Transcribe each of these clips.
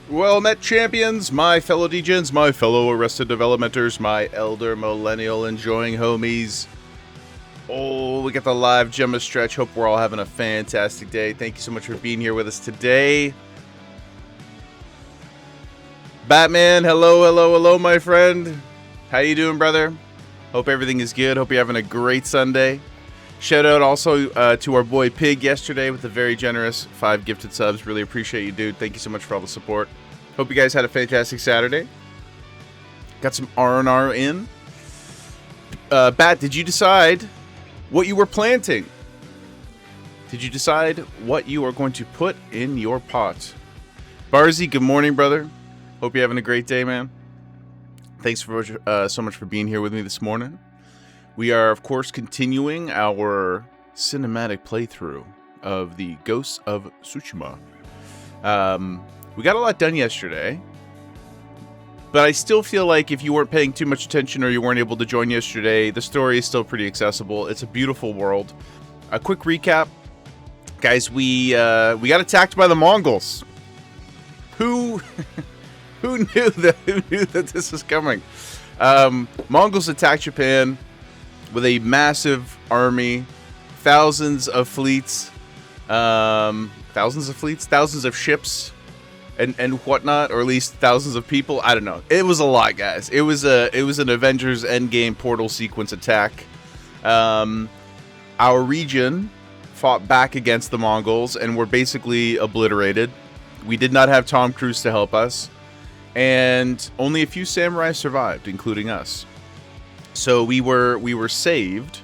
Well met, champions, my fellow degens, my fellow Arrested Developmenters, my elder millennial enjoying homies. Oh, we got the live Gemma stretch. Hope we're all having a fantastic day. Thank you so much for being here with us today. Batman, hello, my friend. How you doing, brother? Hope everything is good. Hope you're having a great Sunday. Shout out also to our boy Pig yesterday with the very generous 5 gifted subs. Really appreciate you, dude. Thank you so much for all the support. Hope you guys had a fantastic Saturday. Got some R&R in. Bat, did you decide what you were planting? Did you decide what you are going to put in your pot? Barzy, good morning, brother. Hope you're having a great day, man. Thanks for so much for being here with me this morning. We are, of course, continuing our cinematic playthrough of the Ghosts of Tsushima. We got a lot done yesterday, but I still feel like if you weren't paying too much attention or you weren't able to join yesterday, the story is still pretty accessible. It's a beautiful world. A quick recap. Guys, we got attacked by the Mongols. Who knew that this was coming? Mongols attacked Japan with a massive army, thousands of ships, and whatnot, or at least thousands of people. I don't know. It was a lot, guys. It was an Avengers Endgame portal sequence attack. Our region fought back against the Mongols and were basically obliterated. We did not have Tom Cruise to help us, and only a few samurai survived, including us. So we were saved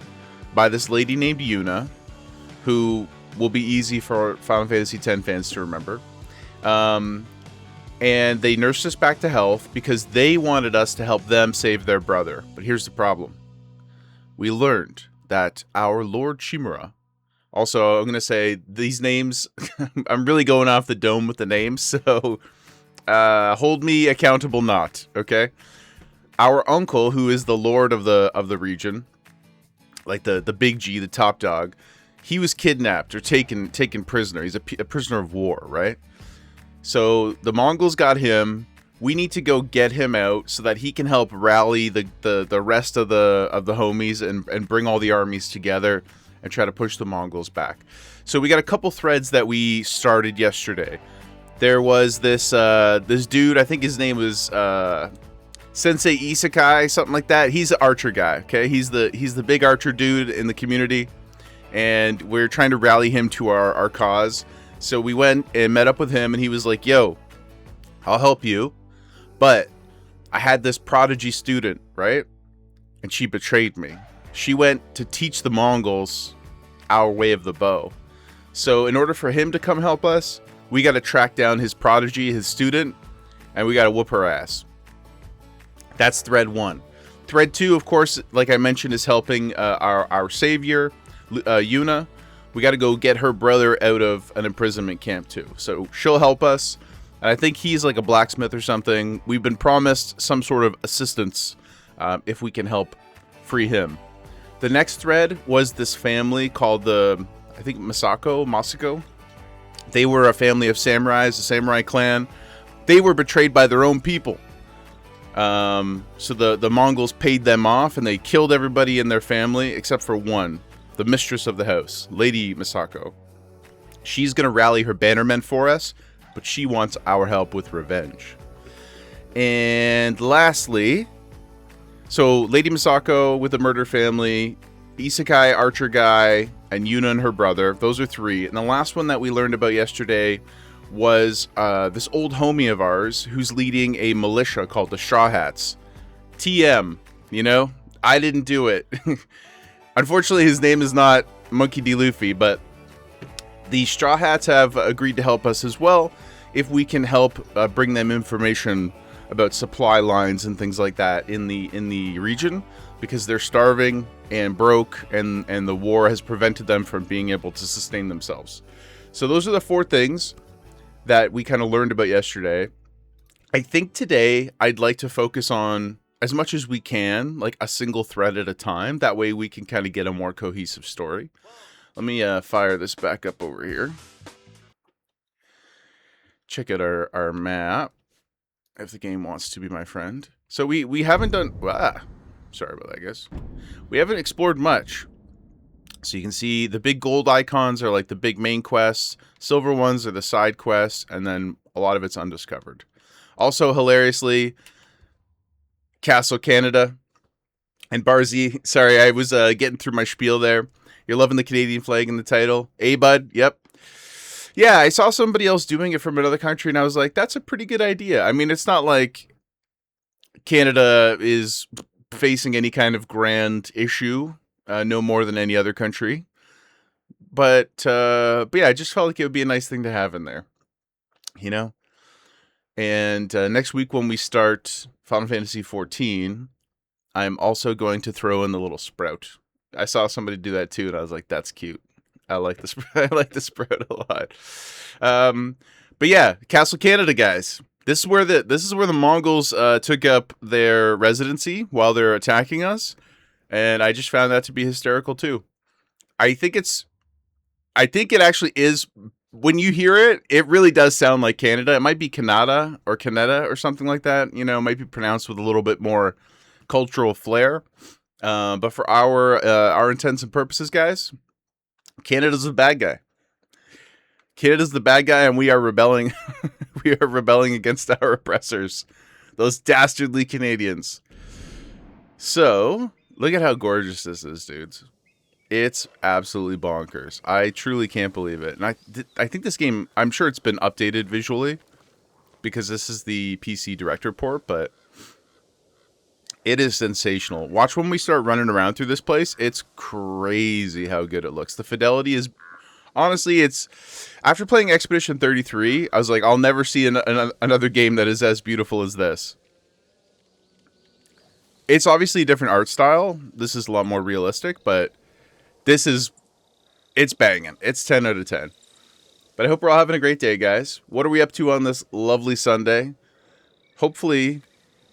by this lady named Yuna, who will be easy for Final Fantasy X fans to remember. And they nursed us back to health because they wanted us to help them save their brother. But here's the problem. We learned that our Lord Shimura, also, I'm going to say these names, I'm really going off the dome with the names, so hold me accountable not, okay? Our uncle, who is the lord of the region, like the big G, the top dog, he was kidnapped or taken prisoner. He's a prisoner of war, right? So the Mongols got him. We need to go get him out so that he can help rally the rest of the homies and bring all the armies together and try to push the Mongols back. So we got a couple threads that we started yesterday. There was this dude, I think his name was Sensei Isekai, something like that. He's an archer guy, okay? He's the big archer dude in the community, and we're trying to rally him to our cause. So we went and met up with him, and he was like, yo, I'll help you, but I had this prodigy student, right? And she betrayed me. She went to teach the Mongols our way of the bow. So in order for him to come help us, we got to track down his prodigy, his student, and we got to whoop her ass. That's thread 1. Thread 2, of course, like I mentioned, is helping our savior, Yuna. We got to go get her brother out of an imprisonment camp too. So she'll help us. And I think he's like a blacksmith or something. We've been promised some sort of assistance if we can help free him. The next thread was this family called I think Masako. They were a family of samurais, a samurai clan. They were betrayed by their own people. So the Mongols paid them off and they killed everybody in their family except for one, the mistress of the house, Lady Masako. She's going to rally her bannermen for us, but she wants our help with revenge. And lastly, so Lady Masako with the murder family, Isekai archer guy, and Yuna and her brother. Those are 3. And the last one that we learned about yesterday was this old homie of ours who's leading a militia called the Straw Hats. TM, you know? I didn't do it. Unfortunately, his name is not Monkey D. Luffy, but the Straw Hats have agreed to help us as well if we can help bring them information about supply lines and things like that in the region, because they're starving and broke, and the war has prevented them from being able to sustain themselves. So those are the 4 things that we kind of learned about yesterday. I think today I'd like to focus on, as much as we can, like a single thread at a time. That way we can kind of get a more cohesive story. Let me fire this back up over here. check out our map if the game wants to be my friend. So we haven't done... sorry about that, guys. We haven't explored much. So you can see the big gold icons are like the big main quests. Silver ones are the side quests. And then a lot of it's undiscovered. Also, hilariously, Castle Canada and Barzy. Sorry, I was getting through my spiel there. You're loving the Canadian flag in the title. Hey, bud. Yep. Yeah, I saw somebody else doing it from another country, and I was like, that's a pretty good idea. I mean, it's not like Canada is facing any kind of grand issue, no more than any other country. But yeah, I just felt like it would be a nice thing to have in there, you know? And next week when we start Final Fantasy XIV, I'm also going to throw in the little sprout. I saw somebody do that too, and I was like, that's cute. I like the sprout a lot. But yeah, Castle Canada, guys. This is where the Mongols took up their residency while they're attacking us, and I just found that to be hysterical too. I think it actually is. When you hear it, it really does sound like Canada. It might be Canada or something like that. You know, it might be pronounced with a little bit more cultural flair. But for our intents and purposes, guys, Canada's the bad guy. Canada's the bad guy, and we are rebelling. We are rebelling against our oppressors, those dastardly Canadians. So, look at how gorgeous this is, dudes. It's absolutely bonkers. I truly can't believe it. And I think this game, I'm sure it's been updated visually, because this is the PC Director port, but it is sensational. Watch when we start running around through this place. It's crazy how good it looks. The fidelity is... Honestly, it's... After playing Expedition 33, I was like, I'll never see another game that is as beautiful as this. It's obviously a different art style. This is a lot more realistic, but this is... It's banging. It's 10 out of 10. But I hope we're all having a great day, guys. What are we up to on this lovely Sunday? Hopefully,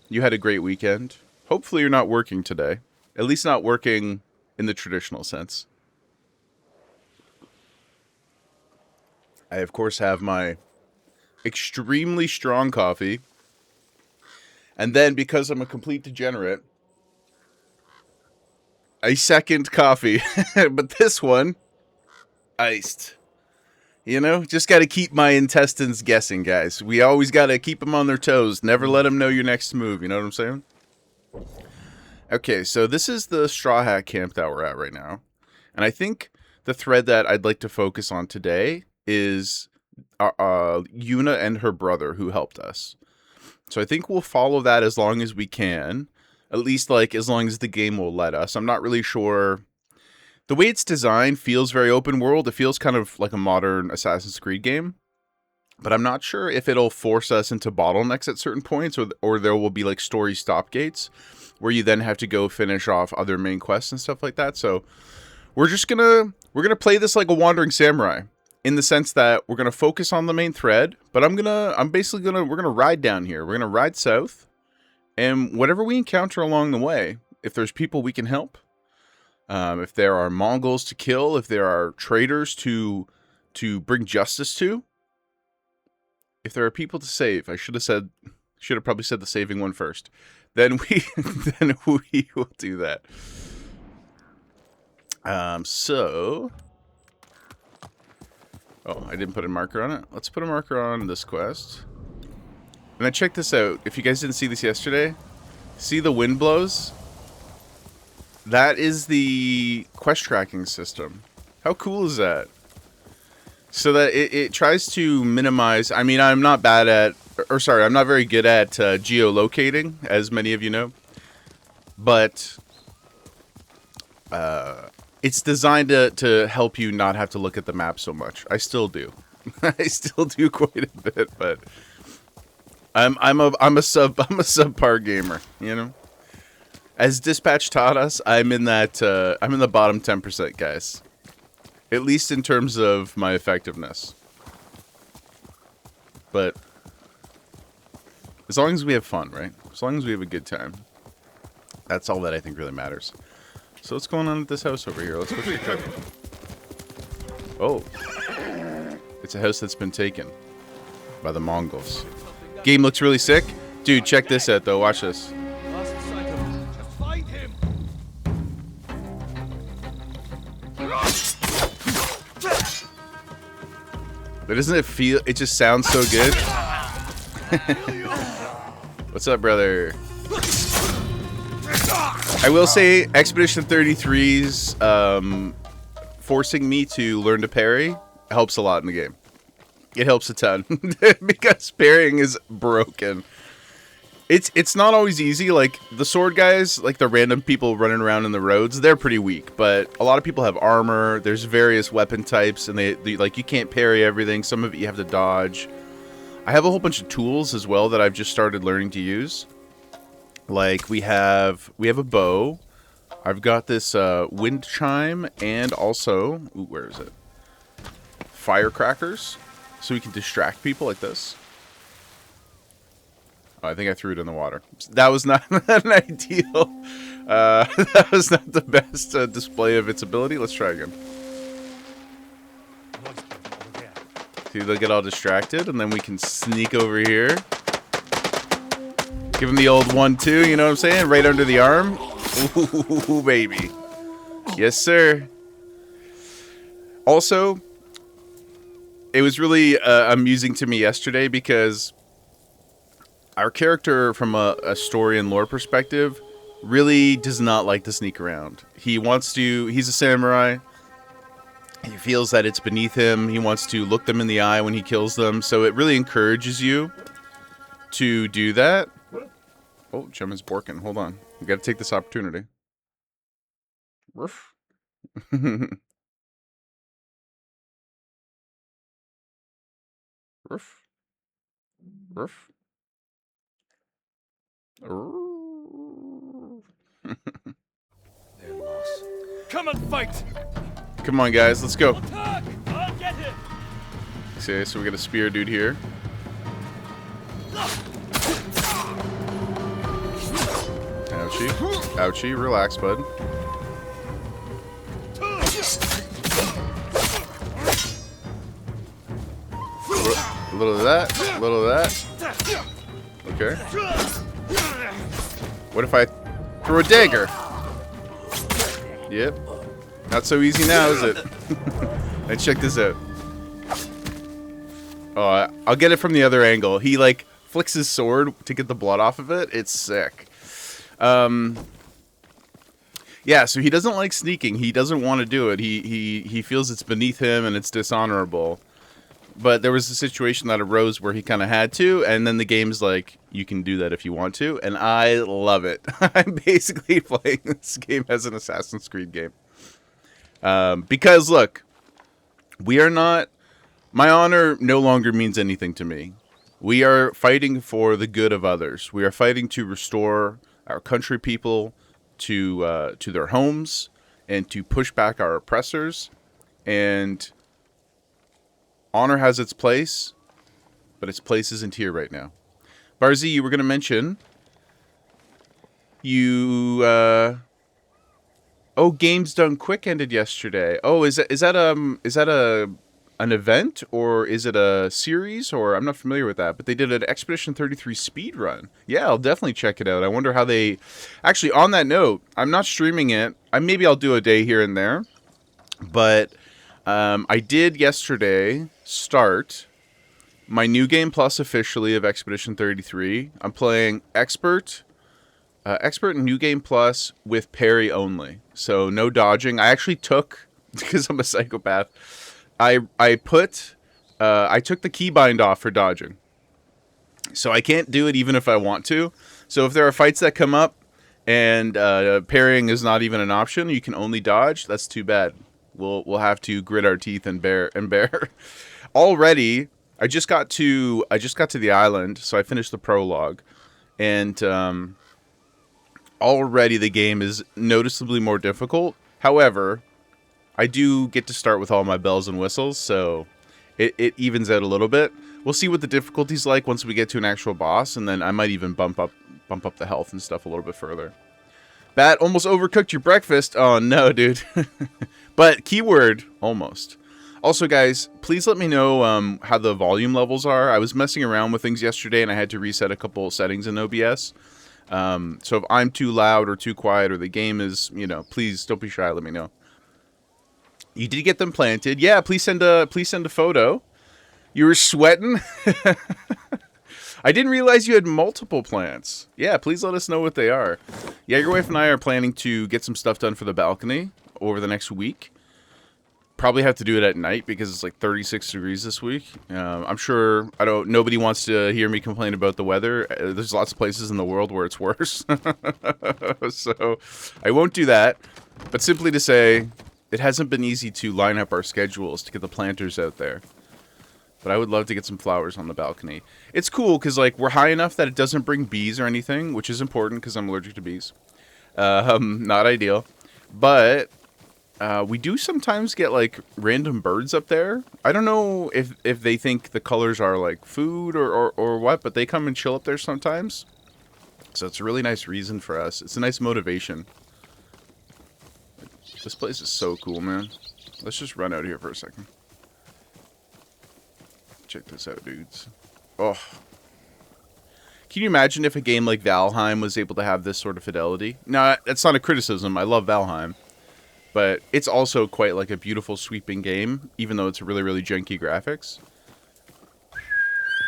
you had a great weekend. Hopefully, you're not working today. At least not working in the traditional sense. I, of course, have my extremely strong coffee. And then, because I'm a complete degenerate, a second coffee. But this one, iced. You know, just got to keep my intestines guessing, guys. We always got to keep them on their toes. Never let them know your next move. You know what I'm saying? Okay, so this is the Straw Hat camp that we're at right now. And I think the thread that I'd like to focus on today is Yuna and her brother who helped us. So I think we'll follow that as long as we can. At least, like, as long as the game will let us. I'm not really sure. The way it's designed feels very open world. It feels kind of like a modern Assassin's Creed game. But I'm not sure if it'll force us into bottlenecks at certain points, or there will be, like, story stop gates where you then have to go finish off other main quests and stuff like that. So we're gonna play this like a wandering samurai, in the sense that we're gonna focus on the main thread, but we're gonna ride down here. We're gonna ride south, and whatever we encounter along the way, if there's people we can help, if there are Mongols to kill, if there are traitors to bring justice to, if there are people to save, I should have probably said the saving one first. Then we will do that. So, oh, I didn't put a marker on it. Let's put a marker on this quest. And then check this out. If you guys didn't see this yesterday, see the wind blows? That is the quest tracking system. How cool is that? So that it tries to minimize... I mean, I'm not very good at geolocating, as many of you know. But it's designed to help you not have to look at the map so much. I still do. I still do quite a bit, but I'm a subpar gamer, you know? As Dispatch taught us, I'm in the bottom 10%, guys. At least in terms of my effectiveness. But as long as we have fun, right? As long as we have a good time. That's all that I think really matters. So what's going on at this house over here? Let's go check it out. Oh. It's a house that's been taken. by the Mongols. Game looks really sick. Dude, check this out, though. Watch this. But doesn't it feel... It just sounds so good. What's up, brother? I will say, Expedition 33's forcing me to learn to parry helps a lot in the game. It helps a ton. Because parrying is broken. It's not always easy. Like, the sword guys, like the random people running around in the roads, they're pretty weak. But a lot of people have armor. There's various weapon types, and they like, you can't parry everything. Some of it you have to dodge. I have a whole bunch of tools as well that I've just started learning to use. Like, we have a bow. I've got this wind chime, and also, ooh, where is it? Firecrackers, so we can distract people like this. Oh, I think I threw it in the water. That was not an ideal. That was not the best display of its ability. Let's try again. See, they'll get all distracted, and then we can sneak over here. Give him the old 1-2, you know what I'm saying? Right under the arm. Ooh, baby. Yes, sir. Also, it was really amusing to me yesterday because our character, from a story and lore perspective, really does not like to sneak around. He wants to... He's a samurai. He feels that it's beneath him. He wants to look them in the eye when he kills them. So it really encourages you to do that. Oh, Gem is borking. Hold on. We got to take this opportunity. Ruff. Ruff. Ruff. They're lost. Come and fight! Come on, guys. Let's go. Attack! I'll get him! Okay, so we got a spear dude here. Ouchie. Ouchie. Relax, bud. A little of that. A little of that. Okay. What if I throw a dagger? Yep. Not so easy now, is it? Let's check this out. Oh, I'll get it from the other angle. He, like, flicks his sword to get the blood off of it. It's sick. Yeah, so he doesn't like sneaking. He doesn't want to do it. He feels it's beneath him and it's dishonorable. But there was a situation that arose where he kind of had to, and then the game's like, you can do that if you want to, and I love it. I'm basically playing this game as an Assassin's Creed game. Because, look, we are not... My honor no longer means anything to me. We are fighting for the good of others. We are fighting to restore our country people to their homes and to push back our oppressors. And honor has its place, but its place isn't here right now. Barzi, you were going to mention you... Oh, Games Done Quick ended yesterday. Oh, is that an event, or is it a series, or I'm not familiar with that, but they did an Expedition 33 speed run. Yeah, I'll definitely check it out. I wonder how they... Actually, on that note, I'm not streaming it. Maybe I'll do a day here and there, but I did yesterday start my New Game Plus officially of Expedition 33. I'm playing Expert and New Game Plus with parry only, so no dodging. I actually took, because I'm a psychopath, I took the keybind off for dodging. So I can't do it even if I want to. So if there are fights that come up and parrying is not even an option, you can only dodge, that's too bad. We'll have to grit our teeth and bear. Already, I just got to the island, so I finished the prologue, and already the game is noticeably more difficult. However, I do get to start with all my bells and whistles, so it evens out a little bit. We'll see what the difficulty's like once we get to an actual boss, and then I might even bump up the health and stuff a little bit further. Bat, almost overcooked your breakfast. Oh no, dude. But keyword, almost. Also, guys, please let me know how the volume levels are. I was messing around with things yesterday, and I had to reset a couple settings in OBS. So if I'm too loud or too quiet, or the game is, you know, please don't be shy. Let me know. You did get them planted. Yeah, please send a photo. You were sweating. I didn't realize you had multiple plants. Yeah, please let us know what they are. Yeah, your wife and I are planning to get some stuff done for the balcony over the next week. Probably have to do it at night because it's like 36 degrees this week. I'm sure nobody wants to hear me complain about the weather. There's lots of places in the world where it's worse. So I won't do that. But simply to say, it hasn't been easy to line up our schedules to get the planters out there. But I would love to get some flowers on the balcony. It's cool because, like, we're high enough that it doesn't bring bees or anything, which is important because I'm allergic to bees. Not ideal. But we do sometimes get, like, random birds up there. I don't know if they think the colors are, like, food or what, but they come and chill up there sometimes. So it's a really nice reason for us. It's a nice motivation. This place is so cool, man. Let's just run out here for a second. Check this out, dudes. Oh. Can you imagine if a game like Valheim was able to have this sort of fidelity? Now, that's not a criticism. I love Valheim. But it's also quite like a beautiful, sweeping game, even though it's really, really janky graphics.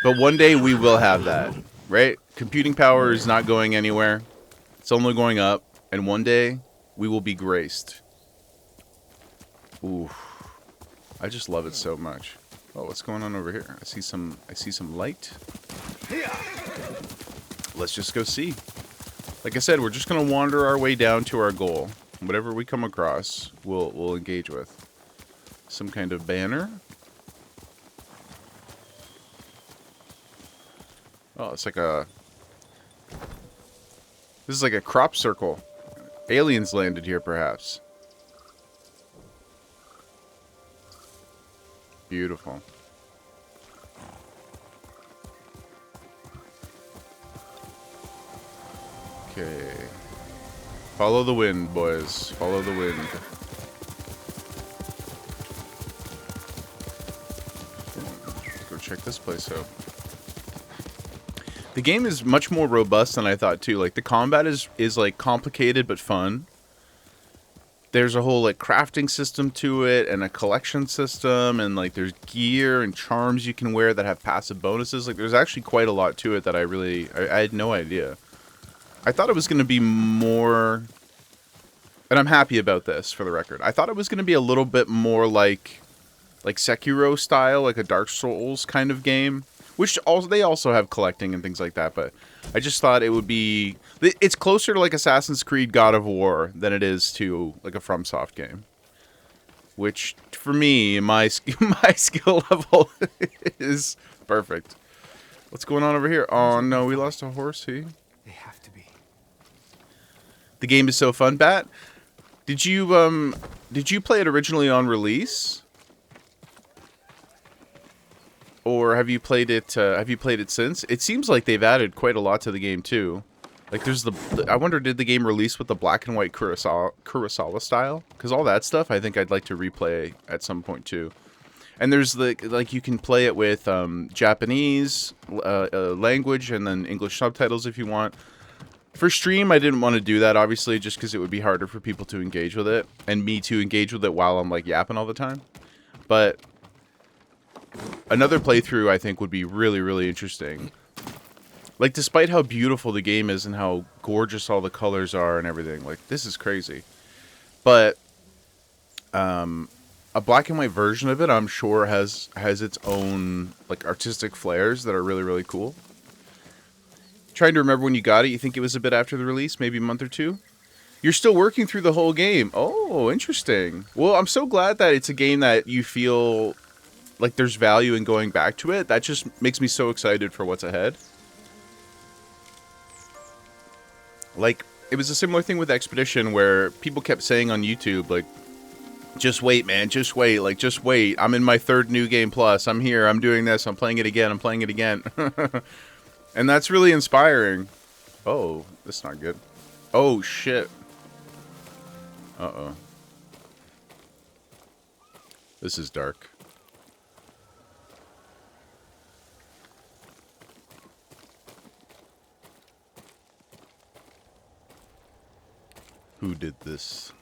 But one day we will have that, right? Computing power is not going anywhere. It's only going up. And one day we will be graced. Ooh. I just love it so much. Oh, what's going on over here? I see some light. Let's just go see. Like I said, we're just gonna wander our way down to our goal. Whatever we come across, we'll engage with. Some kind of banner. Oh, it's like a... This is like a crop circle. Aliens landed here, perhaps. Beautiful. Okay. Follow the wind, boys. Follow the wind. Let's go check this place out. The game is much more robust than I thought, too. Like, the combat is like, complicated but fun. There's a whole, like, crafting system to it, and a collection system, and, like, there's gear and charms you can wear that have passive bonuses. Like, there's actually quite a lot to it that I had no idea. I thought it was going to be more... And I'm happy about this, for the record. I thought it was going to be a little bit more like Sekiro style, like a Dark Souls kind of game. Which they also have collecting and things like that, but I just thought it would be... It's closer to like Assassin's Creed God of War than it is to like a FromSoft game. Which, for me, my skill level is perfect. What's going on over here? Oh no, we lost a horse, They have to be. The game is so fun, Bat. Did you play it originally on release? Or have you played it since? It seems like they've added quite a lot to the game too. Like there's I wonder, did the game release with the black and white Kurosawa style? Because all that stuff I think I'd like to replay at some point too. And there's like you can play it with Japanese language and then English subtitles if you want. For stream, I didn't want to do that, obviously, just because it would be harder for people to engage with it. And me to engage with it while I'm, like, yapping all the time. But another playthrough, I think, would be really, really interesting. Like, despite how beautiful the game is and how gorgeous all the colors are and everything, like, this is crazy. But a black and white version of it, I'm sure, has its own, like, artistic flares that are really, really cool. Trying to remember when you got it. You think it was a bit after the release, maybe a month or two? You're still working through the whole game. Oh, interesting. Well, I'm so glad that it's a game that you feel like there's value in going back to it. That just makes me so excited for what's ahead. Like, it was a similar thing with Expedition where people kept saying on YouTube, like, just wait, man, just wait. Like, just wait. I'm in my 3rd New Game Plus. I'm here. I'm doing this. I'm playing it again. I'm playing it again. And that's really inspiring. Oh, that's not good. Oh, shit. Uh-oh. This is dark. did this.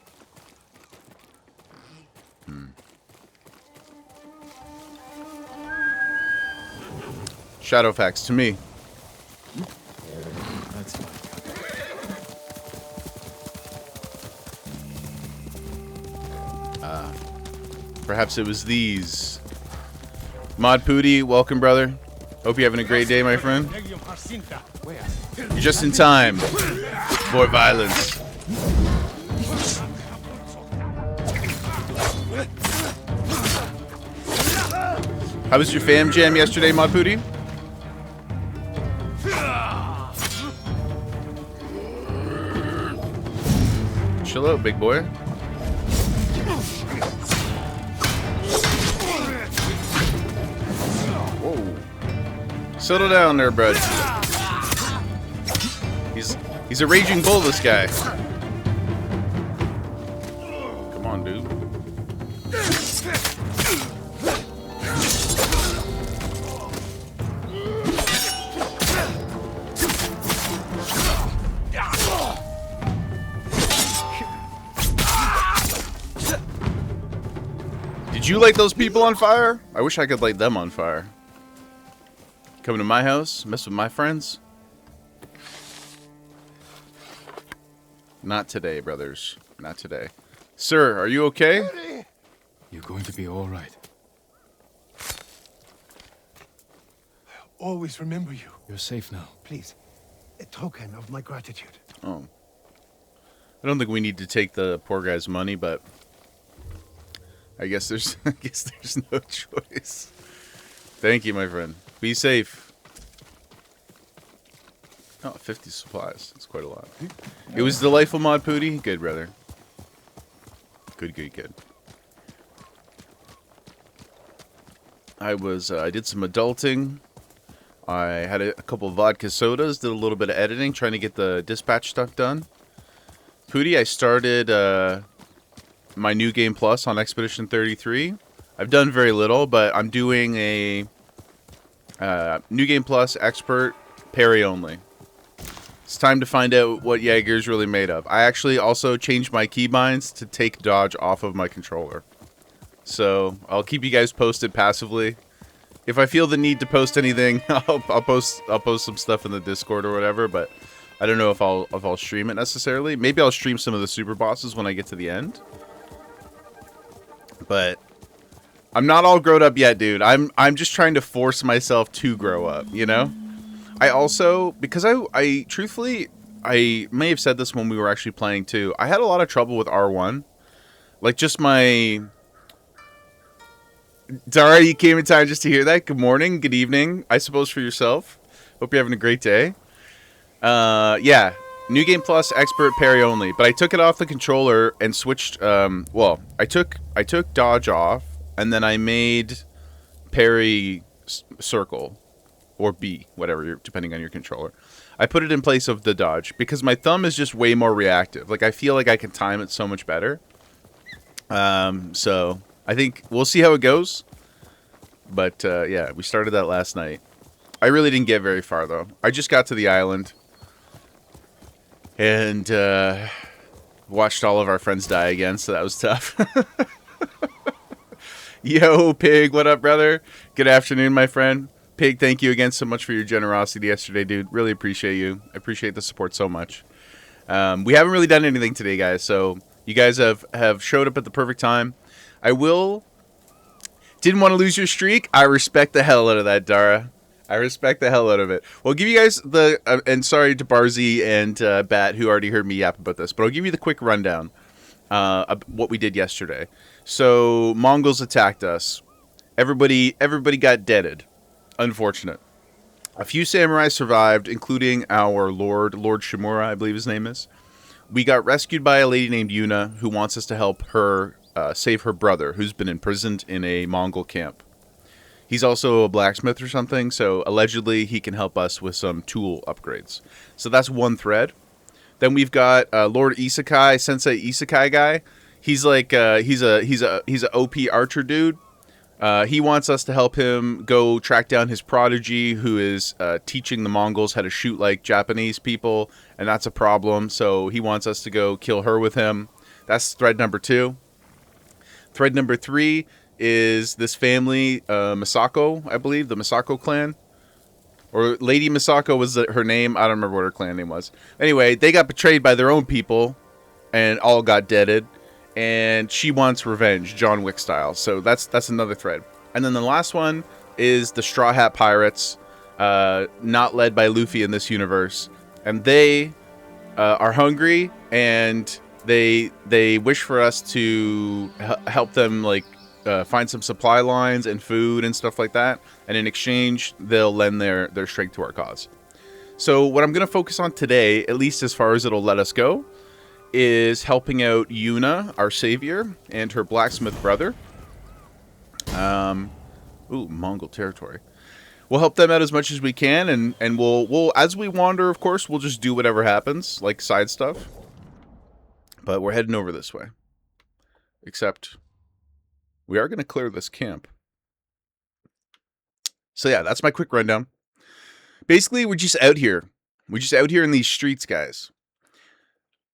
Shadowfax to me. That's fine. Perhaps it was these. Mod Pooty, welcome, brother. Hope you're having a great day, my friend. Just in time for violence. How was your fam jam yesterday, Mod Pooty? Chill out, big boy. Whoa. Settle down there, bud. He's a raging bull, this guy. Come on, dude. Did you light those people on fire? I wish I could light them on fire. Coming to my house, mess with my friends? Not today, brothers. Not today. Sir, are you okay? You're going to be all right. Always remember you. You're safe now. Please, a token of my gratitude. Oh. I don't think we need to take the poor guy's money, but I guess there's no choice. Thank you, my friend. Be safe. Oh, 50 supplies. That's quite a lot. It was delightful, Mod Pooty. Good, brother. Good, good, good. I did some adulting. I had a couple of vodka sodas, did a little bit of editing, trying to get the dispatch stuff done. Pooty, I started my New Game Plus on Expedition 33. I've done very little, but I'm doing a New Game Plus expert parry only. It's time to find out what Jaeger's really made of. I actually also changed my keybinds to take dodge off of my controller. So I'll keep you guys posted passively. If I feel the need to post anything, I'll post some stuff in the Discord or whatever, but I don't know if I'll stream it necessarily. Maybe I'll stream some of the super bosses when I get to the end. But I'm not all grown up yet, dude. I'm just trying to force myself to grow up, you know? I also, because I truthfully, I may have said this when we were actually playing too. I had a lot of trouble with R1. Like just my... Dara, you came in time just to hear that. Good morning, good evening, I suppose for yourself. Hope you're having a great day. Yeah, New Game Plus expert parry only. But I took it off the controller and switched, well, I took dodge off and then I made parry circle. Or B, whatever, depending on your controller. I put it in place of the dodge because my thumb is just way more reactive. Like, I feel like I can time it so much better. So, I think we'll see how it goes. But, yeah, we started that last night. I really didn't get very far, though. I just got to the island. And, watched all of our friends die again, so that was tough. Yo, Pig, what up, brother? Good afternoon, my friend. Pig, thank you again so much for your generosity yesterday, dude. Really appreciate you. I appreciate the support so much. We haven't really done anything today, guys, so you guys have showed up at the perfect time. Didn't want to lose your streak. I respect the hell out of that, Dara. I respect the hell out of it. Well, I'll give you guys the, and sorry to Barzy and Bat, who already heard me yap about this, but I'll give you the quick rundown of what we did yesterday. So, Mongols attacked us. Everybody got deaded. Unfortunate. A few samurai survived, including our Lord Shimura, I believe his name is. We got rescued by a lady named Yuna, who wants us to help her save her brother, who's been imprisoned in a Mongol camp. He's also a blacksmith or something, so allegedly he can help us with some tool upgrades. So that's one thread. Then we've got Lord Isekai, Sensei Isekai guy. He's like he's a OP archer dude. He wants us to help him go track down his prodigy, who is teaching the Mongols how to shoot like Japanese people, and that's a problem. So he wants us to go kill her with him. That's thread number 2. Thread number 3 is this family, Misako, I believe, the Misako clan. Or Lady Misako was her name. I don't remember what her clan name was. Anyway, they got betrayed by their own people and all got deaded. And she wants revenge, John Wick style. So that's another thread. And then the last one is the Straw Hat Pirates, not led by Luffy in this universe. And they are hungry, and they wish for us to help them, like, find some supply lines and food and stuff like that. And in exchange, they'll lend their strength to our cause. So what I'm going to focus on today, at least as far as it'll let us go, is helping out Yuna, our savior, and her blacksmith brother. Ooh, Mongol territory. We'll help them out as much as we can, and we'll as we wander, of course, we'll just do whatever happens, like side stuff. But we're heading over this way. Except we are going to clear this camp. So yeah, that's my quick rundown. Basically, we're just out here. We're just out here in these streets, guys.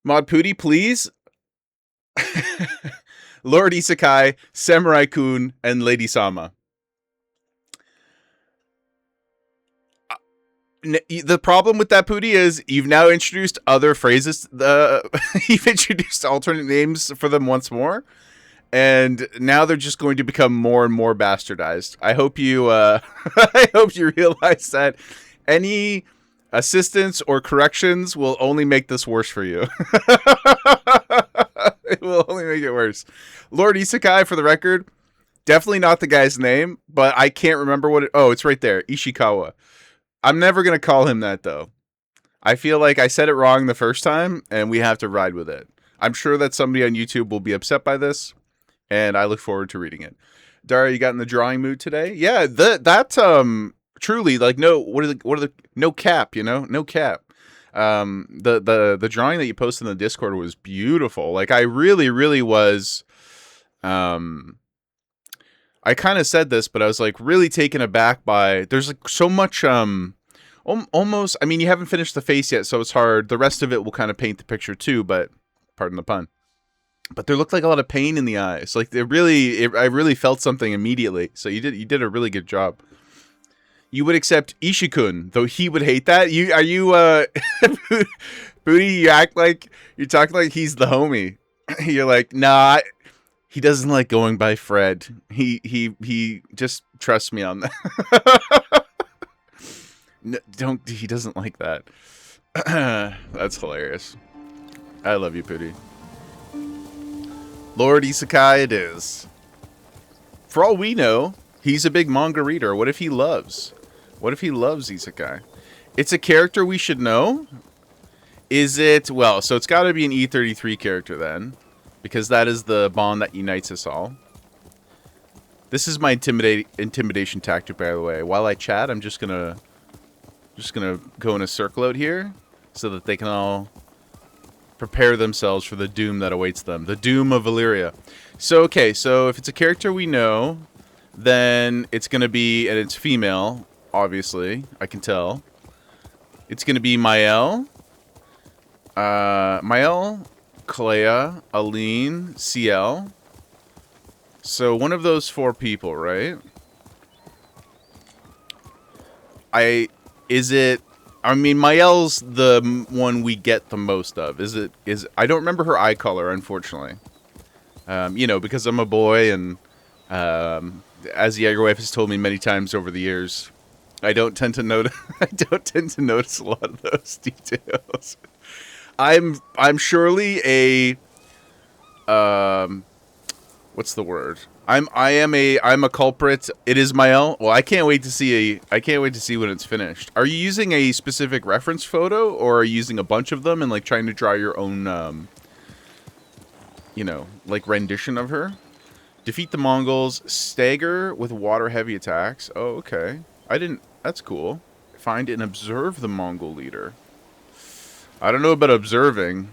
Mod Pooty, please. Lord Isekai, Samurai Kun, and Lady Sama. The problem with that, Pooty, is you've now introduced other phrases. You've introduced alternate names for them once more. And now they're just going to become more and more bastardized. I hope you I hope you realize that any assistance or corrections will only make this worse for you. It will only make it worse. Lord Isekai, for the record, definitely not the guy's name, but I can't remember what it... Oh, it's right there. Ishikawa. I'm never going to call him that, though. I feel like I said it wrong the first time, and we have to ride with it. I'm sure that somebody on YouTube will be upset by this, and I look forward to reading it. Dara, you got in the drawing mood today? Yeah, that truly, like, no cap, you know? No cap. The drawing that you posted in the Discord was beautiful. Like, I really was, I kind of said this, but I was, like, really taken aback by, there's, like, so much, almost, I mean, you haven't finished the face yet, so it's hard. The rest of it will kind of paint the picture too, but, pardon the pun. But there looked like a lot of pain in the eyes. Like, I really felt something immediately. So you did a really good job. You would accept Ishikun, though he would hate that. Booty, you act like, you're talking like he's the homie. You're like, nah, he doesn't like going by Fred. He just trust me on that. No, he doesn't like that. That's hilarious. I love you, Pooty. Lord Isekai it is. For all we know, he's a big manga reader. What if he loves Isekai? It's a character we should know. Is it? Well, so it's got to be an E33 character then, because that is the bond that unites us all. This is my intimidation tactic, by the way. While I chat, I'm just gonna go in a circle out here so that they can all prepare themselves for the doom that awaits them. The doom of Valyria. So, okay, so if it's a character we know, then it's going to be, and it's female, obviously, I can tell. It's going to be Mael, Clea, Aline, CL. So one of those 4 people, right? I mean, Mael's the one we get the most of. I don't remember her eye color, unfortunately. You know, because I'm a boy, and as the Jägerwife has told me many times over the years, I don't tend to notice. I don't tend to notice a lot of those details. I'm surely a what's the word? I'm a culprit. It is Mael. Well, I can't wait to see when it's finished. Are you using a specific reference photo, or are you using a bunch of them and like trying to draw your own you know, like rendition of her? Defeat the Mongols, stagger with water heavy attacks. Oh, okay. That's cool. Find and observe the Mongol leader. I don't know about observing.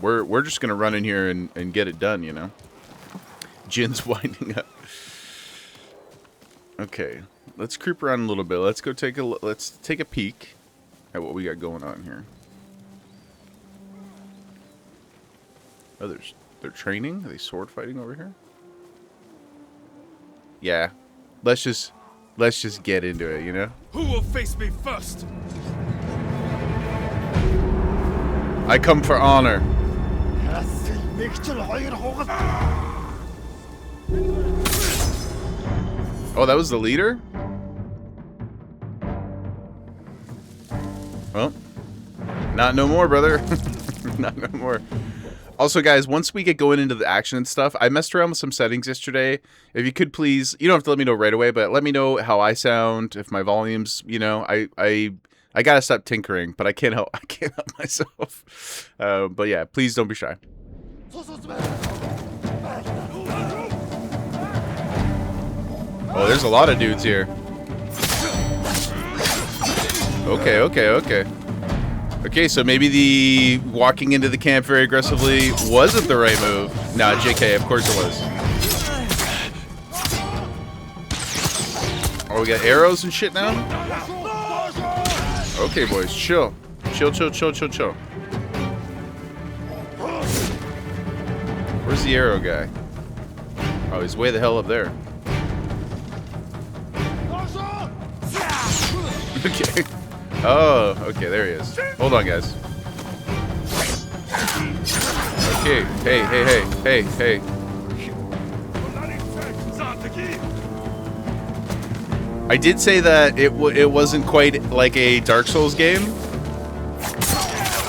We're just gonna run in here and get it done, you know. Jin's winding up. Okay, let's creep around a little bit. Let's go take a let's take a peek at what we got going on here. Oh, they're training. Are they sword fighting over here? Yeah, let's just get into it. You know. Who will face me first? I come for honor. Oh, that was the leader? Well, not no more, brother. Not no more. Also, guys, once we get going into the action and stuff, I messed around with some settings yesterday. If you could please, you don't have to let me know right away, but let me know how I sound, if my volume's, you know, I gotta stop tinkering, but I can't help myself. But yeah, please don't be shy. Oh, there's a lot of dudes here. Okay. Okay, so maybe the walking into the camp very aggressively wasn't the right move. Nah, JK, of course it was. Oh, we got arrows and shit now? Okay, boys, chill. Chill. Where's the arrow guy? Oh, he's way the hell up there. Okay. Oh, okay, there he is. Hold on, guys. Okay, hey. I did say that it wasn't quite like a Dark Souls game.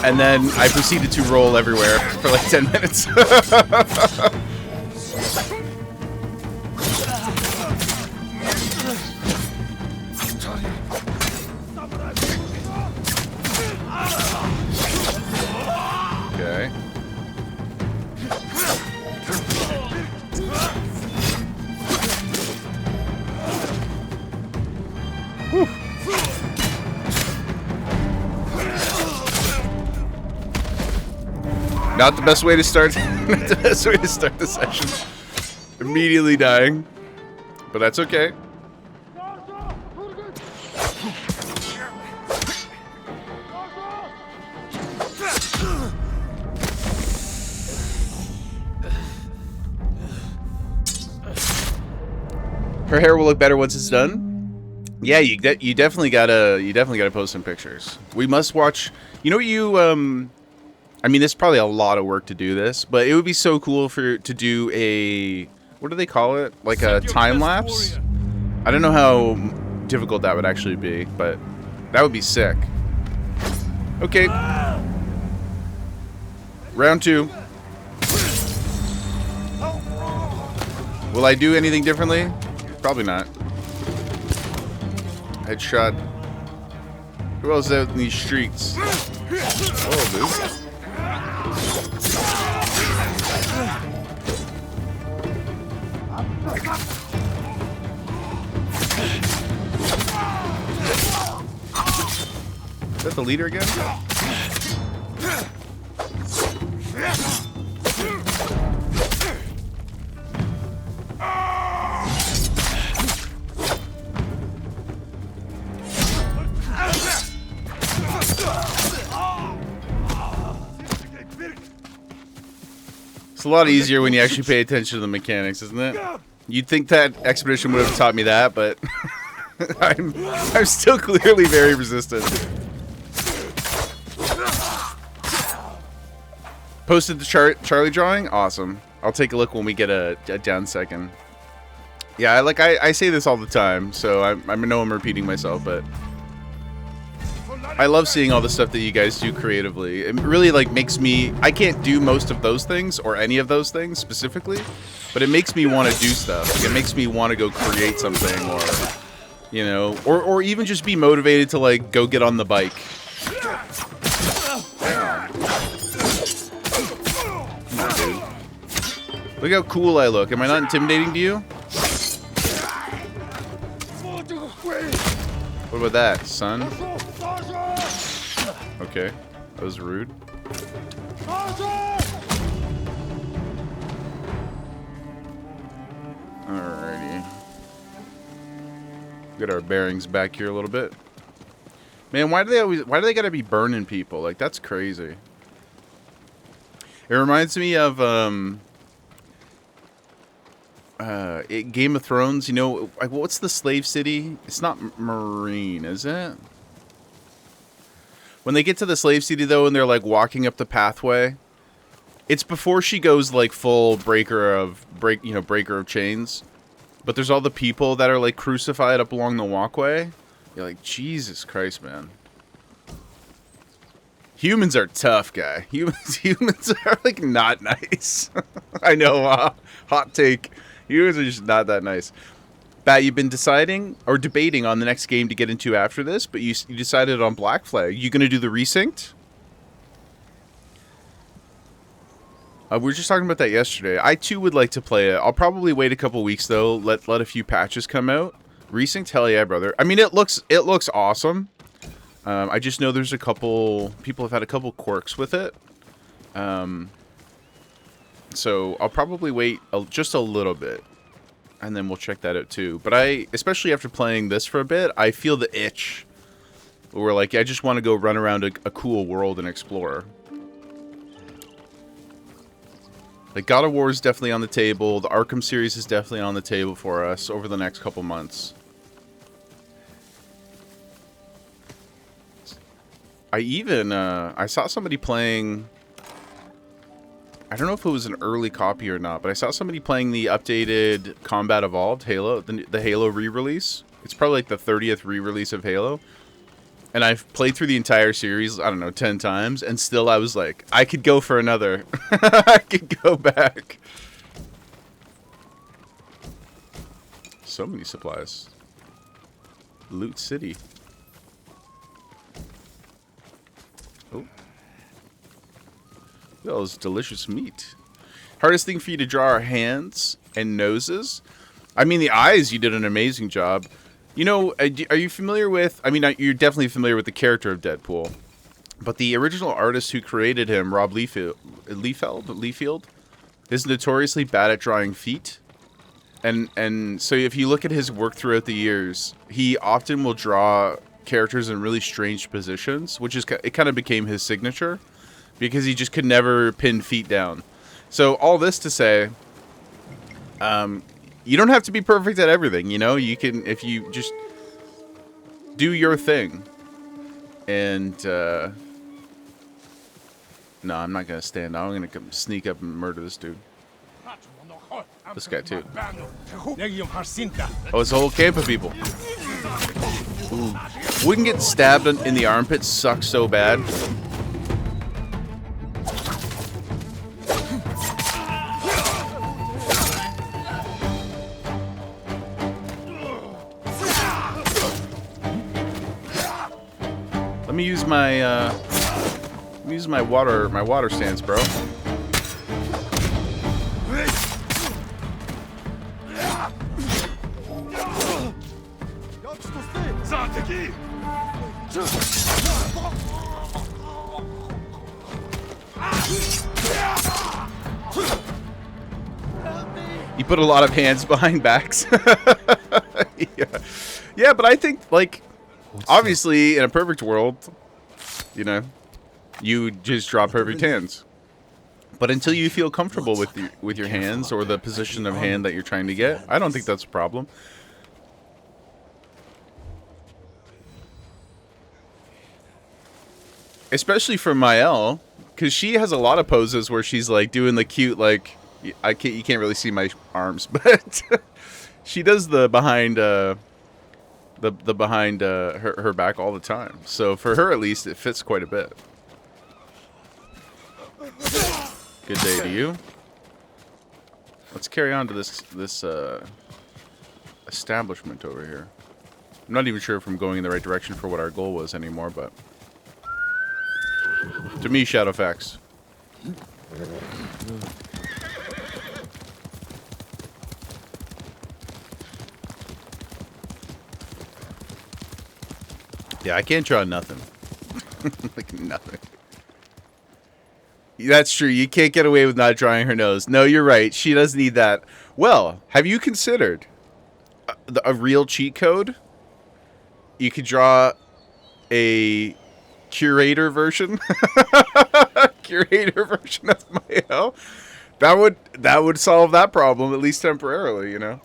And then I proceeded to roll everywhere for like 10 minutes. Okay. Whew. Not the best way to start. Not the best way to start the session. Immediately dying, but that's okay. Her hair will look better once it's done. Yeah, you definitely gotta post some pictures. We must watch. You know what you I mean, it's probably a lot of work to do this, but it would be so cool to do a, what do they call it? Like a time lapse? I don't know how difficult that would actually be, but that would be sick. Okay. Round 2. Will I do anything differently? Probably not. Headshot. Who else is out in these streets? Oh, dude. Is that the leader again? It's a lot easier when you actually pay attention to the mechanics, isn't it? You'd think that Expedition would have taught me that, but I'm still clearly very resistant. Posted the Charlie drawing? Awesome. I'll take a look when we get a down second. Yeah, I say this all the time, so I know I'm repeating myself, but I love seeing all the stuff that you guys do creatively. It really like makes me, I can't do most of those things or any of those things specifically, but it makes me want to do stuff. Like, it makes me want to go create something, or you know, or even just be motivated to like go get on the bike. Look how cool I look. Am I not intimidating to you? What about that, son? Okay, that was rude. Alrighty. Get our bearings back here a little bit. Man, why do they gotta be burning people? Like, that's crazy. It reminds me of Game of Thrones. You know, like, what's the slave city? It's not Marine, is it? When they get to the slave city though, and they're like walking up the pathway, it's before she goes like full breaker of chains. But there's all the people that are like crucified up along the walkway. You're like, Jesus Christ, man. Humans are tough, guy. Humans are like not nice. I know, hot take. Humans are just not that nice. Bat, you've been deciding or debating on the next game to get into after this, but you decided on Black Flag. You gonna do the resynced? We were just talking about that yesterday. I too would like to play it. I'll probably wait a couple weeks though. Let a few patches come out. Resynced, hell yeah, brother. I mean, it looks awesome. I just know there's a couple people have had a couple quirks with it. So I'll probably wait just a little bit, and then we'll check that out too. But especially after playing this for a bit, I feel the itch. Where like I just want to go run around a cool world and explore. Like, God of War is definitely on the table. The Arkham series is definitely on the table for us over the next couple months. I saw somebody playing... I don't know if it was an early copy or not, but I saw somebody playing the updated Combat Evolved Halo, the Halo re-release. It's probably like the 30th re-release of Halo. And I've played through the entire series, I don't know, 10 times, and still I was like, I could go for another. I could go back. So many supplies. Loot City. Oh. That was delicious meat. Hardest thing for you to draw are hands and noses. I mean, the eyes, you did an amazing job. You know, are you familiar with... I mean, you're definitely familiar with the character of Deadpool. But the original artist who created him, Rob Liefeld, is notoriously bad at drawing feet. And so if you look at his work throughout the years, he often will draw characters in really strange positions, which is... It kind of became his signature. Because he just could never pin feet down. So all this to say... you don't have to be perfect at everything, you know? You can, if you just do your thing. And, no, I'm not going to stand. I'm going to sneak up and murder this dude. This guy, too. Oh, it's a whole camp of people. Ooh. Wouldn't get stabbed in the armpit sucks so bad. Let me use my water stance, bro. You put a lot of hands behind backs. Yeah, but I think like obviously in a perfect world, you know, you just draw perfect hands. But until you feel comfortable with your hands or the position of hand that you're trying to get, I don't think that's a problem. Especially for Mael, because she has a lot of poses where she's like doing the cute, like you can't really see my arms, but she does the behind the behind her back all the time. So for her at least, it fits quite a bit. Good day to you. Let's carry on to this establishment over here. I'm not even sure if I'm going in the right direction for what our goal was anymore, but to me, Shadowfax. Yeah, I can't draw nothing. Like nothing. That's true. You can't get away with not drawing her nose. No, you're right. She does need that. Well, have you considered a real cheat code you could draw a curator version. Curator version of Mayo. That would solve that problem, at least temporarily, you know.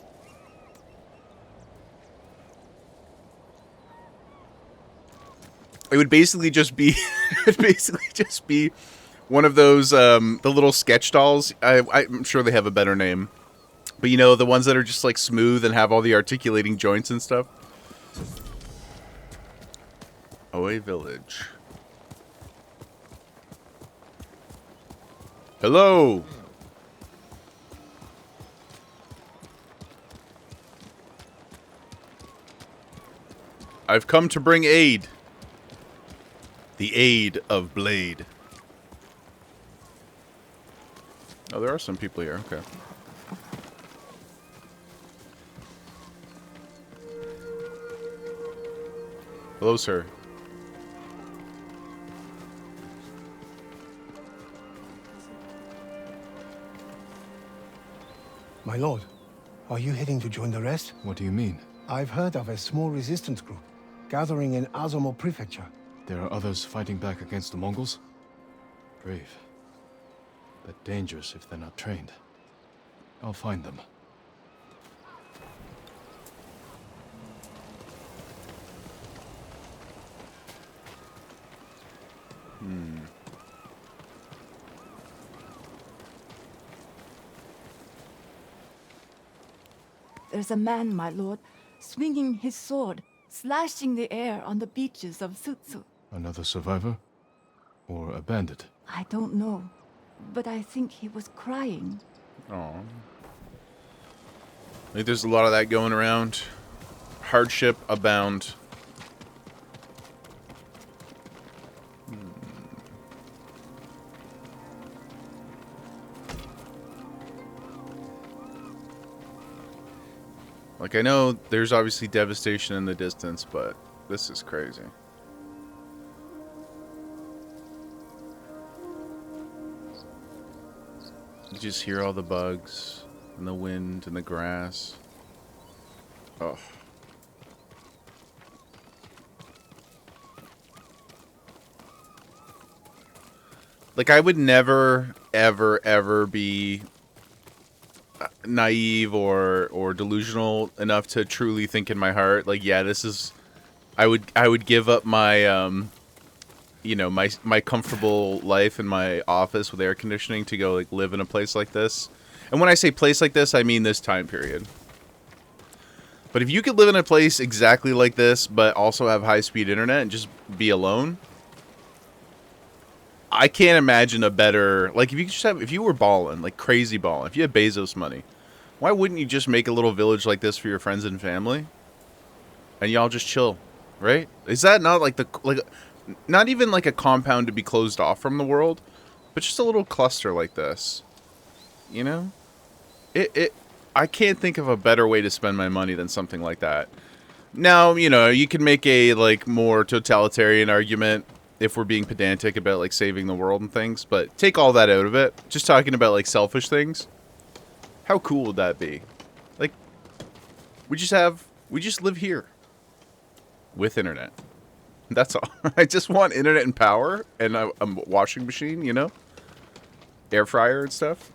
It would basically just be one of those the little sketch dolls. I'm sure they have a better name. But you know, the ones that are just like smooth and have all the articulating joints and stuff. Oe Village. Hello. I've come to bring aid. The aid of Blade. Oh, there are some people here. Okay. Hello, sir. My lord, are you heading to join the rest? What do you mean? I've heard of a small resistance group gathering in Azamo Prefecture. There are others fighting back against the Mongols? Brave. But dangerous if they're not trained. I'll find them. There's a man, my lord, swinging his sword, slashing the air on the beaches of Sutsu. Another survivor? Or a bandit? I don't know, but I think he was crying. Oh. I think there's a lot of that going around. Hardship abound. Like, I know there's obviously devastation in the distance, but this is crazy. You just hear all the bugs, and the wind, and the grass. Oh. Like, I would never, ever, ever be naive or delusional enough to truly think in my heart, like, yeah, this is... I would give up my, you know, my comfortable life in my office with air conditioning to go, like, live in a place like this. And when I say place like this, I mean this time period. But if you could live in a place exactly like this, but also have high-speed internet and just be alone... I can't imagine a better... Like, if you just have... If you were balling, like crazy balling, if you had Bezos money, why wouldn't you just make a little village like this for your friends and family? And y'all just chill, right? Is that not like the... Like, not even like a compound to be closed off from the world, but just a little cluster like this. You know? I can't think of a better way to spend my money than something like that. Now, you know, you can make a, like, more totalitarian argument if we're being pedantic about, like, saving the world and things, but take all that out of it. Just talking about, like, selfish things. How cool would that be? Like, we just live here. With internet. That's all. I just want internet and power, and a washing machine, you know? Air fryer and stuff.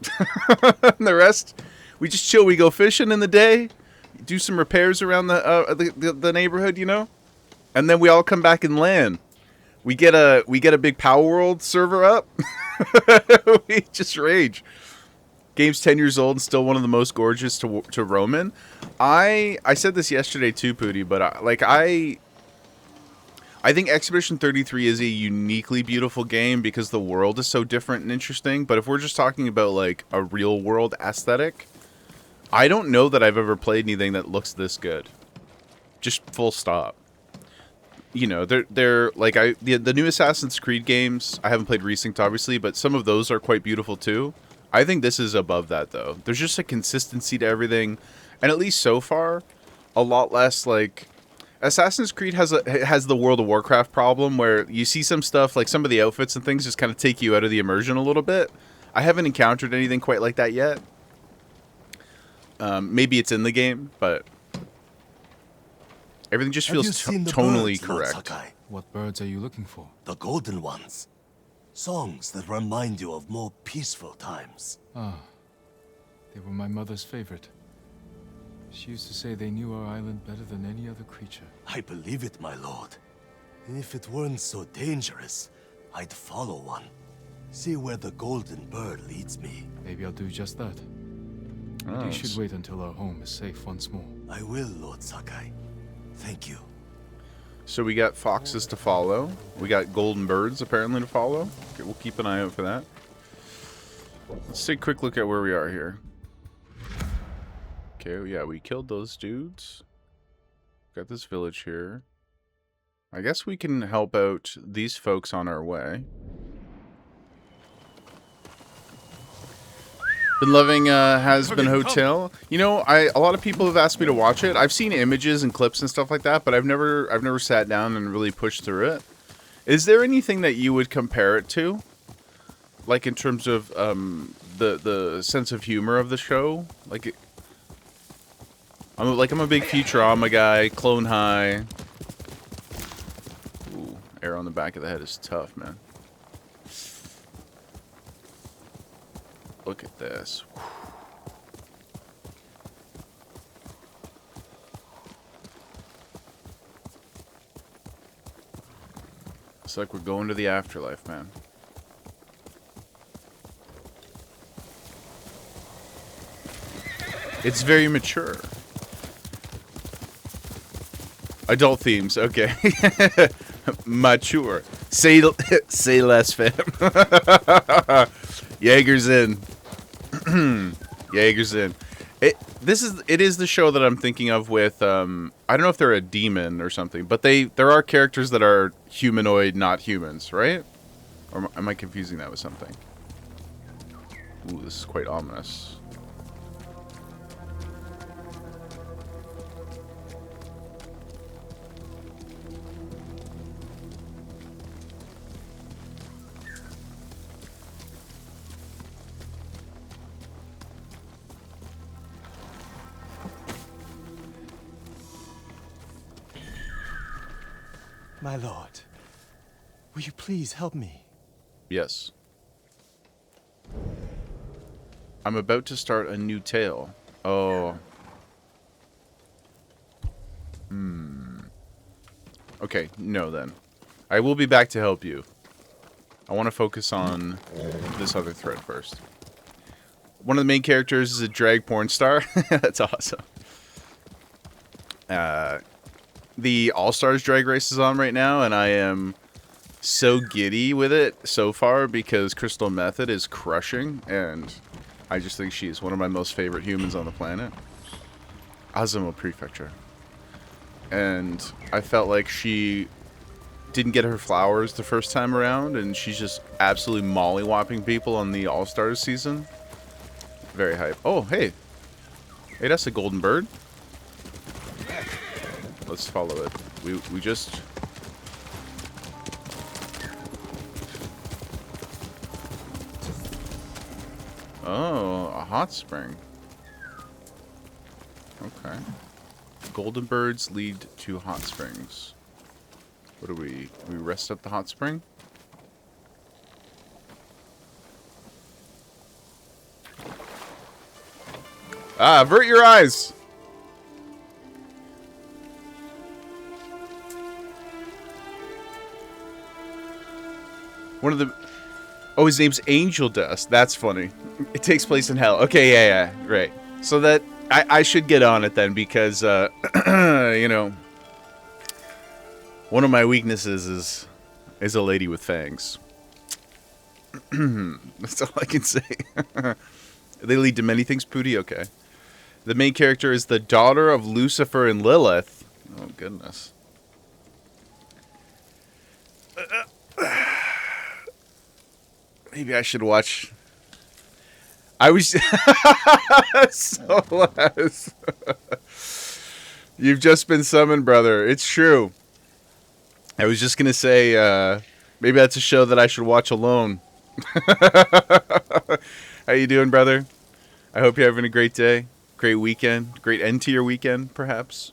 And the rest, we just chill. We go fishing in the day, do some repairs around the neighborhood, you know? And then we all come back and land. We get a big Power World server up. We just rage. Game's 10 years old and still one of the most gorgeous to roam in. I said this yesterday too, Pooty, but I think Expedition 33 is a uniquely beautiful game because the world is so different and interesting. But if we're just talking about like a real world aesthetic, I don't know that I've ever played anything that looks this good. Just full stop. You know, they're like the new Assassin's Creed games. I haven't played Resynced, obviously, but some of those are quite beautiful too. I think this is above that though. There's just a consistency to everything, and at least so far, a lot less like Assassin's Creed has the World of Warcraft problem where you see some stuff like some of the outfits and things just kind of take you out of the immersion a little bit. I haven't encountered anything quite like that yet. Maybe it's in the game, but Everything just Have you feels seen the tonally birds, Lord correct. Sakai? What birds are you looking for? The golden ones. Songs that remind you of more peaceful times. Ah, they were my mother's favorite. She used to say they knew our island better than any other creature. I believe it, my lord. And if it weren't so dangerous, I'd follow one. See where the golden bird leads me. Maybe I'll do just that. But you should wait until our home is safe once more. I will, Lord Sakai. Thank you. So we got foxes to follow. We got golden birds apparently to follow. Okay, we'll keep an eye out for that. Let's take a quick look at where we are here. Okay, yeah, we killed those dudes. Got this village here. I guess we can help out these folks on our way. Been loving Has Been Hotel. You know, a lot of people have asked me to watch it. I've seen images and clips and stuff like that, but I've never sat down and really pushed through it. Is there anything that you would compare it to? Like in terms of the sense of humor of the show? Like I'm a big Futurama guy, Clone High. Ooh, arrow on the back of the head is tough, man. Look at this. It's like we're going to the afterlife, man. It's very mature. Adult themes, okay. Mature. Say less, fam. Jaeger's in. Jaeger's in. It is the show that I'm thinking of with I don't know if they're a demon or something, but there are characters that are humanoid, not humans, right? Or am I confusing that with something? Ooh, this is quite ominous. My lord, will you please help me? Yes. I'm about to start a new tale. Oh. Okay, no then. I will be back to help you. I want to focus on this other thread first. One of the main characters is a drag porn star. That's awesome. The All-Stars Drag Race is on right now, and I am so giddy with it so far because Crystal Method is crushing, and I just think she is one of my most favorite humans on the planet. Azamo Prefecture. And I felt like she didn't get her flowers the first time around, and she's just absolutely mollywopping people on the All-Stars season. Very hype. Oh, hey. Hey, that's a golden bird. Let's follow it. We just... Oh, a hot spring. Okay. Golden birds lead to hot springs. What do we rest at the hot spring? Ah, avert your eyes! One of the... Oh, his name's Angel Dust. That's funny. It takes place in hell. Okay, yeah, right. So that... I should get on it then, because, you know... One of my weaknesses is a lady with fangs. That's all I can say. They lead to many things, Pooty? Okay. The main character is the daughter of Lucifer and Lilith. Oh, goodness. Maybe I should watch... I was... So less. You've just been summoned, brother. It's true. I was just going to say, maybe that's a show that I should watch alone. How you doing, brother? I hope you're having a great day. Great weekend. Great end to your weekend, perhaps.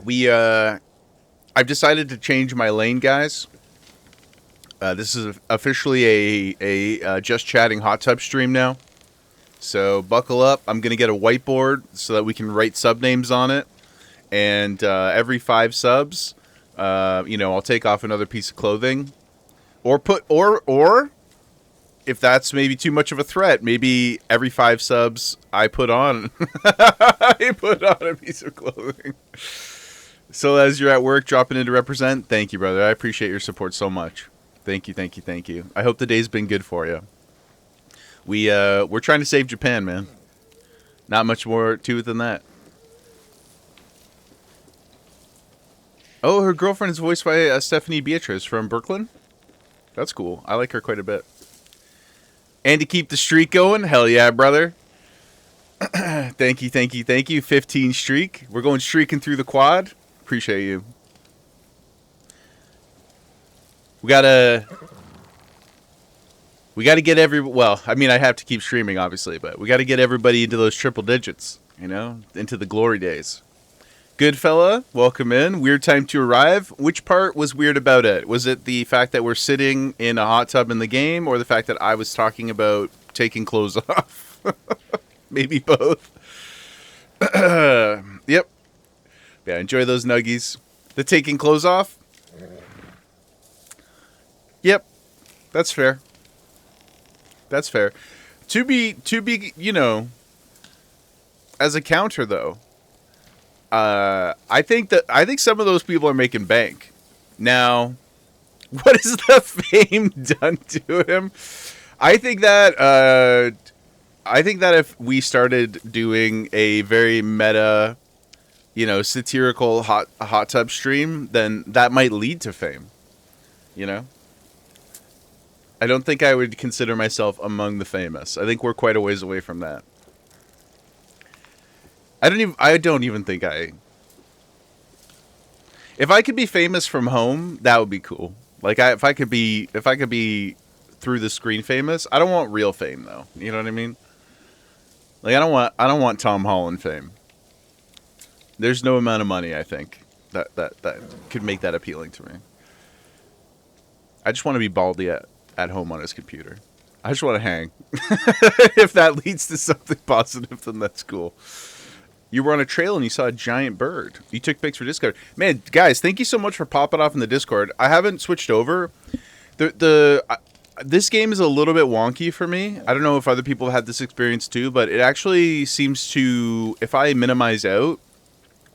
I've decided to change my lane, guys. This is officially a just chatting hot tub stream now. So buckle up. I'm gonna get a whiteboard so that we can write sub names on it. And every 5 subs, I'll take off another piece of clothing, or if that's maybe too much of a threat, maybe every 5 subs I put on a piece of clothing. So as you're at work dropping in to represent, thank you, brother. I appreciate your support so much. Thank you, thank you, thank you. I hope the day's been good for you. We're trying to save Japan, man. Not much more to it than that. Oh, her girlfriend is voiced by Stephanie Beatrice from Brooklyn. That's cool. I like her quite a bit. And to keep the streak going, hell yeah, brother. Thank you, thank you, thank you. 15 streak. We're going streaking through the quad. Appreciate you. We gotta get well, I mean, I have to keep streaming, obviously, but we gotta get everybody into those triple digits, into the glory days. Good fella, welcome in. Weird time to arrive. Which part was weird about it? Was it the fact that we're sitting in a hot tub in the game, or the fact that I was talking about taking clothes off? Maybe both. Yep. Yeah, enjoy those nuggies. The taking clothes off? Yep. That's fair. That's fair. To be, as a counter though, I think some of those people are making bank. Now, what has the fame done to him? I think that if we started doing a very meta, satirical hot tub stream, then that might lead to fame. I don't think I would consider myself among the famous. I think we're quite a ways away from that. I don't even think if I could be famous from home, that would be cool. Like if I could be through the screen famous. I don't want real fame though. You know what I mean? Like I don't want Tom Holland fame. There's no amount of money I think that could make that appealing to me. I just want to be Baldy at home on his computer. I just want to hang. If that leads to something positive, then that's cool. You were on a trail and you saw a giant bird. You took pics for Discord. Man, guys, thank you so much for popping off in the Discord. I haven't switched over. This game is a little bit wonky for me. I don't know if other people have had this experience too, but it actually seems to, if I minimize out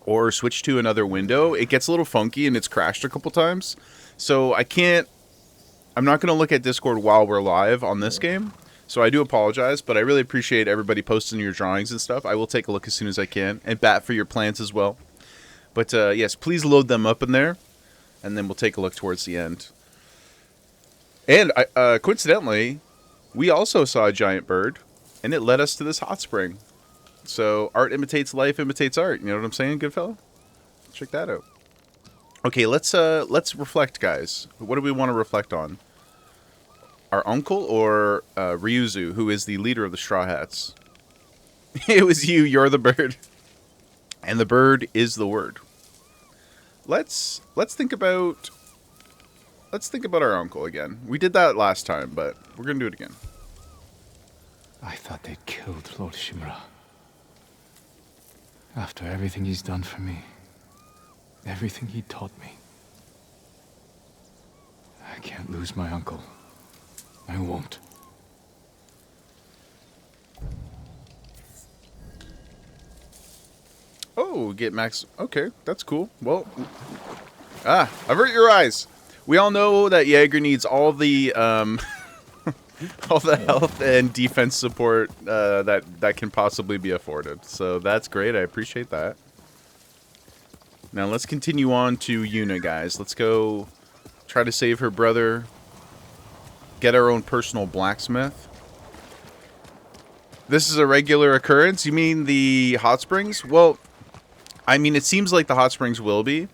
or switch to another window, it gets a little funky and it's crashed a couple times. So I'm not going to look at Discord while we're live on this game. So I do apologize, but I really appreciate everybody posting your drawings and stuff. I will take a look as soon as I can, and bat for your plants as well. But yes, please load them up in there, and then we'll take a look towards the end. And coincidentally, we also saw a giant bird, and it led us to this hot spring. So art imitates life, imitates art. You know what I'm saying, good fellow? Check that out. Okay, let's reflect, guys. What do we want to reflect on? Our uncle or Ryuzu, who is the leader of the Straw Hats? It was you. You're the bird, and the bird is the word. Let's think about our uncle again. We did that last time, but we're gonna do it again. I thought they'd killed Lord Shimura. After everything he's done for me, everything he taught me. I can't lose my uncle. I won't. Oh, get max. Okay, that's cool. Well, avert your eyes. We all know that Jaeger needs all the all the health and defense support that can possibly be afforded. So that's great. I appreciate that. Now let's continue on to Yuna, guys. Let's go try to save her brother. Get our own personal blacksmith. This is a regular occurrence? You mean the hot springs? Well, I mean, it seems like the hot springs will be.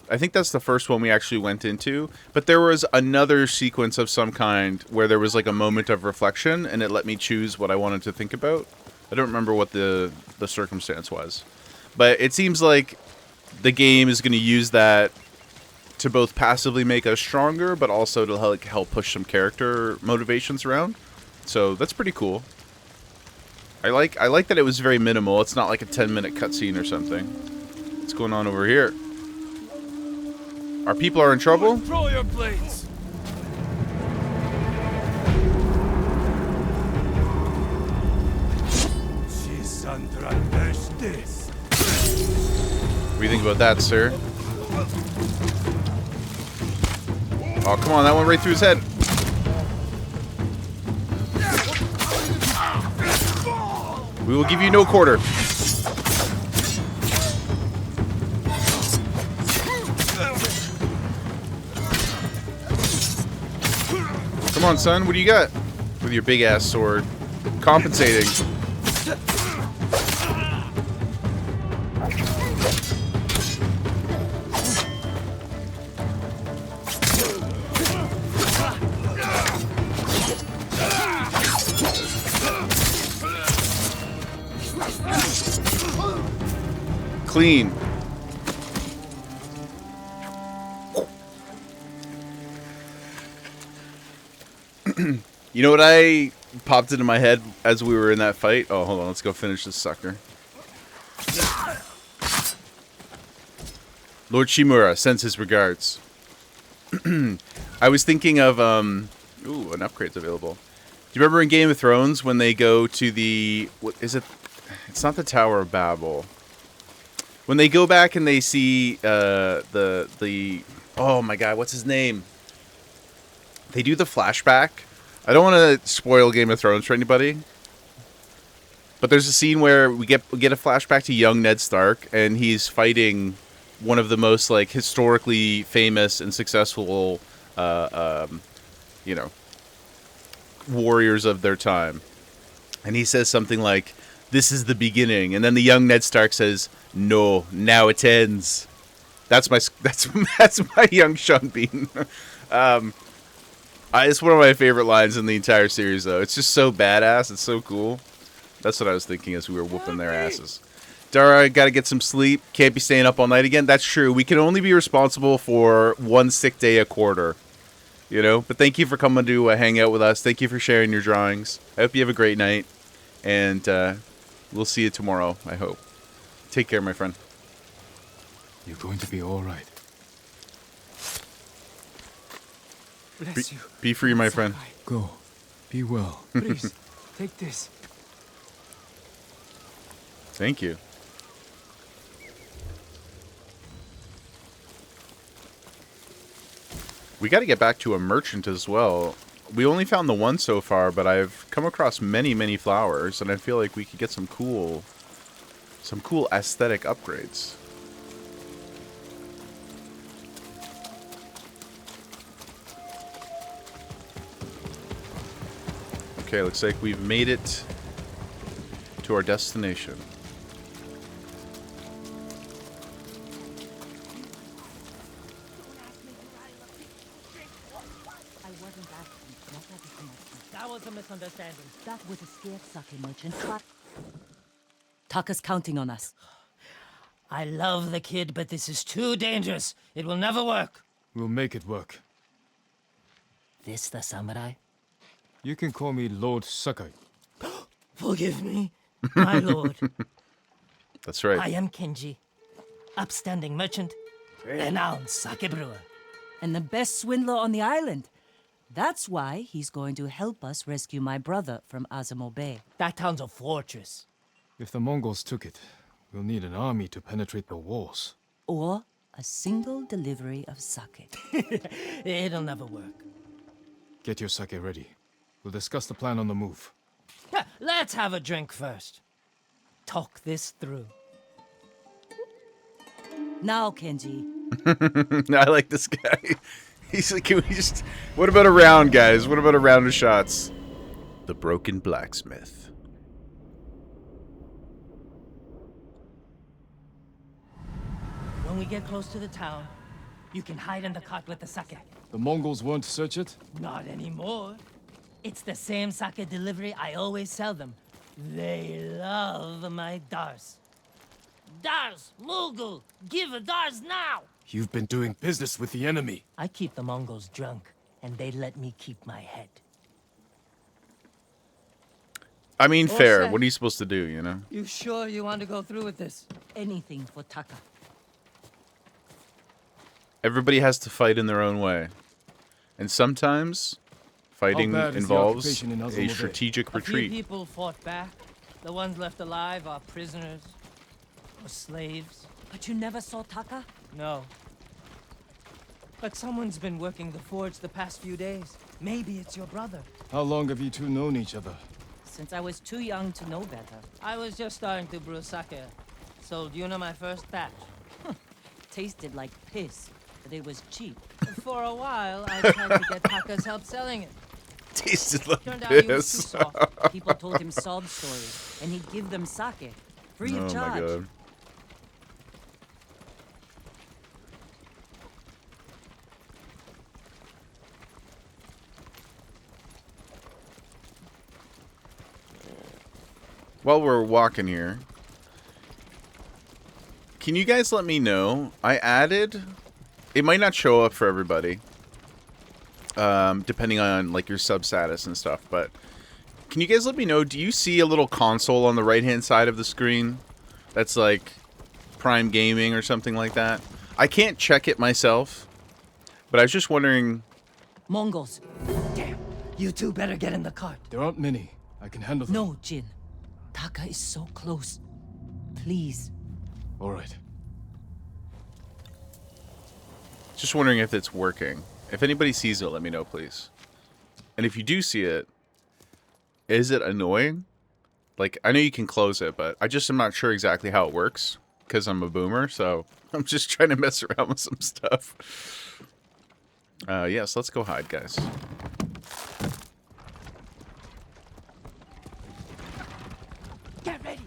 I think that's the first one we actually went into. But there was another sequence of some kind where there was like a moment of reflection and it let me choose what I wanted to think about. I don't remember what the circumstance was. But it seems like the game is going to use that to both passively make us stronger, but also to help push some character motivations around. So that's pretty cool. I like that it was very minimal. It's not like a 10-minute cutscene or something. What's going on over here? Our people are in trouble? Throw your blades. What do you think about that, sir? Oh, come on, that went right through his head. We will give you no quarter. Come on, son, what do you got? With your big ass sword. Compensating. Clean. You know what I popped into my head as we were in that fight? Oh, hold on. Let's go finish this sucker. Lord Shimura sends his regards. I was thinking of, ooh, an upgrade's available. Do you remember in Game of Thrones when they go to the, what is it? It's not the Tower of Babel. When they go back and they see the oh my god, what's his name? They do the flashback. I don't want to spoil Game of Thrones for anybody, but there's a scene where we get a flashback to young Ned Stark, and he's fighting one of the most like historically famous and successful, you know, warriors of their time, and he says something like, "This is the beginning," and then the young Ned Stark says, "No, now it ends." That's my young Sean Bean. It's one of my favorite lines in the entire series, though. It's just so badass. It's so cool. That's what I was thinking as we were whooping their asses. Dara, gotta get some sleep. Can't be staying up all night again. That's true. We can only be responsible for one sick day a quarter. You know? But thank you for coming to hang out with us. Thank you for sharing your drawings. I hope you have a great night. And we'll see you tomorrow, I hope. Take care, my friend. You're going to be all right. Bless you. Be free, my friend. Go. Be well. Please, take this. Thank you. We got to get back to a merchant as well. We only found the one so far, but I've come across many, many flowers, and I feel like we could get some cool aesthetic upgrades. Okay, looks like we've made it to our destination. That was a misunderstanding. That was a scared sake merchant. Taka's counting on us. I love the kid, but this is too dangerous. It will never work. We'll make it work. This the samurai? You can call me Lord Sakai. Forgive me, my lord. That's right. I am Kenji, upstanding merchant, renowned sake brewer. And the best swindler on the island. That's why he's going to help us rescue my brother from Azamo Bay. That town's a fortress. If the Mongols took it, we'll need an army to penetrate the walls. Or a single delivery of sake. It'll never work. Get your sake ready. We'll discuss the plan on the move. Let's have a drink first. Talk this through. Now, Kenji. I like this guy. He's like, can we just... What about a round, guys? What about a round of shots? The Broken Blacksmith. When we get close to the town, you can hide in the cart with the sake. The Mongols won't search it? Not anymore. It's the same sake delivery I always sell them. They love my dars. Dars! Mughal! Give Dars now! You've been doing business with the enemy. I keep the Mongols drunk, and they let me keep my head. I mean, fair. Okay. What are you supposed to do, you know? You sure you want to go through with this? Anything for Taka. Everybody has to fight in their own way. And sometimes fighting How bad is the involves occupation in a Azamo Bay? strategic A few retreat. people fought back. The ones left alive are prisoners or slaves. But you never saw Taka? No. But someone's been working the forge the past few days. Maybe it's your brother. How long have you two known each other? Since I was too young to know better. I was just starting to brew sake. Sold Yuna my first batch. Tasted like piss, but it was cheap. For a while, I tried to get Taka's help selling it. Tasted like Turned out he was too this. soft. People told him sob stories, and he'd give them sake, free Oh of my charge. god. While we're walking here, can you guys let me know? I added, it might not show up for everybody, depending on like your sub status and stuff, but can you guys let me know, do you see a little console on the right hand side of the screen that's like Prime Gaming or something like that? I can't check it myself, but I was just wondering. Mongols. Damn. You two better get in the cart. There aren't many. I can handle them. No, Jin. Taka is so close. Please. All right. Just wondering if it's working. If anybody sees it, let me know, please. And if you do see it, is it annoying? Like, I know you can close it, but I just am not sure exactly how it works because I'm a boomer, so I'm just trying to mess around with some stuff. Yes, let's go hide, guys. Get ready.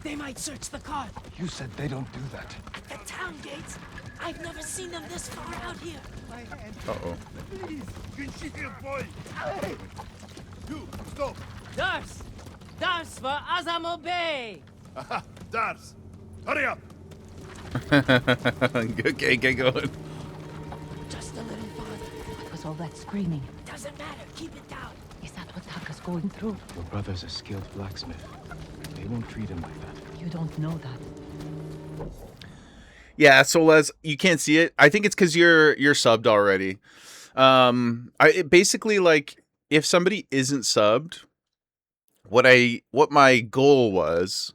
They might search the cart. You said they don't do that. The town gates. I've never seen them this far out here. Uh-oh. You, stop! Dars! Dars for Azamo Bay! Aha, Dars! Hurry up! Okay, get going. Just a little farther. What was all that screaming? Doesn't matter. Keep it down. Is that what Taka's going through? Your brother's a skilled blacksmith. They won't treat him like that. You don't know that. Yeah, so Les, you can't see it. I think it's because you're subbed already. Basically, like, if somebody isn't subbed, what my goal was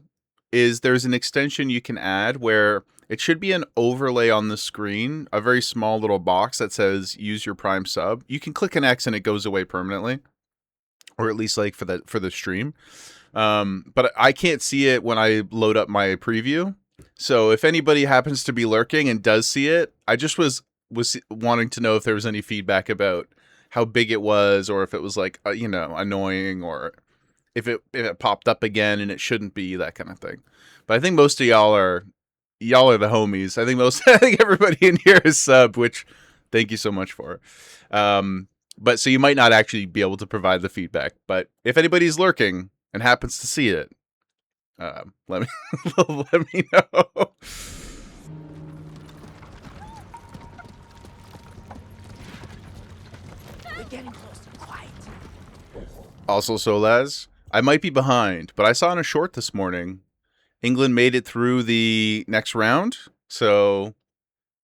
is there's an extension you can add where it should be an overlay on the screen, a very small little box that says use your Prime sub. You can click an X and it goes away permanently, or at least like for the stream. But I can't see it when I load up my preview. So if anybody happens to be lurking and does see it, I just was wanting to know if there was any feedback about how big it was, or if it was like annoying, or if it popped up again and it shouldn't be, that kind of thing. But I think most of y'all are the homies. I think everybody in here is sub, which thank you so much for. But so you might not actually be able to provide the feedback. But if anybody's lurking and happens to see it, let me let me know. We're getting closer. Quiet. Also, Solaz, I might be behind, but I saw in a short this morning, England made it through the next round. So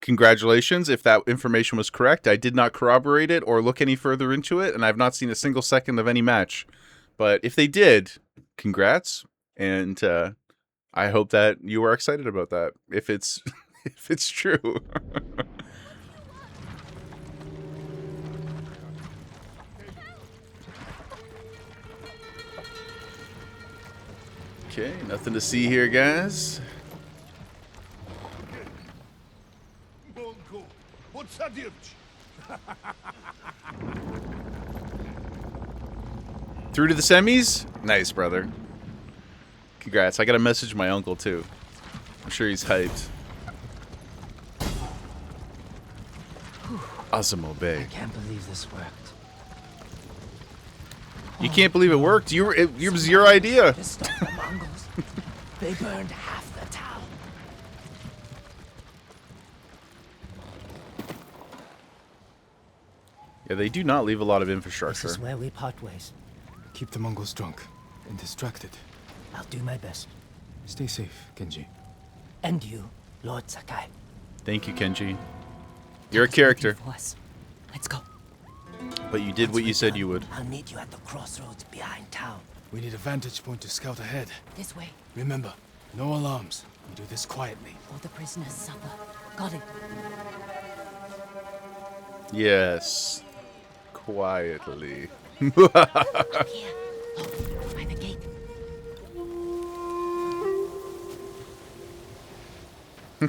congratulations if that information was correct. I did not corroborate it or look any further into it, and I've not seen a single second of any match. But if they did, congrats. And I hope that you are excited about that, if it's if it's true. Okay, nothing to see here, guys. Through to the semis? Nice, brother. Congrats. I got to message my uncle, too. I'm sure he's hyped. Azamo Bay. I can't believe this worked. You can't believe it worked? It was your idea. To stop the Mongols. They burned half the town. Yeah, they do not leave a lot of This infrastructure. is where we part ways. Keep the Mongols drunk and distracted. I'll do my best. Stay safe, Genji. And you, Lord Sakai. Thank you, Kenji. You're a Taka's character, waiting for us. Let's go. but you did what you said you would. I'll meet you at the crossroads behind town. We need a vantage point to scout ahead. This way. Remember, no alarms. We do this quietly. All the prisoners suffer. Got it. Yes. Quietly. Here. Look, by the gate.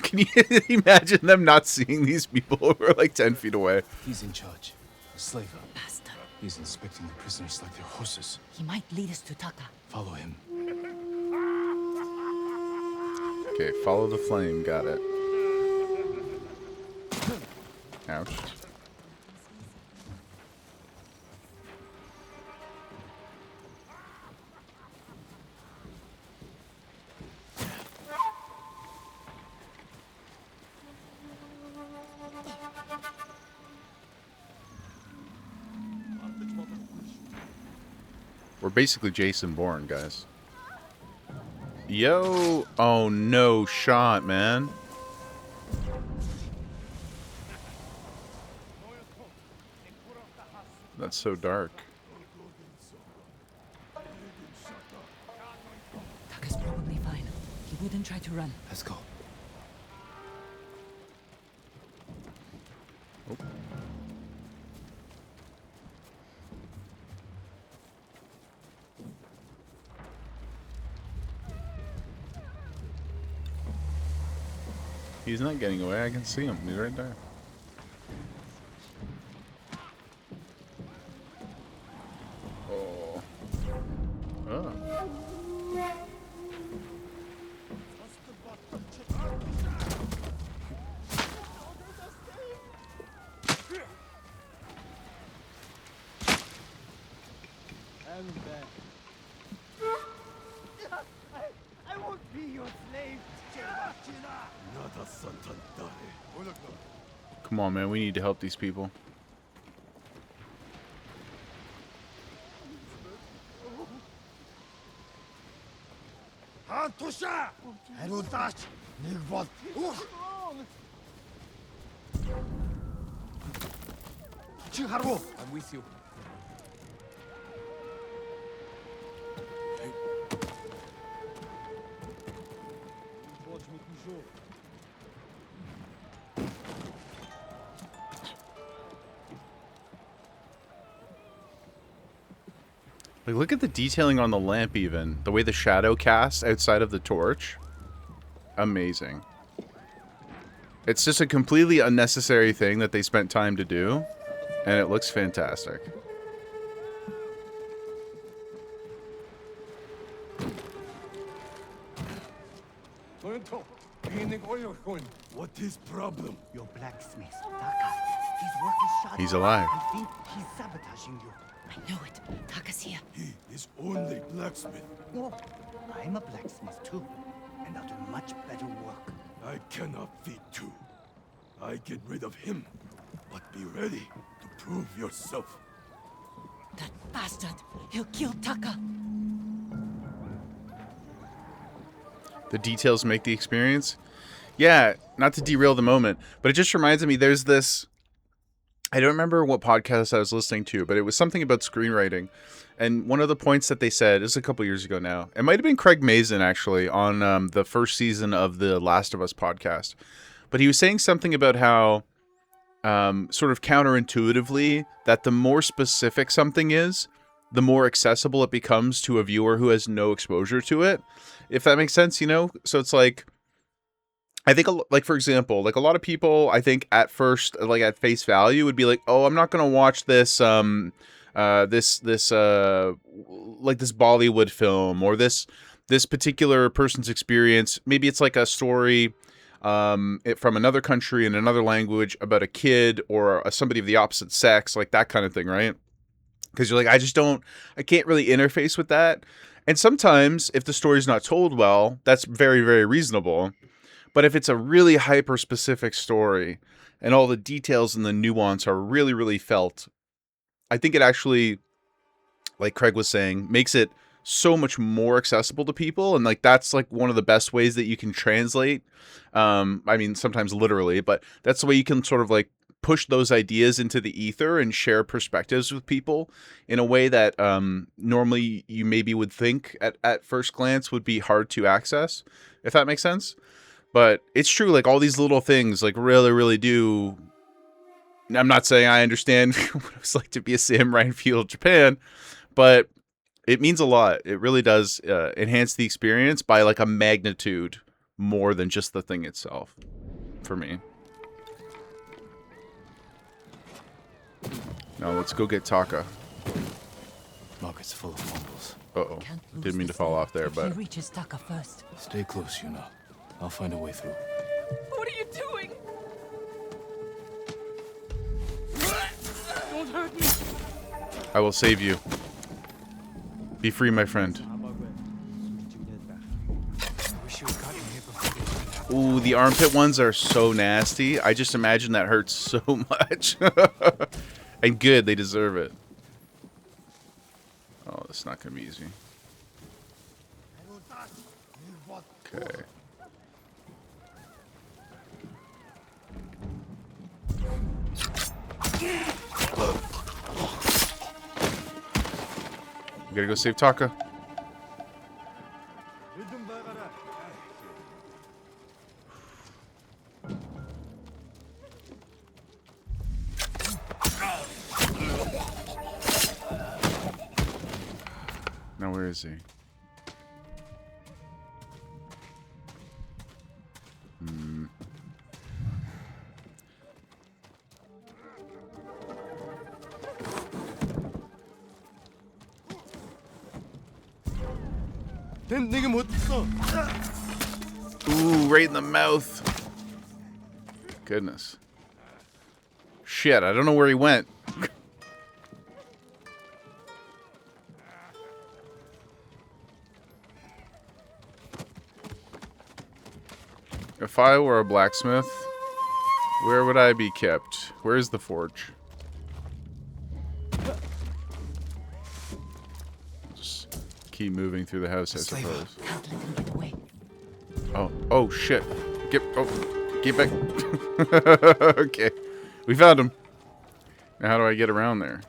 Can you imagine them not seeing these people who are like 10 feet away? He's in charge. A slaver. Bastard. He's inspecting the prisoners like they're horses. He might lead us to Taka. Follow him. Okay, follow the flame. Got it. Ouch. We're basically Jason Bourne, guys. Yo! Oh no shot, man. That's so dark. Taka's probably fine. He wouldn't try to run. Let's go. He's not getting away. I can see him. He's right there. Oh. Oh. I won't be your slave, Come on, man. We need to help these people. I'm with you. Like, look at the detailing on the lamp even. The way the shadow casts outside of the torch. Amazing. It's just a completely unnecessary thing that they spent time to do. And it looks fantastic. What is problem? Your blacksmith, Taka. His work is shut. He's alive. I think he's sabotaging you. I know it. Taka's here. He is only blacksmith. No, I'm a blacksmith too. And I'll do much better work. I cannot feed two. I get rid of him. But be ready to prove yourself. That bastard. He'll kill Taka. The details make the experience. Yeah, not to derail the moment, but it just reminds me there's this... I don't remember what podcast I was listening to, but it was something about screenwriting. And one of the points that they said, this is a couple years ago now, it might have been Craig Mazin, actually, on the first season of the Last of Us podcast. But he was saying something about how, sort of counterintuitively, that the more specific something is, the more accessible it becomes to a viewer who has no exposure to it. If that makes sense, you know? So it's like, I think, like, for example, like a lot of people, I think at first, like at face value would be like, oh, I'm not going to watch this, like this Bollywood film or this particular person's experience. Maybe it's like a story from another country in another language about a kid or somebody of the opposite sex, like that kind of thing, right? Because you're like, I can't really interface with that. And sometimes if the story's not told well, that's very, very reasonable. But if it's a really hyper-specific story and all the details and the nuance are really, really felt I think it actually, like Craig was saying, makes it so much more accessible to people. And like, that's like one of the best ways that you can translate. I mean, sometimes literally, but that's the way you can sort of like push those ideas into the ether and share perspectives with people in a way that normally you maybe would think at first glance would be hard to access, if that makes sense. But it's true, like all these little things like really, really do. I'm not saying I understand what it's like to be a samurai in feudal Japan, but it means a lot. It really does enhance the experience by like a magnitude more than just the thing itself, for me. Now let's go get Taka. Market's full of Mongols. Uh-oh. Didn't mean to fall off there, but... He reaches Taka first. Stay close, Yuna. I'll find a way through. What are you doing? Don't hurt me. I will save you. Be free, my friend. Ooh, the armpit ones are so nasty. I just imagine that hurts so much. And good, they deserve it. Oh, that's not gonna be easy. Okay. We gotta go save Taka. Now where is he? Ooh, right in the mouth. Goodness. Shit, I don't know where he went. If I were a blacksmith, where would I be kept? Where's the forge? Just keep moving through the house, I suppose. Can't let him get away. Oh shit. Get back. Okay. We found him. Now how do I get around there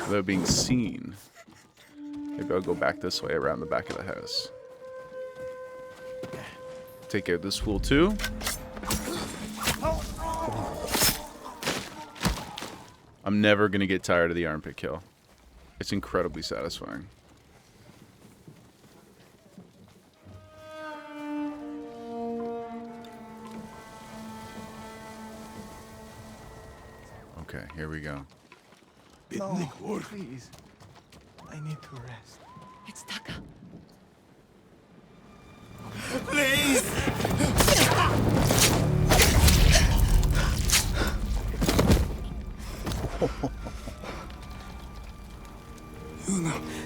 without being seen? Maybe I'll go back this way around the back of the house. Take out this fool too. I'm never gonna get tired of the armpit kill. It's incredibly satisfying. Okay, here we go. No, please. I need to rest. It's Taka.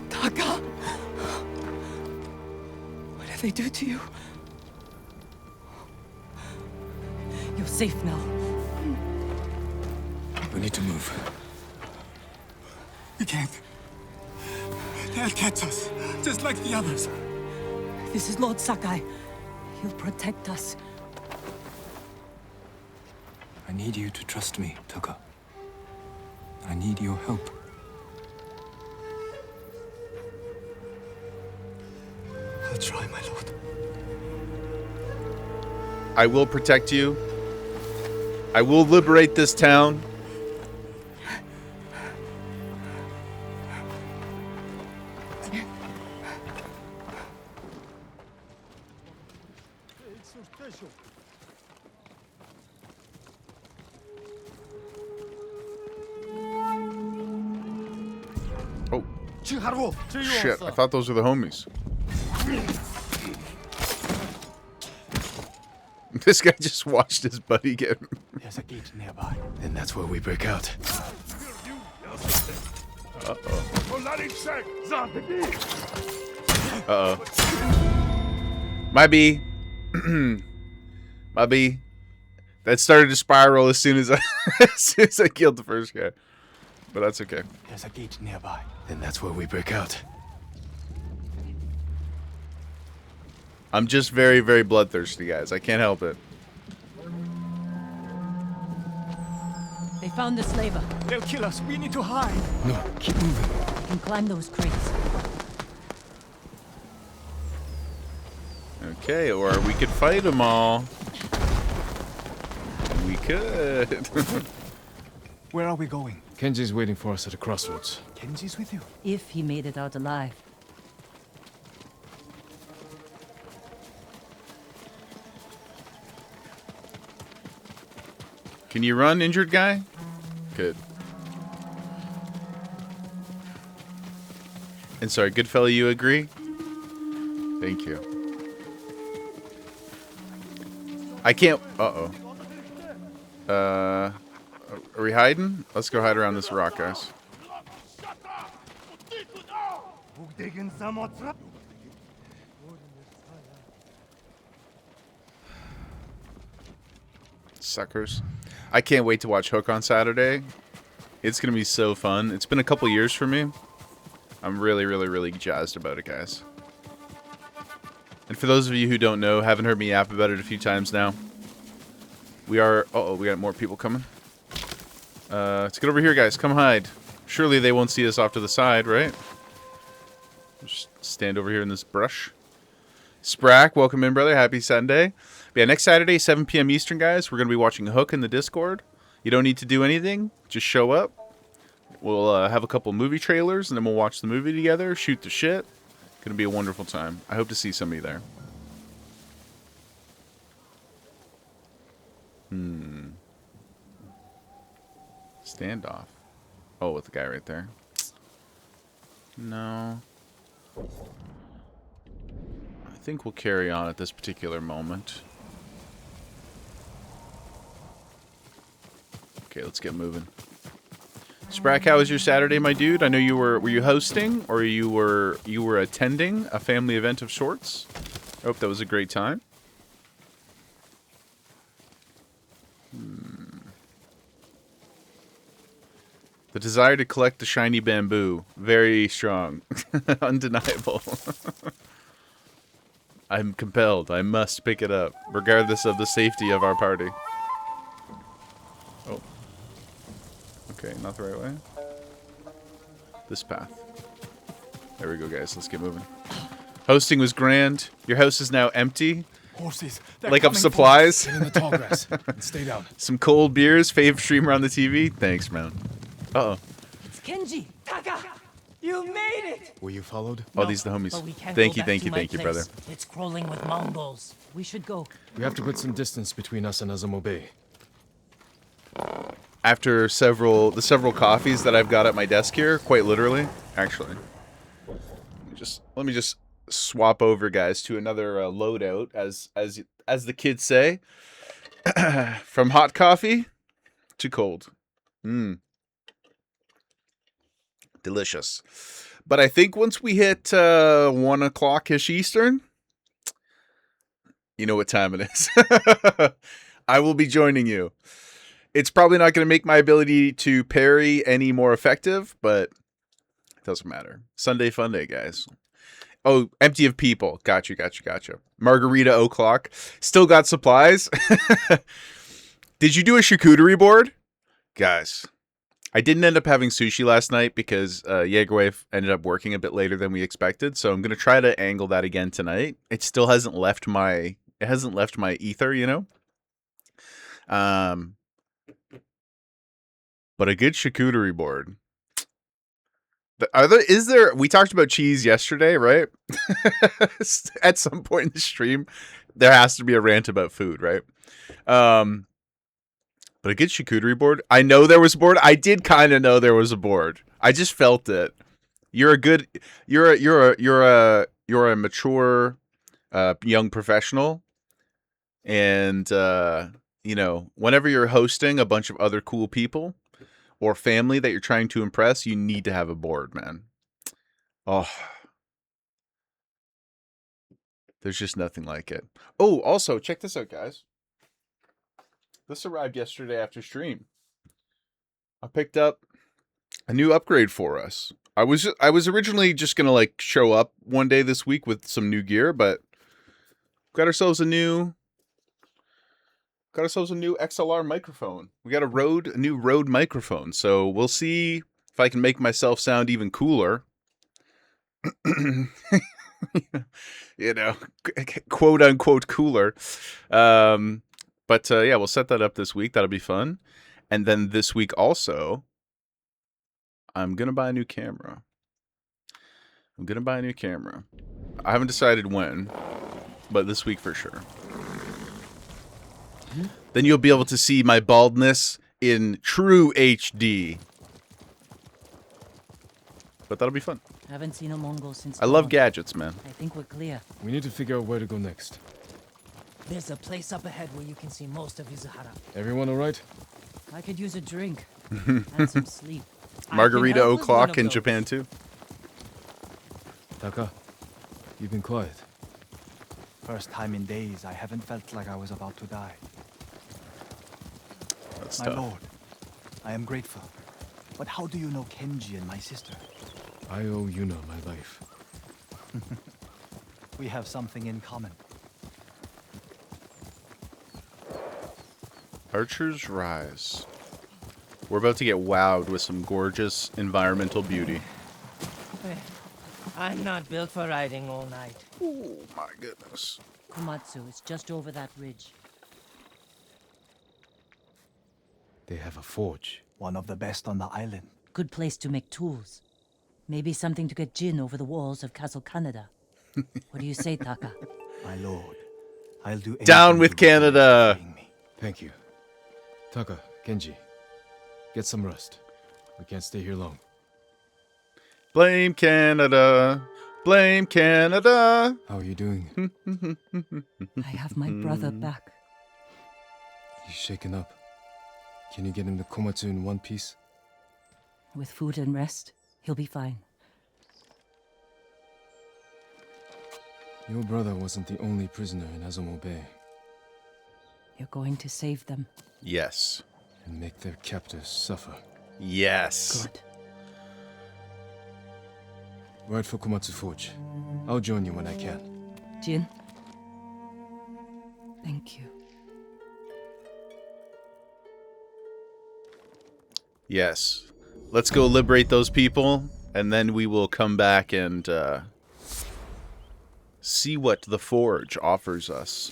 Taka! What did they do to you? You're safe now. We need to move. We can't. They'll catch us, just like the others. This is Lord Sakai. He'll protect us. I need you to trust me, Taka. I need your help. I'll try, my lord. I will protect you. I will liberate this town. Oh. Shit, I thought those were the homies. This guy just watched his buddy get... There's a gate nearby. Then that's where we break out. Uh-oh. Uh-oh. My B. My B. That started to spiral as soon as I killed the first guy. but that's okay. There's a gate nearby. Then that's where we break out. I'm just very, very bloodthirsty, guys. I can't help it. They found the slaver. They'll kill us. We need to hide. No, keep moving. You can climb those crates. Okay, or we could fight them all. We could. Where are we going? Kenji's waiting for us at a crossroads. Kenji's with you? If he made it out alive. Can you run, injured guy? Good. And sorry, good fella, you agree? Thank you. I can't... Uh-oh. Are we hiding? Let's go hide around this rock, guys. Suckers. I can't wait to watch Hook on Saturday. It's going to be so fun. It's been a couple years for me. I'm really, really, really jazzed about it, guys. And for those of you who don't know, haven't heard me yap about it a few times now, we are... Uh-oh, we got more people coming. Let's get over here, guys. Come hide. Surely they won't see us off to the side, right? Just stand over here in this brush. Sprack, welcome in, brother. Happy Sunday. But yeah, next Saturday, 7 p.m. Eastern, guys, we're going to be watching Hook in the Discord. You don't need to do anything. Just show up. We'll have a couple movie trailers, and then we'll watch the movie together, shoot the shit. Going to be a wonderful time. I hope to see some of you there. Standoff. Oh, with the guy right there. No. I think we'll carry on at this particular moment. Okay, let's get moving. Sprack, how was your Saturday, my dude? I know you were you hosting or you were attending a family event of sorts? I hope that was a great time. The desire to collect the shiny bamboo, very strong. Undeniable. I'm compelled. I must pick it up, regardless of the safety of our party. Oh. Okay, not the right way. This path. There we go, guys. Let's get moving. Hosting was grand. Your house is now empty. Horses. Like up supplies. Get in the tall grass and stay down. Some cold beers. Fave streamer on the TV. Thanks, man. Uh-oh. It's Kenji! Taka! You made it! Were you followed? Oh, these are the But homies. we can't Thank go you, back thank to you, my thank you, brother. place. It's crawling with Mongols. We should go. We have to put some distance between us and Azamo Bay. After the several coffees that I've got at my desk here, quite literally, actually. Let me just swap over, guys, to another loadout, as the kids say. From hot coffee to cold. Delicious. But I think once we hit 1 o'clock-ish Eastern, you know what time it is. I will be joining you. It's probably not going to make my ability to parry any more effective, but it doesn't matter. Sunday fun day, guys. Oh, empty of people. Gotcha. Margarita o'clock. Still got supplies. Did you do a charcuterie board? Guys, I didn't end up having sushi last night because Jagerwave ended up working a bit later than we expected. So I'm going to try to angle that again tonight. It still hasn't left my ether, you know? But a good charcuterie board. We talked about cheese yesterday, right? At some point in the stream, there has to be a rant about food, right? But a good charcuterie board. I know there was a board. I did kind of know there was a board. I just felt it. You're a mature young professional, and whenever you're hosting a bunch of other cool people or family that you're trying to impress, you need to have a board, man. Oh, there's just nothing like it. Oh, also, check this out, guys. This arrived yesterday after stream. I picked up A new upgrade for us. I was originally just gonna like show up one day this week with some new gear, but got ourselves a new XLR microphone. We got a new Rode microphone, so we'll see if I can make myself sound even cooler. You know, quote unquote cooler. But yeah, we'll set that up this week. That'll be fun. And then this week also, I'm gonna buy a new camera. I haven't decided when, but this week for sure. Then you'll be able to see my baldness in true HD. But that'll be fun. Haven't seen a Mongol since I love dawn. gadgets, man. I think we're clear. We need to figure out where to go next. There's a place up ahead where you can see most of Izuhara. Everyone all right? I could use a drink and some sleep. Margarita help with one o'clock of in those. Japan too. Taka, you've been quiet. First time in days, I haven't felt like I was about to die. That's My tough. lord, I am grateful. But how do you know Kenji and my sister? I owe Yuna my life. We have something in common. Archer's Rise. We're about to get wowed with some gorgeous environmental beauty. I'm not built for riding all night. Oh my goodness. Komatsu is just over that ridge. They have a forge. One of the best on the island. Good place to make tools. Maybe something to get Jin over the walls of Castle Canada. What do you say, Taka? My lord, I'll do anything Down with to repay you for Canada. saving me. Thank you. Taka, Kenji, get some rest. We can't stay here long. Blame Canada. Blame Canada. How are you doing? I have my brother back. He's shaken up. Can you get him to Komatsu in one piece? With food and rest, he'll be fine. Your brother wasn't the only prisoner in Azamo Bay. You're going to save them. Yes. And make their captors suffer. Yes. Good. Ride for Komatsu Forge. I'll join you when I can. Jin, thank you. Yes. Let's go liberate those people, and then we will come back and see what the Forge offers us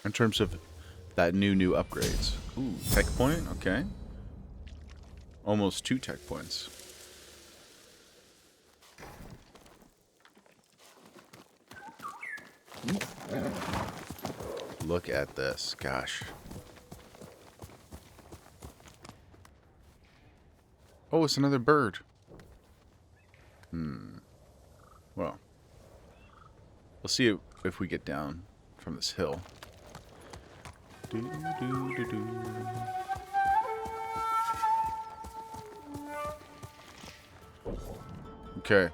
in terms of that new upgrades. Ooh, tech point, okay. Almost 2 tech points. Look at this, gosh. Oh, it's another bird. Well, we'll see if we get down from this hill. Okay.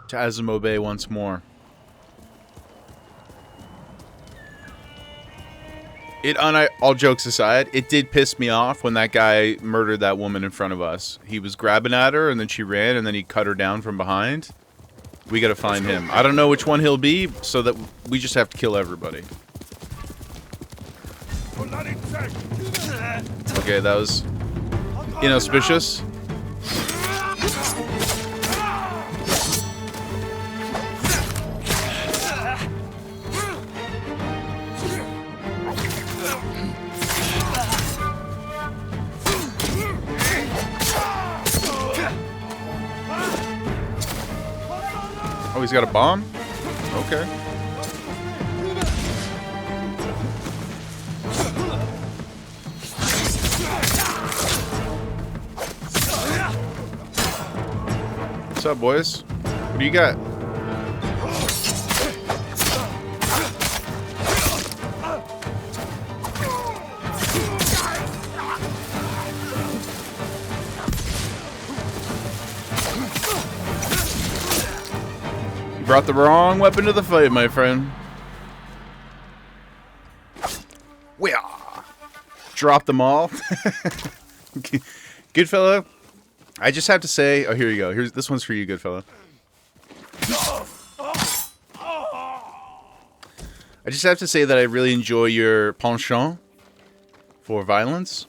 To Azamo Bay once more. All jokes aside, it did piss me off when that guy murdered that woman in front of us. He was grabbing at her, and then she ran, and then he cut her down from behind. We gotta find him. I don't know which one he'll be, so that we just have to kill everybody. Okay, that was inauspicious. Oh, he's got a bomb? Okay. What's up, boys? What do you got? You brought the wrong weapon to the fight, my friend. Drop them all. Goodfellow, I just have to say... Oh, here you go. This one's for you, Goodfellow. I just have to say that I really enjoy your penchant for violence.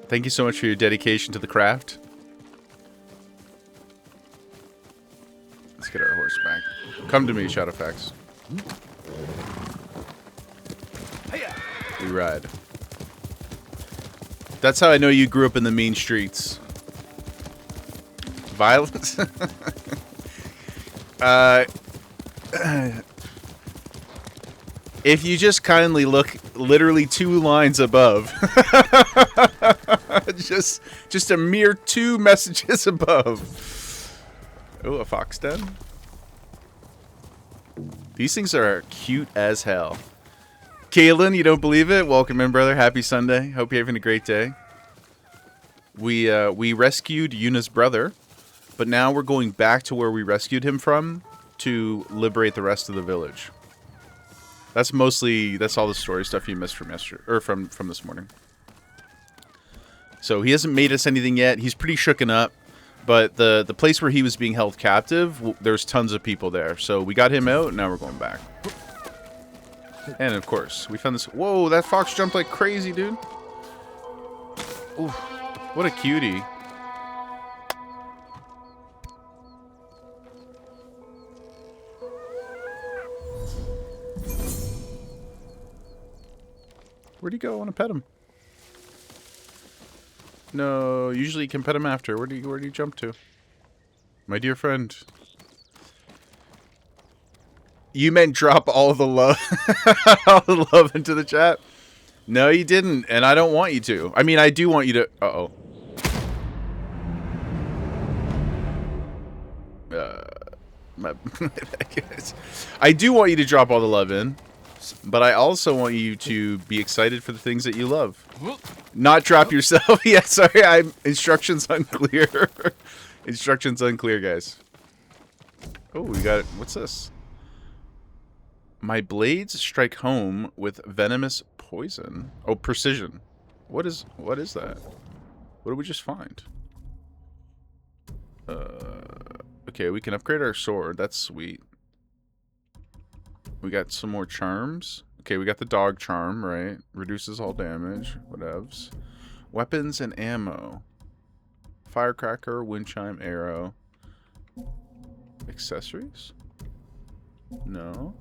Thank you so much for your dedication to the craft. Let's get our horse back. Come to me, Shadowfax. We ride. That's how I know you grew up in the mean streets. Violence? If you just kindly look literally 2 lines above. just a mere 2 messages above. Oh, a fox den. These things are cute as hell. Kaylin, you don't believe it? Welcome in, brother. Happy Sunday. Hope you're having a great day. We rescued Yuna's brother, but now we're going back to where we rescued him from to liberate the rest of the village. That's all the story stuff you missed from yesterday, or from this morning. So he hasn't made us anything yet. He's pretty shooken up, but the place where he was being held captive, there's tons of people there. So we got him out, and now we're going back. And of course, we found this. Whoa, that fox jumped like crazy, dude. Ooh, what a cutie. Where'd he go? I want to pet him. No, usually you can pet him after. Where do you jump to? My dear friend. You meant drop all the love all the love into the chat? No, you didn't, and I don't want you to. I mean, I do want you to... Uh-oh. My bad, guys. I do want you to drop all the love in, but I also want you to be excited for the things that you love. Not drop yourself. Yeah, sorry, instructions unclear. Instructions unclear, guys. Oh, we got... What's this? My blades strike home with venomous poison. Oh, precision. What is that? What did we just find? Okay, we can upgrade our sword. That's sweet. We got some more charms. Okay, we got the dog charm, right? Reduces all damage. Whatevs. Weapons and ammo. Firecracker, wind chime, arrow. Accessories? No.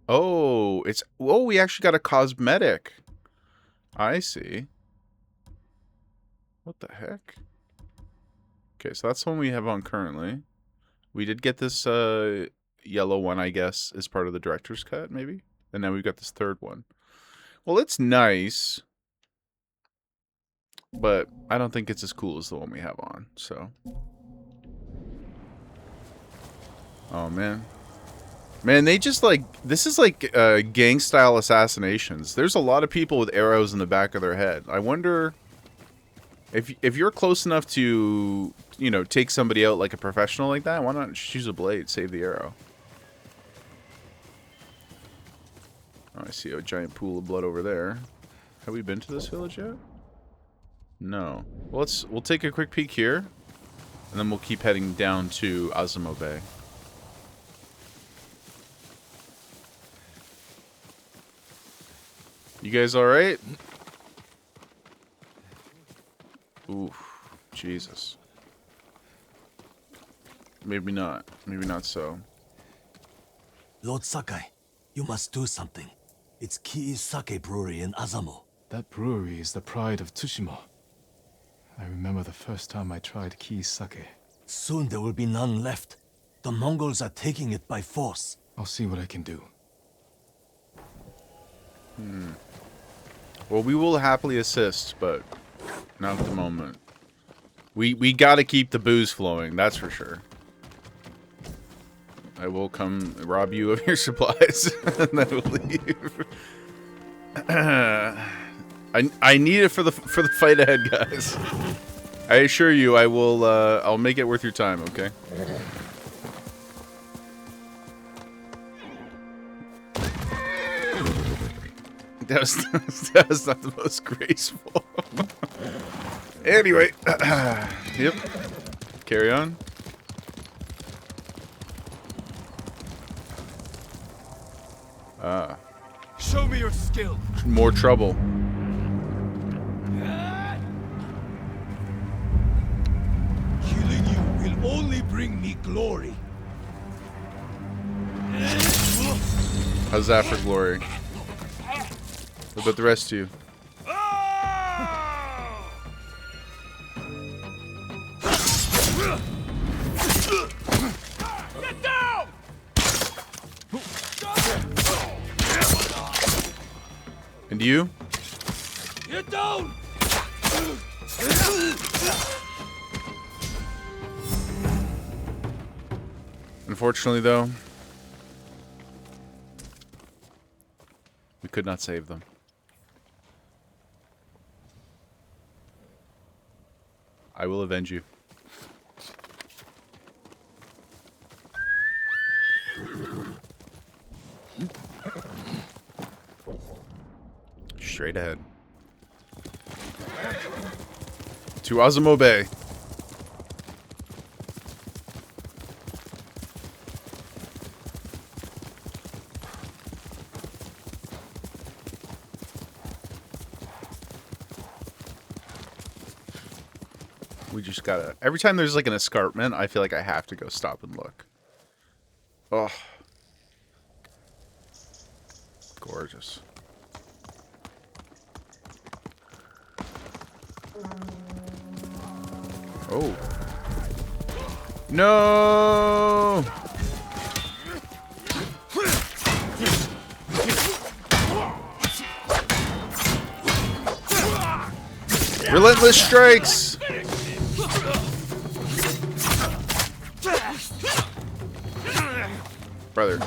Oh, we actually got a cosmetic. I see. What the heck? Okay, so that's the one we have on currently. We did get this yellow one, I guess, as part of the director's cut, maybe? And now we've got this third one. Well, it's nice, but I don't think it's as cool as the one we have on, so... Oh, man. Man, they just, like... This is like gang-style assassinations. There's a lot of people with arrows in the back of their head. I wonder... If you're close enough to, you know, take somebody out like a professional like that, why not just use a blade, save the arrow? Oh, I see a giant pool of blood over there. Have we been to this village yet? No. Well, we'll take a quick peek here, and then we'll keep heading down to Azamo Bay. You guys all right? Oof, Jesus. Maybe not. Maybe not so. Lord Sakai, you must do something. It's Kii's sake brewery in Azamo. That brewery is the pride of Tsushima. I remember the first time I tried Kii's sake. Soon there will be none left. The Mongols are taking it by force. I'll see what I can do. Well, we will happily assist, but not at the moment. We gotta keep the booze flowing, that's for sure. I will come rob you of your supplies, and then we'll leave. I need it for the fight ahead, guys. I assure you, I will. I'll make it worth your time. Okay. That was not the most graceful. Anyway, yep. Carry on. Show me your skill. More trouble. Killing you will only bring me glory. How's that for glory? What about the rest of you? Get down! And you? Get down! Unfortunately, though, we could not save them. I will avenge you. Straight ahead. To Azamo Bay. We just gotta... Every time there's like an escarpment, I feel like I have to go stop and look. Oh. Gorgeous. Oh. No! Relentless strikes! Brother,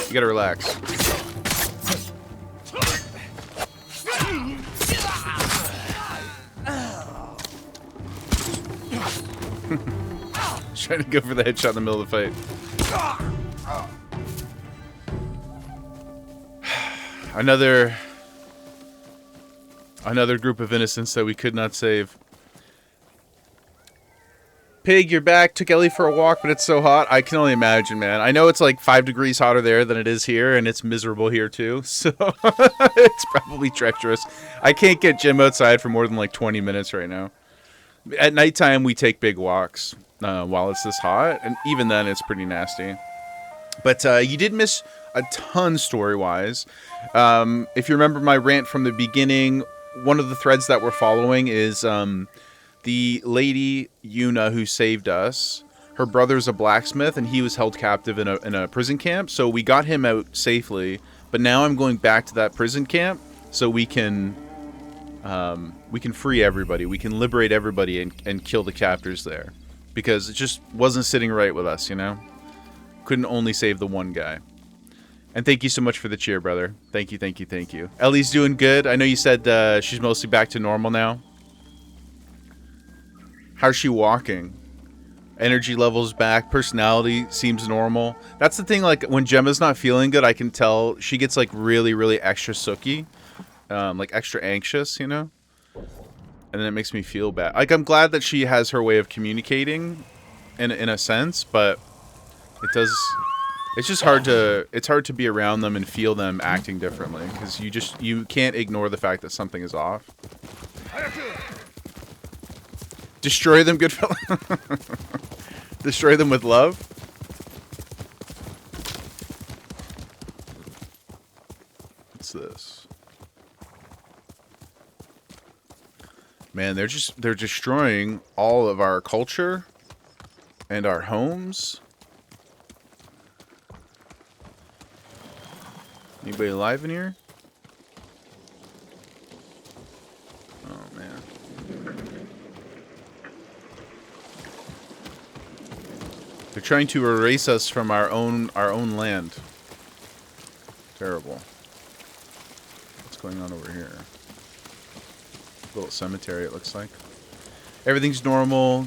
you gotta relax. Trying to go for the headshot in the middle of the fight. Another group of innocents that we could not save. Pig, you're back. Took Ellie for a walk, but it's so hot. I can only imagine, man. I know it's like 5 degrees hotter there than it is here, and it's miserable here too. So it's probably treacherous. I can't get Jim outside for more than like 20 minutes right now. At nighttime, we take big walks while it's this hot, and even then, it's pretty nasty. But you did miss a ton story-wise. If you remember my rant from the beginning, one of the threads that we're following is the lady Yuna who saved us. Her brother's a blacksmith, and he was held captive in a prison camp. So we got him out safely. But now I'm going back to that prison camp so we can free everybody. We can liberate everybody and kill the captors there, because it just wasn't sitting right with us, you know. Couldn't only save the one guy. And thank you so much for the cheer, brother. Thank you, thank you, thank you. Ellie's doing good. I know you said she's mostly back to normal now. How's she walking? Energy levels back. Personality seems normal. That's the thing, like, when Gemma's not feeling good, I can tell she gets, like, really, really extra sooky. Like, extra anxious, you know? And then it makes me feel bad. Like, I'm glad that she has her way of communicating, in a sense, but it does... It's just hard to be around them and feel them acting differently, because you can't ignore the fact that something is off. Destroy them, good fella. Destroy them with love. What's this? Man, they're destroying all of our culture and our homes. Anybody alive in here? Oh man. They're trying to erase us from our own land. Terrible. What's going on over here? Little cemetery, it looks like. Everything's normal.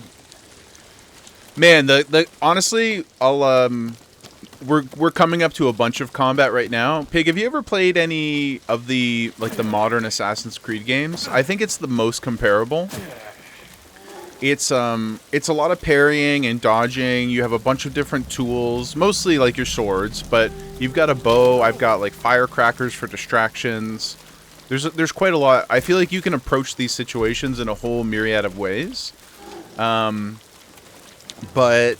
Man, honestly, we're coming up to a bunch of combat right now. Pig, have you ever played any of the modern Assassin's Creed games? I think it's the most comparable. It's a lot of parrying and dodging. You have a bunch of different tools, mostly like your swords, but you've got a bow. I've got like firecrackers for distractions. There's quite a lot. I feel like you can approach these situations in a whole myriad of ways. But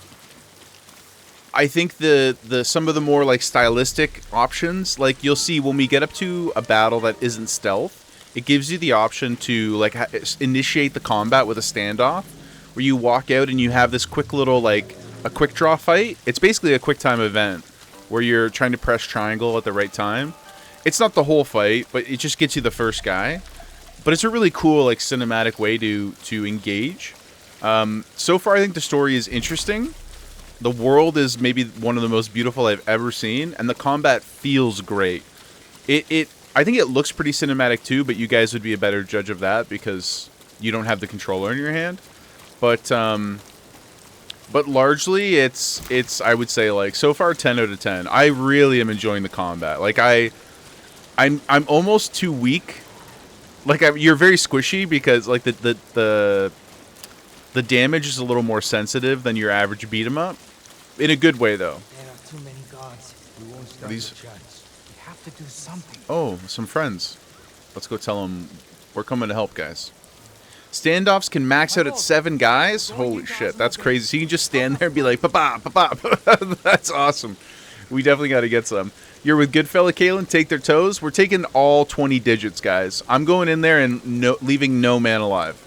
I think the some of the more like stylistic options, like you'll see when we get up to a battle that isn't stealth, it gives you the option to like initiate the combat with a standoff, where you walk out and you have this quick little like a quick draw fight. It's basically a quick time event where you're trying to press triangle at the right time. It's not the whole fight, but it just gets you the first guy. But it's a really cool like cinematic way to engage. So far, I think the story is interesting. The world is maybe one of the most beautiful I've ever seen, and the combat feels great. I think it looks pretty cinematic too, but you guys would be a better judge of that because you don't have the controller in your hand. But largely, it's I would say like so far 10 out of 10. I really am enjoying the combat. Like I'm almost too weak. Like you're very squishy because like the damage is a little more sensitive than your average beat 'em up. In a good way, though. There are too many gods. We won't stand These... a chance. We have to do something. Oh, some friends. Let's go tell them we're coming to help, guys. Standoffs can max out at 7 guys? Holy shit, that's crazy. So you can just stand there and be like, papa, papa. That's awesome. We definitely got to get some. You're with Goodfella Kalen, take their toes. We're taking all 20 digits, guys. I'm going in there and leaving no man alive.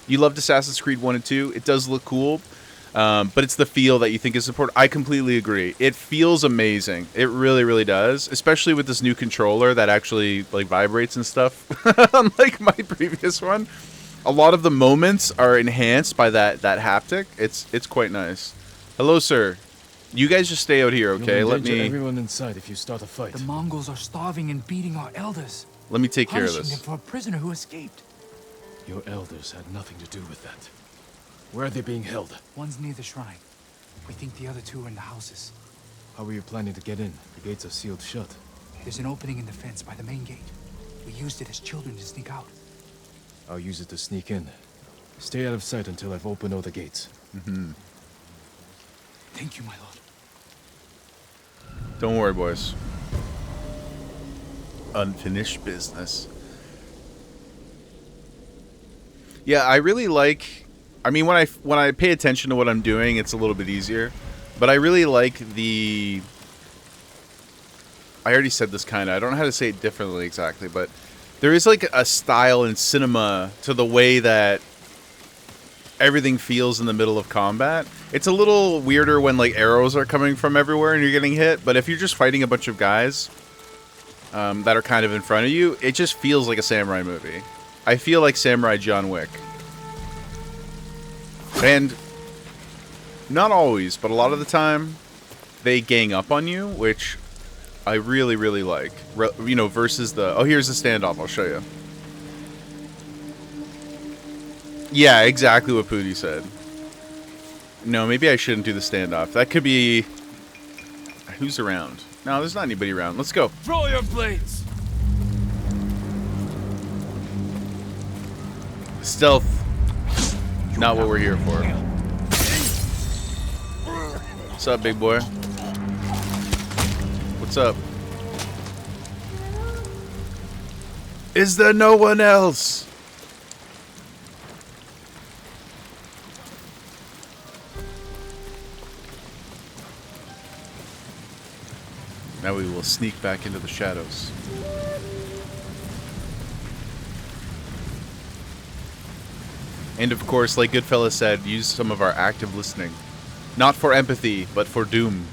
You loved Assassin's Creed 1 and 2. It does look cool, but it's the feel that you think is important. I completely agree. It feels amazing. It really, really does, especially with this new controller that actually like vibrates and stuff, unlike my previous one. A lot of the moments are enhanced by that haptic. It's quite nice. Hello, sir. You guys just stay out here, okay? You'll Let me... everyone inside if you start a fight. The Mongols are starving and beating our elders. Let me take care of Punishing this. them for a prisoner who escaped. Your elders had nothing to do with that. Where are they being held? One's near the shrine. We think the other two are in the houses. How are you planning to get in? The gates are sealed shut. There's an opening in the fence by the main gate. We used it as children to sneak out. I'll use it to sneak in. Stay out of sight until I've opened all the gates. Mm-hmm. Thank you, my lord. Don't worry, boys. Unfinished business. Yeah, I really like... I mean, when I pay attention to what I'm doing, it's a little bit easier. But I really like the... I already said this kind of. I don't know how to say it differently exactly, but there is like a style in cinema to the way that everything feels in the middle of combat. It's a little weirder when like arrows are coming from everywhere and you're getting hit, but if you're just fighting a bunch of guys that are kind of in front of you, it just feels like a samurai movie. I feel like Samurai John Wick. And not always, but a lot of the time they gang up on you, which I really, really like. You know, versus the... Oh, here's the standoff. I'll show you. Yeah, exactly what Pooty said. No, maybe I shouldn't do the standoff. That could be... Who's around? No, there's not anybody around. Let's go. Draw your blades! Stealth. Not what we're here for. What's up, big boy? What's up? Is there no one else? Now we will sneak back into the shadows. And of course, like Goodfella said, use some of our active listening. Not for empathy, but for doom.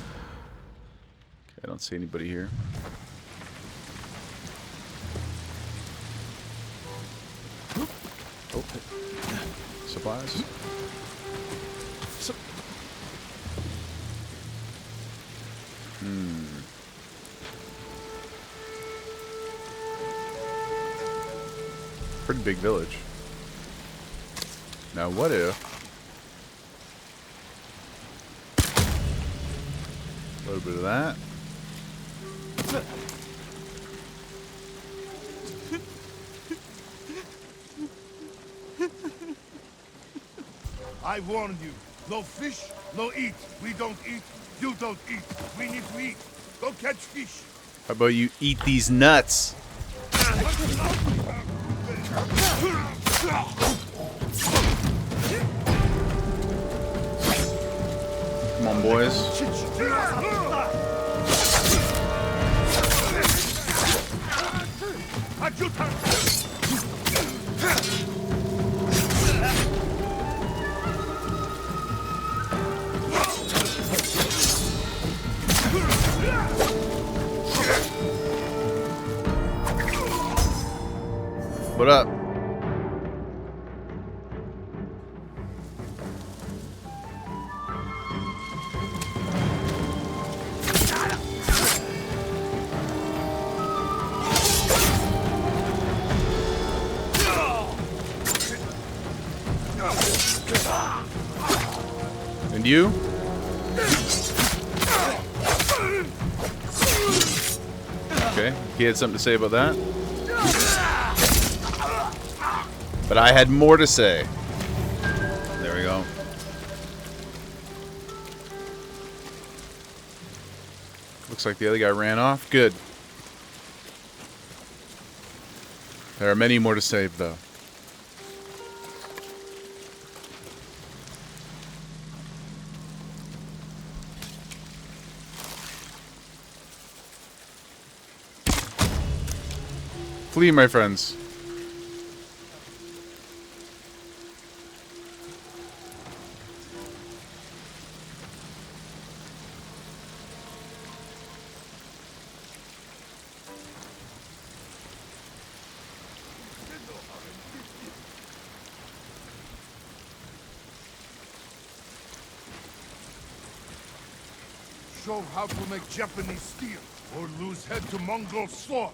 Okay, I don't see anybody here. Oh, supplies. Pretty big village. Now what if... A little bit of that. I warn you. No fish, no eat. We don't eat. You don't eat. We need to eat. Go catch fish. How about you eat these nuts? Come on, boys. What up? And you? Okay, he had something to say about that. But I had more to say. There we go. Looks like the other guy ran off. Good. There are many more to save, though. Flee, my friends. Show how to make Japanese steel, or lose head to Mongol sword.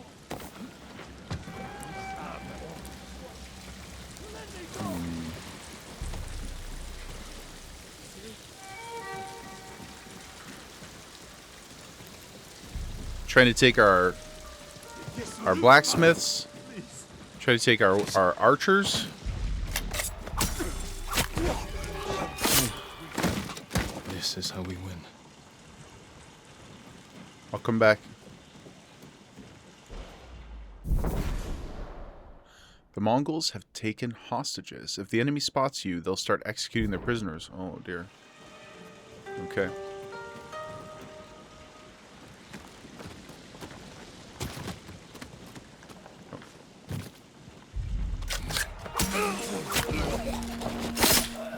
Trying to take our blacksmiths. Try to take our archers. This is how we win. I'll come back. The Mongols have taken hostages. If the enemy spots you, they'll start executing their prisoners. Oh dear. Okay.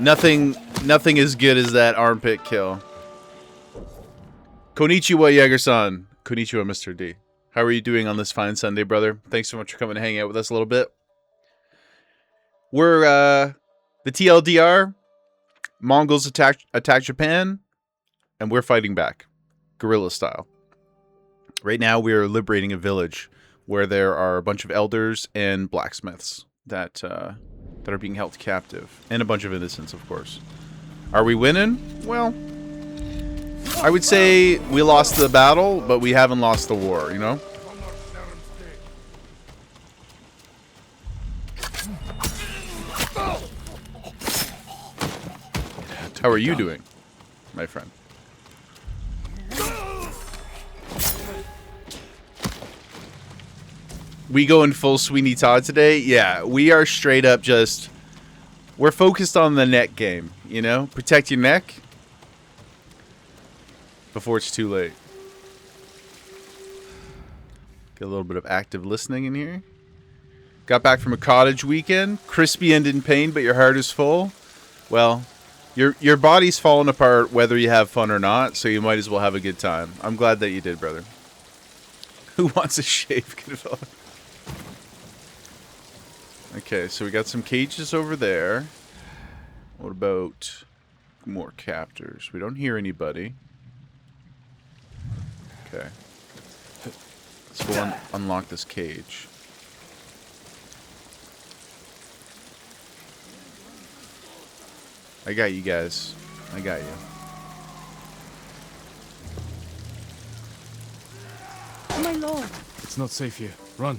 Nothing as good as that armpit kill. Konnichiwa, Jaeger-san. Konnichiwa, Mr. D. How are you doing on this fine Sunday, brother? Thanks so much for coming to hang out with us a little bit. We're, the TLDR. Mongols attack Japan, and we're fighting back. Guerrilla style. Right now, we are liberating a village where there are a bunch of elders and blacksmiths that are being held captive. And a bunch of innocents, of course. Are we winning? Well, I would say we lost the battle, but we haven't lost the war, you know? How are you doing, my friend? We go in full Sweeney Todd today? Yeah, we are straight up just... We're focused on the neck game, you know? Protect your neck before it's too late. Get a little bit of active listening in here. Got back from a cottage weekend. Crispy and in pain, but your heart is full. Well, your body's falling apart whether you have fun or not, so you might as well have a good time. I'm glad that you did, brother. Who wants a shave? Okay, so we got some cages over there. What about more captors? We don't hear anybody. Okay. Let's go unlock this cage. I got you guys. I got you. My lord. It's not safe here. Run.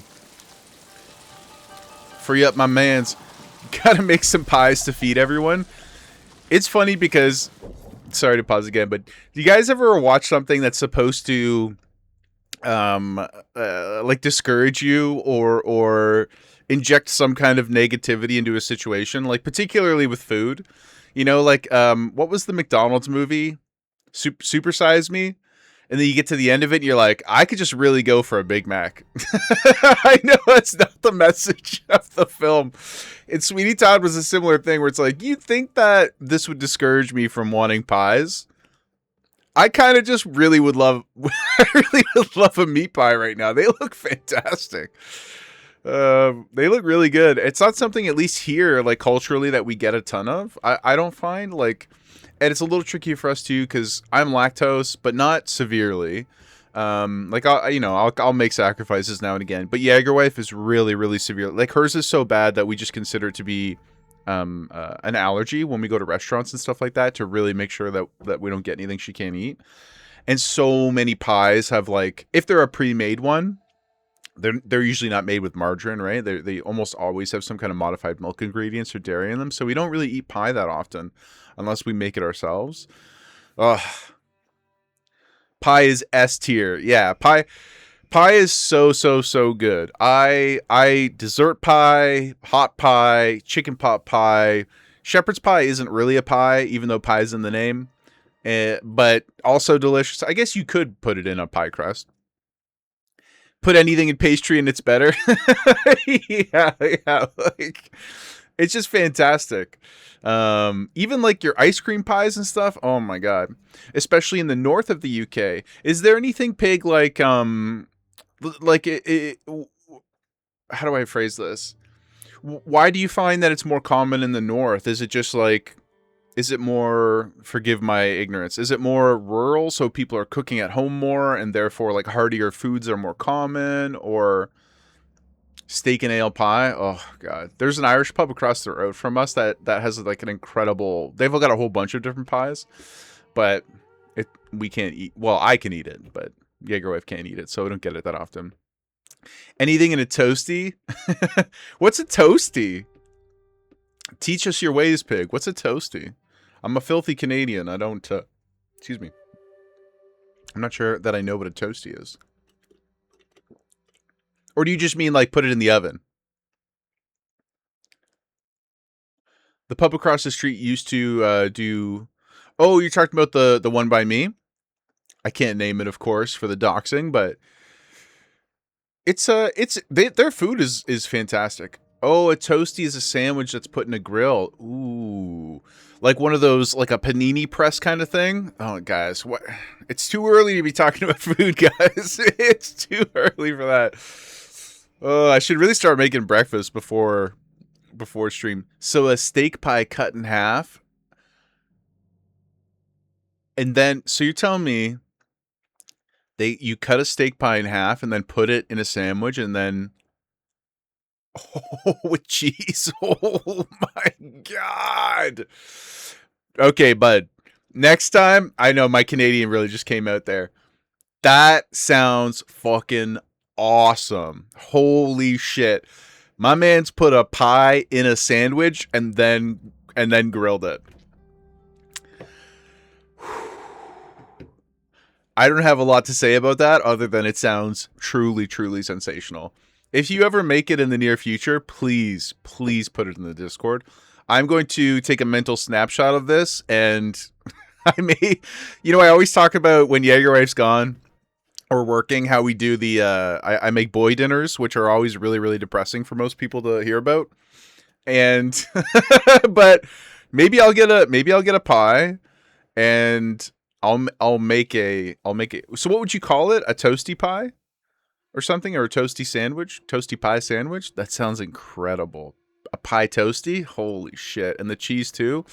Free up my mans. Gotta make some pies to feed everyone. It's funny because, sorry to pause again, but do you guys ever watch something that's supposed to like discourage you or inject some kind of negativity into a situation, like particularly with food? You know, like what was the McDonald's movie? Super Size Me? And then you get to the end of it and you're like, I could just really go for a Big Mac. I know that's not the message of the film. And Sweeney Todd was a similar thing where it's like, you think that this would discourage me from wanting pies? I kind of just really would love, I really would love a meat pie right now. They look fantastic. They look really good. It's not something, at least here, like culturally, that we get a ton of. I don't find, like, and it's a little tricky for us too because I'm lactose, but not severely. Like I'll make sacrifices now and again. But Jägerwife is really, really severe. Like hers is so bad that we just consider it to be an allergy when we go to restaurants and stuff like that to really make sure that we don't get anything she can't eat. And so many pies have, like, if they're a pre-made one, they're usually not made with margarine, right? They almost always have some kind of modified milk ingredients or dairy in them. So we don't really eat pie that often unless we make it ourselves. Ugh. Pie is S tier. Yeah, pie is so good. I dessert pie, hot pie, chicken pot pie. Shepherd's pie isn't really a pie, even though pie is in the name. But also delicious. I guess you could put it in a pie crust. Put anything in pastry and it's better. yeah, like it's just fantastic. Even like your ice cream pies and stuff. Oh my god. Especially in the north of the UK. Is there anything pig like how do I phrase this? Why do you find that it's more common in the north? Is it just like, is it more, forgive my ignorance, is it more rural so people are cooking at home more and therefore like heartier foods are more common? Or steak and ale pie? Oh god, there's an Irish pub across the road from us that has like an incredible, they've got a whole bunch of different pies, but we can't eat, well, I can eat it, but Jägerwife can't eat it, so I don't get it that often. Anything in a toasty? What's a toasty? Teach us your ways, pig. What's a toasty? I'm a filthy Canadian. I don't, excuse me. I'm not sure that I know what a toasty is. Or do you just mean like put it in the oven? The pub across the street used to do... Oh, you're talking about the one by me? I can't name it, of course, for the doxing, but their food is fantastic. Oh, a toasty is a sandwich that's put in a grill. Ooh. Like one of those, like a panini press kind of thing. Oh, guys, what? It's too early to be talking about food, guys. It's too early for that. Oh, I should really start making breakfast before stream. So a steak pie cut in half. And then, so you're telling me you cut a steak pie in half and then put it in a sandwich and then... Oh, with cheese. Oh my god. Okay, bud. Next time, I know my Canadian really just came out there. That sounds fucking awesome. Holy shit. My man's put a pie in a sandwich and then grilled it. I don't have a lot to say about that other than it sounds truly, truly sensational. If you ever make it in the near future, please put it in the Discord. I'm going to take a mental snapshot of this, and I may... You know, I always talk about when Jägerwife's gone or working, how we do the... I make boy dinners, which are always really, really depressing for most people to hear about. And... but maybe I'll get a pie, and I'll make a... So what would you call it? A toasty pie? Or something, or a toasty sandwich, toasty pie sandwich. That sounds incredible. A pie toasty, holy shit, and the cheese too.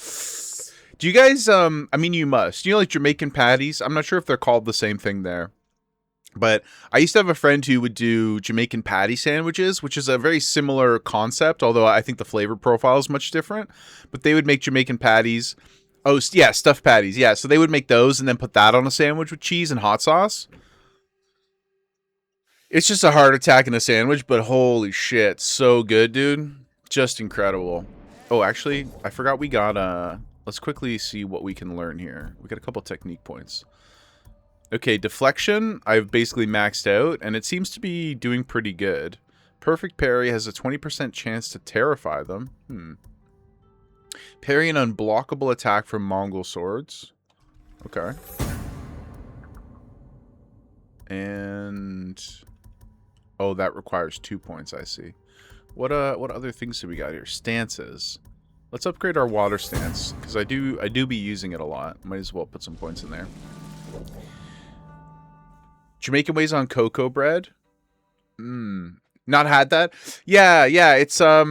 Do you guys? I mean, you must. You know, like Jamaican patties. I'm not sure if they're called the same thing there, but I used to have a friend who would do Jamaican patty sandwiches, which is a very similar concept. Although I think the flavor profile is much different. But they would make Jamaican patties. Oh yeah, stuffed patties. Yeah, so they would make those and then put that on a sandwich with cheese and hot sauce. It's just a heart attack in a sandwich, but holy shit, so good, dude. Just incredible. Oh, actually, I forgot we got, let's quickly see what we can learn here. We got a couple technique points. Okay, deflection, I've basically maxed out, and it seems to be doing pretty good. Perfect parry has a 20% chance to terrify them. Parry an unblockable attack from Mongol swords. Okay. And... oh, that requires 2 points, I see. What other things do we got here? Stances. Let's upgrade our water stance, because I do be using it a lot. Might as well put some points in there. Jamaican ways on cocoa bread. Not had that. Yeah, it's I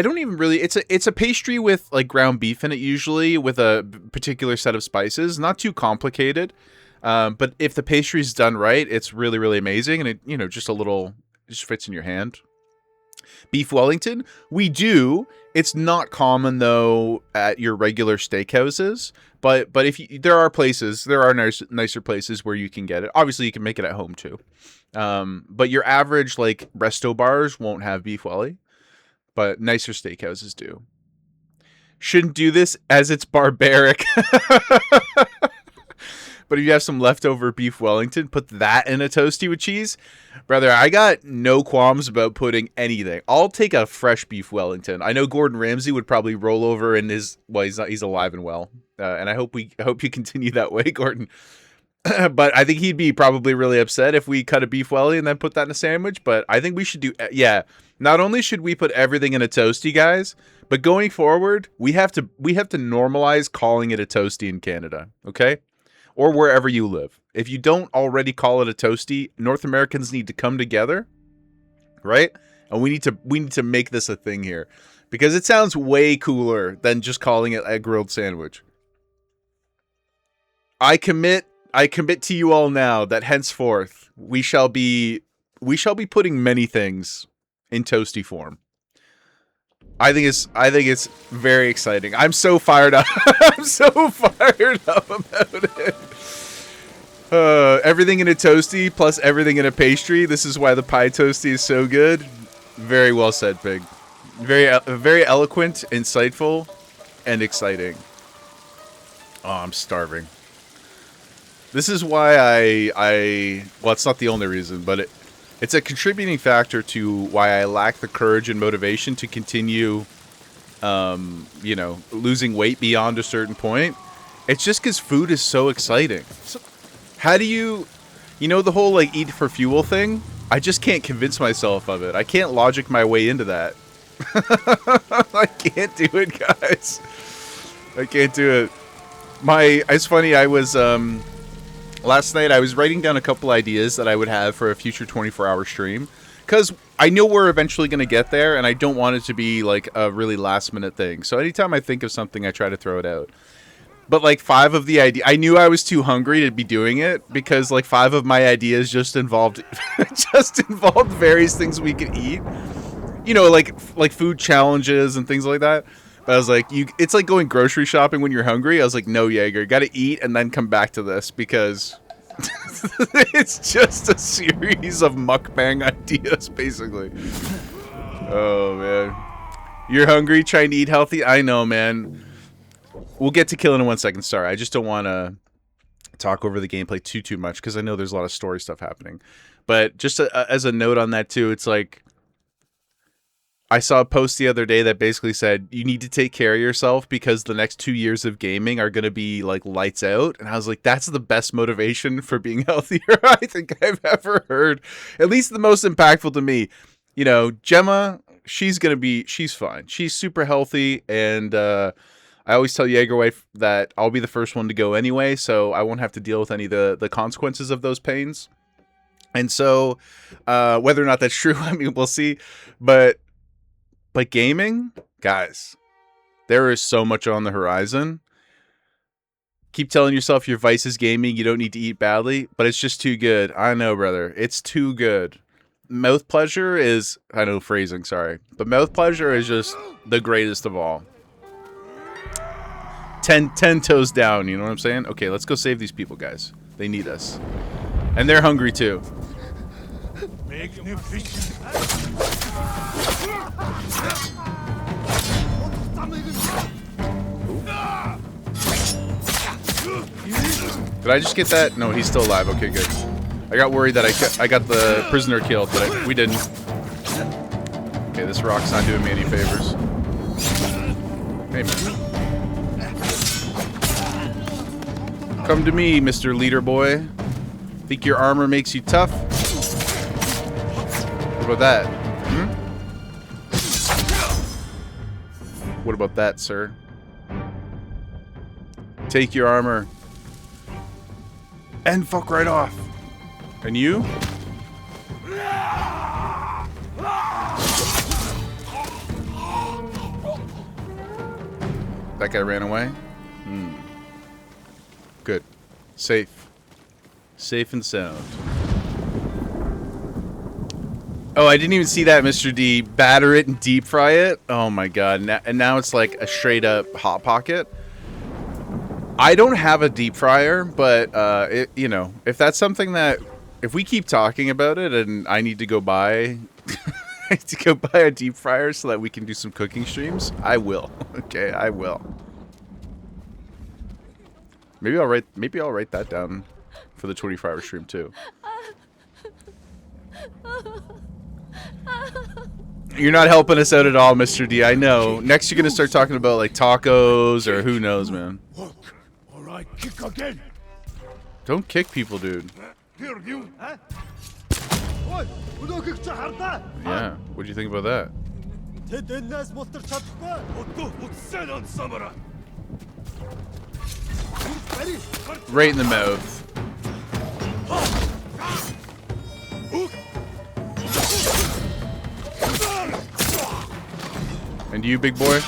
don't even really. It's a pastry with like ground beef in it usually, with a particular set of spices. Not too complicated. But if the pastry's done right, it's really, really amazing, and it just just fits in your hand. Beef Wellington, we do. It's not common though at your regular steakhouses, but if there are nicer places where you can get it. Obviously, you can make it at home too. But your average like resto bars won't have beef welly, but nicer steakhouses do. Shouldn't do this as it's barbaric. But if you have some leftover beef Wellington, put that in a toasty with cheese. Brother, I got no qualms about putting anything. I'll take a fresh beef Wellington. I know Gordon Ramsay would probably roll over in his... well, he's alive and well. And I hope you continue that way, Gordon. But I think he'd be probably really upset if we cut a beef welly and then put that in a sandwich. But I think we should do... yeah. Not only should we put everything in a toasty, guys, but going forward, we have to normalize calling it a toasty in Canada. Okay? Or wherever you live. If you don't already call it a toasty, North Americans need to come together, right? And we need to make this a thing here, because it sounds way cooler than just calling it a grilled sandwich. I commit to you all now that henceforth we shall be putting many things in toasty form. I think it's very exciting. I'm so fired up. I'm so fired up about it. Everything in a toasty plus everything in a pastry. This is why the pie toasty is so good. Very well said, Pig. Very eloquent, insightful, and exciting. Oh, I'm starving. This is why well, it's not the only reason, but it's a contributing factor to why I lack the courage and motivation to continue, losing weight beyond a certain point. It's just because food is so exciting. So, how do you the whole like eat for fuel thing? I just can't convince myself of it. I can't logic my way into that. I can't do it, guys. I can't do it. It's funny. I was last night I was writing down a couple ideas that I would have for a future 24-hour stream, because I know we're eventually going to get there, and I don't want it to be like a really last-minute thing. So anytime I think of something, I try to throw it out. But like 5 of the ideas, I knew I was too hungry to be doing it, because like 5 of my ideas just involved various things we could eat. Like food challenges and things like that. But I was like, it's like going grocery shopping when you're hungry. I was like, no, Jaeger, got to eat and then come back to this, because it's just a series of mukbang ideas, basically. Oh, man. You're hungry, trying to eat healthy? I know, man. We'll get to killing in 1 second. Sorry, I just don't want to talk over the gameplay too much, because I know there's a lot of story stuff happening. But just as a note on that, too, it's like, I saw a post the other day that basically said, you need to take care of yourself, because the next 2 years of gaming are going to be like lights out. And I was like, that's the best motivation for being healthier I think I've ever heard. At least the most impactful to me. Gemma, she's fine. She's super healthy. And I always tell Jaegerwife that I'll be the first one to go anyway, so I won't have to deal with any of the consequences of those pains. And so whether or not that's true, I mean, we'll see. But gaming, guys, there is so much on the horizon. Keep telling yourself your vice is gaming, you don't need to eat badly, but it's just too good. I know, brother. It's too good. Mouth pleasure is, I know phrasing, sorry. But mouth pleasure is just the greatest of all. 10 toes down, you know what I'm saying? Okay, let's go save these people, guys. They need us. And they're hungry, too. Make new fish. Did I just get that? No, he's still alive. Okay, good. I got worried that I got the prisoner killed, but we didn't. Okay, this rock's not doing me any favors. Hey, man. Come to me, Mr. Leader Boy. Think your armor makes you tough? What about that? Hmm? What about that, sir? Take your armor and fuck right off. And you? That guy ran away? Hmm. Good. Safe. Safe and sound. Oh, I didn't even see that, Mr. D. Batter it and deep fry it? Oh my god. And now it's like a straight up Hot Pocket. I don't have a deep fryer, but, you know, if that's something that... If we keep talking about it and I need to go buy... I need to go buy a deep fryer so that we can do some cooking streams, I will. Okay, I will. Maybe I'll write that down for the 24-hour stream too. You're not helping us out at all, Mr. D. I know. Next you're gonna start talking about like tacos or who knows, man. Alright, kick again. Don't kick people, dude. Here, you. Yeah, what do you think about that? Right in the mouth. And you, big boy?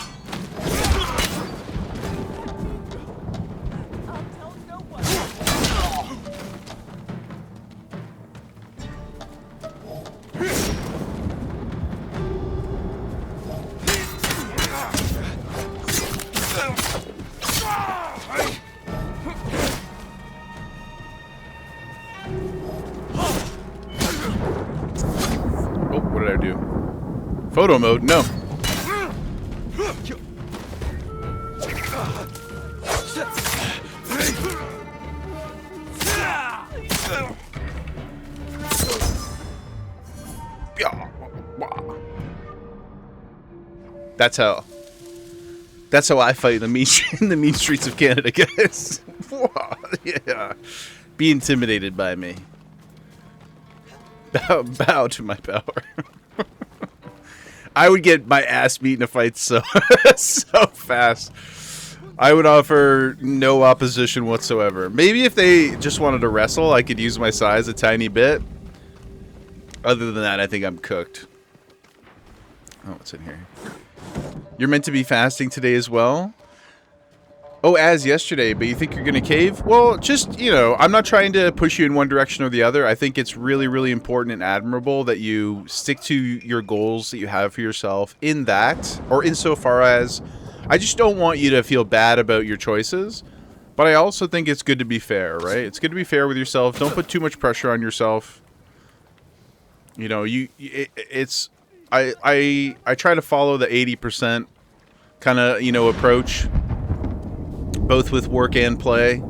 Photo mode? No. That's how I fight in the mean streets of Canada, guys. Yeah. Be intimidated by me. Bow to my power. I would get my ass beat in a fight so so fast. I would offer no opposition whatsoever. Maybe if they just wanted to wrestle, I could use my size a tiny bit. Other than that, I think I'm cooked. Oh, what's in here? You're meant to be fasting today as well? Oh, as yesterday, but you think you're going to cave? Well, just, you know, I'm not trying to push you in one direction or the other. I think it's really, really important and admirable that you stick to your goals that you have for yourself in that, or insofar as, I just don't want you to feel bad about your choices, but I also think it's good to be fair, right? It's good to be fair with yourself. Don't put too much pressure on yourself. You know, I try to follow the 80% kind of, you know, approach. Both with work and play.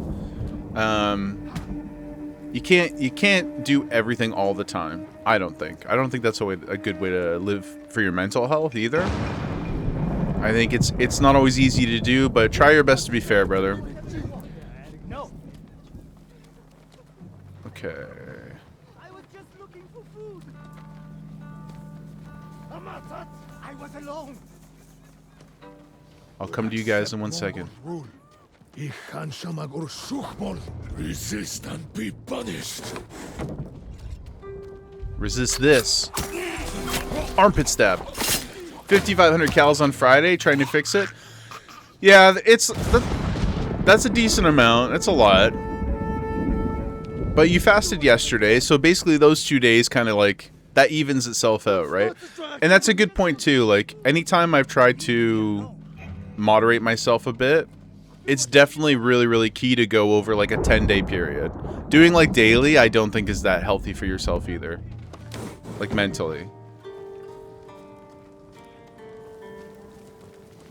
You can't do everything all the time. I don't think that's a good way to live for your mental health either. I think it's not always easy to do, but try your best to be fair, brother. Okay. I was just looking for food. I was alone. I'll come to you guys in 1 second. Resist and be punished. Resist this. Armpit stab. 5,500 cals on Friday, trying to fix it. Yeah, that's a decent amount. That's a lot. But you fasted yesterday, so basically those 2 days kind of like, that evens itself out, right? And that's a good point too. Like, anytime I've tried to moderate myself a bit, it's definitely really, really key to go over like a 10-day period. Doing like daily, I don't think is that healthy for yourself either. like mentally.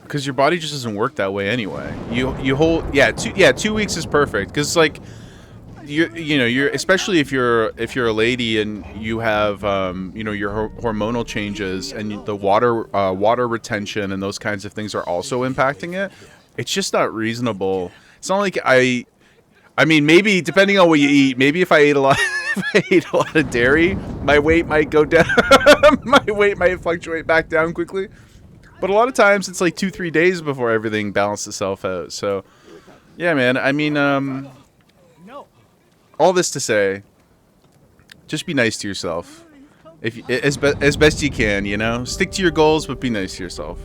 Because your body just doesn't work that way anyway. You hold 2 weeks is perfect because like you're especially if you're a lady and you have your hormonal changes and the water retention and those kinds of things are also impacting it. It's just not reasonable. It's not like I mean, maybe depending on what you eat, maybe if I ate a lot of dairy, my weight might go down. My weight might fluctuate back down quickly. But a lot of times it's like 2-3 days before everything balances itself out. So, yeah, man. I mean, all this to say, just be nice to yourself. As best you can, you know? Stick to your goals, but be nice to yourself.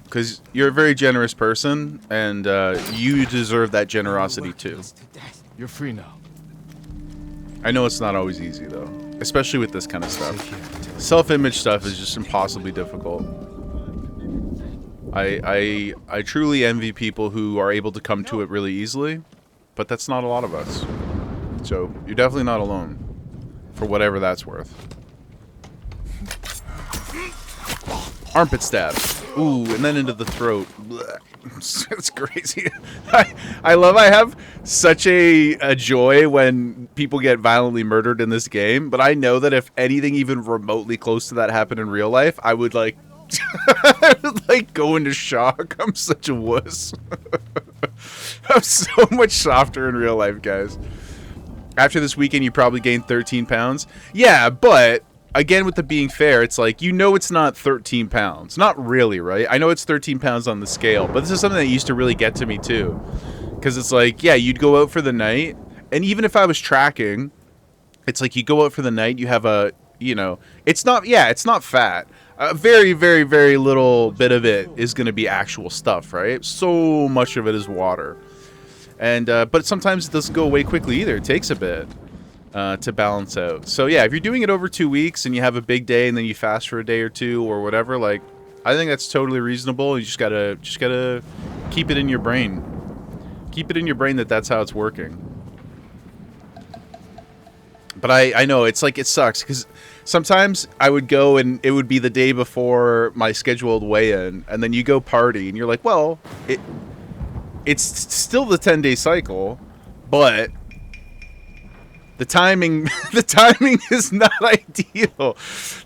Because you're a very generous person, and you deserve that generosity too. You're free now. I know it's not always easy, though. Especially with this kind of stuff. Self-image stuff is just impossibly difficult. I truly envy people who are able to come to it really easily, but that's not a lot of us. So you're definitely not alone, for whatever that's worth. Armpit stab. Ooh, and then into the throat. It's crazy. I have such a joy when people get violently murdered in this game, but I know that if anything even remotely close to that happened in real life, I would like I would like go into shock. I'm such a wuss. I'm so much softer in real life, guys. After this weekend, you probably gained 13 pounds. Yeah, but again, with the being fair, it's like, it's not 13 pounds. Not really, right? I know it's 13 pounds on the scale, but this is something that used to really get to me too. Because it's like, yeah, you'd go out for the night, and even if I was tracking, it's like you go out for the night, you have it's not fat. A very, very, very little bit of it is going to be actual stuff, right? So much of it is water. And but sometimes it doesn't go away quickly either. It takes a bit to balance out. So yeah, if you're doing it over 2 weeks and you have a big day and then you fast for a day or two or whatever, like, I think that's totally reasonable. You just gotta keep it in your brain. Keep it in your brain that that's how it's working. But I know it's like, it sucks because sometimes I would go and it would be the day before my scheduled weigh-in, and then you go party and you're like, well, it's still the 10-day cycle, but the timing is not ideal.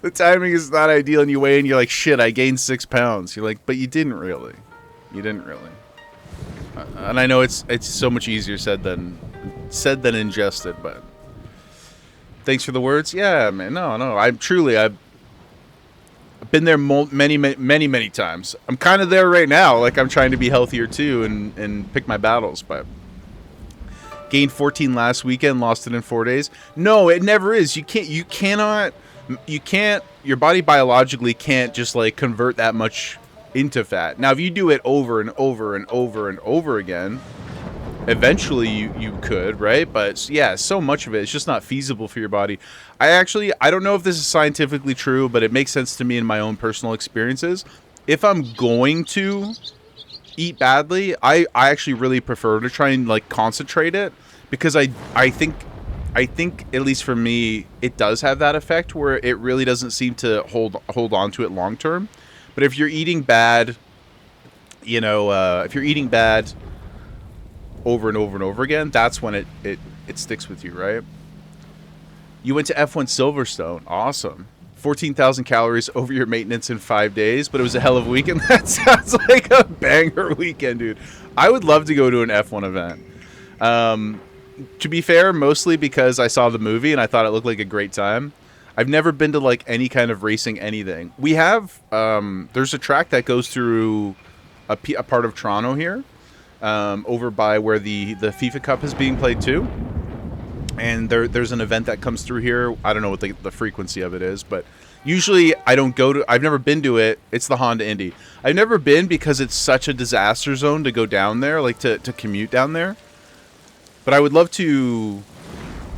The timing is not ideal, and you weigh and you're like, shit, I gained 6 pounds. You're like, but you didn't really. You didn't really. And I know it's so much easier said than ingested, but thanks for the words. Yeah, man. No. I've been there many times. I'm kind of there right now. Like, I'm trying to be healthier too and pick my battles, but gained 14 last weekend, lost it in 4 days. No, it never is. You can't, your body biologically can't just like convert that much into fat. Now, if you do it over and over and over and over again, eventually you could, right? But yeah, so much of it is just not feasible for your body. I don't know if this is scientifically true, but it makes sense to me in my own personal experiences. If I'm going to eat badly, I actually really prefer to try and like concentrate it, because I think at least for me it does have that effect where it really doesn't seem to hold on to it long term. But if you're eating bad, if you're eating bad over and over and over again, that's when it sticks with you, right? You went to F1 Silverstone. Awesome. 14,000 calories over your maintenance in 5 days, but it was a hell of a weekend. That sounds like a banger weekend, dude. I would love to go to an F1 event. To be fair, mostly because I saw the movie and I thought it looked like a great time. I've never been to like any kind of racing anything. We have, there's a track that goes through a part of Toronto here, over by where the FIFA Cup is being played too. And there's an event that comes through here. I don't know what the frequency of it is, but usually I've never been to it. It's the Honda Indy. I've never been because it's such a disaster zone to go down there, like to commute down there. But I would love to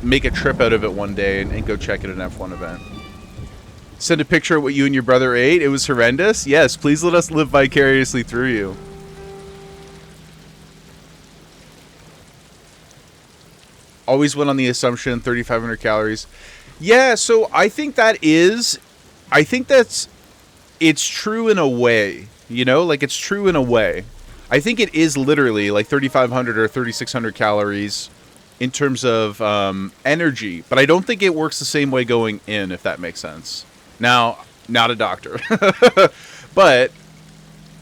make a trip out of it one day and go check out an F1 event. Send a picture of what you and your brother ate. It was horrendous. Yes, please let us live vicariously through you. Always went on the assumption 3,500 calories. Yeah, so I think that's it's true in a way, you know, like it's true in a way. I think it is literally like 3,500 or 3,600 calories in terms of energy, but I don't think it works the same way going in, if that makes sense. Now, not a doctor, but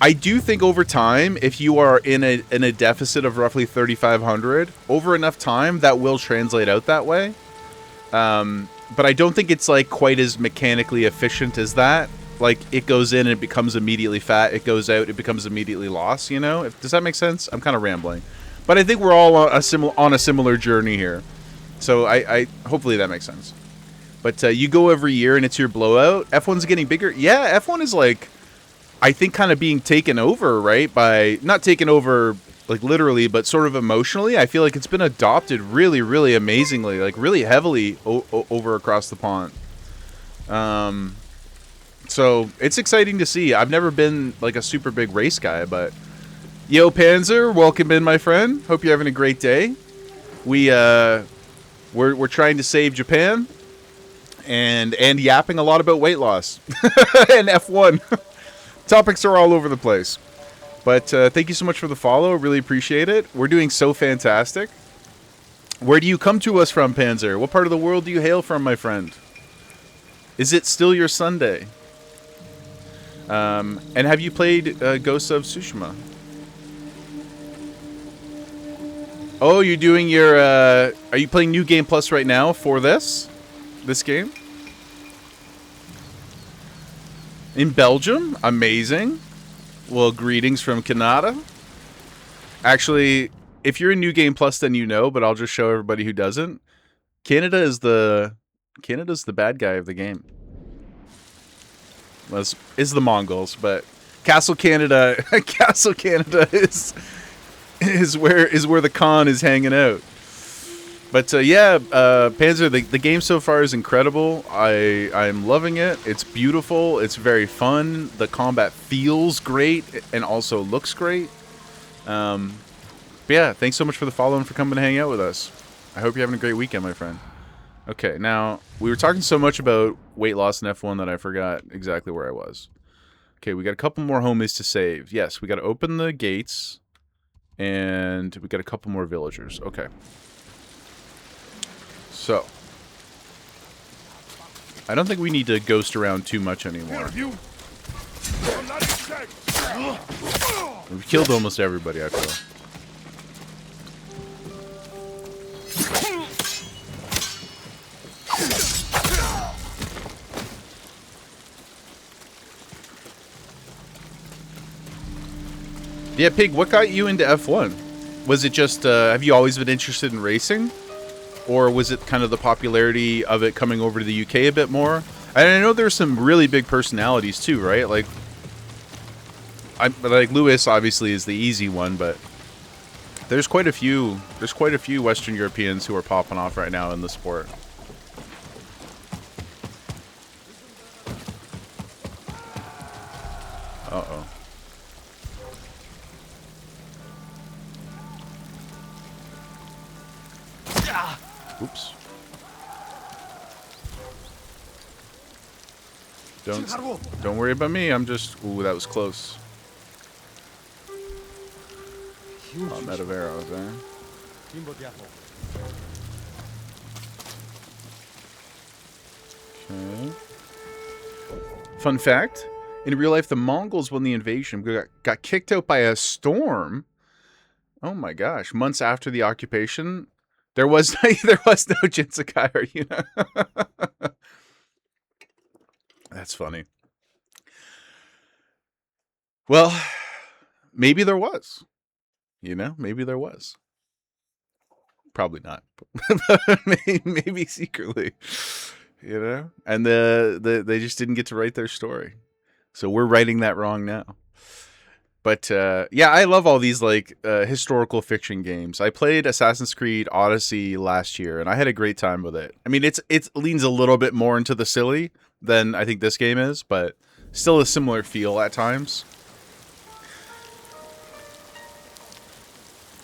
I do think over time, if you are in a deficit of roughly 3,500 over enough time, that will translate out that way. But I don't think it's like quite as mechanically efficient as that. Like, it goes in and it becomes immediately fat. It goes out, it becomes immediately loss, you know? Does that make sense? I'm kind of rambling. But I think we're all on a similar journey here. So I hopefully that makes sense. But you go every year and it's your blowout. F1's getting bigger. Yeah, F1 is like, I think kind of being taken over, right? By, not taken over like literally, but sort of emotionally. I feel like it's been adopted really, really amazingly. Like really heavily over across the pond. So it's exciting to see. I've never been like a super big race guy, but yo, Panzer, welcome in, my friend. Hope you're having a great day. We're trying to save Japan, and yapping a lot about weight loss and F1. Topics are all over the place. But thank you so much for the follow. Really appreciate it. We're doing so fantastic. Where do you come to us from, Panzer? What part of the world do you hail from, my friend? Is it still your Sunday? And have you played Ghost of Tsushima? Oh, you're doing your... are you playing New Game Plus right now for this game? In Belgium? Amazing. Well, greetings from Canada. Actually, if you're in New Game Plus, then you know, but I'll just show everybody who doesn't. Canada's the bad guy of the game. Is the Mongols, but Castle Canada is where the Khan is hanging out. But yeah, Panzer, the game so far is incredible. I'm loving it. It's beautiful. It's very fun. The combat feels great and also looks great. But yeah, thanks so much for the follow and for coming to hang out with us. I hope you're having a great weekend, my friend. Okay, now, we were talking so much about weight loss in F1 that I forgot exactly where I was. Okay, we got a couple more homies to save. Yes, we got to open the gates, and we got a couple more villagers. Okay. So, I don't think we need to ghost around too much anymore. We've killed almost everybody, I feel. Yeah, Pig, what got you into F1? Was it just, have you always been interested in racing? Or was it kind of the popularity of it coming over to the UK a bit more? And I know there's some really big personalities too, right? Like Lewis obviously is the easy one, but there's quite a few Western Europeans who are popping off right now in the sport. Uh-oh. Oops. Don't worry about me. I'm just... Ooh, that was close. Oh, I'm out of arrows there. Okay. Fun fact. In real life, the Mongols won the invasion. Got kicked out by a storm. Oh my gosh. Months after the occupation... There was no Jinsekai, you know. That's funny. Well, maybe there was. You know, maybe there was. Probably not. maybe secretly. You know? And they just didn't get to write their story. So we're writing that wrong now. But, yeah, I love all these, like, historical fiction games. I played Assassin's Creed Odyssey last year, and I had a great time with it. I mean, it leans a little bit more into the silly than I think this game is, but still a similar feel at times.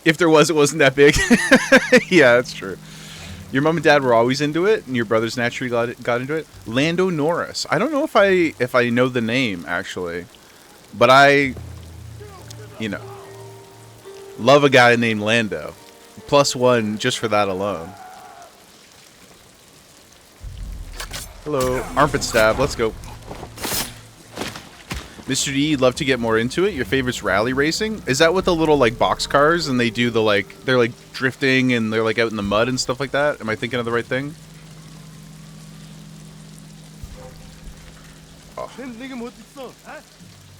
If there was, it wasn't that big. Yeah, that's true. Your mom and dad were always into it, and your brothers naturally got into it. Lando Norris. I don't know if I know the name actually, but you know, love a guy named Lando. +1 just for that alone. Hello, armpit stab. Let's go. Mr. D, you'd love to get more into it. Your favorite's rally racing? Is that with the little like box cars and they do the like they're like drifting and they're like out in the mud and stuff like that? Am I thinking of the right thing? Oh.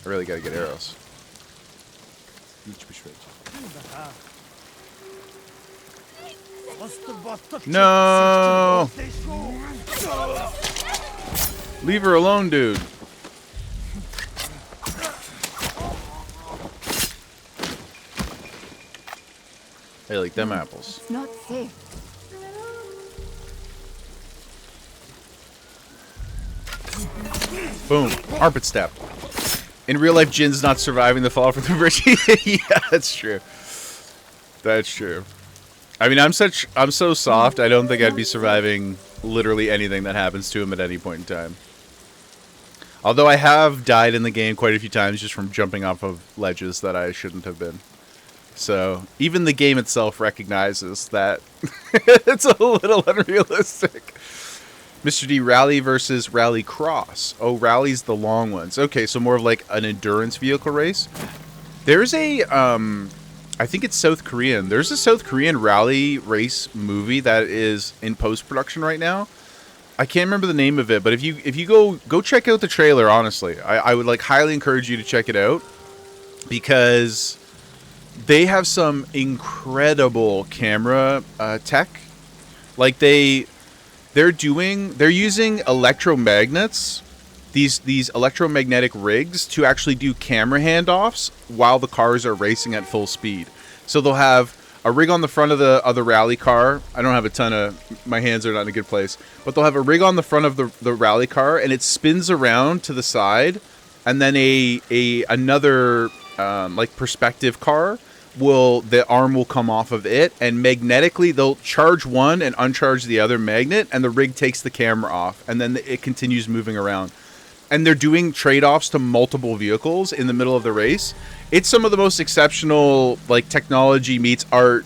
I really gotta get arrows. No! Leave her alone, dude. I like them apples. It's not safe. Boom. Armpit stab. In real life, Jin's not surviving the fall from the bridge. Yeah, that's true. That's true. I mean, I'm so soft, I don't think I'd be surviving literally anything that happens to him at any point in time. Although I have died in the game quite a few times just from jumping off of ledges that I shouldn't have been. So, even the game itself recognizes that it's a little unrealistic. Mr. D, rally versus rally cross. Oh, rally's the long ones. Okay, so more of like an endurance vehicle race. There's a, I think it's South Korean. There's a South Korean rally race movie that is in post-production right now. I can't remember the name of it, but if you go check out the trailer, honestly. I would like highly encourage you to check it out because they have some incredible camera tech. Like they're using electromagnets, these electromagnetic rigs to actually do camera handoffs while the cars are racing at full speed. So they'll have a rig on the front of the rally car. I don't have a ton of, my hands are not in a good place, but they'll have a rig on the front of the rally car and it spins around to the side, and then another like perspective car the arm will come off of it, and magnetically they'll charge one and uncharge the other magnet, and the rig takes the camera off, and then it continues moving around. And they're doing trade-offs to multiple vehicles in the middle of the race. It's some of the most exceptional like technology meets art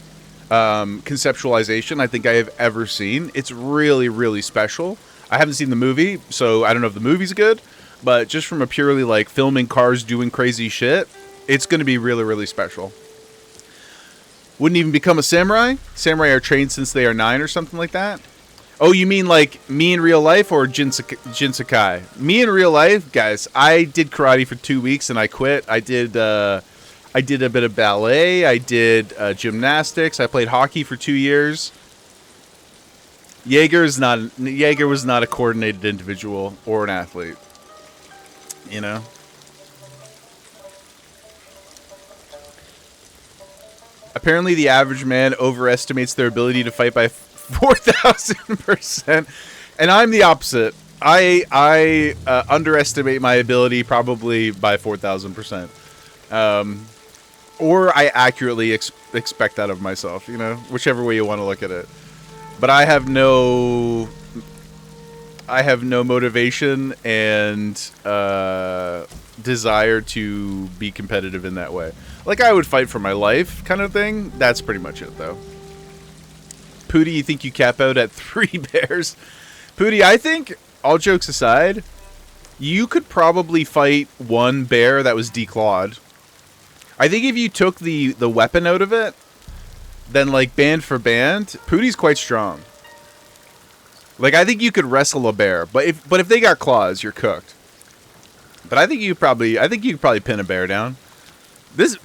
conceptualization I think I have ever seen. It's really, really special. I haven't seen the movie, so I don't know if the movie's good, but just from a purely like filming cars doing crazy shit, it's going to be really, really special. Wouldn't even become a samurai? Samurai are trained since they are 9 or something like that? Oh, you mean like me in real life or Jin Sakai? Me in real life, guys, I did karate for 2 weeks and I quit. I did a bit of ballet. I did gymnastics. I played hockey for 2 years. Jaeger was not a coordinated individual or an athlete. You know? Apparently, the average man overestimates their ability to fight by 4,000%, and I'm the opposite. I underestimate my ability probably by 4,000%, or I accurately expect that of myself. You know, whichever way you want to look at it. But I have no motivation and desire to be competitive in that way. Like, I would fight for my life kind of thing. That's pretty much it, though. Pooty, you think you cap out at 3 bears? Pooty, I think, all jokes aside, you could probably fight 1 bear that was declawed. I think if you took the weapon out of it, then, like, band for band, Pooty's quite strong. Like, I think you could wrestle a bear, but if they got claws, you're cooked. But I think you could probably pin a bear down.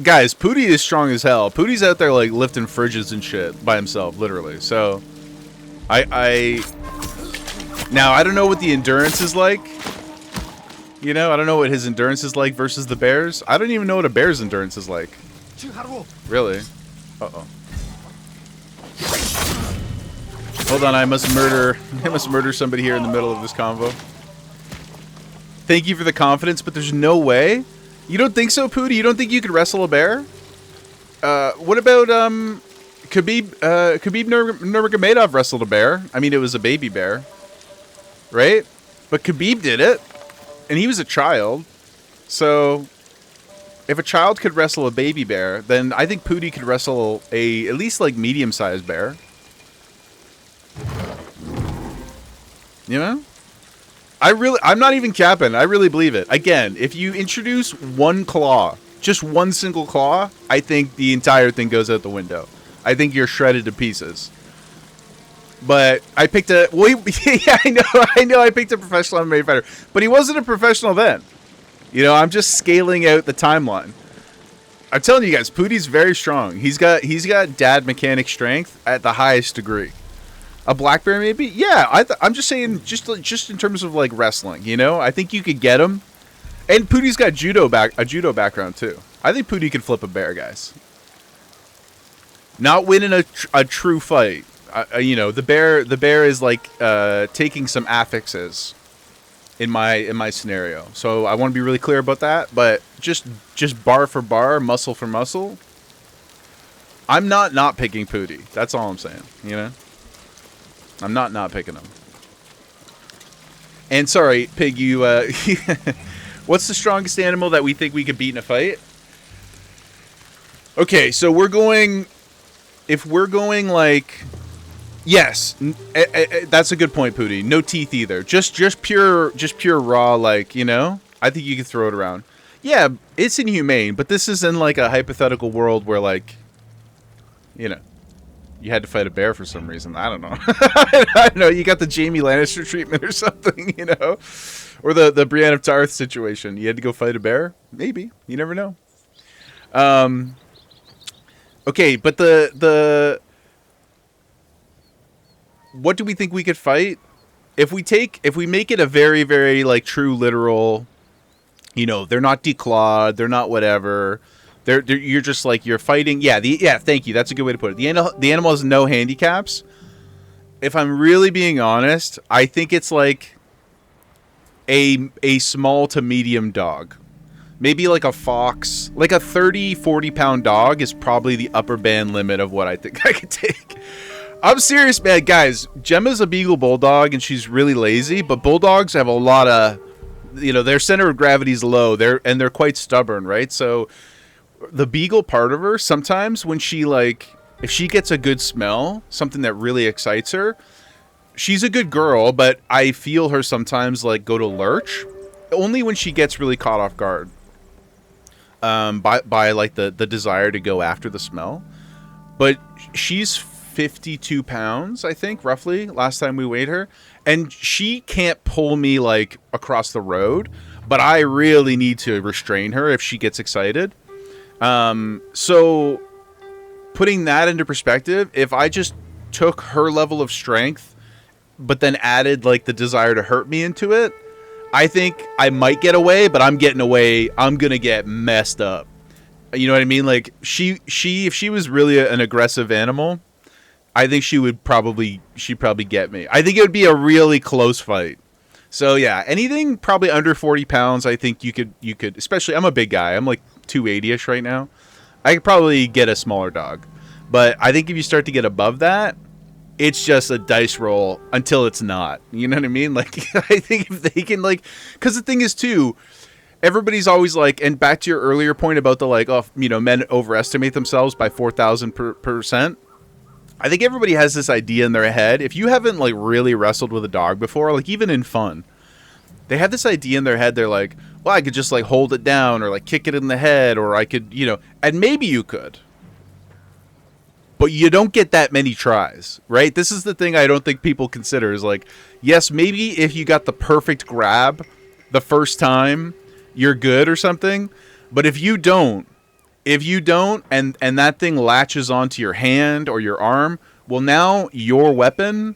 Guys, Pooty is strong as hell. Pooty's out there like lifting fridges and shit by himself, literally. So, now I don't know what the endurance is like. You know, I don't know what his endurance is like versus the bears. I don't even know what a bear's endurance is like. Really? Uh-oh. Hold on, I must murder somebody here in the middle of this convo. Thank you for the confidence, but there's no way. You don't think so, Pooty? You don't think you could wrestle a bear? What about Khabib Nurmagomedov wrestled a bear. I mean, it was a baby bear, right? But Khabib did it, and he was a child. So, if a child could wrestle a baby bear, then I think Pooty could wrestle at least like medium-sized bear. You know? I'm not even capping. I really believe it. Again, if you introduce one claw, just one single claw, I think the entire thing goes out the window. I think you're shredded to pieces. But I picked yeah, I know I picked a professional MMA fighter, but he wasn't a professional then. You know, I'm just scaling out the timeline. I'm telling you guys, Pooty's very strong. He's got dad mechanic strength at the highest degree. A black bear, maybe? Yeah, I'm just saying, just in terms of like wrestling, you know, I think you could get him. And Pooty's got a judo background too. I think Pooty could flip a bear, guys. Not winning a true fight. You know, the bear is like taking some affixes in my scenario. So I want to be really clear about that. But just bar for bar, muscle for muscle. I'm not picking Pooty. That's all I'm saying. You know. I'm not picking him. And sorry, Pig, you what's the strongest animal that we think we could beat in a fight? Okay, so if we're going like, yes, that's a good point, Pooty. No teeth either. Just pure raw, like, you know? I think you could throw it around. Yeah, it's inhumane, but this is in like a hypothetical world where, like, you know, you had to fight a bear for some reason. I don't know. I don't know. You got the Jaime Lannister treatment or something, you know? Or the Brienne of Tarth situation. You had to go fight a bear? Maybe. You never know. Okay, but the what do we think we could fight? If we make it a very, very like true literal, you know, they're not declawed, they're not whatever. You're just like, you're fighting. Yeah, thank you. That's a good way to put it. The animal has no handicaps. If I'm really being honest, I think it's like a small to medium dog. Maybe like a fox. Like a 30, 40-pound dog is probably the upper band limit of what I think I could take. I'm serious, man. Guys, Gemma's a Beagle Bulldog, and she's really lazy, but Bulldogs have a lot of, you know, their center of gravity is low. They're quite stubborn, right? So the Beagle part of her, sometimes when she, like, if she gets a good smell, something that really excites her, she's a good girl, but I feel her sometimes, like, go to lurch. Only when she gets really caught off guard. By like, the desire to go after the smell. But she's 52 pounds, I think, roughly, last time we weighed her. And she can't pull me, like, across the road, but I really need to restrain her if she gets excited. So putting that into perspective, if I just took her level of strength, but then added like the desire to hurt me into it, I think I might get away, but I'm getting away. I'm going to get messed up. You know what I mean? Like if she was really an aggressive animal, I think she'd probably get me. I think it would be a really close fight. So yeah, anything probably under 40 pounds, I think you could, especially, I'm a big guy. I'm like 280-ish right now. I could probably get a smaller dog. But I think if you start to get above that, it's just a dice roll until it's not. You know what I mean? Like, I think if they can, like, because the thing is too, everybody's always like, and back to your earlier point about the, like, oh, you know, men overestimate themselves by 4,000%. I think everybody has this idea in their head. If you haven't, like, really wrestled with a dog before, like, even in fun, they have this idea in their head. They're like, well, I could just, like, hold it down or, like, kick it in the head, or I could, you know, and maybe you could. But you don't get that many tries, right? This is the thing I don't think people consider is, like, yes, maybe if you got the perfect grab the first time, you're good or something. But if you don't, and that thing latches onto your hand or your arm, well, now your weapon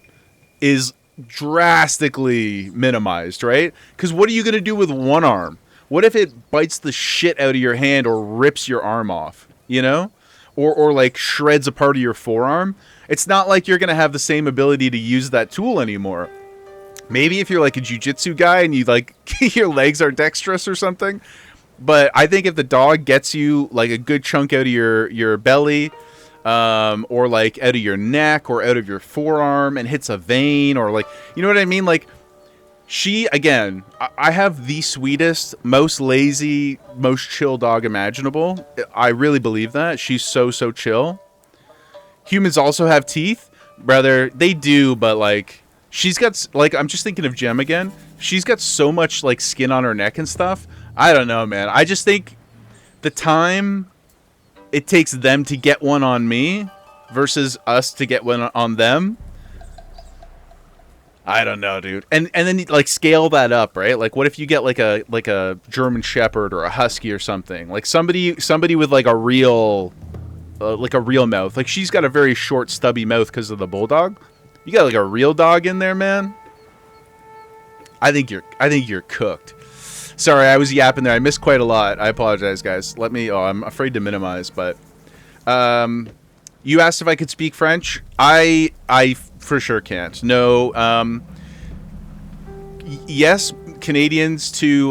is drastically minimized, right? Because what are you going to do with one arm? What if it bites the shit out of your hand or rips your arm off, you know? Or like shreds a part of your forearm? It's not like you're going to have the same ability to use that tool anymore. Maybe if you're like a jiu-jitsu guy and you, like, your legs are dexterous or something. But I think if the dog gets you like a good chunk out of your belly, or like out of your neck or out of your forearm and hits a vein, or like, you know what I mean? Like, she, again, I have the sweetest, most lazy, most chill dog imaginable. I really believe that. She's so chill. Humans also have teeth. Brother, they do, but like, she's got, like, I'm just thinking of Gem again. She's got so much like skin on her neck and stuff. I don't know, man. I just think the time it takes them to get one on me versus us to get one on them, I don't know, dude. And then like scale that up, right? Like, what if you get like a German Shepherd or a Husky or something? Like somebody with like a real mouth. Like, she's got a very short, stubby mouth because of the bulldog. You got like a real dog in there, man. I think you're cooked. Sorry, I was yapping there. I missed quite a lot. I apologize, guys. Let me. Oh, I'm afraid to minimize, but you asked if I could speak French. I for sure can't. No. Yes, Canadians to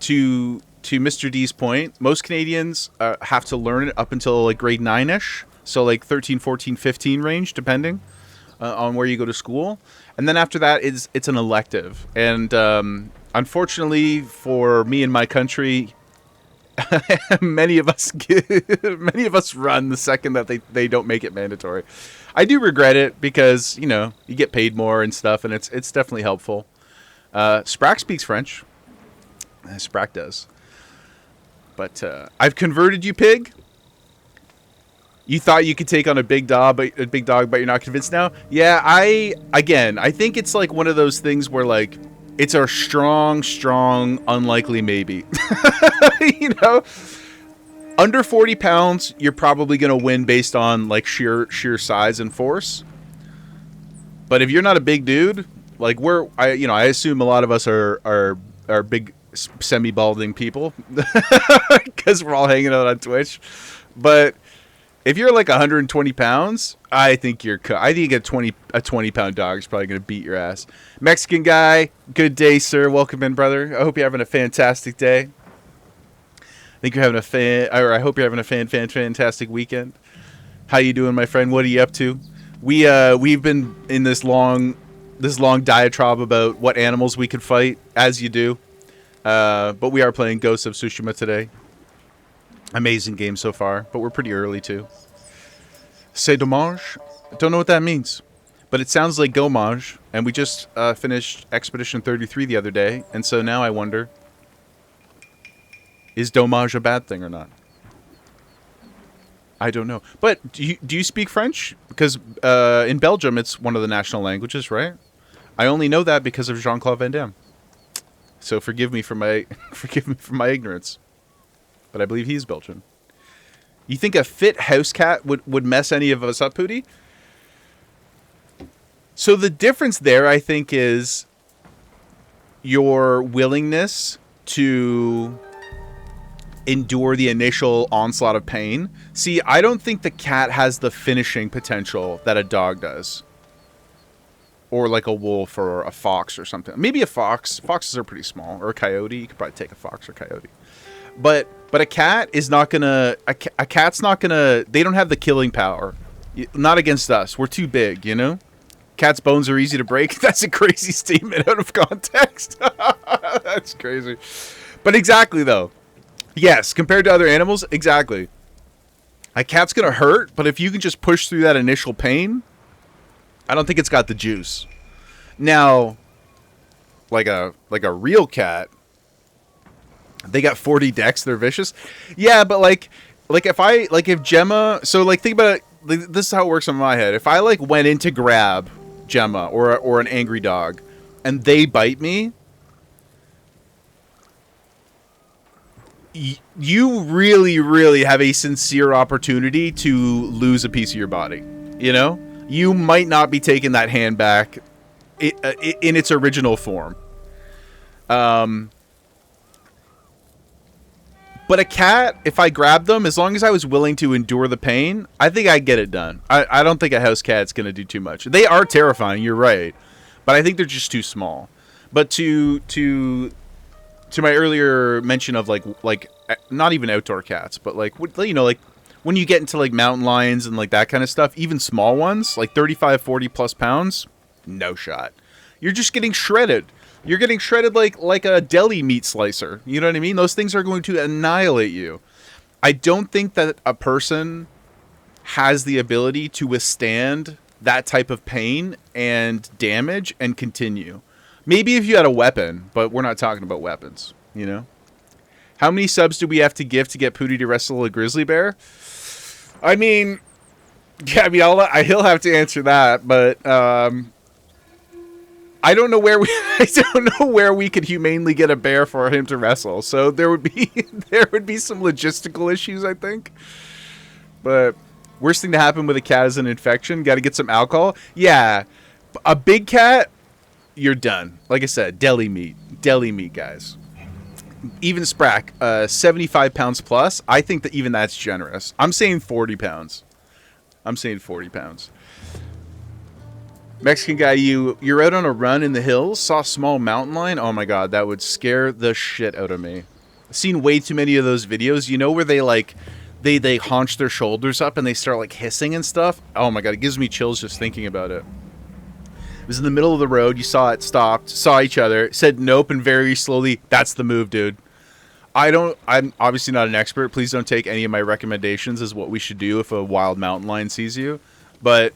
Mr. D's point, most Canadians have to learn it up until like grade 9-ish. So like 13, 14, 15 range, depending on where you go to school. And then after that, it's an elective. And unfortunately for me and my country, many of us run the second that they don't make it mandatory. I do regret it because, you know, you get paid more and stuff, and it's definitely helpful. Sprack speaks French. Sprack does. But I've converted you, pig. You thought you could take on a big dog, but you're not convinced now? Yeah, I think it's like one of those things where like it's a strong, unlikely maybe. You know? Under 40 pounds, you're probably going to win based on like sheer size and force. But if you're not a big dude, like I assume a lot of us are big semi-balding people because we're all hanging out on Twitch. But if you're like 120 pounds, I think a 20-pound dog is probably going to beat your ass. Mexican guy, good day, sir. Welcome in, brother. I hope you're having a fantastic day. I hope you're having a fantastic weekend. How you doing, my friend? What are you up to? We've been in this long diatribe about what animals we could fight, as you do. But we are playing Ghost of Tsushima today. Amazing game so far, but we're pretty early too. C'est dommage. I don't know what that means, but it sounds like gommage. And we just finished Expedition 33 the other day, and so now I wonder, is dommage a bad thing or not? I don't know. But do you speak French? Because in Belgium, it's one of the national languages, right? I only know that because of Jean-Claude Van Damme. So forgive me for my ignorance. But I believe he's Belgian. You think a fit house cat would mess any of us up, Pootie? So the difference there, I think, is your willingness to endure the initial onslaught of pain. See, I don't think the cat has the finishing potential that a dog does. Or like a wolf or a fox or something. Maybe a fox. Foxes are pretty small. Or a coyote. You could probably take a fox or coyote. But a cat is not gonna. A cat's not gonna. They don't have the killing power. Not against us. We're too big, you know. Cat's bones are easy to break. That's a crazy statement out of context. That's crazy. But exactly though. Yes, compared to other animals, exactly. A cat's gonna hurt, but if you can just push through that initial pain, I don't think it's got the juice. Now, like a real cat, they got 40 dex, they're vicious. Yeah, but if Gemma, so like think about it, like, this is how it works in my head. If I like went in to grab Gemma or an angry dog and they bite me, you really, really have a sincere opportunity to lose a piece of your body, you know? You might not be taking that hand back in its original form. But a cat, if I grabbed them, as long as I was willing to endure the pain, I think I'd get it done. I don't think a house cat's going to do too much. They are terrifying, you're right. But I think they're just too small. But to my earlier mention of like not even outdoor cats, but like, you know, like when you get into like mountain lions and like that kind of stuff, even small ones, like 35, 40 plus pounds, no shot. You're just getting shredded. You're getting shredded like a deli meat slicer. You know what I mean? Those things are going to annihilate you. I don't think that a person has the ability to withstand that type of pain and damage and continue. Maybe if you had a weapon, but we're not talking about weapons, you know? How many subs do we have to give to get Pooty to wrestle a grizzly bear? I mean, yeah, I mean, he'll have to answer that, but I don't know where we could humanely get a bear for him to wrestle. So there would be some logistical issues, I think. But worst thing to happen with a cat is an infection. Got to get some alcohol. Yeah, a big cat, you're done. Like I said, deli meat, guys. Even Sprack, 75 pounds plus. I think that even that's generous. I'm saying 40 pounds. Mexican guy, you're out on a run in the hills, saw a small mountain lion. Oh my god, that would scare the shit out of me. I've seen way too many of those videos, you know, where they like they haunch their shoulders up and they start like hissing and stuff. Oh my god, it gives me chills just thinking about it. It was in the middle of the road, you saw it, stopped, saw each other, said nope, and very slowly, that's the move, dude. I'm obviously not an expert. Please don't take any of my recommendations as what we should do if a wild mountain lion sees you. But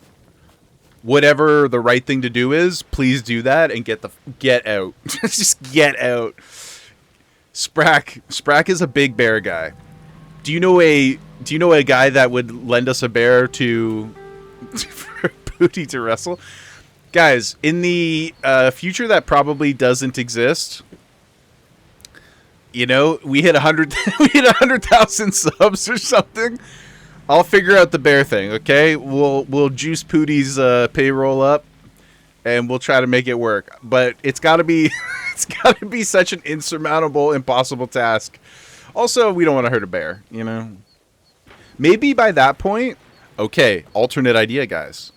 whatever the right thing to do is, please do that and get out. Just get out. Sprack is a big bear guy. Do you know a guy that would lend us a bear to for Pooty to wrestle? Guys, in the future that probably doesn't exist, you know, we hit 100,000 subs or something. I'll figure out the bear thing, okay? We'll juice Pooty's payroll up, and we'll try to make it work. But it's got to be such an insurmountable, impossible task. Also, we don't want to hurt a bear, you know. Maybe by that point, okay. Alternate idea, guys.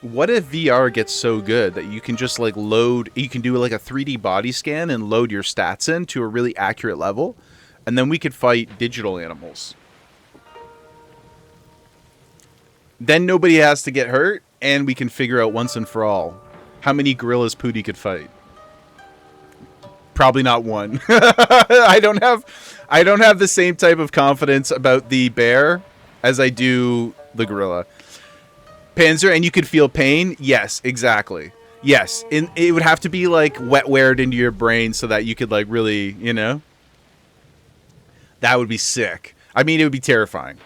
What if VR gets so good that you can just like you can do like a 3D body scan and load your stats in to a really accurate level? And then we could fight digital animals. Then nobody has to get hurt, and we can figure out once and for all how many gorillas Pooty could fight. Probably not one. I don't have the same type of confidence about the bear as I do the gorilla. Panzer, and you could feel pain? Yes, exactly. Yes, it would have to be like wet-weared into your brain so that you could like really, you know? That would be sick. I mean, it would be terrifying.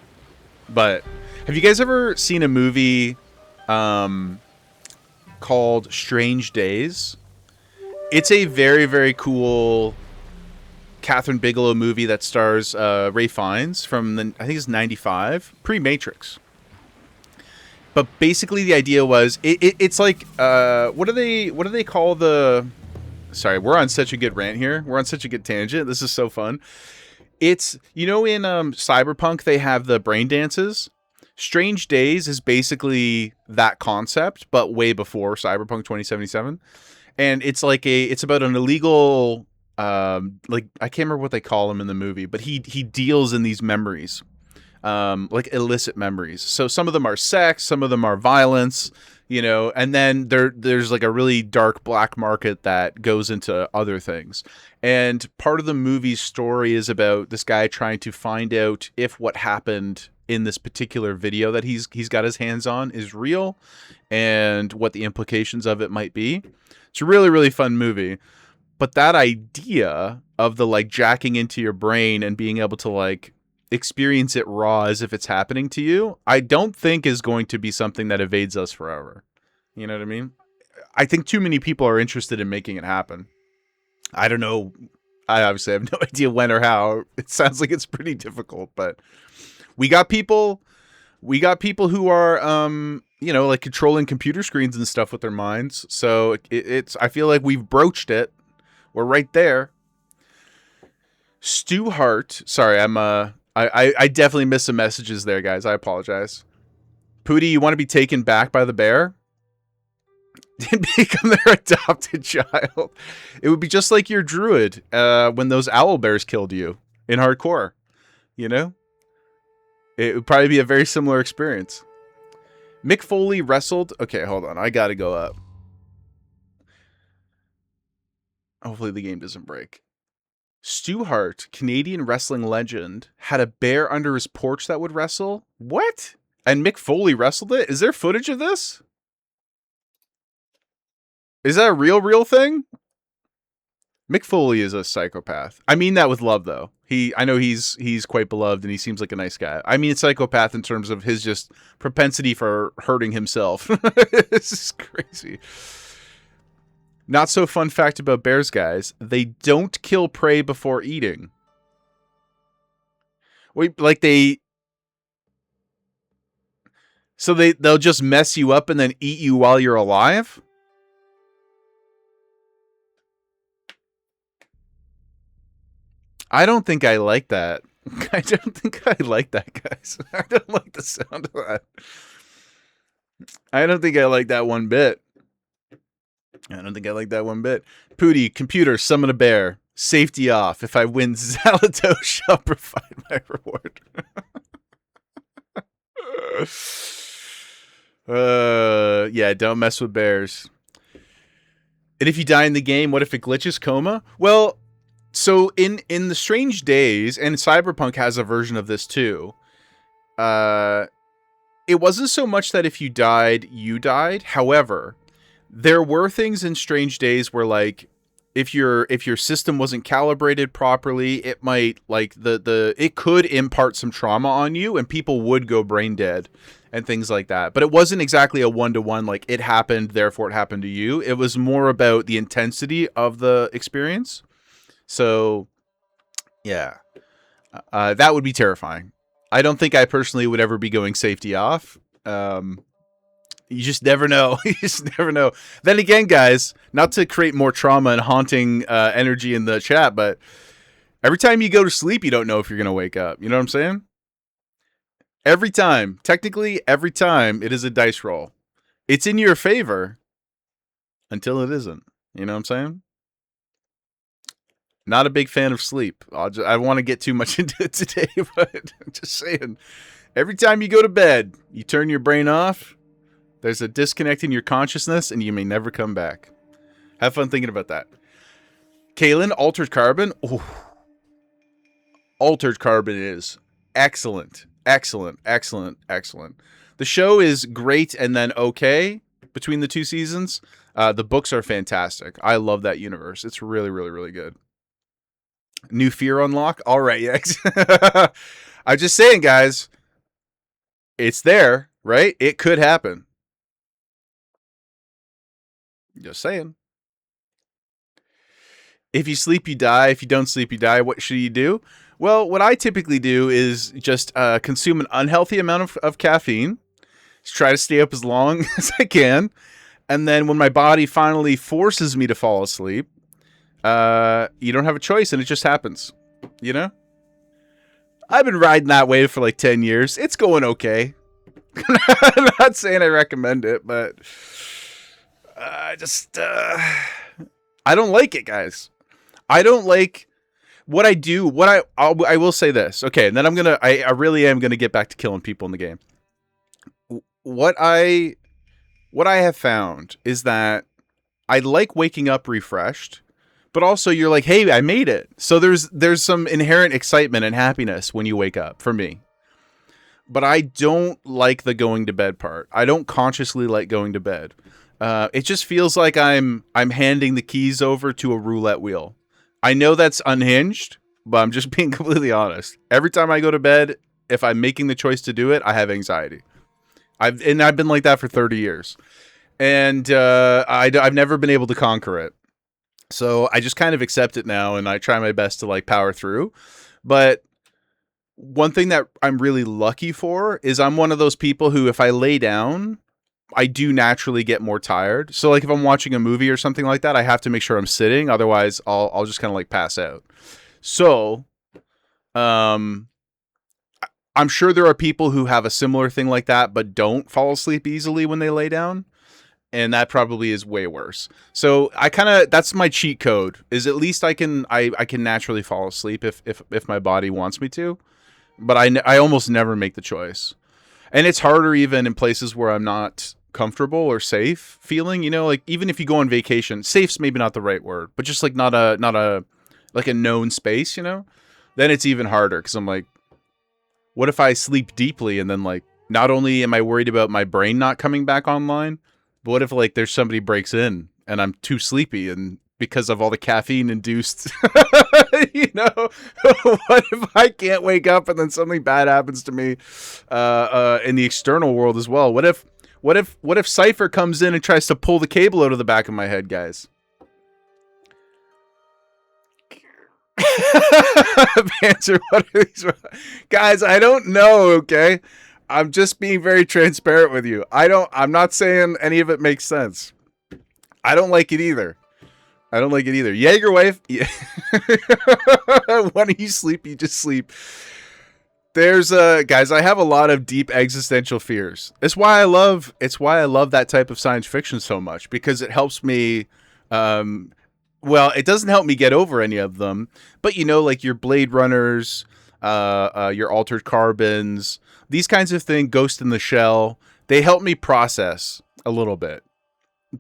But have you guys ever seen a movie called Strange Days? It's a very, very cool Catherine Bigelow movie that stars Ray Fiennes from I think it's 95, pre-Matrix. But basically, the idea was it's like what do they call the? Sorry, we're on such a good rant here. We're on such a good tangent. This is so fun. It's, you know, in Cyberpunk they have the brain dances. Strange Days is basically that concept, but way before Cyberpunk 2077. And it's like it's about an illegal like I can't remember what they call him in the movie, but he deals in these memories. Like illicit memories. So some of them are sex, some of them are violence, you know, and then there's like a really dark black market that goes into other things. And part of the movie's story is about this guy trying to find out if what happened in this particular video that he's got his hands on is real and what the implications of it might be. It's a really, really fun movie. But that idea of the like jacking into your brain and being able to like experience it raw as if it's happening to you, I don't think is going to be something that evades us forever. You know what I mean? I think too many people are interested in making it happen. I don't know. I obviously have no idea when or how. It sounds like it's pretty difficult, but we got people who are, you know, like controlling computer screens and stuff with their minds. So I feel like we've broached it. We're right there. Stu Hart. Sorry, I definitely missed some messages there, guys. I apologize. Pooty, you want to be taken back by the bear? And become their adopted child. It would be just like your druid when those owl bears killed you. in hardcore. You know? It would probably be a very similar experience. Mick Foley wrestled... Okay, hold on. I gotta go up. Hopefully the game doesn't break. Stu Hart, Canadian wrestling legend, had a bear under his porch that would wrestle? What? And Mick Foley wrestled it? Is there footage of this? Is that a real thing? Mick Foley is a psychopath. I mean that with love, though. I know he's quite beloved and he seems like a nice guy. I mean psychopath in terms of his just propensity for hurting himself. This is crazy. Not so fun fact about bears, guys. They don't kill prey before eating. Wait, like So they'll just mess you up and then eat you while you're alive? I don't think I like that. I don't think I like that, guys. I don't like the sound of that. I don't think I like that one bit. Pooty, computer, summon a bear. Safety off. If I win Zalatosh, I'll provide my reward. Yeah, don't mess with bears. And if you die in the game, what if it glitches coma? Well, so in the Strange Days, and Cyberpunk has a version of this too, it wasn't so much that if you died, you died. However, there were things in Strange Days where, like, if your system wasn't calibrated properly, it might, like, it could impart some trauma on you, and people would go brain dead and things like that. But it wasn't exactly a one-to-one, like, it happened, therefore it happened to you. It was more about the intensity of the experience. So, yeah, that would be terrifying. I don't think I personally would ever be going safety off. You just never know. You just never know. Then again, guys, not to create more trauma and haunting energy in the chat, but every time you go to sleep, you don't know if you're going to wake up. You know what I'm saying? Every time. Technically, every time it is a dice roll. It's in your favor until it isn't. You know what I'm saying? Not a big fan of sleep. I don't want to get too much into it today, but I'm just saying. Every time you go to bed, you turn your brain off. There's a disconnect in your consciousness, and you may never come back. Have fun thinking about that. Kaylin, Altered Carbon. Ooh. Altered Carbon is excellent. Excellent. The show is great and then okay between the two seasons. The books are fantastic. I love that universe. It's really, really, really good. New Fear unlock? All right, yeah. I'm just saying, guys. It's there, right? It could happen. Just saying. If you sleep, you die. If you don't sleep, you die. What should you do? Well, what I typically do is just consume an unhealthy amount of caffeine. Just try to stay up as long as I can. And then when my body finally forces me to fall asleep, you don't have a choice and it just happens. You know? I've been riding that wave for like 10 years. It's going okay. I'm not saying I recommend it, but I don't like it, guys. I don't like what I do. I will say this. Okay, and then I really am gonna get back to killing people in the game. What I have found is that I like waking up refreshed, but also you're like, hey, I made it. So there's some inherent excitement and happiness when you wake up for me. But I don't like the going to bed part. I don't consciously like going to bed. It just feels like I'm handing the keys over to a roulette wheel. I know that's unhinged, but I'm just being completely honest. Every time I go to bed, if I'm making the choice to do it, I have anxiety. I've been like that for 30 years. And I've never been able to conquer it. So I just kind of accept it now, and I try my best to like power through. But one thing that I'm really lucky for is I'm one of those people who, if I lay down, I do naturally get more tired. So like if I'm watching a movie or something like that, I have to make sure I'm sitting. Otherwise, I'll just kind of like pass out. So, I'm sure there are people who have a similar thing like that, but don't fall asleep easily when they lay down. and that probably is way worse. So that's my cheat code, is at least I can naturally fall asleep if my body wants me to, but I almost never make the choice. And it's harder even in places where I'm not comfortable or safe feeling, you know, like even if you go on vacation, safe's maybe not the right word, but just like not a like a known space, you know, then it's even harder, because I'm like, what if I sleep deeply and then like, not only am I worried about my brain not coming back online, but what if like there's somebody breaks in and I'm too sleepy, and because of all the caffeine induced, you know, what if I can't wake up and then something bad happens to me in the external world as well? What if Cypher comes in and tries to pull the cable out of the back of my head, guys? Answer, what are these? Guys, I don't know, okay? I'm just being very transparent with you. I'm not saying any of it makes sense. I don't like it either. Jaeger wife. Yeah. When you sleep, you just sleep. There's guys, I have a lot of deep existential fears. It's why I love that type of science fiction so much, because it helps me well, it doesn't help me get over any of them, but you know, like your Blade Runners, your Altered Carbons, these kinds of things, Ghost in the Shell, they help me process a little bit.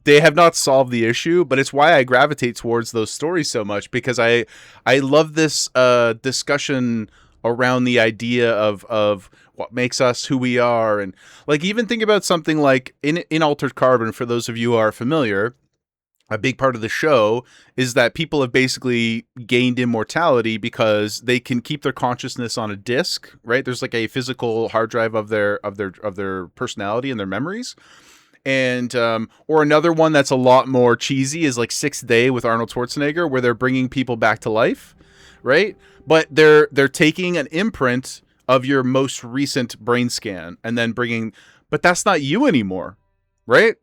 They have not solved the issue, but it's why I gravitate towards those stories so much, because I love this discussion around the idea of what makes us who we are. And like, even think about something like in Altered Carbon, for those of you who are familiar, a big part of the show is that people have basically gained immortality because they can keep their consciousness on a disc, right? There's like a physical hard drive of their personality and their memories. And or another one that's a lot more cheesy is like Sixth Day with Arnold Schwarzenegger, where they're bringing people back to life, right? But they're taking an imprint of your most recent brain scan and then but that's not you anymore, right?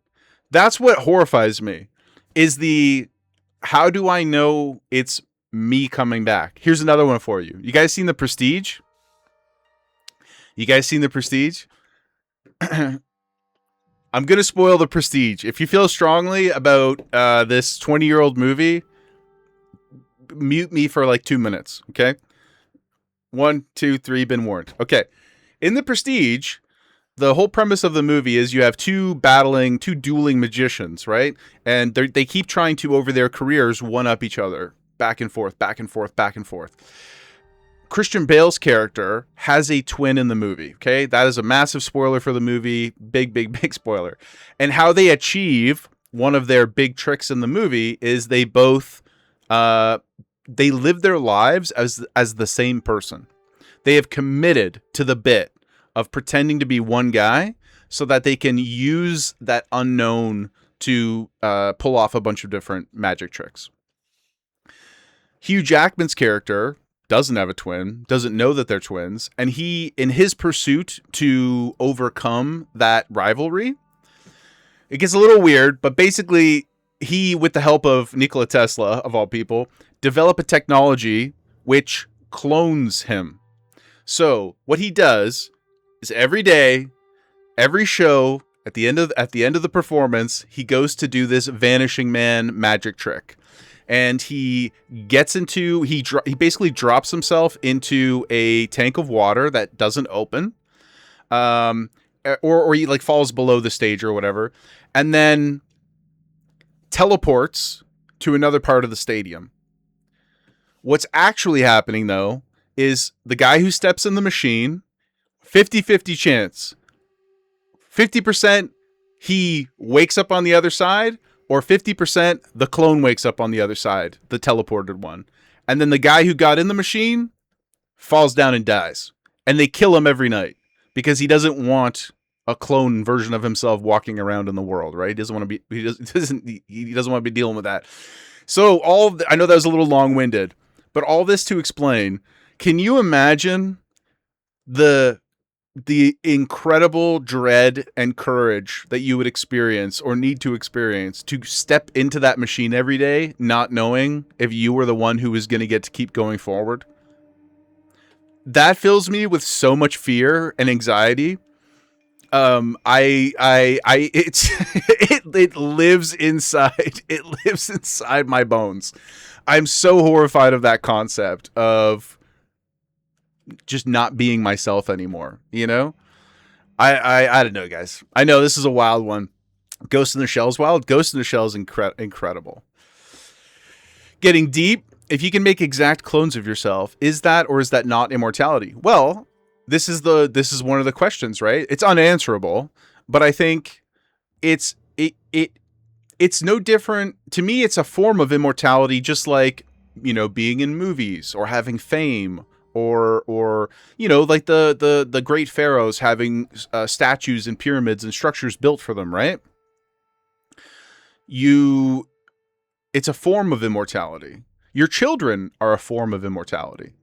That's what horrifies me. Is how do I know it's me coming back? Here's another one for you. You guys seen The Prestige? I'm going to spoil The Prestige. If you feel strongly about this 20-year-old movie, mute me for like 2 minutes, okay? 1, 2, 3, been warned. Okay. In The Prestige, the whole premise of the movie is you have two dueling magicians, right? And they keep trying to, over their careers, one-up each other. Back and forth, back and forth, back and forth. Christian Bale's character has a twin in the movie, okay? That is a massive spoiler for the movie. Big, big, big spoiler. And how they achieve one of their big tricks in the movie is they both, they live their lives as the same person. They have committed to the bit of pretending to be one guy so that they can use that unknown to pull off a bunch of different magic tricks. Hugh Jackman's character doesn't have a twin, doesn't know that they're twins, and he, in his pursuit to overcome that rivalry, it gets a little weird, but basically he, with the help of Nikola Tesla, of all people, develop a technology which clones him. So what he does is every day, every show, at the end of the performance, he goes to do this Vanishing Man magic trick, and he basically drops himself into a tank of water that doesn't open, or he like falls below the stage or whatever, and then teleports to another part of the stadium. What's actually happening though is the guy who steps in the machine, 50-50 chance. 50% he wakes up on the other side, or 50% the clone wakes up on the other side, the teleported one. And then the guy who got in the machine falls down and dies. And they kill him every night because he doesn't want a clone version of himself walking around in the world, right? He doesn't want to be dealing with that. So I know that was a little long-winded, but all this to explain, can you imagine the incredible dread and courage that you would experience or need to experience to step into that machine every day, not knowing if you were the one who was going to get to keep going forward? That fills me with so much fear and anxiety. it's it lives inside. It lives inside my bones. I'm so horrified of that concept of just not being myself anymore. You know, I don't know, guys. I know this is a wild one. Ghost in the Shell's wild. Ghost in the Shell is incredible. Getting deep. If you can make exact clones of yourself, is that or is that not immortality? Well, this is one of the questions, right? It's unanswerable, but I think it's no different. To me, it's a form of immortality, just like, you know, being in movies or having fame or you know, like the great pharaohs having statues and pyramids and structures built for them, right? It's a form of immortality. Your children are a form of immortality,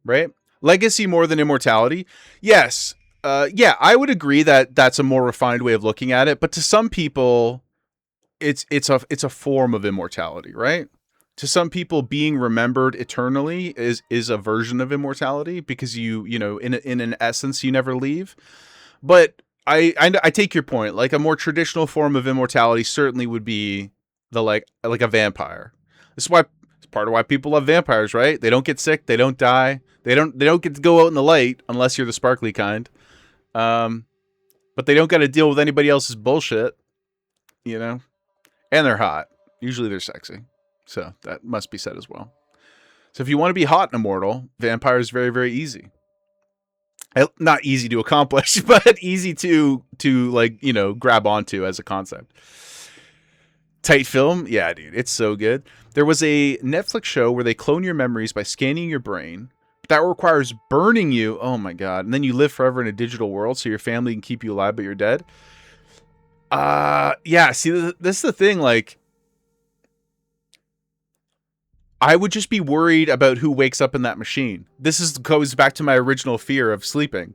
right? Legacy more than immortality. Yes. Yeah, I would agree that that's a more refined way of looking at it. But to some people, it's a form of immortality, right? To some people, being remembered eternally is a version of immortality because you know, in an essence, you never leave. But I take your point. Like a more traditional form of immortality certainly would be like a vampire. This is why. Part of why people love vampires, right? They don't get sick, they don't die, they don't get to go out in the light unless you're the sparkly kind. But they don't got to deal with anybody else's bullshit, you know. And they're hot. Usually they're sexy, so that must be said as well. So if you want to be hot and immortal, vampire is very, very easy. Not easy to accomplish, but easy to like, you know, grab onto as a concept. Tight film? Yeah, dude. It's so good. There was a Netflix show where they clone your memories by scanning your brain. That requires burning you. Oh my God. And then you live forever in a digital world so your family can keep you alive, but you're dead. Yeah, see, this is the thing. Like, I would just be worried about who wakes up in that machine. Goes back to my original fear of sleeping.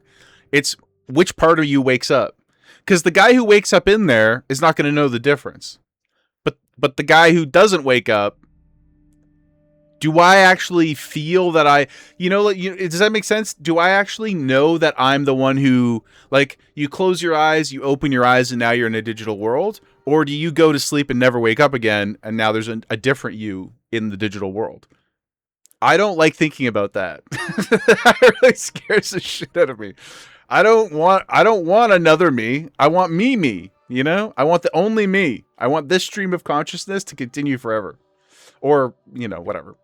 It's which part of you wakes up. Because the guy who wakes up in there is not going to know the difference. But the guy who doesn't wake up, do I actually feel that does that make sense? Do I actually know that I'm the one who, like, you close your eyes, you open your eyes, and now you're in a digital world? Or do you go to sleep and never wake up again, and now there's a different you in the digital world? I don't like thinking about that. That really scares the shit out of me. I don't want another me. I want me, you know? I want the only me. I want this stream of consciousness to continue forever. Or, you know, whatever.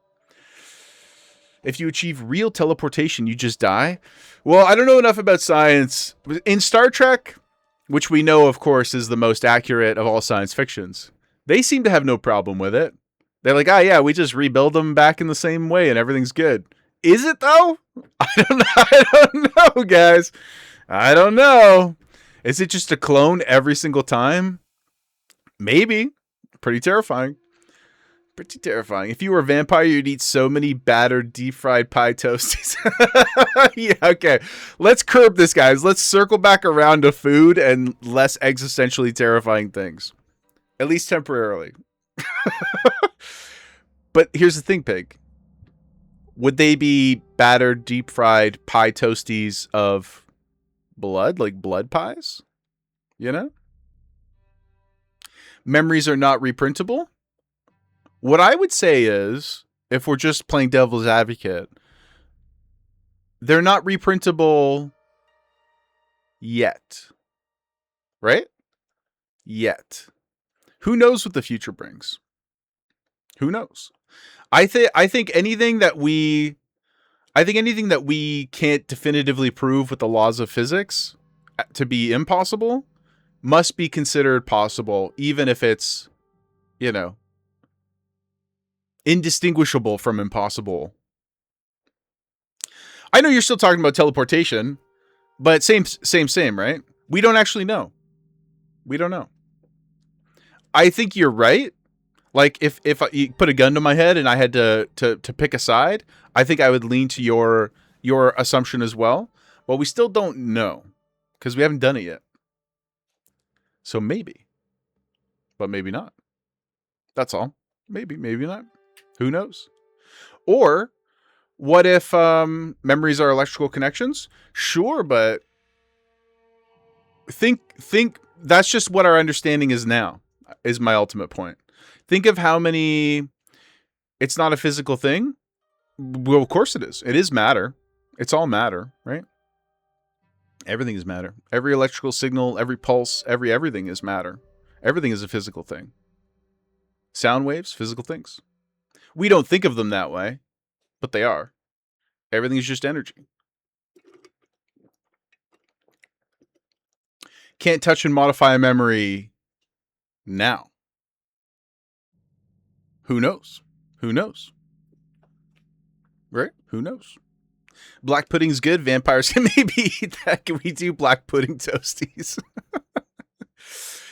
If you achieve real teleportation, you just die. Well, I don't know enough about science. In Star Trek, which we know, of course, is the most accurate of all science fictions, they seem to have no problem with it. They're like, yeah, we just rebuild them back in the same way and everything's good. Is it, though? I don't know, guys. I don't know. Is it just a clone every single time? Maybe. Pretty terrifying. Pretty terrifying. If you were a vampire, you'd eat so many battered, deep-fried pie toasties. Yeah, okay. Let's curb this, guys. Let's circle back around to food and less existentially terrifying things. At least temporarily. But here's the thing, Pig. Would they be battered, deep-fried pie toasties of blood? Like blood pies? You know? Memories are not reprintable? What I would say is, if we're just playing devil's advocate, they're not reprintable yet. Right? Yet. Who knows what the future brings? Who knows? I think anything that we can't definitively prove with the laws of physics to be impossible must be considered possible, even if it's, you know, indistinguishable from impossible. I know you're still talking about teleportation, but same, right? We don't actually know. We don't know. I think you're right. Like, if you put a gun to my head and I had to pick a side, I think I would lean to your assumption as well. But we still don't know because we haven't done it yet. So maybe. But maybe not. That's all. Maybe not. Who knows? Or what if memories are electrical connections? Sure, but think that's just what our understanding is now, is my ultimate point. Think of how many, it's not a physical thing. Well, of course it is. It is matter. It's all matter, right? Everything is matter. Every electrical signal, every pulse, everything is matter. Everything is a physical thing. Sound waves, physical things. We don't think of them that way, but they are. Everything is just energy. Can't touch and modify a memory now. Who knows? Who knows? Right? Who knows? Black pudding's good. Vampires can maybe eat that. Can we do black pudding toasties?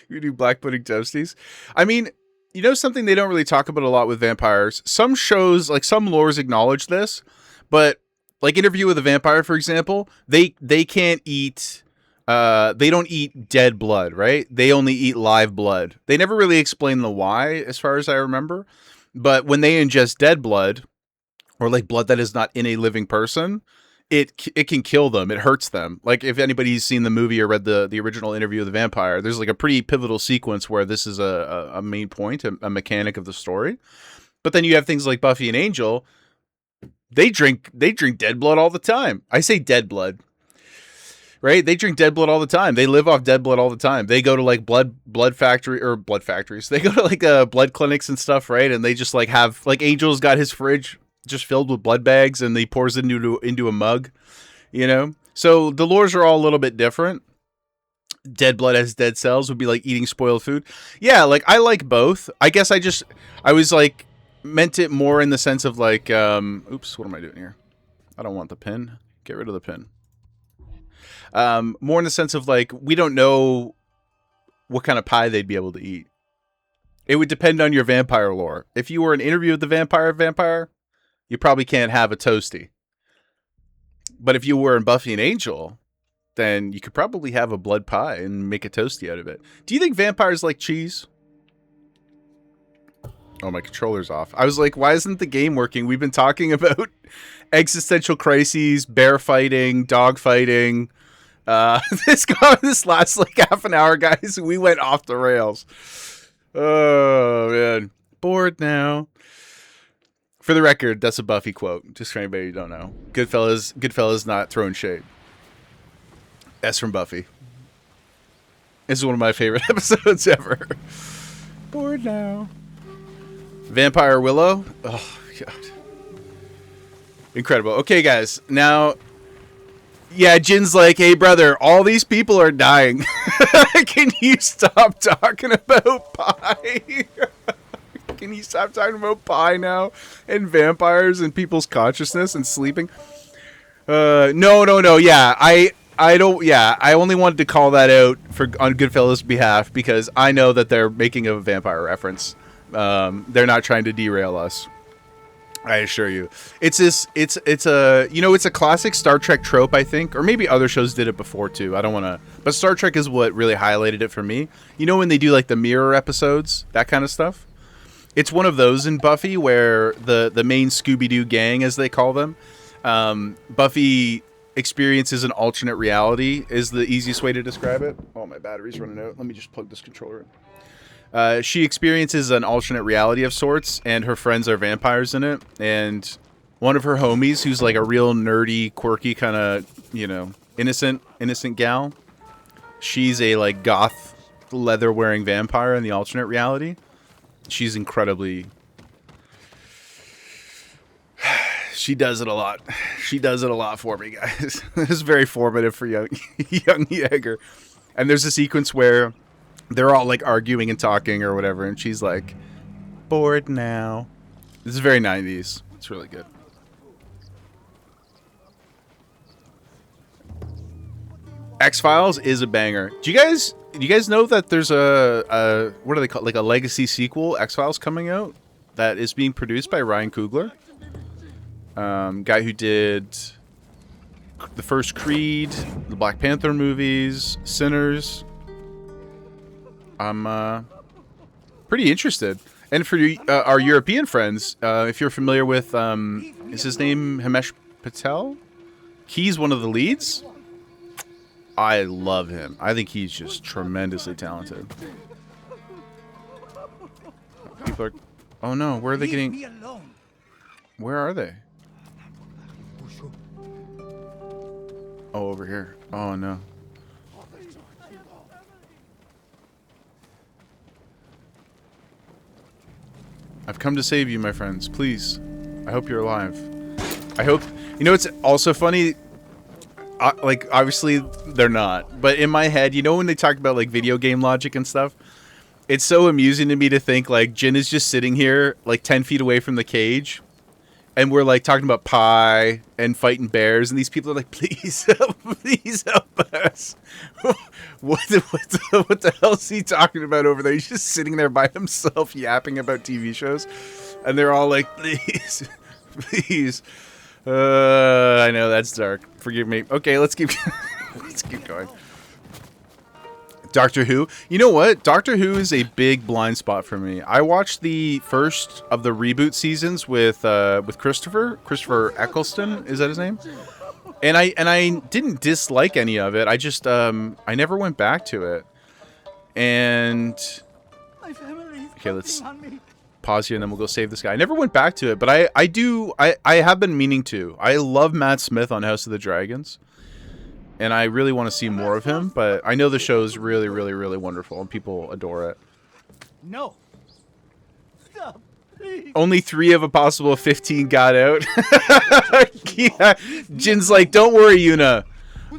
We do black pudding toasties. I mean, you know something they don't really talk about a lot with vampires? Some shows, like some lores acknowledge this, but like Interview with a Vampire, for example, they can't eat, they don't eat dead blood, right? They only eat live blood. They never really explain the why, as far as I remember. But when they ingest dead blood, or like blood that is not in a living person, it can kill them. It hurts them. Like if anybody's seen the movie or read the original Interview with the Vampire, there's like a pretty pivotal sequence where this is a main point, a mechanic of the story. But then you have things like Buffy and Angel. They drink dead blood all the time. I say dead blood, right? They drink dead blood all the time. They live off dead blood all the time. They go to like blood factories. They go to like blood clinics and stuff, right? And they just like have, like, Angel's got his fridge just filled with blood bags, and he pours it into a mug, you know? So the lores are all a little bit different. Dead blood as dead cells would be like eating spoiled food. Yeah, like I like both. I guess I was like meant it more in the sense of like, oops, what am I doing here? I don't want the pin. Get rid of the pin. More in the sense of like, we don't know what kind of pie they'd be able to eat. It would depend on your vampire lore. If you were an Interview with the Vampire, you probably can't have a toasty. But if you were in Buffy and Angel, then you could probably have a blood pie and make a toasty out of it. Do you think vampires like cheese? Oh, my controller's off. I was like, why isn't the game working? We've been talking about existential crises, bear fighting, dog fighting. This last like half an hour, guys. We went off the rails. Oh, man. Bored now. For the record, that's a Buffy quote, just for anybody who don't know. Goodfellas not throwing shade. S from Buffy. This is one of my favorite episodes ever. Bored now. Vampire Willow. Oh, God. Incredible. Okay, guys. Now, yeah, Jin's like, hey, brother, all these people are dying. Can you stop talking about pie? Can you stop talking about pie now? And vampires and people's consciousness and sleeping? No. Yeah, I don't. Yeah, I only wanted to call that out on Goodfellas' behalf because I know that they're making a vampire reference. They're not trying to derail us. I assure you. It's a classic Star Trek trope, I think, or maybe other shows did it before too. I don't want to, but Star Trek is what really highlighted it for me. You know when they do like the mirror episodes, that kind of stuff. It's one of those in Buffy where the main Scooby-Doo gang, as they call them, Buffy experiences an alternate reality is the easiest way to describe it. Oh, my battery's running out. Let me just plug this controller in. She experiences an alternate reality of sorts, and her friends are vampires in it. And one of her homies, who's like a real nerdy, quirky kind of, innocent gal, she's a like goth, leather-wearing vampire in the alternate reality. She's incredibly... She does it a lot. She does it a lot for me, guys. It's very formative for young Yeager. And there's a sequence where they're all like arguing and talking or whatever, and she's like, bored now. This is very 90s. It's really good. X-Files is a banger. Do you guys know that there's a what do they call, like a legacy sequel, X-Files, coming out that is being produced by Ryan Coogler? Guy who did the first Creed, the Black Panther movies, Sinners. I'm pretty interested. And for our European friends, if you're familiar with, is his name Himesh Patel? He's one of the leads. I love him. I think he's just tremendously talented. People are... Oh no, where are they getting... Me alone. Where are they? Oh, over here. Oh no. I've come to save you, my friends. Please. I hope you're alive. I hope... You know, it's also funny... like, obviously, they're not. But in my head, you know when they talk about, like, video game logic and stuff? It's so amusing to me to think, like, Jin is just sitting here, like, 10 feet away from the cage. And we're, like, talking about pie and fighting bears. And these people are like, please help us. What the hell is he talking about over there? He's just sitting there by himself yapping about TV shows. And they're all like, please, please. I know, that's dark. Forgive me. Okay, let's keep going. Doctor Who. You know what? Doctor Who is a big blind spot for me. I watched the first of the reboot seasons with Christopher Eccleston. Is that his name? And I didn't dislike any of it. I just I never went back to it. And okay, let's pause here and then we'll go save this guy. I never went back to it, but I have been meaning to. I love Matt Smith on House of the Dragons. And I really want to see more of him, but I know the show is really, really, really wonderful and people adore it. No. Stop, please. Only 3 of a possible 15 got out. Yeah. Jin's like, don't worry, Yuna.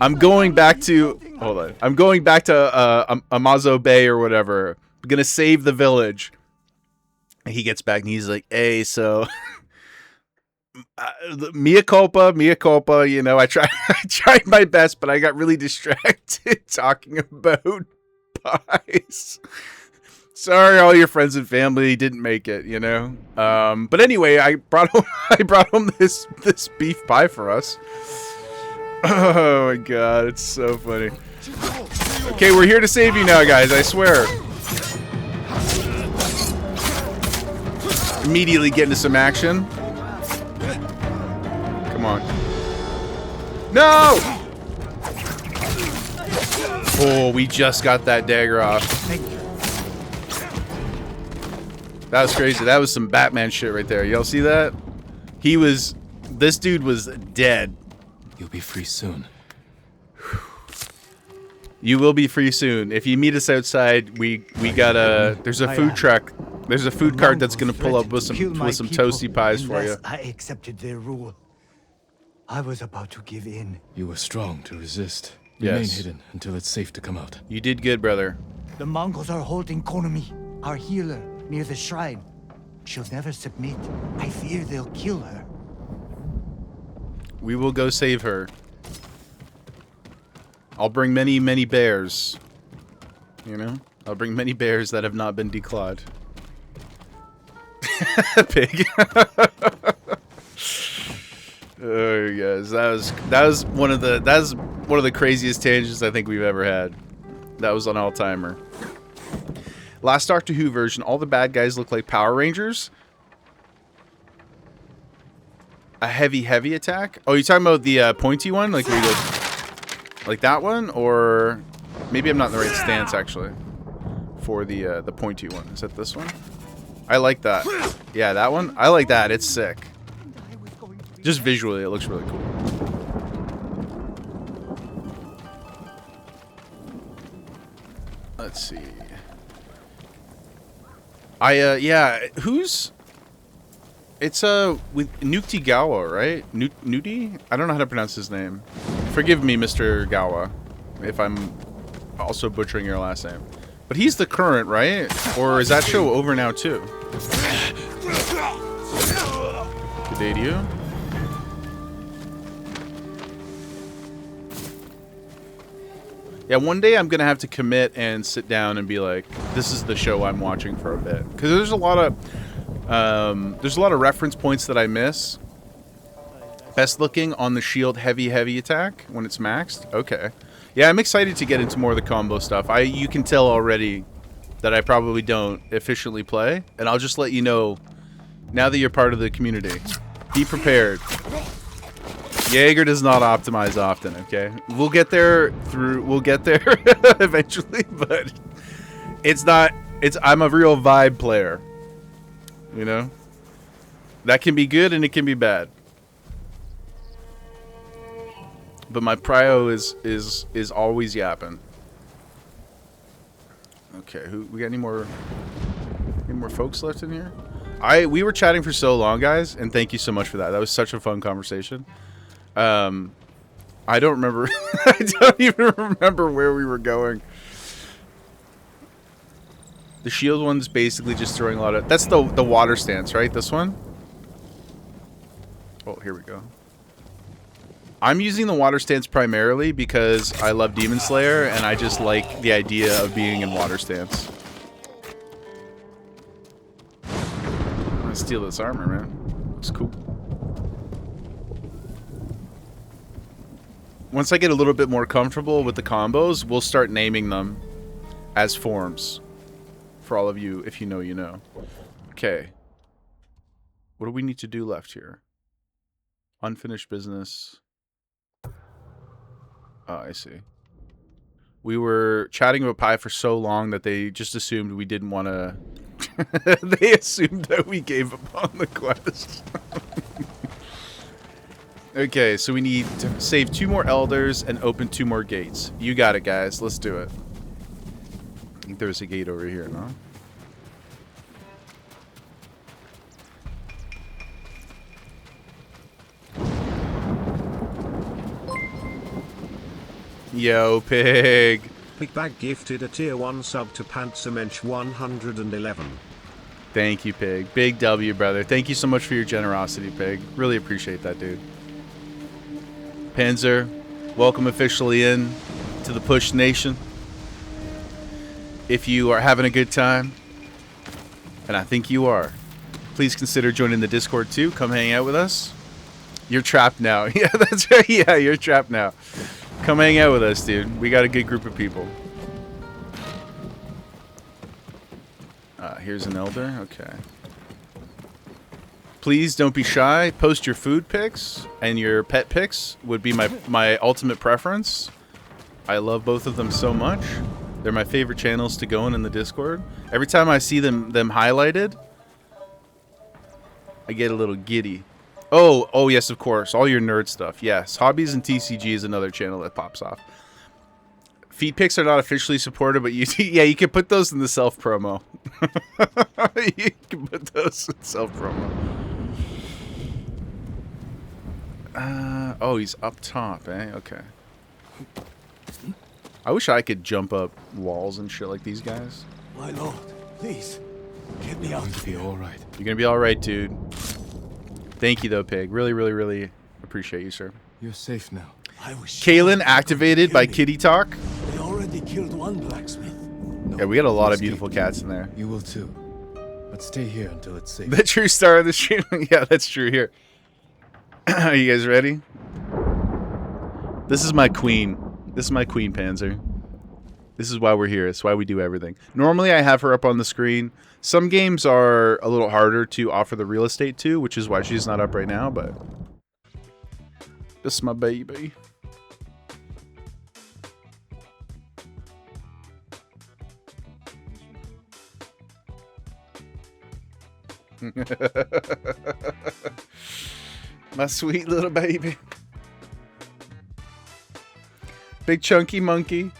I'm going back to... Hold on. I'm going back to Amazo Bay or whatever. I'm going to save the village. And he gets back and he's like, hey, so... mea culpa, you know, I tried my best, but I got really distracted talking about pies. Sorry, all your friends and family didn't make it, you know. But anyway, I brought home this beef pie for us. Oh my god, it's so funny. Okay, we're here to save you now, guys, I swear. Immediately get into some action. Come on. No! Oh, we just got that dagger off. That was crazy. That was some Batman shit right there. Y'all see that? This dude was dead. You'll be free soon. You will be free soon. If you meet us outside, we got there's a food truck. There's a food cart that's gonna pull up with some toasty pies for you. I accepted their rule. I was about to give in. You were strong to resist. Yes. Remain hidden until it's safe to come out. You did good, brother. The Mongols are holding Konomi, our healer, near the shrine. She'll never submit. I fear they'll kill her. We will go save her. I'll bring many, many bears. You know? I'll bring many bears that have not been declawed. Pig. Oh, guys, that was one of the craziest tangents I think we've ever had. That was an all-timer. Last Doctor Who version, all the bad guys look like Power Rangers. A heavy attack. Oh, you talking about the pointy one, like where you go, like that one, or maybe I'm not in the right stance actually. For the pointy one, is that this one? I like that. Yeah, that one. I like that. It's sick. Just visually, it looks really cool. Let's see. Yeah, it's, with Nukti Gawa, right? Nuti? I don't know how to pronounce his name. Forgive me, Mr. Gawa, if I'm also butchering your last name. But he's the current, right? Or is that show over now, too? Good day to you. Yeah, one day I'm gonna have to commit and sit down and be like, this is the show I'm watching for a bit, because there's a lot of reference points that I miss. Best looking on the shield heavy attack when it's maxed. Okay, yeah, I'm excited to get into more of the combo stuff. You can tell already that I probably don't efficiently play, and I'll just let you know now that you're part of the community. Be prepared. Jaeger does not optimize often, okay? We'll get there eventually, but I'm a real vibe player. You know? That can be good and it can be bad. But my prio is always yapping. Okay, we got any more folks left in here? We were chatting for so long, guys, and thank you so much for that. That was such a fun conversation. I don't remember. I don't even remember where we were going. The shield one's basically just throwing a lot of... That's the water stance, right? This one? Oh, here we go. I'm using the water stance primarily because I love Demon Slayer, and I just like the idea of being in water stance. I'm gonna steal this armor, man. Looks cool. Once I get a little bit more comfortable with the combos, we'll start naming them as forms. For all of you, if you know, you know. Okay. What do we need to do left here? Unfinished business. Oh, I see. We were chatting about pie for so long that they just assumed we didn't want to... They assumed that we gave up on the quest. Okay, so we need to save 2 more elders and open 2 more gates. You got it, guys. Let's do it. I think there's a gate over here, no? Yo, pig. Big Bag gifted a tier 1 sub to Pantsermensch 111. Thank you, pig. Big W, brother. Thank you so much for your generosity, pig. Really appreciate that, dude. Panzer, welcome officially in to the Push Nation. If you are having a good time, and I think you are, please consider joining the Discord too. Come hang out with us. You're trapped now. Yeah, that's right. Yeah, you're trapped now. Come hang out with us, dude. We got a good group of people. Here's an elder. Okay. Please don't be shy. Post your food pics and your pet pics would be my ultimate preference. I love both of them so much. They're my favorite channels to go in the Discord. Every time I see them highlighted, I get a little giddy. Oh yes, of course. All your nerd stuff. Yes. Hobbies and TCG is another channel that pops off. Feed pics are not officially supported, but you can put those in the self promo. You can put those in self promo. Oh, he's up top, eh? Okay. I wish I could jump up walls and shit like these guys. My lord, please, get me out of here. All right. You're gonna be all right, dude. Thank you, though, pig. Really, really, really appreciate you, sir. You're safe now. Kalen activated by Kitty Talk. They already killed one blacksmith. No, yeah, we got a lot of beautiful cats in there. You will too. But stay here until it's safe. The true star of the stream. Yeah, that's true here. Are you guys ready? This is my queen. This is my queen, Panzer. This is why we're here. It's why we do everything. Normally, I have her up on the screen. Some games are a little harder to offer the real estate to, which is why she's not up right now, but... This is my baby. My sweet little baby. Big chunky monkey.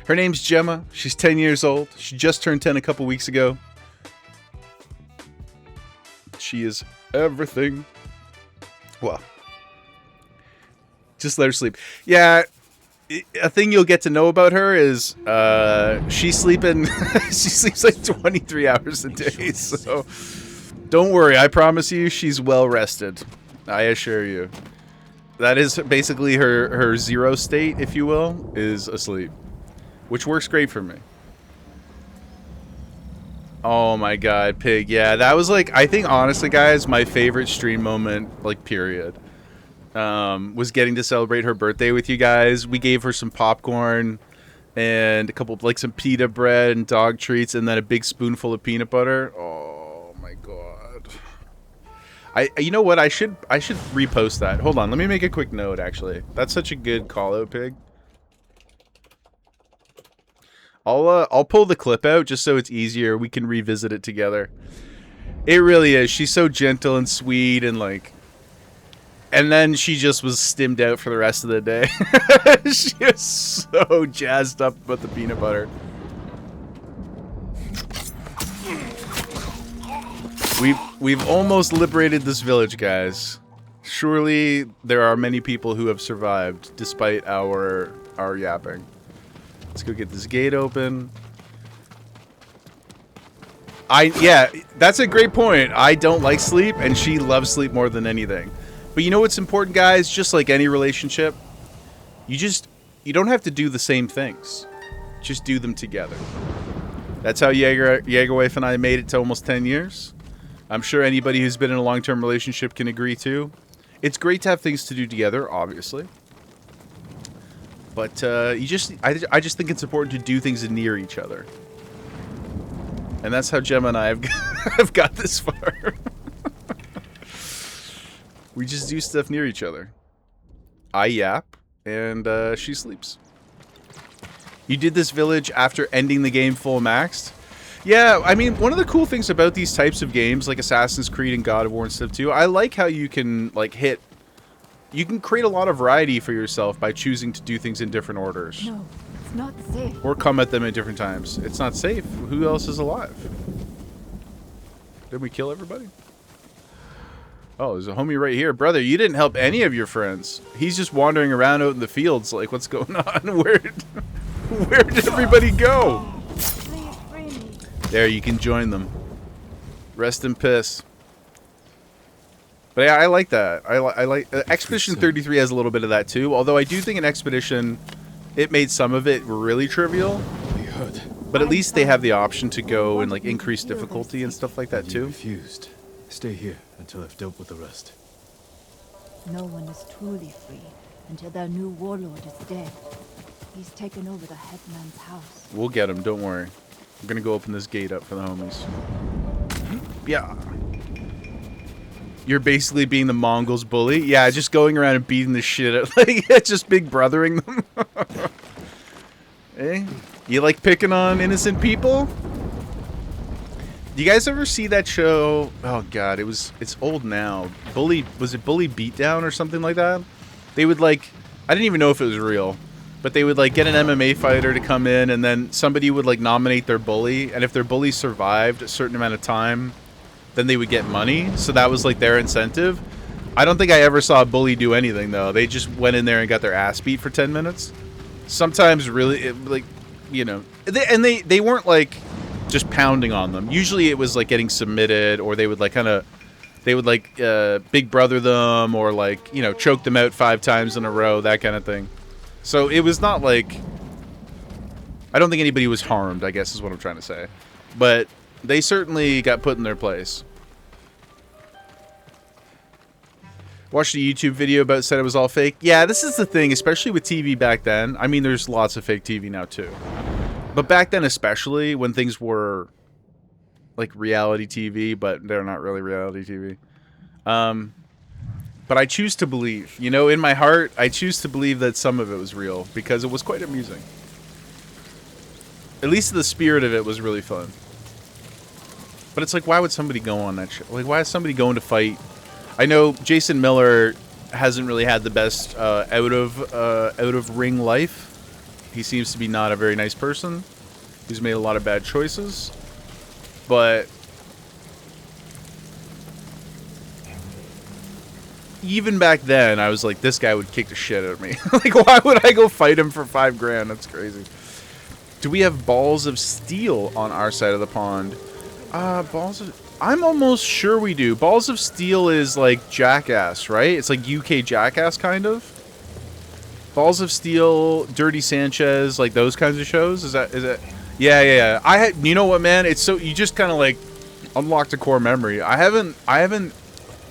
Her name's Gemma. She's 10 years old. She just turned 10 a couple weeks ago. She is everything. Well, just let her sleep. Yeah, a thing you'll get to know about her is she's sleeping. She sleeps like 23 hours a day. So don't worry. I promise you, she's well rested. I assure you. That is basically her zero state, if you will, is asleep. Which works great for me. Oh my god, pig. Yeah, that was like, I think honestly, guys, my favorite stream moment, like, period. Was getting to celebrate her birthday with you guys. We gave her some popcorn and a couple, like, some pita bread and dog treats and then a big spoonful of peanut butter. Oh my god. You know what? I should repost that. Hold on, let me make a quick note. Actually, that's such a good call out, Pig. I'll pull the clip out just so it's easier. We can revisit it together. It really is. She's so gentle and sweet and like. And then she just was stimmed out for the rest of the day. She was so jazzed up about the peanut butter. We've almost liberated this village, guys. Surely there are many people who have survived despite our yapping. Let's go get this gate open. Yeah, that's a great point. I don't like sleep, and she loves sleep more than anything. But you know what's important, guys? Just like any relationship, you don't have to do the same things. Just do them together. That's how Jaegerwife and I made it to almost 10 years. I'm sure anybody who's been in a long-term relationship can agree too. It's great to have things to do together, obviously. But I just think it's important to do things near each other. And that's how Gemma and I have got this far. We just do stuff near each other. I yap, and she sleeps. You did this village after ending the game full maxed? Yeah, I mean, one of the cool things about these types of games, like Assassin's Creed and God of War and stuff too, I like how you can, like, you can create a lot of variety for yourself by choosing to do things in different orders. No, it's not safe. Or come at them at different times. It's not safe. Who else is alive? Did we kill everybody? Oh, there's a homie right here. Brother, you didn't help any of your friends. He's just wandering around out in the fields like, what's going on? Where did everybody go? Please free me. There, you can join them. Rest in piss. But yeah, I like that. I like Expedition 33 has a little bit of that too. Although I do think in Expedition, it made some of it really trivial. But at least they have the option to go and like increase difficulty and stuff like that too. Refused. Stay here until I've dealt with the rest. No one is truly free until their new warlord is dead. He's taken over the headman's house. We'll get him, don't worry. I'm gonna go open this gate up for the homies. Yeah. You're basically being the Mongols' bully? Yeah, just going around and beating the shit out, like, just big brothering them. Eh? You like picking on innocent people? Do you guys ever see that show? Oh god, it's old now. Was it Bully Beatdown or something like that? They would like, I didn't even know if it was real, but they would like get an MMA fighter to come in, and then somebody would like nominate their bully, and if their bully survived a certain amount of time, then they would get money. So that was like their incentive. I don't think I ever saw a bully do anything though. They just went in there and got their ass beat for 10 minutes. Sometimes really, like, you know, they weren't like just pounding on them. Usually it was like getting submitted, or they would like big brother them, or like, you know, choke them out 5 times in a row, that kind of thing. So it was not like, I don't think anybody was harmed, I guess is what I'm trying to say. But they certainly got put in their place. Watched a YouTube video about it, said it was all fake. Yeah, this is the thing, especially with TV back then. I mean, there's lots of fake TV now too. But back then, especially when things were like reality TV, but they're not really reality TV. But I choose to believe, you know, in my heart, I choose to believe that some of it was real because it was quite amusing. At least the spirit of it was really fun. But it's like, why would somebody go on that show? Like, why is somebody going to fight? I know Jason Miller hasn't really had the best out of ring life. He seems to be not a very nice person. He's made a lot of bad choices. But even back then, I was like, this guy would kick the shit out of me. Like, why would I go fight him for $5,000? That's crazy. Do we have balls of steel on our side of the pond? I'm almost sure we do. Balls of Steel is like Jackass, right? It's like UK Jackass, kind of. Balls of Steel, Dirty Sanchez, like those kinds of shows. Is that? Yeah. You know what, man? It's so, you just kind of like unlocked a core memory. I haven't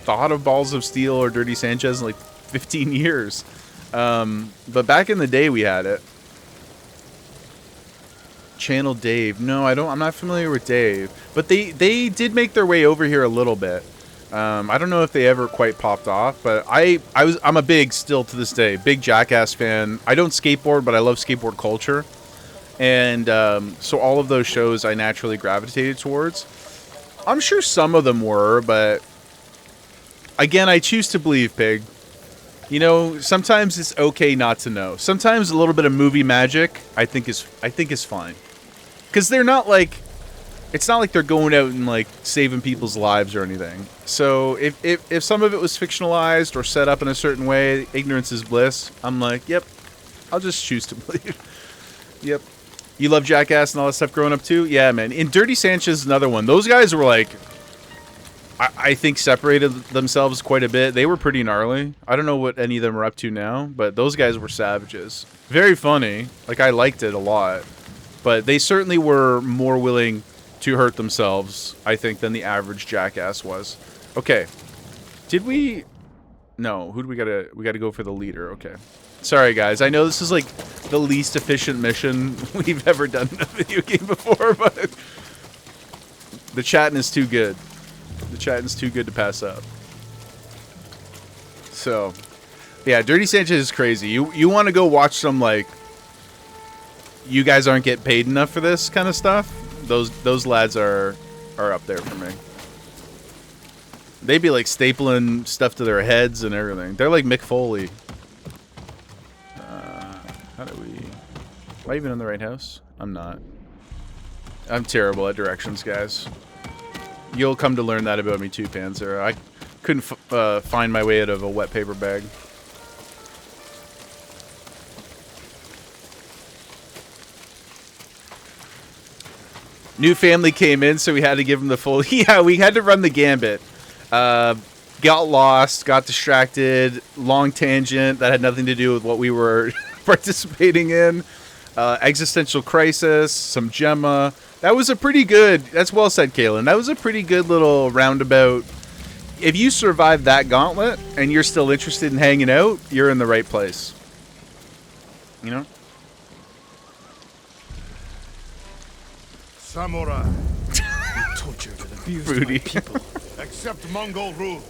thought of Balls of Steel or Dirty Sanchez in like 15 years. But back in the day, we had it. Channel Dave. No, I'm not familiar with Dave. But they did make their way over here a little bit. I don't know if they ever quite popped off, but I'm a big, still to this day, big Jackass fan. I don't skateboard, but I love skateboard culture. And so all of those shows I naturally gravitated towards. I'm sure some of them were, but again, I choose to believe, Pig. You know, sometimes it's okay not to know. Sometimes a little bit of movie magic, I think is fine. Because they're not like, it's not like they're going out and like saving people's lives or anything. So if some of it was fictionalized or set up in a certain way, ignorance is bliss. I'm like, yep, I'll just choose to believe. Yep. You love Jackass and all that stuff growing up too? Yeah, man. And Dirty Sanchez is another one. Those guys were like, I think separated themselves quite a bit. They were pretty gnarly. I don't know what any of them are up to now, but those guys were savages. Very funny. Like, I liked it a lot. But they certainly were more willing to hurt themselves, I think, than the average Jackass was. Okay. Did we... No. Who do we gotta... We gotta go for the leader. Okay. Sorry, guys. I know this is, like, the least efficient mission we've ever done in a video game before, but... The chatting is too good. The chatting's too good to pass up. So, yeah, Dirty Sanchez is crazy. You want to go watch some, like, you guys aren't getting paid enough for this kind of stuff? Those lads are up there for me. They'd be, like, stapling stuff to their heads and everything. They're like Mick Foley. How do we... Am I even in the right house? I'm not. I'm terrible at directions, guys. You'll come to learn that about me too, Panzer. I couldn't find my way out of a wet paper bag. New family came in, so we had to give them the full... Yeah, we had to run the gambit. Got lost, got distracted, long tangent that had nothing to do with what we were participating in. Existential crisis, some Gemma... That was a pretty good... That's well said, Kaylin. That was a pretty good little roundabout. If you survive that gauntlet and you're still interested in hanging out, you're in the right place. You know? Samurai. Tortured and abused my people. Accept Mongol rule,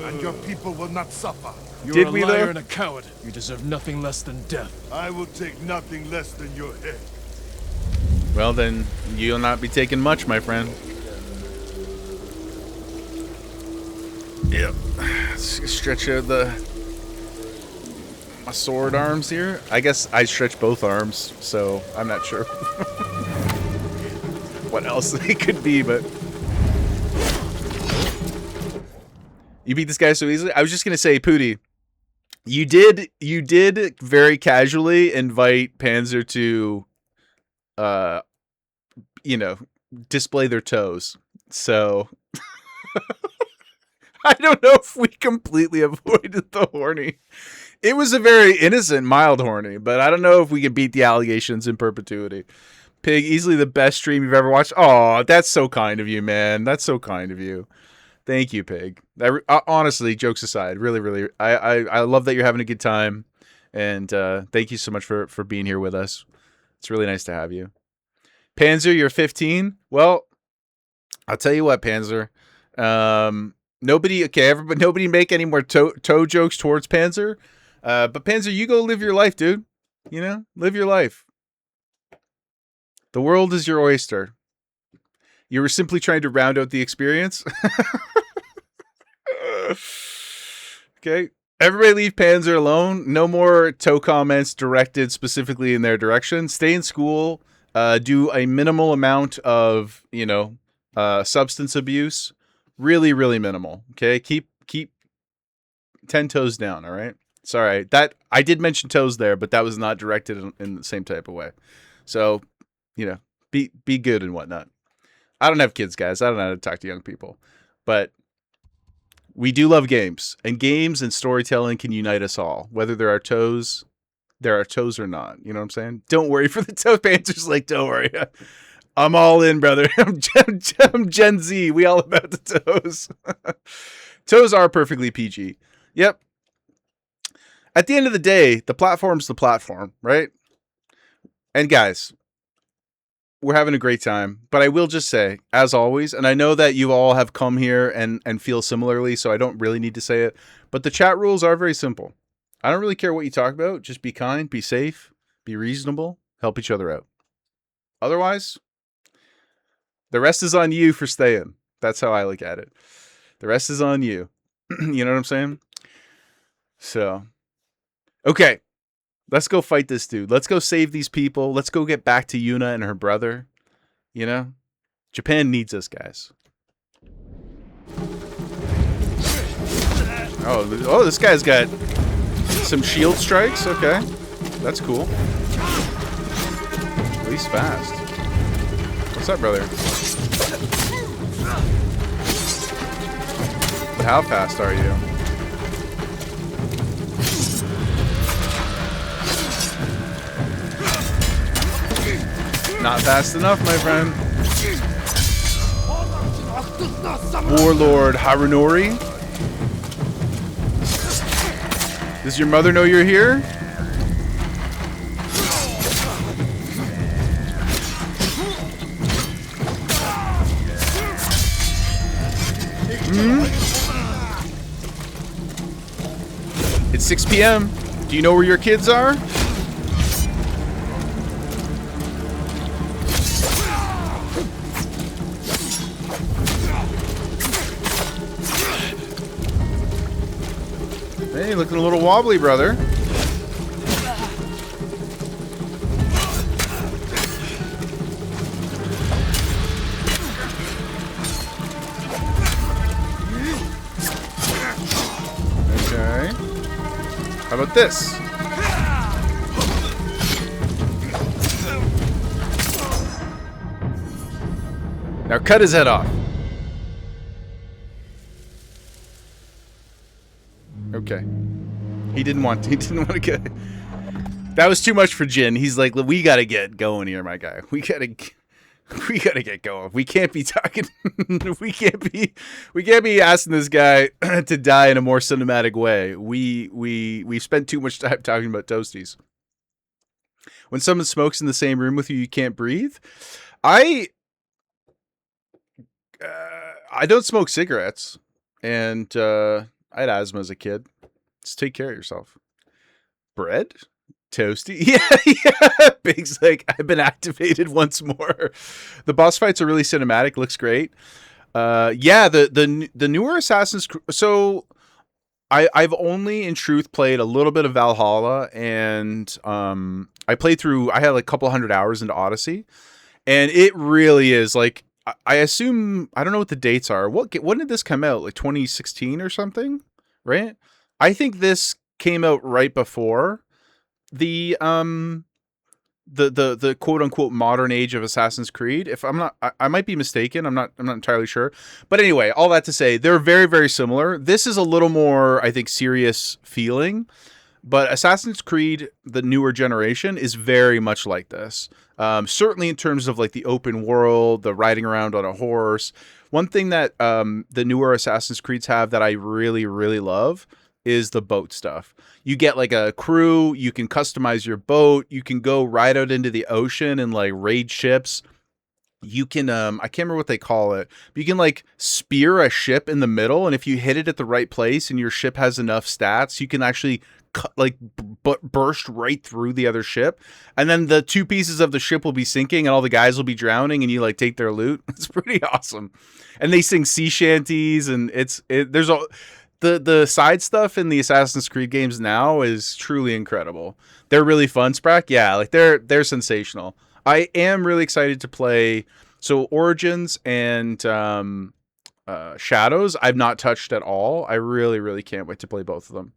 and your people will not suffer. You're a liar and a coward. You deserve nothing less than death. I will take nothing less than your head. Well, then, you'll not be taking much, my friend. Yep. Let's stretch out my sword arms here. I guess I stretch both arms, so I'm not sure what else they could be, but... You beat this guy so easily? I was just going to say, Pooty, you did very casually invite Panzer to... you know, display their toes. So, I don't know if we completely avoided the horny. It was a very innocent, mild horny, but I don't know if we can beat the allegations in perpetuity. Pig, easily the best stream you've ever watched. Oh, that's so kind of you, man. That's so kind of you. Thank you, Pig. Honestly, jokes aside, really, I love that you're having a good time, and thank you so much for being here with us. It's really nice to have you. Panzer, you're 15? Well, I'll tell you what, Panzer. Nobody make any more toe jokes towards Panzer. But Panzer, you go live your life, dude. You know, live your life. The world is your oyster. You were simply trying to round out the experience. Okay. Everybody leave Panzer alone. No more toe comments directed specifically in their direction. Stay in school. Do a minimal amount of, you know, substance abuse. Really, really minimal. Okay. Keep 10 toes down. All right. Sorry. That I did mention toes there, but that was not directed in the same type of way. So, you know, be good and whatnot. I don't have kids, guys. I don't know how to talk to young people, but we do love games, and games and storytelling can unite us all, whether there are toes or not. You know what I'm saying? Don't worry for the toe. Panzer's like, don't worry. I'm all in, brother. I'm Gen Z. We all about the toes. Toes are perfectly PG. Yep. At the end of the day, the platform's the platform, right? And guys, we're having a great time. But I will just say, as always, and I know that you all have come here and feel similarly, so I don't really need to say it, but the chat rules are very simple. I don't really care what you talk about. Just be kind, be safe, be reasonable, help each other out. Otherwise, the rest is on you for staying. That's how I look at it. The rest is on you. You know what I'm saying? So, okay. Let's go fight this dude. Let's go save these people. Let's go get back to Yuna and her brother. You know? Japan needs us, guys. Oh, this guy's got some shield strikes. Okay. That's cool. At least fast. What's up, brother? But how fast are you? Not fast enough, my friend. Warlord Harunori. Does your mother know you're here? It's 6 p.m. Do you know where your kids are? Hey, looking a little wobbly, brother. Okay. How about this? Now cut his head off. Okay. He didn't want to get. That was too much for Jin. He's like, we gotta get going here, my guy. We gotta get going. We can't be talking. we can't be asking this guy to die in a more cinematic way. We spent too much time talking about toasties. When someone smokes in the same room with you, you can't breathe. I don't smoke cigarettes, and I had asthma as a kid. Just take care of yourself. Bread? Toasty? Yeah. Big's like, I've been activated once more. The boss fights are really cinematic. Looks great. Yeah, the newer Assassin's Creed. So I've only in truth played a little bit of Valhalla, and I played through. I had like a couple hundred hours into Odyssey, and it really is like. I assume, I don't know what the dates are. When did this come out? Like 2016 or something, right? I think this came out right before the quote unquote modern age of Assassin's Creed. If I'm not, I might be mistaken. I'm not entirely sure. But anyway, all that to say, they're very, very similar. This is a little more, I think, serious feeling. But Assassin's Creed, the newer generation, is very much like this. Certainly in terms of like the open world, the riding around on a horse. One thing that the newer Assassin's Creeds have that I really, really love is the boat stuff. You get like a crew, you can customize your boat, you can go ride out into the ocean and like raid ships. You can, I can't remember what they call it, but you can like spear a ship in the middle, and if you hit it at the right place and your ship has enough stats, you can actually burst right through the other ship, and then the two pieces of the ship will be sinking and all the guys will be drowning, and you like take their loot. It's pretty awesome. And they sing sea shanties, and there's the side stuff in the Assassin's Creed games now is truly incredible. They're really fun, Sprack. Yeah, like they're sensational. I am really excited to play. So Origins and Shadows I've not touched at all. I really, really can't wait to play both of them.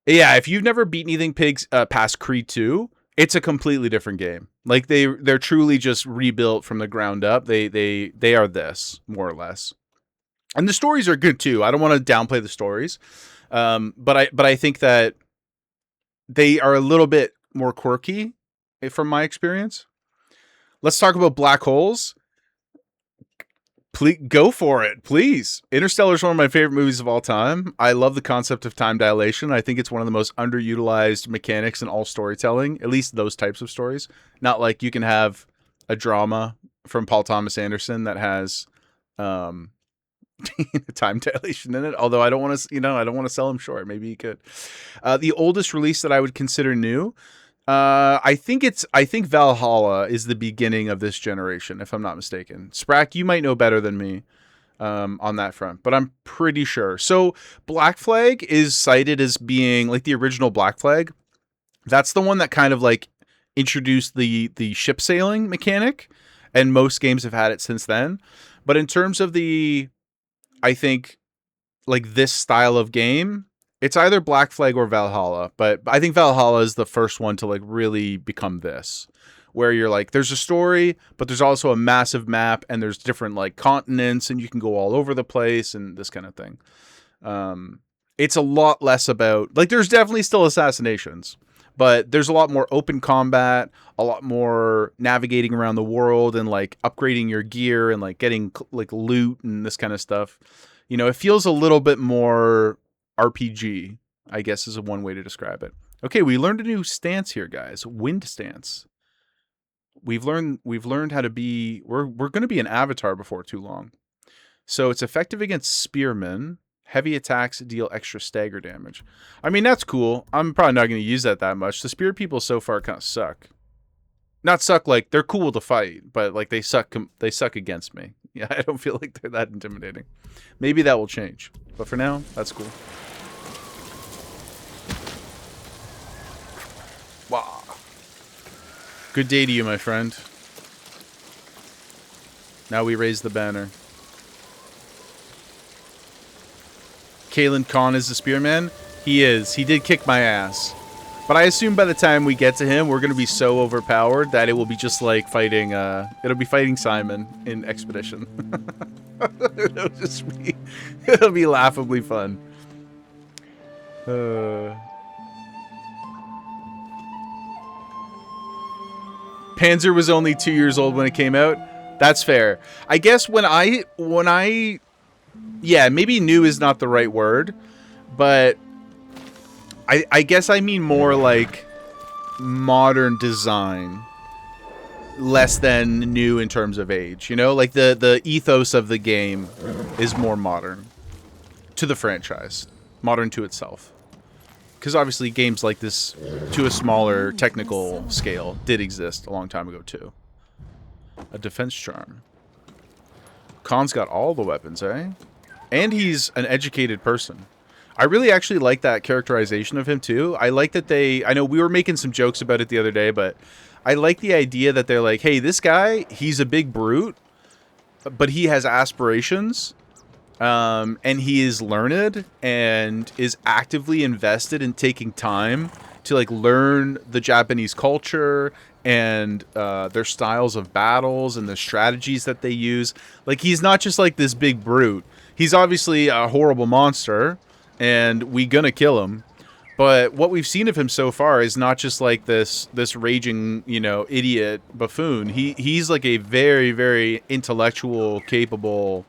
Yeah, if you've never beat anything past Creed 2, it's a completely different game. Like they're truly just rebuilt from the ground up. They are this, more or less. And the stories are good too. I don't want to downplay the stories. But I think that they are a little bit more quirky from my experience. Let's talk about black holes. Please go for it, please. Interstellar is one of my favorite movies of all time. I love the concept of time dilation. I think it's one of the most underutilized mechanics in all storytelling, at least those types of stories. Not like you can have a drama from Paul Thomas Anderson that has time dilation in it. Although I don't want to, I don't want to sell him short. Maybe he could. The oldest release that I would consider new, I think Valhalla is the beginning of this generation, if I'm not mistaken. Sprack, you might know better than me on that front, but I'm pretty sure. So Black Flag is cited as being like the original Black Flag. That's the one that kind of like introduced the ship sailing mechanic, and most games have had it since then. But in terms of I think like this style of game, it's either Black Flag or Valhalla, but I think Valhalla is the first one to like really become this, where you're like, there's a story, but there's also a massive map, and there's different like continents, and you can go all over the place and this kind of thing. It's a lot less about like, there's definitely still assassinations, but there's a lot more open combat, a lot more navigating around the world and like upgrading your gear and like getting like loot and this kind of stuff. It feels a little bit more RPG, I guess, is one way to describe it. Okay, we learned a new stance here, guys. Wind stance. We've learned how to be. We're going to be an avatar before too long. So it's effective against spearmen. Heavy attacks deal extra stagger damage. I mean, that's cool. I'm probably not going to use that much. The spear people so far kind of suck. Not suck like they're cool to fight, but like they suck against me. Yeah, I don't feel like they're that intimidating. Maybe that will change, but for now, that's cool. Wow. Good day to you, my friend. Now we raise the banner. Kalen Khan is the spearman. He is. He did kick my ass. But I assume by the time we get to him, we're going to be so overpowered that it will be just like fighting, it'll be fighting Simon in Expedition. It'll be laughably fun. Panzer was only 2 years old when it came out. That's fair. I guess when I yeah, maybe new is not the right word, but I guess I mean more like modern design, less than new in terms of age. Like the ethos of the game is more modern to the franchise, modern to itself. Because obviously games like this, to a smaller technical scale, did exist a long time ago too. A defense charm. Khan's got all the weapons, eh? And he's an educated person. I really actually like that characterization of him too. I like that I know we were making some jokes about it the other day, but I like the idea that they're like, hey, this guy, he's a big brute, but he has aspirations. And he is learned and is actively invested in taking time to like learn the Japanese culture and their styles of battles and the strategies that they use. Like, he's not just like this big brute. He's obviously a horrible monster, and we gonna kill him. But what we've seen of him so far is not just like this raging, idiot buffoon. He's like a very, very intellectual, capable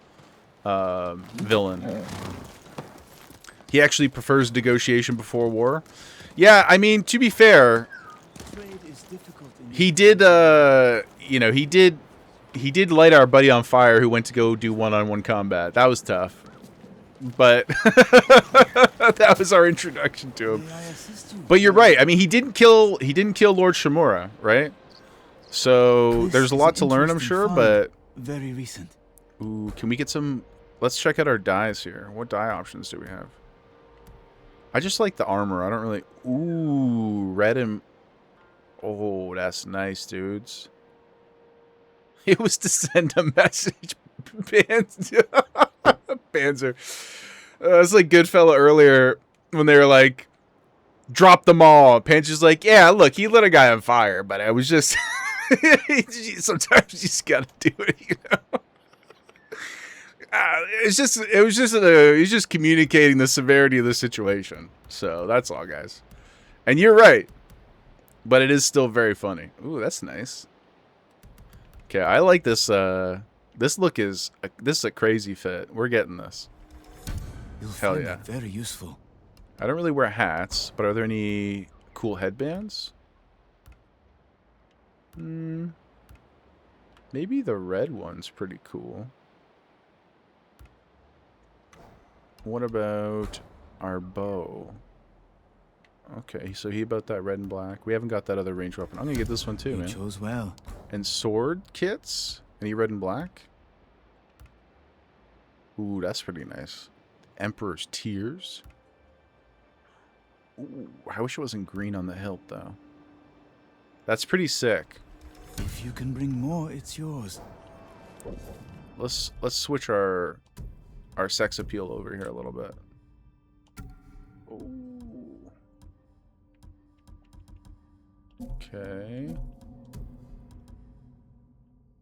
villain. He actually prefers negotiation before war. Yeah, I mean, to be fair, he did he did light our buddy on fire who went to go do one-on-one combat. That was tough. But that was our introduction to him. But you're right. I mean, he didn't kill Lord Shimura, right? So there's a lot to learn, I'm sure, but very recent. Ooh, can we get some? Let's check out our dyes here. What dye options do we have? I just like the armor. I don't really. Ooh, red and. Oh, that's nice, dudes. It was to send a message. Panzer. It's like Goodfella earlier when they were like, drop them all. Panzer's like, yeah, look, he lit a guy on fire, but I was just. Sometimes you just gotta do it, He's just communicating the severity of the situation. So that's all, guys. And you're right, but it is still very funny. Ooh, that's nice. Okay, I like this. This is a crazy fit. We're getting this. You'll Hell find yeah. that very useful. I don't really wear hats, but are there any cool headbands? Maybe the red one's pretty cool. What about our bow? Okay, so he about that red and black. We haven't got that other range weapon. I'm gonna get this one too, man. You chose well. And sword kits? Any red and black? Ooh, that's pretty nice. Emperor's Tears. Ooh, I wish it wasn't green on the hilt though. That's pretty sick. If you can bring more, it's yours. Let's switch our sex appeal over here a little bit. Ooh. Okay.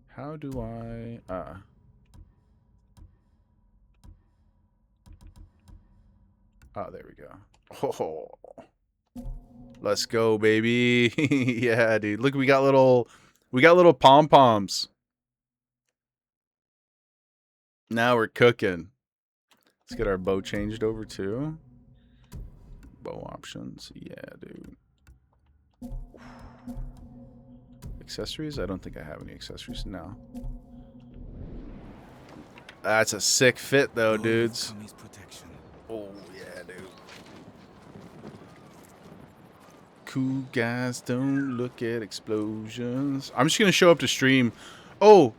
How do I Oh, there we go. Oh. Let's go, baby. Yeah, dude. Look, we got little pom-poms. Now we're cooking. Let's get our bow changed over too. Bow options. Yeah, dude. Accessories? I don't think I have any accessories now. That's a sick fit though, dudes. Oh, yeah, dude. Cool guys don't look at explosions. I'm just going to show up to stream. Oh,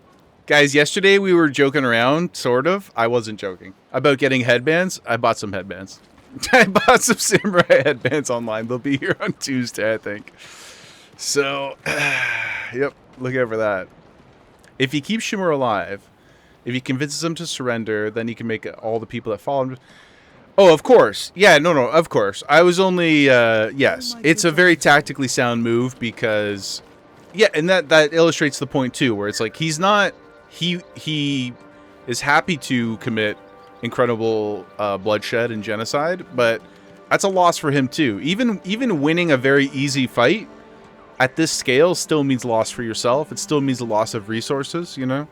guys, yesterday we were joking around, sort of. I wasn't joking. About getting headbands. I bought some headbands. I bought some samurai headbands online. They'll be here on Tuesday, I think. So, yep, look out for that. If he keeps Shimmer alive, if he convinces him to surrender, then he can make all the people that follow him. Oh, of course. Yeah, no, of course. I was only, yes. It's a very tactically sound move because, yeah, and that illustrates the point too, where it's like he's not, he is happy to commit incredible bloodshed and genocide, but that's a loss for him too. Even winning a very easy fight at this scale still means loss for yourself. It still means a loss of resources, you know?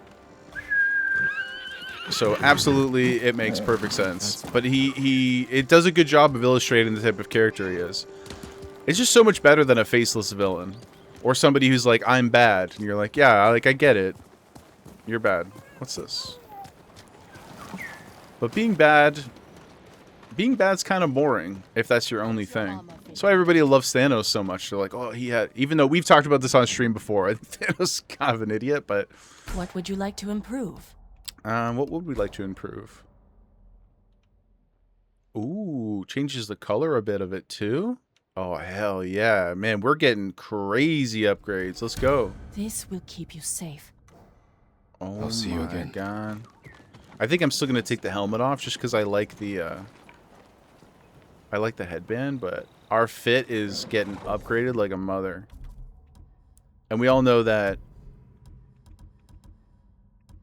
So absolutely, it makes perfect sense. But it does a good job of illustrating the type of character he is. It's just so much better than a faceless villain. Or somebody who's like, I'm bad. And you're like, yeah, like, I get it. You're bad. What's this? But being bad's kind of boring, if that's your only thing. That's why everybody loves Thanos so much. They're like, oh, even though we've talked about this on stream before, Thanos is kind of an idiot, but... What would you like to improve? What would we like to improve? Ooh, changes the color a bit of it too. Oh, hell yeah. Man, we're getting crazy upgrades. Let's go. This will keep you safe. Oh, I'll see you again. God. I think I'm still going to take the helmet off just because I like the headband, but our fit is getting upgraded like a mother. And we all know that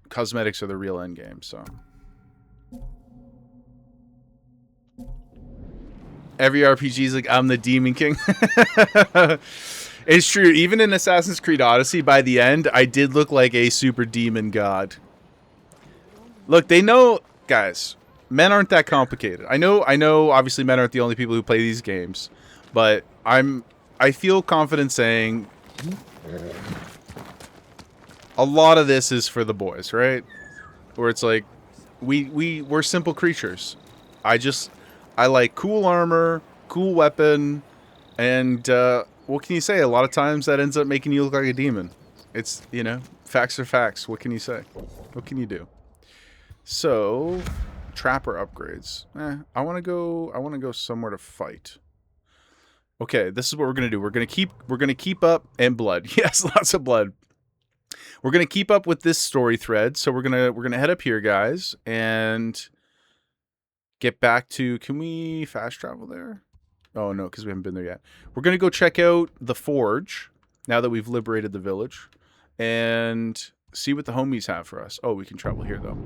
cosmetics are the real end game, so. Every RPG is like, I'm the Demon King. It's true. Even in Assassin's Creed Odyssey, by the end, I did look like a super demon god. Look, they know, guys, men aren't that complicated. I know, obviously men aren't the only people who play these games, but I feel confident saying a lot of this is for the boys, right? Where it's like, we're simple creatures. I like cool armor, cool weapon, and what can you say? A lot of times that ends up making you look like a demon. It's, you know, facts are facts. What can you say? What can you do? So, trapper upgrades. I want to go somewhere to fight. Okay, this is what we're gonna do. We're gonna keep up, and blood. Yes, lots of blood. We're gonna keep up with this story thread. So we're gonna head up here, guys, and get back to. Can we fast travel there? Oh no, because we haven't been there yet. We're gonna go check out the forge now that we've liberated the village, and see what the homies have for us. Oh, we can travel here though.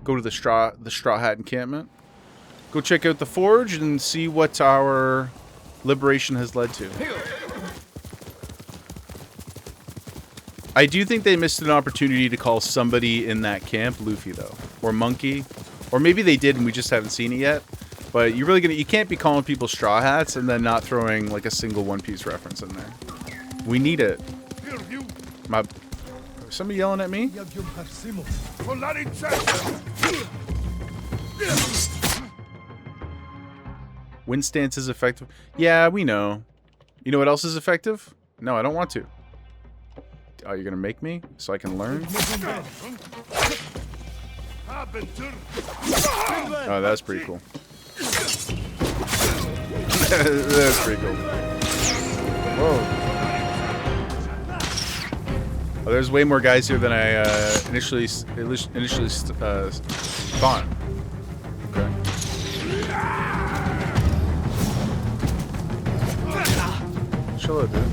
Go to the straw hat encampment. Go check out the forge and see what our liberation has led to. I do think they missed an opportunity to call somebody in that camp Luffy, though. Or Monkey. Or maybe they did and we just haven't seen it yet. But you can't be calling people Straw Hats and then not throwing like a single One Piece reference in there. We need it. Somebody yelling at me? Wind stance is effective. Yeah, we know. You know what else is effective? No, I don't want to. Oh, you're gonna make me so I can learn? Oh, that's pretty cool. That's pretty cool. Whoa. Oh, there's way more guys here than I initially thought. Okay. Chill out, dude.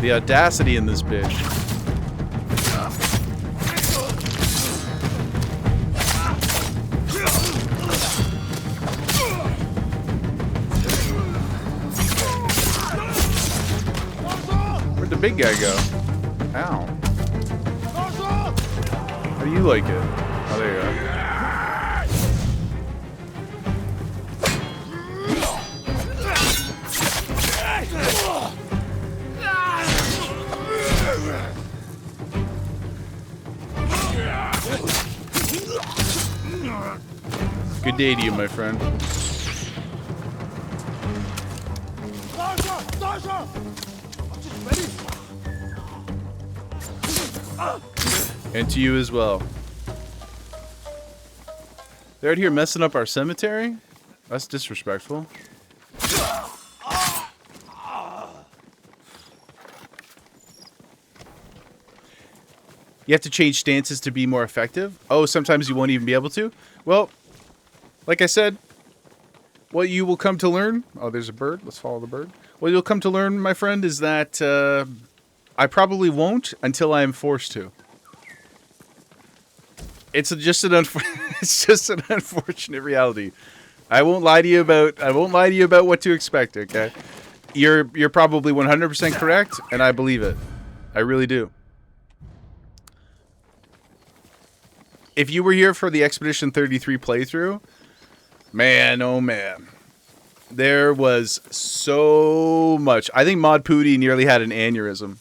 The audacity in this bitch. Where'd the big guy go? Ow. How do you like it? Oh, there you go. Good day to you, my friend. And to you as well. They're out here messing up our cemetery? That's disrespectful. You have to change stances to be more effective? Oh, sometimes you won't even be able to? Well, like I said, what you will come to learn... Oh, there's a bird. Let's follow the bird. What you'll come to learn, my friend, is that I probably won't until I am forced to. It's just an unfortunate reality. I won't lie to you about what to expect, okay? You're probably 100% correct, and I believe it. I really do. If you were here for the Expedition 33 playthrough, man, oh man. There was so much. I think Mod Pooty nearly had an aneurysm.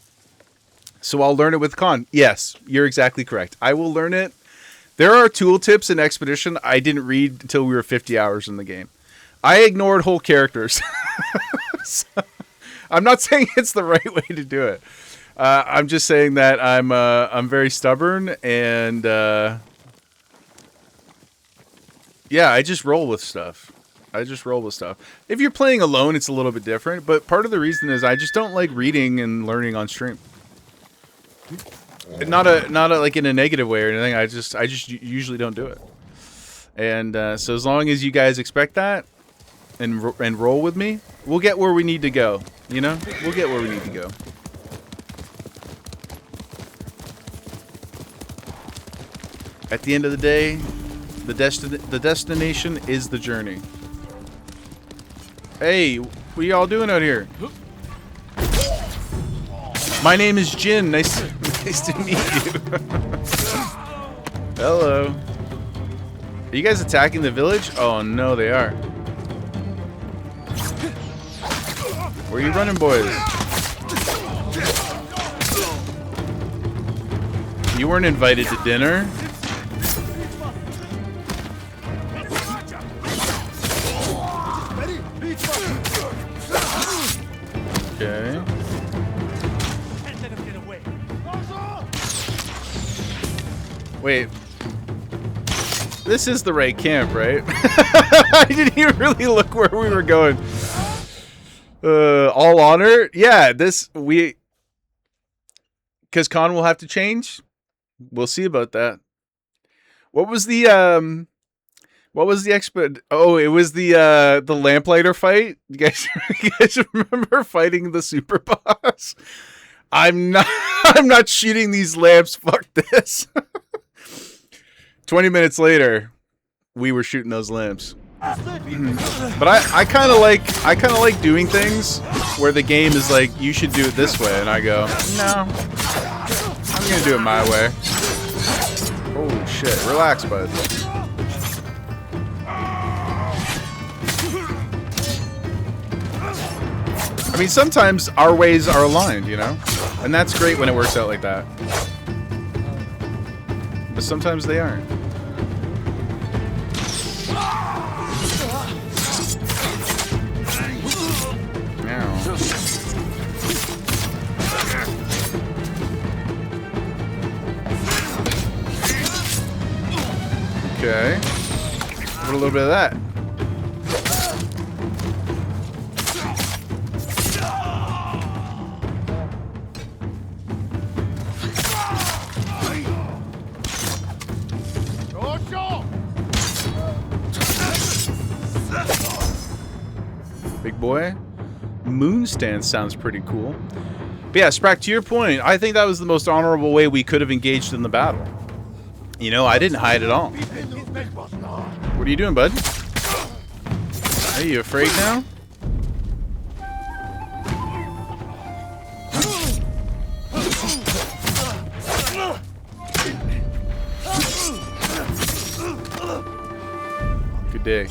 So I'll learn it with Con. Yes, you're exactly correct. I will learn it. There are tooltips in Expedition I didn't read until we were 50 hours in the game. I ignored whole characters. So, I'm not saying it's the right way to do it. I'm just saying that I'm very stubborn and yeah, I just roll with stuff. If you're playing alone, it's a little bit different, but part of the reason is I just don't like reading and learning on stream. Not like in a negative way or anything. I just usually don't do it. And so as long as you guys expect that and roll with me, we'll get where we need to go. You know, we'll get where we need to go. At the end of the day, the destination is the journey. Hey, what are y'all doing out here? My name is Jin. Nice to meet you. Hello. Are you guys attacking the village? Oh no, they are. Where are you running, boys? You weren't invited to dinner. Okay. Wait. This is the right camp, right? I didn't even really look where we were going. All honor? Yeah, because Con will have to change. We'll see about that. What was the Oh, it was the lamplighter fight. You guys remember fighting the super boss? I'm not shooting these lamps. Fuck this. 20 minutes later, we were shooting those lamps. But I kind of like doing things where the game is like, you should do it this way, and I go, no, I'm gonna do it my way. Holy shit! Relax, bud. I mean, sometimes our ways are aligned, you know, and that's great when it works out like that. But sometimes they aren't. Okay. Put a little bit of that. Big boy. Moon stance sounds pretty cool. But yeah, Sprack, to your point, I think that was the most honorable way we could have engaged in the battle. You know, I didn't hide at all. What are you doing, bud? Are you afraid now? Good day.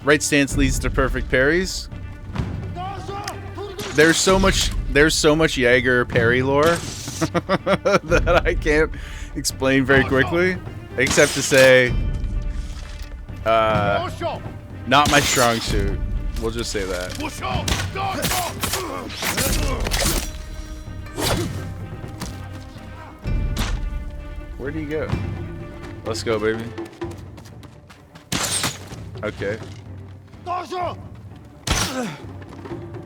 Right stance leads to perfect parries. There's so much Jaeger parry lore that I can't explain very quickly, except to say, not my strong suit. We'll just say that. Where do you go? Let's go, baby. Okay.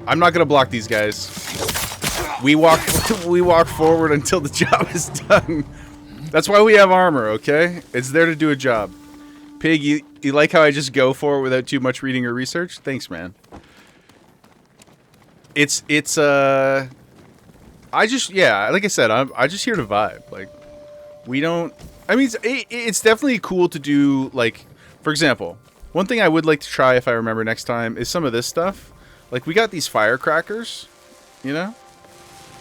I'm not gonna block these guys. We walk forward until the job is done. That's why we have armor, okay? It's there to do a job. Pig, you like how I just go for it without too much reading or research? Thanks, man. I just, yeah, like I said, I'm just here to vibe. Like, we don't, I mean, it's definitely cool to do, like, for example, one thing I would like to try if I remember next time is some of this stuff. Like, we got these firecrackers, you know?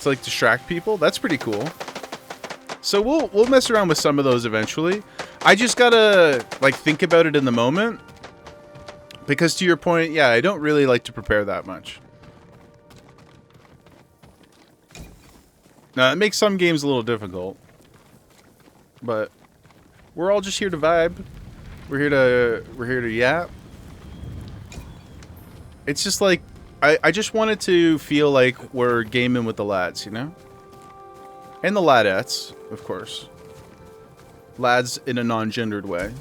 To, like, distract people. That's pretty cool. So we'll mess around with some of those eventually. I just gotta, like, think about it in the moment. Because to your point, yeah, I don't really like to prepare that much. Now, it makes some games a little difficult. But we're all just here to vibe. We're here to yap. It's just like, I just wanted to feel like we're gaming with the lads, you know? And the ladettes, of course. Lads in a non-gendered way.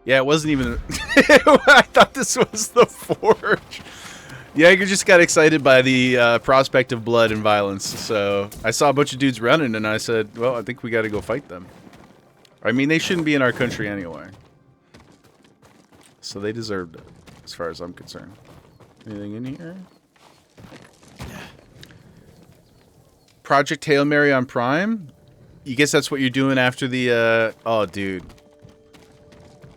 Yeah, it wasn't even... I thought this was the forge. Jaeger just got excited by the prospect of blood and violence. So I saw a bunch of dudes running and I said, well, I think we got to go fight them. I mean, they shouldn't be in our country anyway. So they deserved it, as far as I'm concerned. Anything in here? Project Hail Mary on Prime? You guess that's what you're doing after the, oh, dude.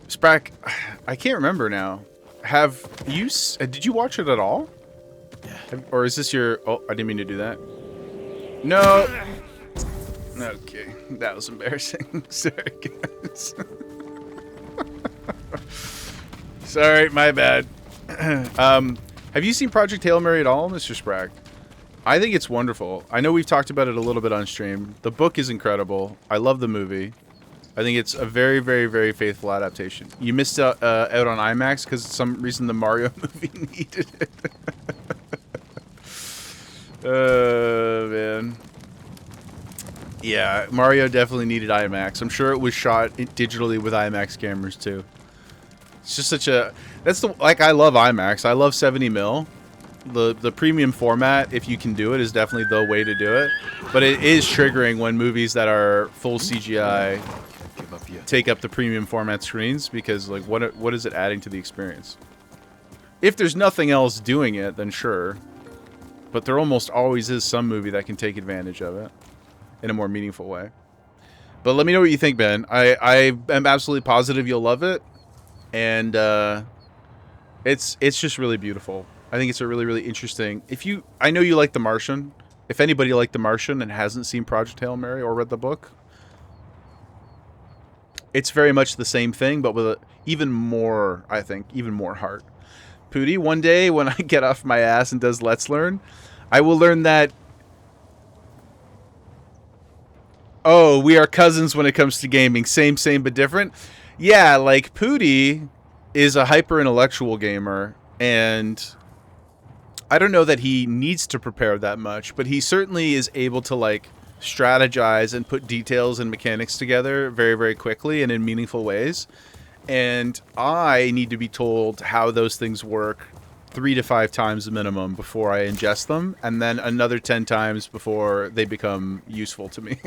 Sprack, I can't remember now. Have you, did you watch it at all? Yeah. Or is this your, oh, I didn't mean to do that. No. Okay, that was embarrassing. Sorry, guys. Sorry, my bad. Have you seen Project Hail Mary at all, Mr. Sprack? I think it's wonderful. I know we've talked about it a little bit on stream. The book is incredible. I love the movie. I think it's a very, very, very faithful adaptation. You missed out on IMAX because for some reason the Mario movie needed it. Man. Yeah, Mario definitely needed IMAX. I'm sure it was shot digitally with IMAX cameras too. It's just such a... That's the... Like, I love IMAX. I love 70mm. The premium format, if you can do it, is definitely the way to do it. But it is triggering when movies that are full CGI take up the premium format screens, because, like, what is it adding to the experience? If there's nothing else doing it, then sure. but there almost always is some movie that can take advantage of it in a more meaningful way. But let me know what you think, Ben. I am absolutely positive you'll love it, and it's just really beautiful. I think it's a really, really interesting. I know you like The Martian. If anybody liked The Martian and hasn't seen Project Hail Mary or read the book, it's very much the same thing, but with even more, I think, even more heart. Pooty, one day when I get off my ass and does Let's Learn, I will learn that, oh, we are cousins when it comes to gaming. Same, but different. Yeah, like, Pooty is a hyper-intellectual gamer, and I don't know that he needs to prepare that much, but he certainly is able to, like, strategize and put details and mechanics together very, very quickly and in meaningful ways. And I need to be told how those things work 3 to 5 times minimum before I ingest them, and then another 10 times before they become useful to me.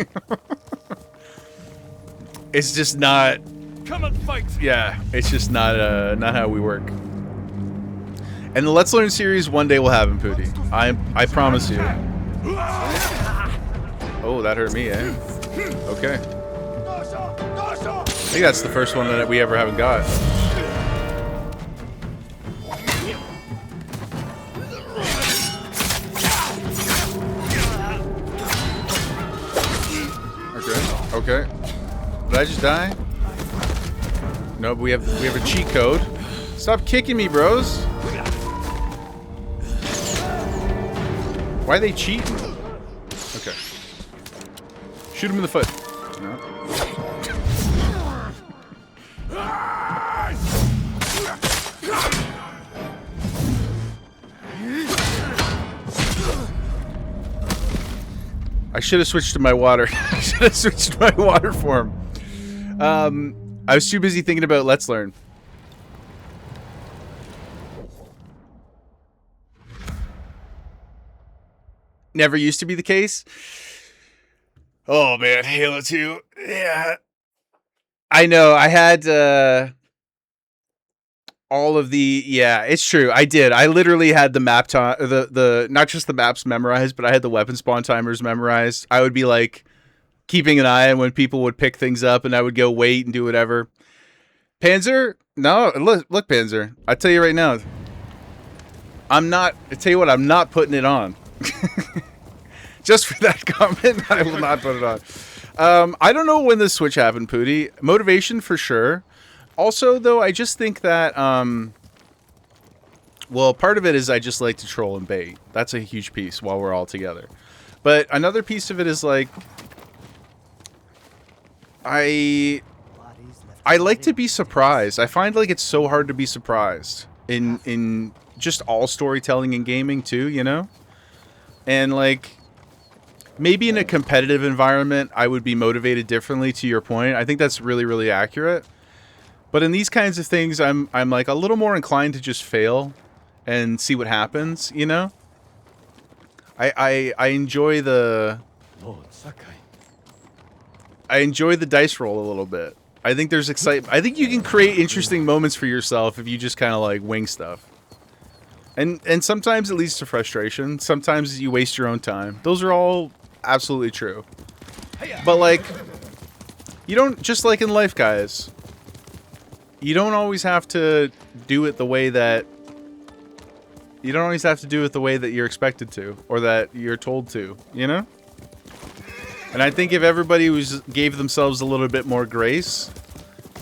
It's just not... Come and fight! Yeah, it's just not how we work. And the Let's Learn series one day will happen, Pooty. I promise you. Oh, that hurt me, eh? Okay. I think that's the first one that we ever haven't got. Okay. Did I just die? No, but we have a cheat code. Stop kicking me, bros. Why are they cheating? Okay. Shoot him in the foot. No. I should have switched to my water. I should have switched to my water form. I was too busy thinking about Let's Learn. Never used to be the case. Oh man, Halo 2. Yeah. I know, I had all of the... Yeah, it's true. I did. I literally had the map time, the not just the maps memorized, but I had the weapon spawn timers memorized. I would be like keeping an eye on when people would pick things up, and I would go wait and do whatever. Panzer? No, look, Panzer. I tell you right now, I tell you what, I'm not putting it on. Just for that comment, I will not put it on. I don't know when this switch happened, Pooty. Motivation for sure. Also, though, I just think that, well, part of it is I just like to troll and bait. That's a huge piece while we're all together. But another piece of it is, like, I like to be surprised. I find, like, it's so hard to be surprised in just all storytelling and gaming, too, you know? And, like... Maybe in a competitive environment, I would be motivated differently, to your point. I think that's really, really accurate. But in these kinds of things, I'm like a little more inclined to just fail and see what happens, you know? I enjoy the... I enjoy the dice roll a little bit. I think there's excitement. I think you can create interesting moments for yourself if you just kind of like wing stuff. And sometimes it leads to frustration. Sometimes you waste your own time. Those are all... absolutely true. But like, you don't, just like in life, guys, you don't always have to do it the way that you're expected to, or that you're told to, you know? And I think if everybody gave themselves a little bit more grace,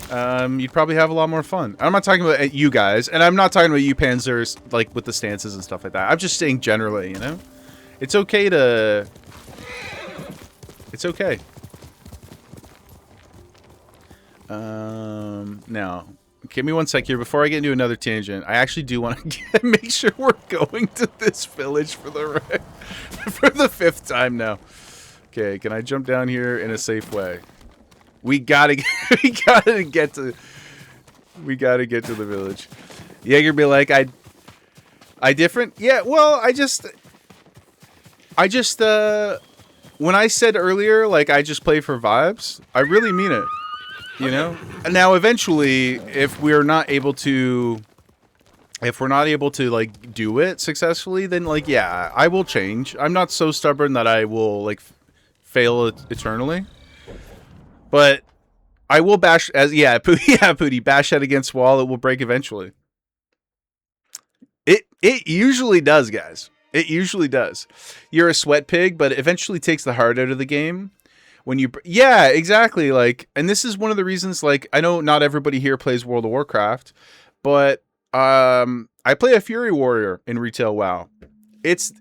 you'd probably have a lot more fun. I'm not talking about you guys, and I'm not talking about you Panzers, like with the stances and stuff like that. I'm just saying generally, you know? It's okay to... It's okay. Now, give me one sec here before I get into another tangent. I actually do want to make sure we're going to this village for the for the 5th time now. Okay, can I jump down here in a safe way? We gotta get to the village. Jaeger be like, I different? Yeah, well, I just when I said earlier, like, I just play for vibes, I really mean it, you know? And now, eventually, if we're not able to if we're not able to like do it successfully, then like yeah, I will change. I'm not so stubborn that I will like fail eternally, but I will bash as Pooty bash head against wall. It will break eventually. It usually does, guys. It usually does. You're a sweat pig, but it eventually takes the heart out of the game. When you, yeah, exactly. Like, and this is one of the reasons. Like, I know not everybody here plays World of Warcraft, but I play a Fury Warrior in retail WoW. It's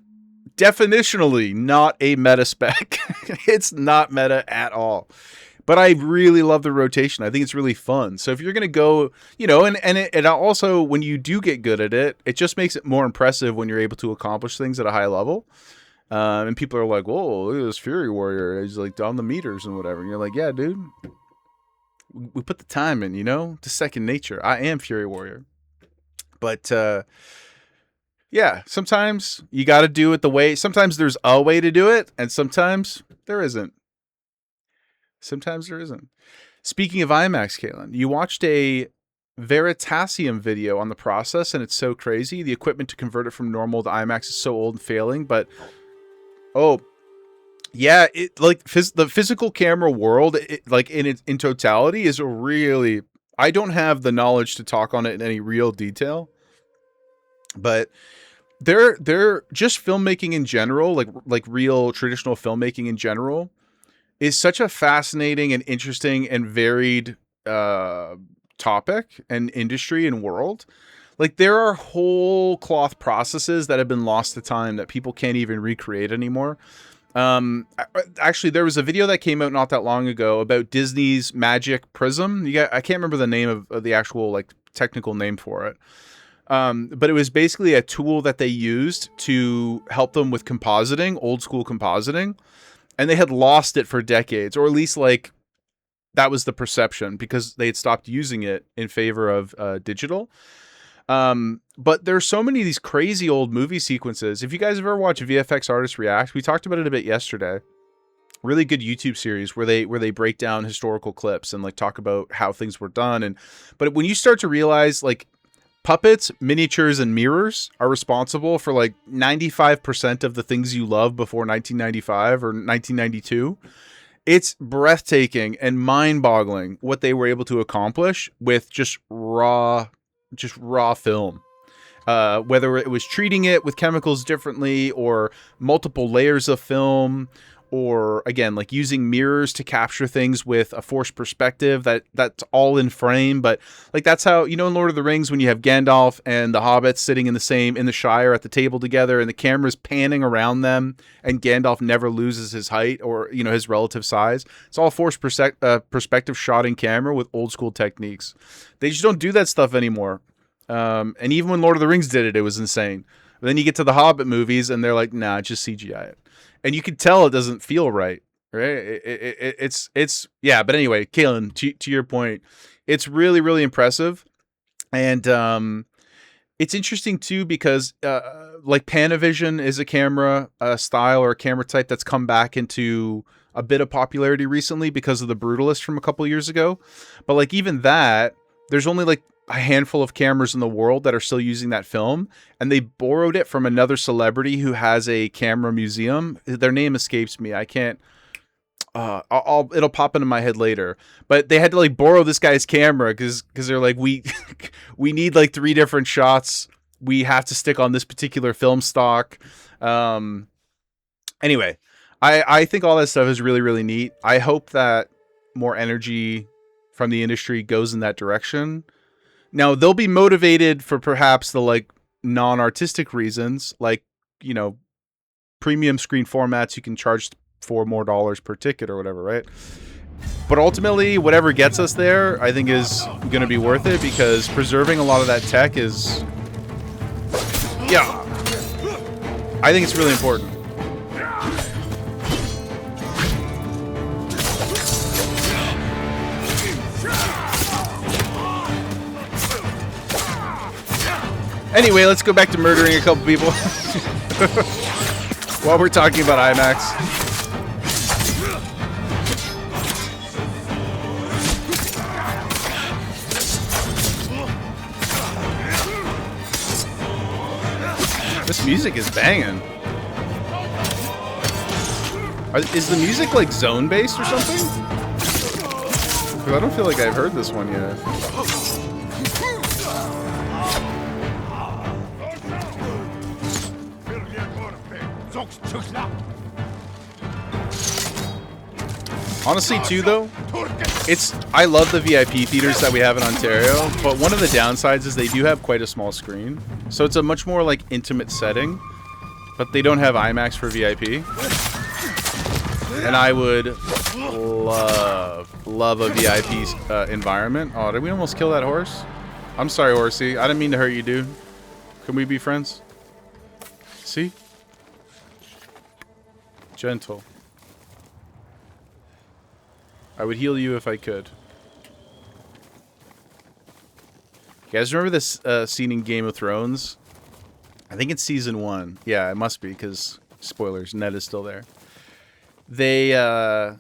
definitionally not a meta spec. It's not meta at all. But I really love the rotation. I think it's really fun. So if you're going to go, you know, and it also, when you do get good at it, it just makes it more impressive when you're able to accomplish things at a high level. And people are like, whoa, look at this Fury Warrior. He's like down the meters and whatever. And you're like, yeah, dude. We put the time in, you know? To second nature. I am Fury Warrior. But, yeah, sometimes you got to do it the way. Sometimes there's a way to do it, and sometimes there isn't. Sometimes there isn't. Speaking of IMAX, Kaylin, you watched a Veritasium video on the process, and it's so crazy. The equipment to convert it from normal to IMAX is so old and failing, but oh, yeah, it like the physical camera world, like in totality, is a really. I don't have the knowledge to talk on it in any real detail, but they're just filmmaking in general, like real traditional filmmaking in general, is such a fascinating and interesting and varied topic and industry and world. Like, there are whole cloth processes that have been lost to time that people can't even recreate anymore. Actually, there was a video that came out not that long ago about Disney's Magic Prism. I can't remember the name of the actual like technical name for it. But it was basically a tool that they used to help them with compositing, old school compositing. And they had lost it for decades, or at least like that was the perception, because they had stopped using it in favor of digital. But there's so many of these crazy old movie sequences. If you guys have ever watched VFX Artists React, we talked about it a bit yesterday. Really good YouTube series where they break down historical clips and like talk about how things were done. But when you start to realize like puppets, miniatures, and mirrors are responsible for like 95% of the things you love before 1995 or 1992. It's breathtaking and mind-boggling what they were able to accomplish with just raw film. Whether it was treating it with chemicals differently or multiple layers of film, or again, like using mirrors to capture things with a forced perspective that's all in frame. But like, that's how, you know, in Lord of the Rings, when you have Gandalf and the hobbits sitting in the Shire at the table together, and the camera's panning around them, and Gandalf never loses his height or, you know, his relative size. It's all forced perspective shot in camera with old school techniques. They just don't do that stuff anymore. And even when Lord of the Rings did it, it was insane. But then you get to the Hobbit movies and they're like, nah, just CGI it. And you can tell it doesn't feel right. It's yeah. But anyway, Kaylin, to your point, it's really, really impressive. And it's interesting too, because like Panavision is a camera style or a camera type that's come back into a bit of popularity recently because of the Brutalist from a couple of years ago. But like, even that, there's only like a handful of cameras in the world that are still using that film, and they borrowed it from another celebrity who has a camera museum. Their name escapes me. I can't. It'll pop into my head later. But they had to like borrow this guy's camera because they're like, we need like 3 different shots. We have to stick on this particular film stock. Anyway, I think all that stuff is really, really neat. I hope that more energy from the industry goes in that direction. Now, they'll be motivated for perhaps the like non-artistic reasons, like, you know, premium screen formats you can charge $4 more per ticket or whatever, right? But ultimately, whatever gets us there, I think is going to be worth it, because preserving a lot of that tech is, yeah, I think it's really important. Anyway, let's go back to murdering a couple people while we're talking about IMAX. music is banging. Is the music like zone based or something? Because I don't feel like I've heard this one yet. Honestly, too, though, I love the VIP theaters that we have in Ontario, but one of the downsides is they do have quite a small screen, so it's a much more like intimate setting. But they don't have IMAX for VIP, and I would love a VIP environment. Oh, did we almost kill that horse? I'm sorry, horsey. I didn't mean to hurt you, dude. Can we be friends? See? Gentle. I would heal you if I could. You guys remember this scene in Game of Thrones? I think it's season 1. Yeah, it must be, because spoilers, Ned is still there. They have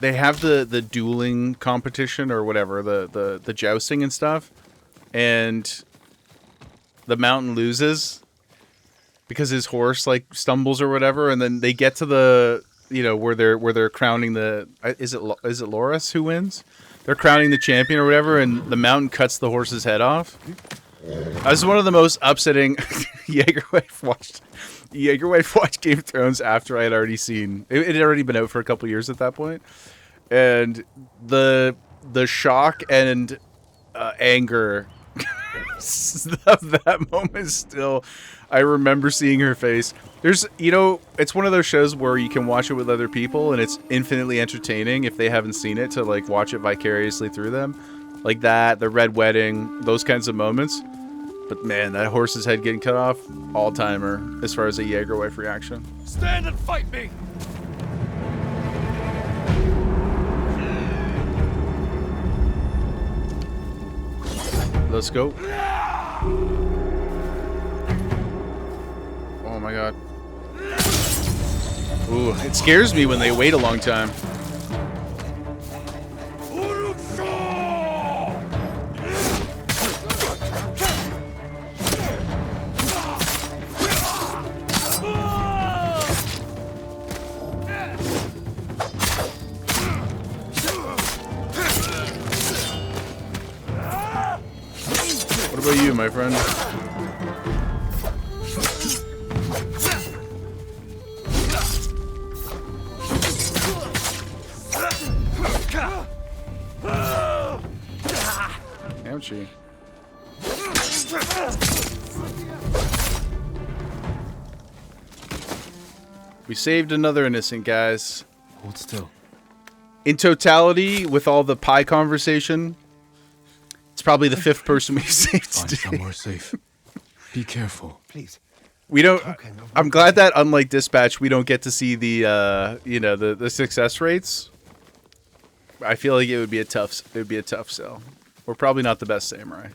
the dueling competition or whatever, the jousting and stuff, and the mountain loses because his horse like stumbles or whatever, and then they get to the where they're crowning the is it Loras who wins? They're crowning the champion or whatever, and the mountain cuts the horse's head off. That was one of the most upsetting. Jaegerwife watched Game of Thrones after I had already seen it. It had already been out for a couple years at that point, and the shock and anger of that moment still. I remember seeing her face. There's, it's one of those shows where you can watch it with other people, and it's infinitely entertaining if they haven't seen it to like watch it vicariously through them, like that, the red wedding, those kinds of moments. But man, that horse's head getting cut off, all timer as far as a Jaegerwife reaction. Stand and fight me. Let's go. Oh my god. Ooh, it scares me when they wait a long time. What about you, my friend? Ouchie. We saved another innocent, guys. Hold still. In totality, with all the pie conversation, it's probably the 5th person we've saved Find today. somewhere safe. Be careful. Please. We don't. I'm glad that, unlike Dispatch, we don't get to see the the success rates. I feel like it would be a tough sell. We're probably not the best samurai.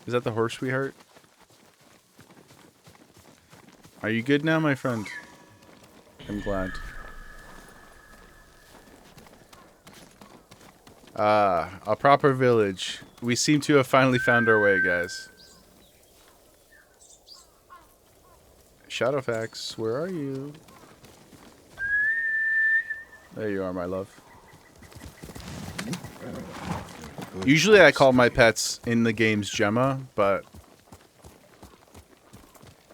Is that the horse, sweetheart? Are you good now, my friend? I'm glad. A proper village. We seem to have finally found our way, guys. Shadowfax, where are you? There you are, my love. Usually I call my pets in the games Gemma, but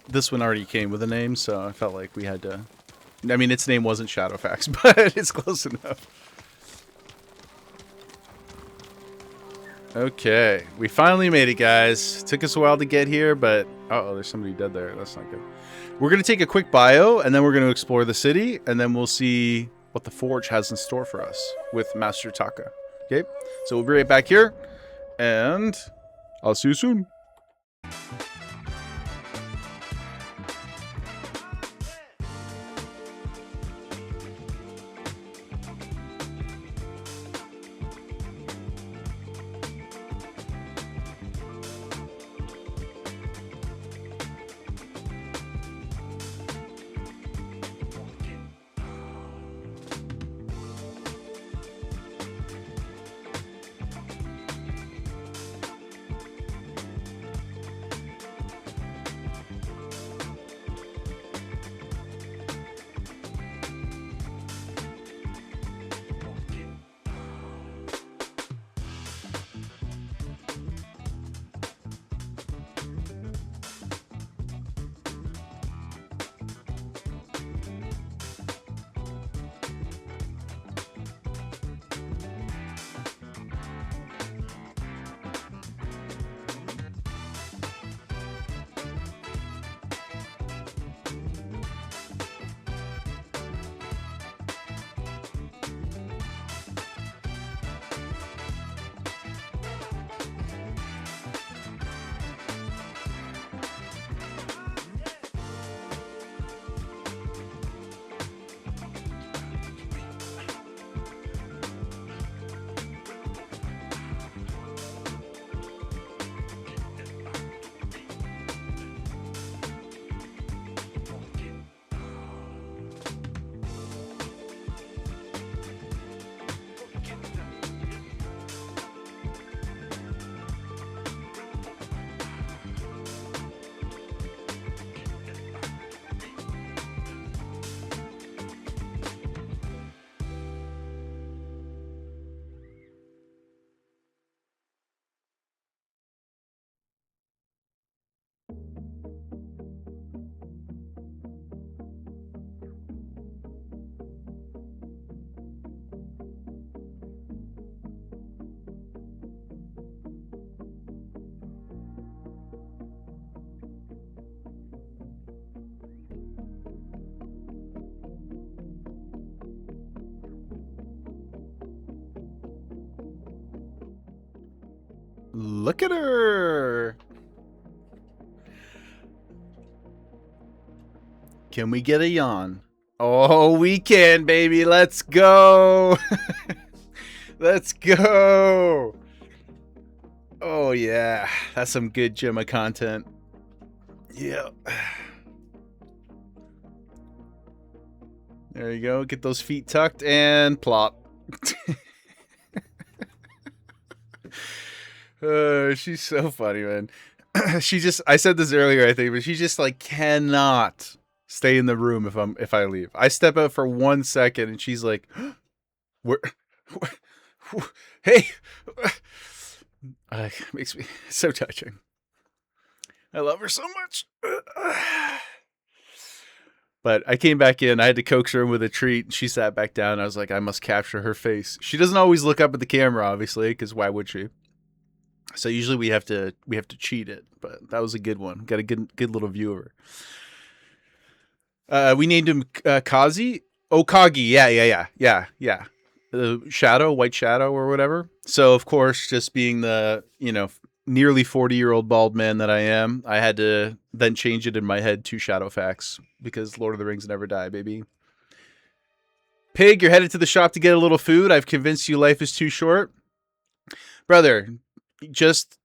this one already came with a name, so I felt like we had to... I mean, its name wasn't Shadowfax, but it's close enough. Okay, we finally made it, guys. Took us a while to get here, but... Uh-oh, there's somebody dead there. That's not good. We're going to take a quick bio, and then we're going to explore the city, and then we'll see what the Forge has in store for us with Master Taka. Okay, so we'll be right back here, and I'll see you soon. Look at her. Can we get a yawn? Oh, we can, baby. Let's go. Let's go. Oh, yeah. That's some good Gemma content. Yeah. There you go. Get those feet tucked and plop. She's so funny, man. She just, I said this earlier, I think, but she just like cannot stay in the room if I leave. I step out for 1 second and she's like, where hey, makes me so touching. I love her so much. But I came back in. I had to coax her in with a treat. She sat back down. I was like, I must capture her face. She doesn't always look up at the camera, obviously, because why would she? So usually we have to cheat it. But that was a good one. Got a good little view of her. We named him Kazi. Okagi. Yeah. Shadow, White Shadow, or whatever. So of course, just being the nearly 40-year-old bald man that I am, I had to then change it in my head to Shadowfax because Lord of the Rings never die, baby. Pig, you're headed to the shop to get a little food. I've convinced you life is too short. Brother, just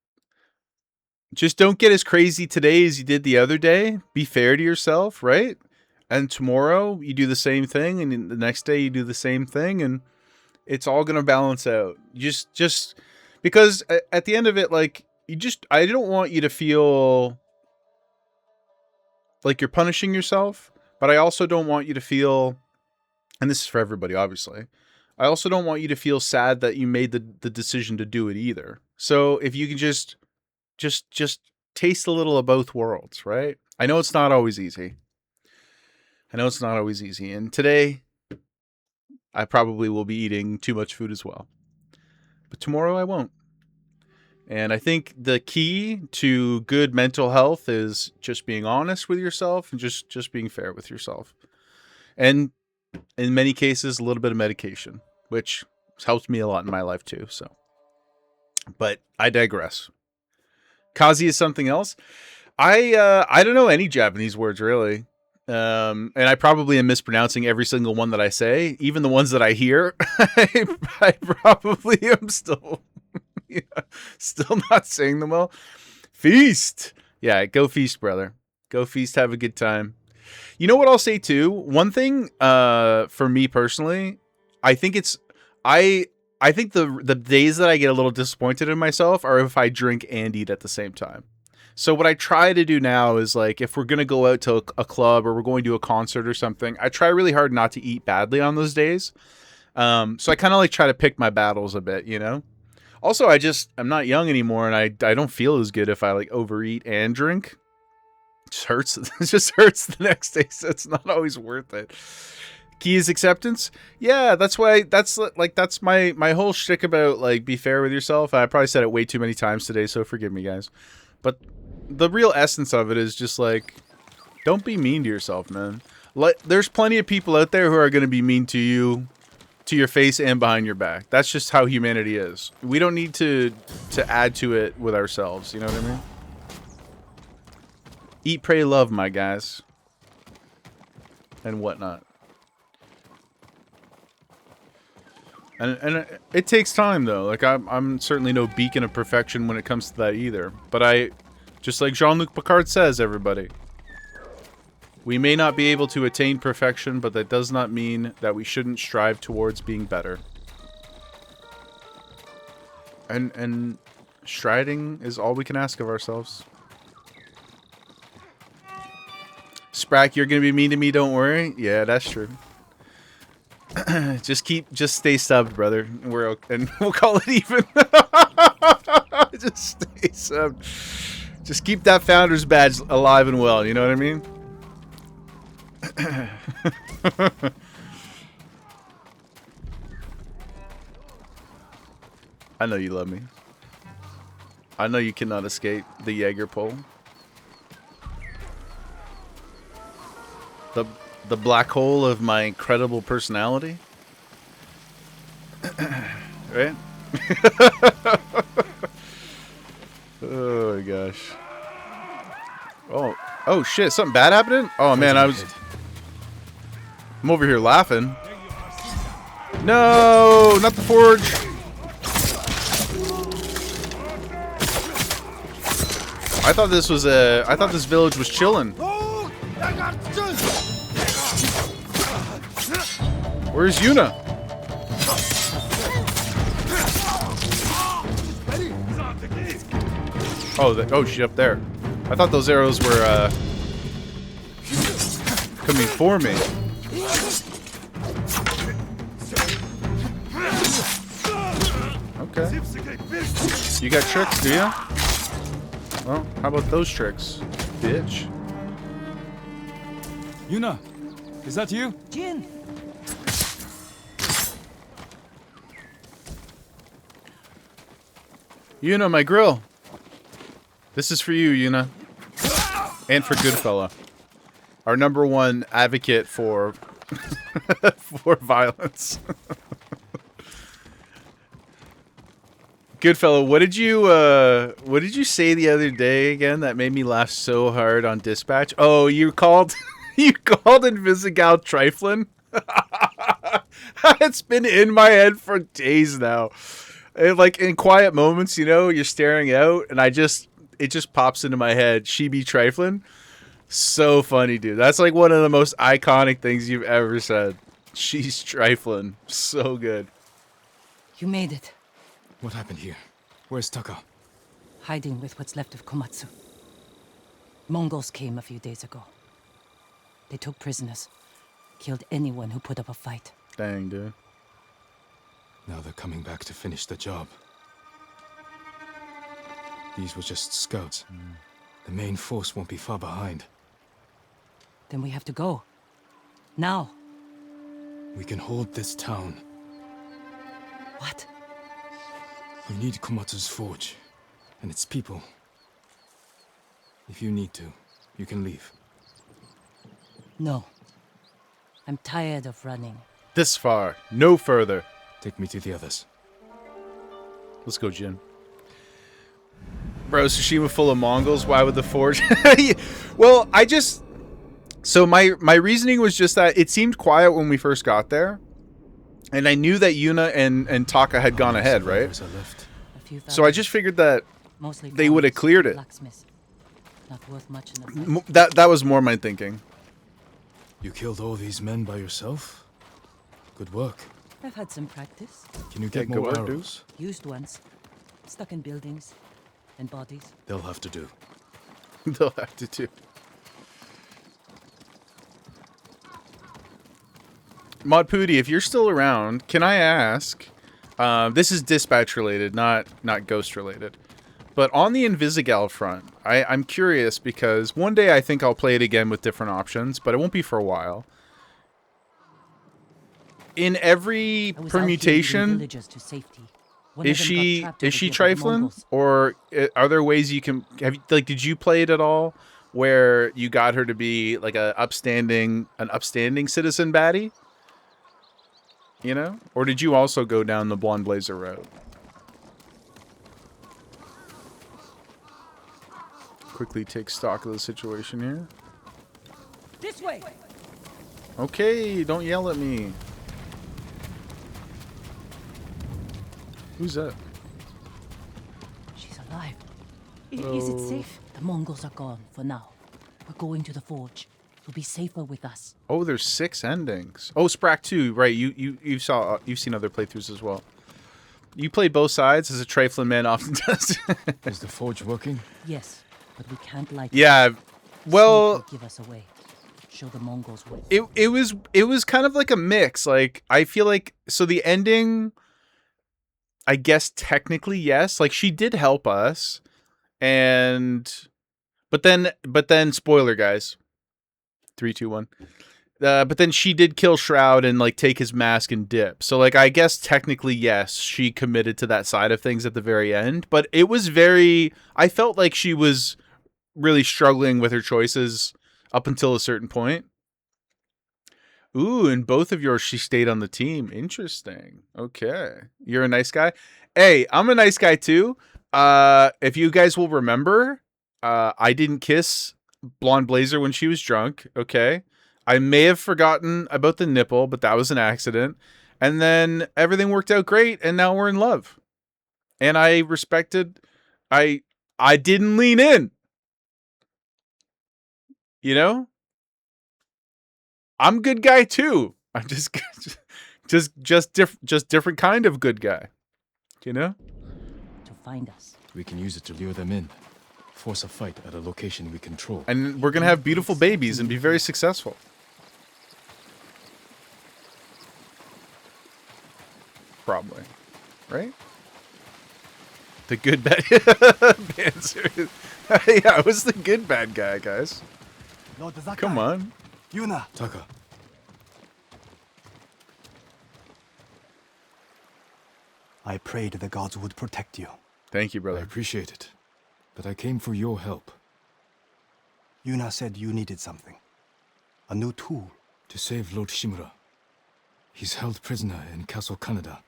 don't get as crazy today as you did the other day. Be fair to yourself, right? And tomorrow you do the same thing, and the next day you do the same thing, and it's all going to balance out. Just because at the end of it, like, I don't want you to feel like you're punishing yourself, but I also don't want you to feel, and this is for everybody, obviously, I also don't want you to feel sad that you made the decision to do it either. So if you can just taste a little of both worlds, right? I know it's not always easy. And today, I probably will be eating too much food as well. But tomorrow I won't. And I think the key to good mental health is just being honest with yourself and just being fair with yourself. And in many cases, a little bit of medication, which has helped me a lot in my life too. So, but I digress. Kazi is something else. I don't know any Japanese words really. And I probably am mispronouncing every single one that I say, even the ones that I hear. I probably am still not saying them well. Feast. Yeah, go feast, brother. Go feast, have a good time. You know what I'll say too? One thing for me personally, I think the days that I get a little disappointed in myself are if I drink and eat at the same time. So what I try to do now is, like, if we're going to go out to a club or we're going to a concert or something, I try really hard not to eat badly on those days. So I kind of like try to pick my battles a bit, Also, I'm not young anymore, and I don't feel as good if I like overeat and drink. It just hurts the next day, so it's not always worth it. Key is acceptance. Yeah, that's my whole shtick about, like, be fair with yourself. I probably said it way too many times today, so forgive me, guys. But the real essence of it is just like, don't be mean to yourself, man. There's plenty of people out there who are going to be mean to you, to your face and behind your back. That's just how humanity is. We don't need to add to it with ourselves. You know what I mean? Eat, pray, love, my guys. And whatnot. And it takes time, though. Like, I'm certainly no beacon of perfection when it comes to that either. But just like Jean-Luc Picard says, everybody, we may not be able to attain perfection, but that does not mean that we shouldn't strive towards being better. And striding is all we can ask of ourselves. Sprack, you're gonna be mean to me, don't worry. Yeah, that's true. just stay subbed, brother. And we'll call it even. Just stay subbed. Just keep that founder's badge alive and well, you know what I mean? I know you love me. I know you cannot escape the Jaeger pole. The black hole of my incredible personality. Right? Oh my gosh. Oh shit, something bad happening? Oh man, I'm over here laughing. No, not the forge. I thought this village was chilling. Where's Yuna? Oh, she's up there. I thought those arrows were coming for me. Okay. You got tricks, do you? Well, how about those tricks, bitch? Yuna, is that you? Jin! Yuna, my grill. This is for you, Yuna. And for Goodfella. Our #1 advocate for for violence. Goodfella, what did you say the other day again that made me laugh so hard on Dispatch? Oh, you called Invisigal trifling? It's been in my head for days now. Like in quiet moments, you know, you're staring out and it just pops into my head. She be trifling. So funny, dude. That's like one of the most iconic things you've ever said. She's trifling. So good. You made it. What happened here? Where's Taka? Hiding with what's left of Komatsu. Mongols came a few days ago. They took prisoners. Killed anyone who put up a fight. Dang, dude. Now they're coming back to finish the job. These were just scouts. The main force won't be far behind. Then we have to go. Now. We can hold this town. What? We need Komatsu's forge and its people. If you need to, you can leave. No. I'm tired of running. This far, no further. Take me to the others. Let's go, Jin. Bro, Tsushima full of Mongols. Why would the forge? Well, so my reasoning was just that it seemed quiet when we first got there. And I knew that Yuna and Taka had gone ahead, right? So I just figured that they would have cleared it. Not worth much in a fight. That was more my thinking. You killed all these men by yourself? Good work. I've had some practice. Can you get more arrows? Used ones. Stuck in buildings. And bodies. They'll have to do. They'll have to do. Mod Pooty, if you're still around, can I ask? This is dispatch related, not ghost related. But on the Invisigal front, I'm curious because one day I think I'll play it again with different options, but it won't be for a while. In every permutation, is she trifling, or are there ways you can did you play it at all where you got her to be like an upstanding citizen baddie? You know? Or did you also go down the Blonde Blazer route? Quickly take stock of the situation here. This way. Okay, don't yell at me. Who's that? She's alive. Is it safe? The Mongols are gone for now. We're going to the forge. You'll be safer with us. Oh, there's 6 endings. Oh, Sprack 2, right? You've seen other playthroughs as well. You played both sides, as a trifling man often does. Is the forge working? Yes, but we can't light it. Well, Snake will give us away. Show the Mongols what. It was kind of like a mix. Like I feel like the ending, I guess technically yes. Like she did help us, but then spoiler guys. 3, 2, 1. But then she did kill Shroud and like take his mask and dip. So like I guess technically yes, she committed to that side of things at the very end. But it was I felt like she was really struggling with her choices up until a certain point. Ooh, and both of yours she stayed on the team. Interesting. Okay. You're a nice guy. Hey, I'm a nice guy too. if you guys will remember, I didn't kiss Blonde Blazer when she was drunk, okay? I may have forgotten about the nipple, but that was an accident. And then everything worked out great, and now we're in love. And I respected... I didn't lean in. You know? I'm a good guy too. I'm just different kind of good guy. You know? To find us. We can use it to lure them in. Force a fight at a location we control. And we're gonna have beautiful babies and be very successful. Probably. Right? The good bad yeah, I was the good bad guy, guys. Come on. Yuna. Taka. I prayed the gods would protect you. Thank you, brother. I appreciate it. But I came for your help. Yuna said you needed something. A new tool. To save Lord Shimura. He's held prisoner in Castle Kaneda,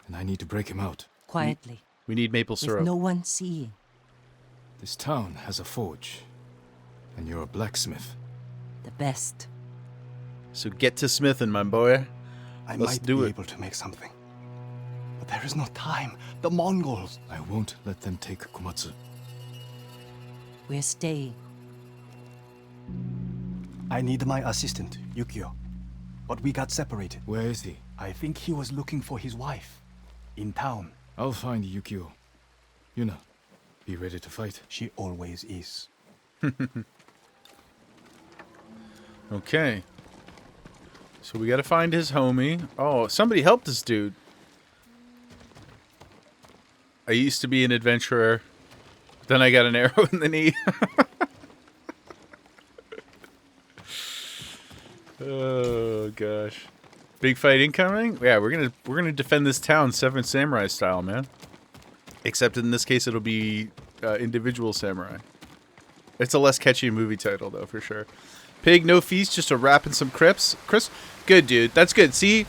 and I need to break him out. Quietly. We need maple syrup. With no one seeing. This town has a forge, and you're a blacksmith. The best. So get to smithing, my boy. I Let's might do be it. able to make something. But there is no time. The Mongols. I won't let them take Komatsu. We're staying. I need my assistant, Yukio. But we got separated. Where is he? I think he was looking for his wife. In town. I'll find Yukio. Yuna, be ready to fight. She always is. Okay. So we gotta find his homie. Oh, somebody help this dude. I used to be an adventurer. Then I got an arrow in the knee. Oh gosh. Big fight incoming? Yeah, we're gonna defend this town Seven Samurai style, man. Except in this case it'll be individual samurai. It's a less catchy movie title though, for sure. Pig, no feast, just a wrap and some crisps. Good, dude. That's good. See?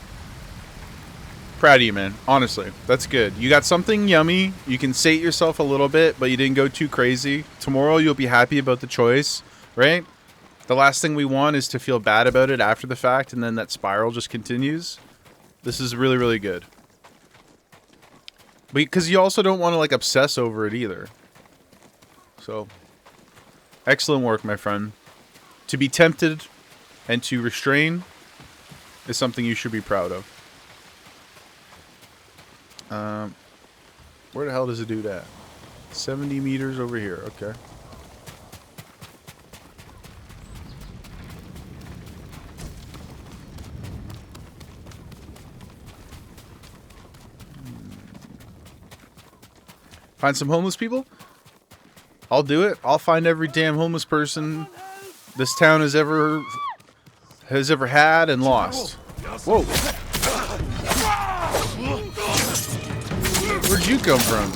Proud of you, man. Honestly, that's good. You got something yummy. You can sate yourself a little bit, but you didn't go too crazy. Tomorrow you'll be happy about the choice, right? The last thing we want is to feel bad about it after the fact, and then that spiral just continues. This is really, really good. Because you also don't want to, like, obsess over it either. So, excellent work, my friend. To be tempted and to restrain is something you should be proud of. Where the hell does it do that? 70 meters over here. Okay. Find some homeless people? I'll do it. I'll find every damn homeless person this town has ever had and lost. Whoa. Where'd you come from?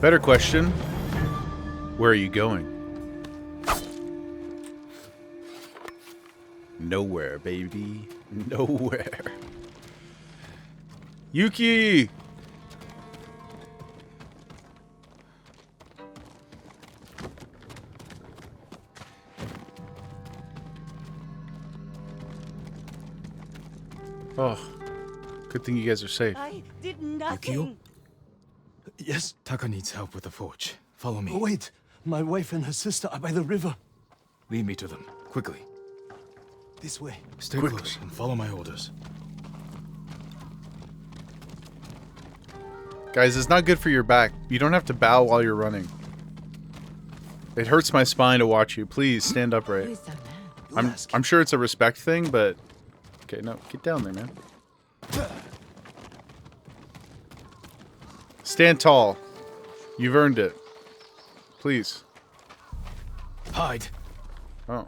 Better question. Where are you going? Nowhere, baby. Nowhere. Yuki! Oh, good thing you guys are safe. I did nothing. Yukio? Yes? Taka needs help with the forge. Follow me. Wait. My wife and her sister are by the river. Lead me to them, quickly. This way. Stay close and follow my orders. Guys, it's not good for your back. You don't have to bow while you're running. It hurts my spine to watch you. Please stand upright. I'm sure it's a respect thing, but okay, no, get down there, man. Stand tall. You've earned it. Please. Hide. Oh.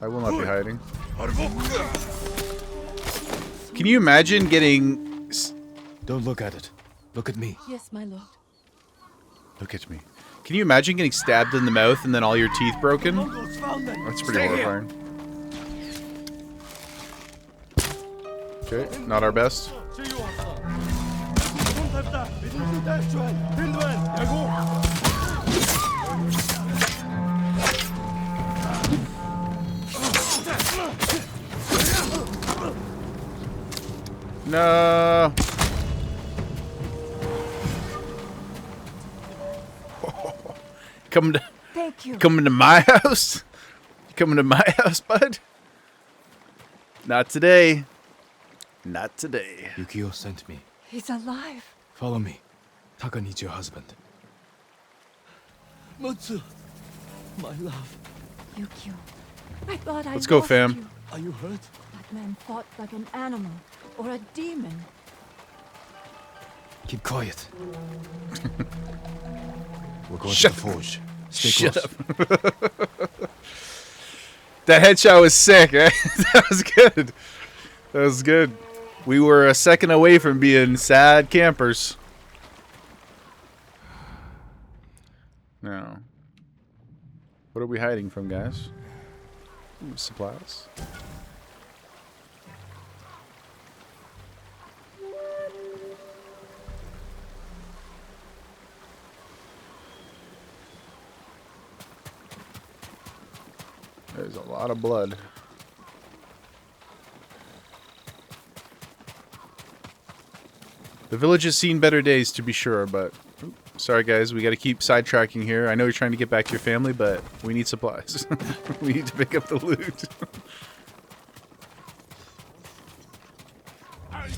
I will not be hiding. Can you imagine getting... Don't look at it. Look at me. Yes, my lord. Look at me. Can you imagine getting stabbed in the mouth and then all your teeth broken? That's pretty horrifying. Okay, not our best. No. Thank you. Coming to my house? Coming to my house, bud? Not today. Not today. Yukio sent me. He's alive. Follow me. Taka needs your husband. Mutsu, my love. Yukio, I thought I Let's go, lost fam. you. Are you hurt? That man fought like an animal or a demon. Keep quiet. We're going Shut to the forge. Stay Shut close. up. That headshot was sick, eh? That was good. That was good. We were a second away from being sad campers. Now, what are we hiding from, guys? Ooh, supplies. There's a lot of blood. The village has seen better days, to be sure, but... Sorry, guys, we gotta keep sidetracking here. I know you're trying to get back to your family, but we need supplies. We need to pick up the loot.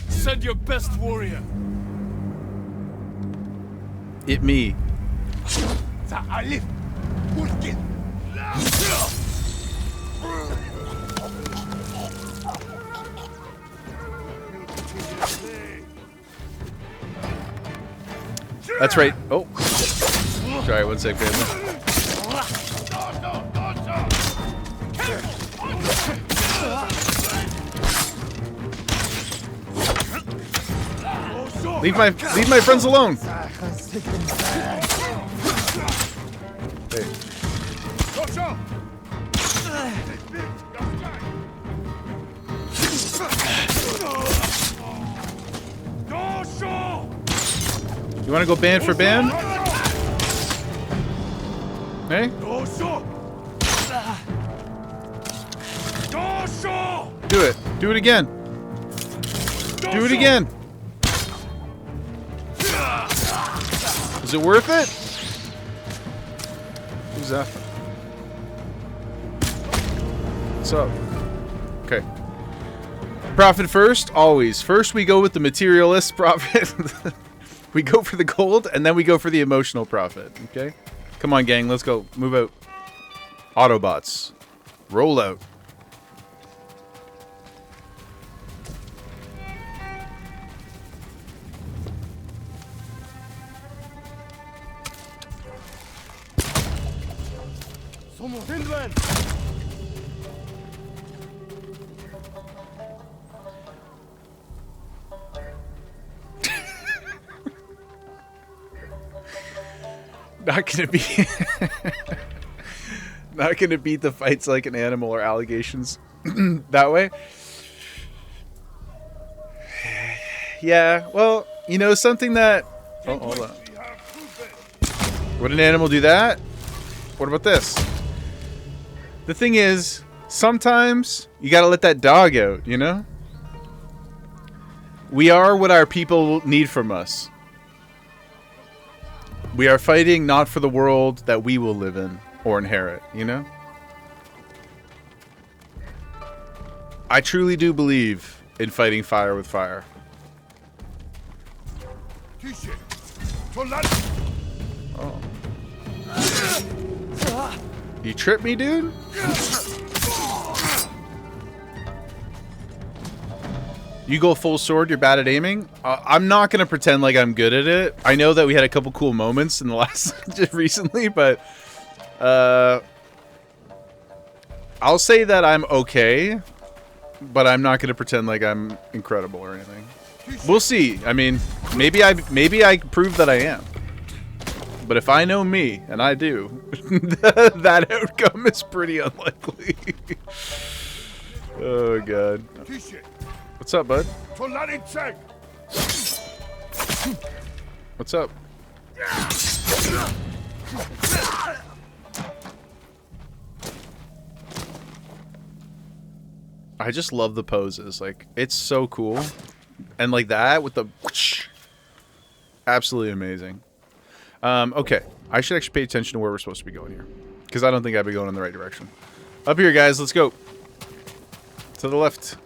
Send your best warrior. It me. That's right. Oh. Sorry, one sec, family. Leave my friends alone. Hey. You want to go band for band? Hey? Do it. Do it again. Do it again. Is it worth it? Who's that? What's up? Okay. Profit first, always. First we go with the materialist profit. We go for the gold, and then we go for the emotional profit, okay? Come on, gang, let's go. Move out. Autobots. Roll out. Not gonna be not gonna beat the fights like an animal or allegations that way. Yeah, well, you know something that oh, hold on. Would an animal do that? What about this? The thing is, sometimes you gotta let that dog out, you know? We are what our people need from us. We are fighting not for the world that we will live in or inherit, you know? I truly do believe in fighting fire with fire. Oh. You tripped me, dude? You go full sword, you're bad at aiming? I'm not going to pretend like I'm good at it. I know that we had a couple cool moments in the last... just recently, but... I'll say that I'm okay, but I'm not going to pretend like I'm incredible or anything. We'll see. I mean, maybe I prove that I am. But if I know me, and I do, that outcome is pretty unlikely. Oh, God. What's up, bud? What's up? I just love the poses. Like, it's so cool. And like that with the... Absolutely amazing. Okay. I should actually pay attention to where we're supposed to be going here. Because I don't think I'd be going in the right direction. Up here, guys. Let's go. To the left.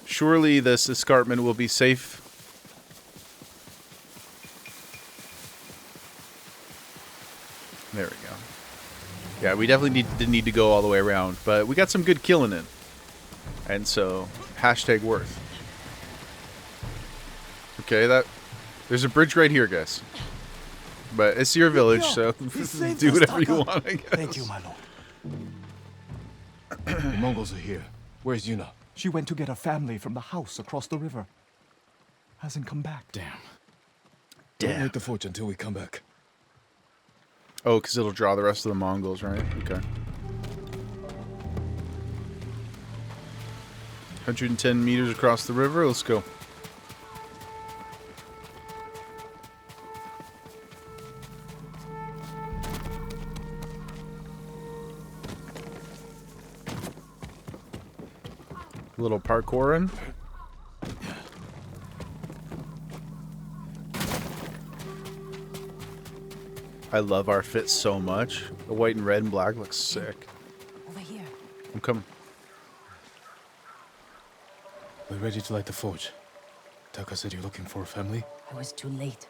Surely this escarpment will be safe. There we go. Yeah, we definitely didn't need to go all the way around. But we got some good killing in. And so, hashtag worth. Okay, there's a bridge right here, guys. But it's your village, so do whatever you want, I guess. Thank you, my lord. The Mongols are here. Where's Yuna? She went to get her family from the house across the river. Hasn't come back. Damn. Damn. Don't make the forge until we come back. Oh, because it'll draw the rest of the Mongols, right? Okay. 110 meters across the river. Let's go. A little parkouring. I love our fit so much. The white and red and black looks sick. Over here. I'm coming. We're ready to light the forge. Taka said you're looking for a family? I was too late.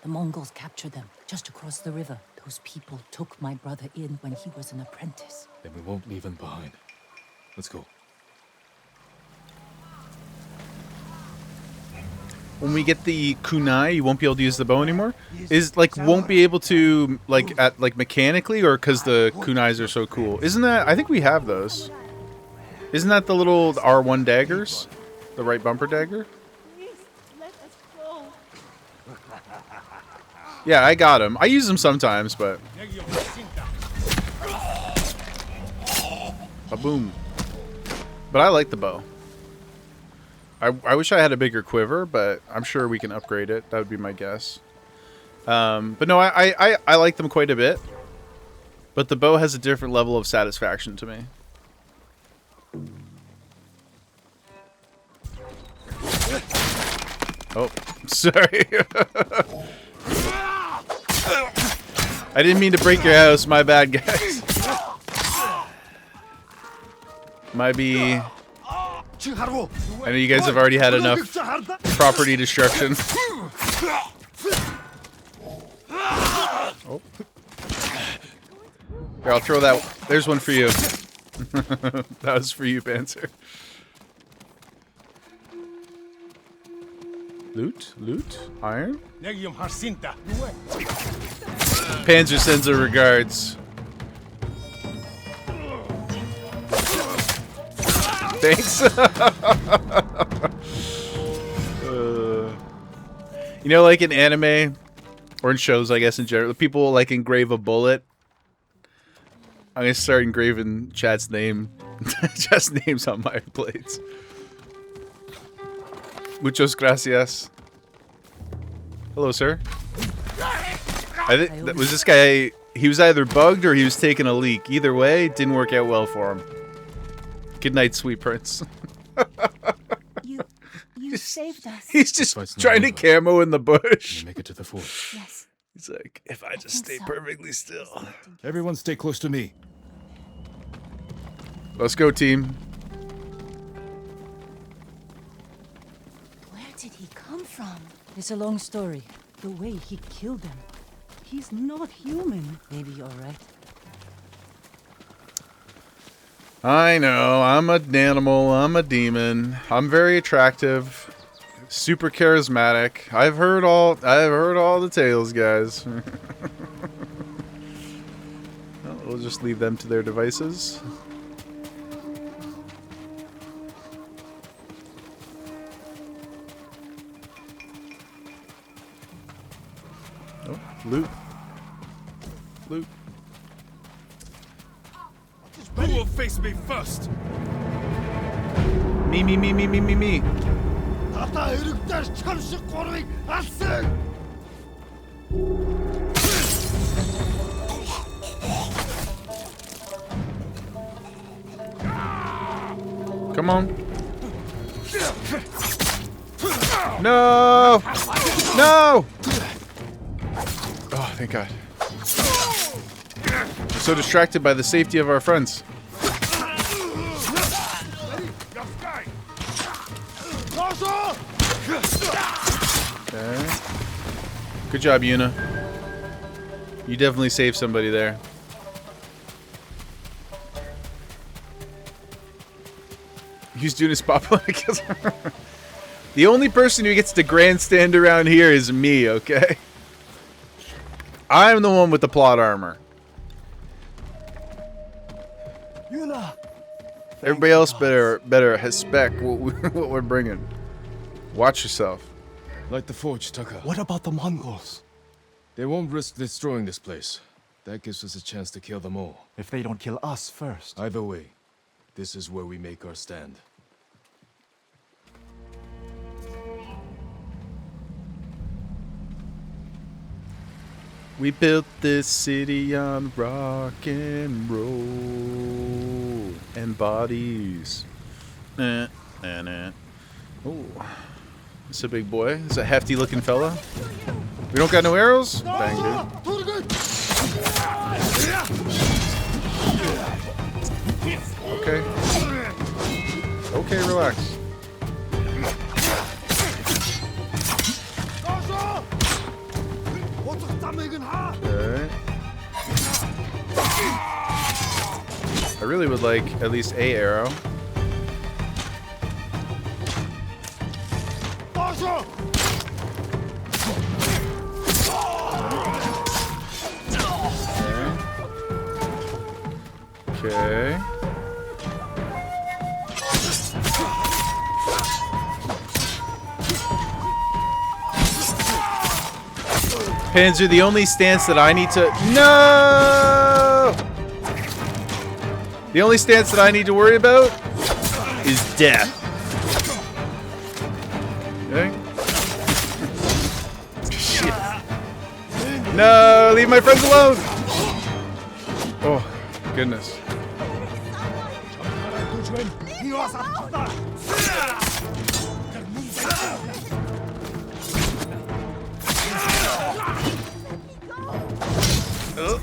The Mongols captured them just across the river. Those people took my brother in when he was an apprentice. Then we won't leave him behind. Let's go. When we get the kunai, you won't be able to use the bow anymore? Is like won't be able to like mechanically, or because the kunais are so cool? Isn't that? I think we have those. Isn't that the little R1 daggers? The right bumper dagger? Please, let us go. Yeah, I got them. I use them sometimes, but... Ba-boom. But I like the bow. I wish I had a bigger quiver, but I'm sure we can upgrade it. That would be my guess. But no, I like them quite a bit. But the bow has a different level of satisfaction to me. Oh, sorry. I didn't mean to break your house. My bad, guys. Might be... I know you guys have already had enough property destruction. Oh. Here, I'll throw that. There's one for you. That was for you, Panzer. Loot? Loot? Iron? Panzer sends her regards. Thanks. You know, like in anime, or in shows, I guess, in general, people like engrave a bullet. I'm gonna start engraving Chad's name, Chad's names on my plates. Muchas gracias. Hello, sir. I think that was this guy. He was either bugged or he was taking a leak. Either way, it didn't work out well for him. Good night, sweet prince. You saved us. He's just trying to camo in the bush. Make it to the forge. Yes. He's like, if I just stay perfectly still. Everyone stay close to me. Let's go, team. Where did he come from? It's a long story. The way he killed them. He's not human. Maybe you're right. I know, I'm an animal, I'm a demon. I'm very attractive, super charismatic. I've heard all the tales, guys. Well, we'll just leave them to their devices. Oh, loot. Loot. Who will face me first? Me. Come on. No! No! Oh, thank God. We're so distracted by the safety of our friends. Okay. Good job, Yuna. You definitely saved somebody there. He's doing his pop. The only person who gets to grandstand around here is me, okay? I'm the one with the plot armor. Yuna. Everybody else better spec what we're bringing. Watch yourself. Light the forge, Tucker. What about the Mongols? They won't risk destroying this place. That gives us a chance to kill them all. If they don't kill us first. Either way, this is where we make our stand. We built this city on rock and roll and bodies. Oh, it's a big boy. It's a hefty looking fella. We don't got no arrows? Bang, dude. Okay. Okay, relax. Okay. I really would like at least a arrow. Okay. Panzer, the only stance that I need to... No! The only stance that I need to worry about is death. Okay? Shit. No! Leave my friends alone! Oh, goodness. Oh,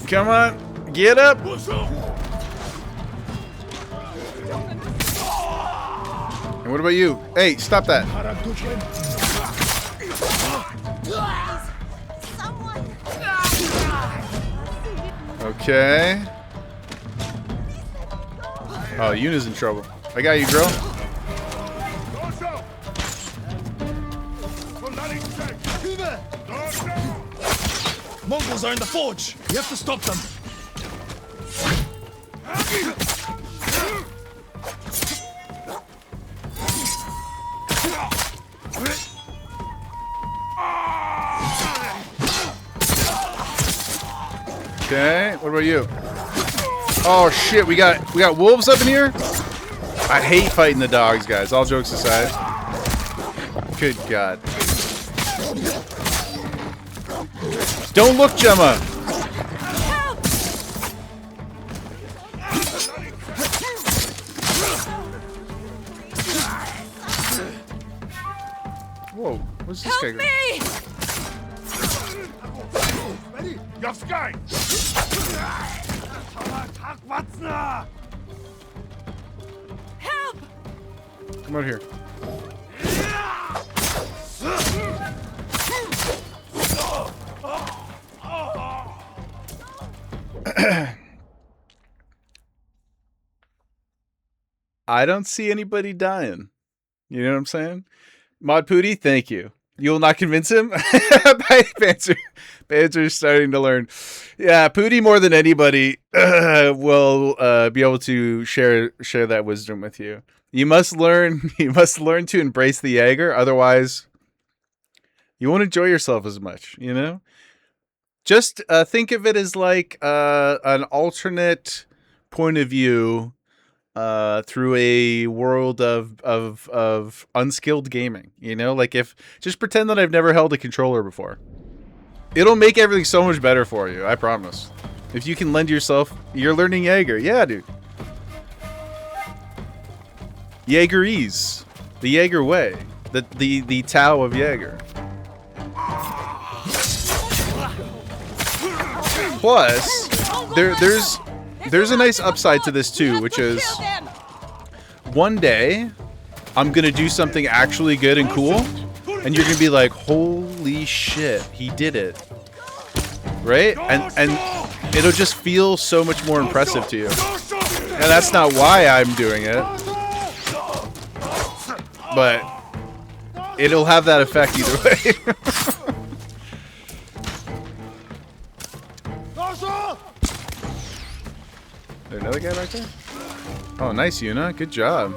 come on, get up! And what about you? Hey, stop that! Okay. Oh, Yuna's in trouble. I got you, girl. Mongols are in the forge. We have to stop them. Okay, what about you? Oh shit, we got wolves up in here? I hate fighting the dogs, guys. All jokes aside. Good God. Don't look, Gemma! Whoa, what's this guy? Help me! Help! Come out here. I don't see anybody dying. You know what I'm saying? Mod Pooty, thank you. You will not convince him? Panzer's starting to learn. Yeah, Pooty more than anybody will be able to share that wisdom with you. You must learn to embrace the Jaeger, otherwise you won't enjoy yourself as much, you know? Just think of it as like an alternate point of view through a world of unskilled gaming. You know, like if just pretend that I've never held a controller before. It'll make everything so much better for you. I promise. If you can lend yourself, you're learning Jaeger. Yeah, dude. Jaegerese, the Jaeger way, the Tao of Jaeger. Plus, there's a nice upside to this too, which is one day I'm gonna do something actually good and cool, and you're gonna be like, holy shit, he did it, right? And it'll just feel so much more impressive to you. And that's not why I'm doing it, but it'll have that effect either way. There another guy back there? Oh, nice, Yuna. Good job.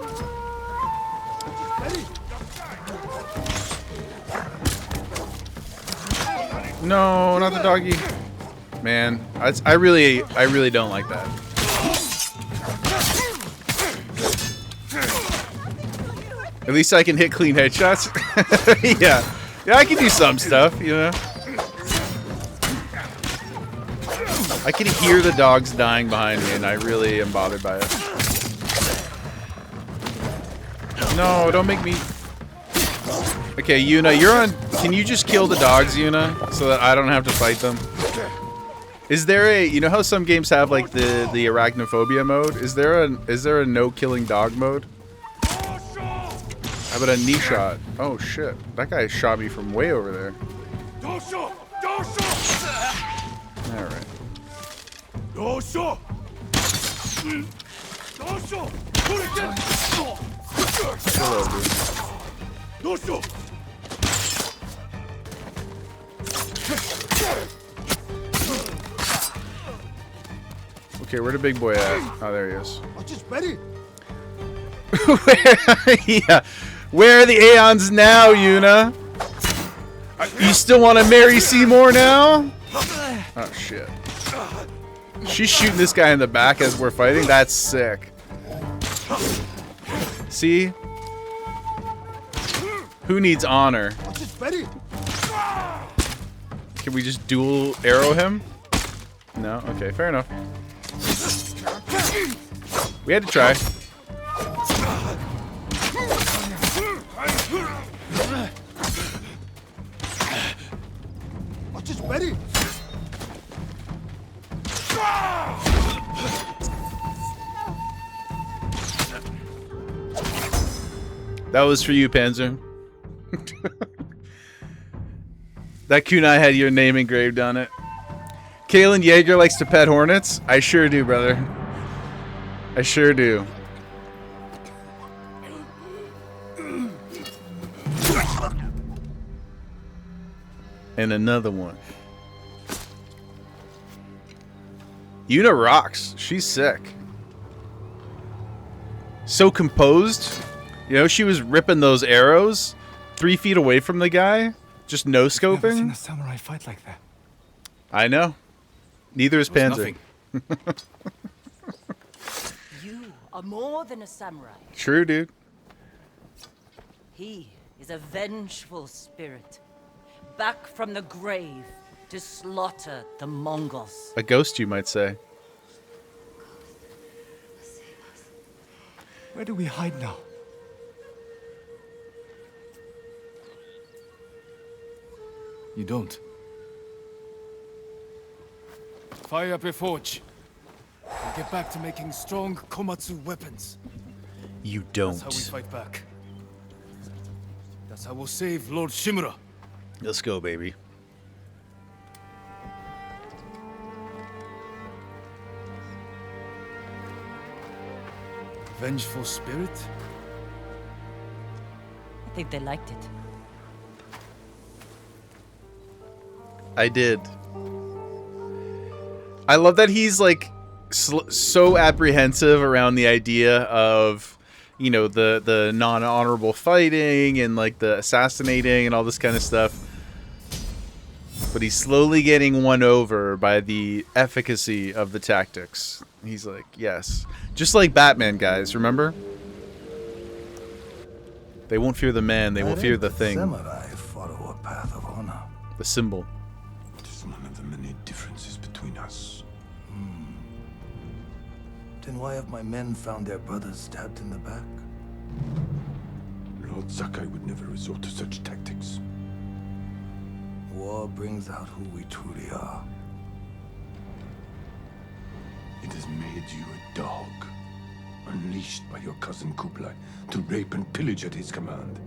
No, not the doggy. Man, I really don't like that. At least I can hit clean headshots. Yeah, I can do some stuff, you know. I can hear the dogs dying behind me, and I really am bothered by it. No, don't make me... Okay, Yuna, you're on... Can you just kill the dogs, Yuna? So that I don't have to fight them? Is there a... You know how some games have, like, the arachnophobia mode? Is there a no-killing dog mode? How about a knee shot? Oh, shit. That guy shot me from way over there. Alright. Okay, where the big boy at? Oh, there he is. Yeah. Where are the Aeons now, Yuna? You still want to marry Seymour now? Oh, shit. She's shooting this guy in the back as we're fighting? That's sick. See? Who needs honor? Can we just dual arrow him? No? Okay, fair enough. We had to try. That was for you, Panzer. That kunai had your name engraved on it. Kalen Yeager likes to pet hornets? I sure do, brother. I sure do. And another one. Yuna rocks. She's sick. So composed. You know, she was ripping those arrows 3 feet away from the guy, just no scoping. I've never seen a samurai fight like that. I know. Neither is Panzer. You are more than a samurai. True, dude. He is a vengeful spirit, back from the grave to slaughter the Mongols. A ghost, you might say. Where do we hide now? You don't. Fire up your forge. And get back to making strong Komatsu weapons. You don't. That's how we fight back. That's how we'll save Lord Shimura. Let's go, baby. Vengeful spirit? I think they liked it. I did. I love that he's like so apprehensive around the idea of, you know, the non-honorable fighting and like the assassinating and all this kind of stuff. But he's slowly getting won over by the efficacy of the tactics. He's like, yes. Just like Batman, guys, remember? They won't fear the man, they will fear the thing. Samurai follow a path of honor. The symbol. It is one of the many differences between us. Then why have my men found their brothers stabbed in the back? Lord Sakai would never resort to such tactics. War brings out who we truly are. It has made you a dog, unleashed by your cousin Kublai to rape and pillage at his command.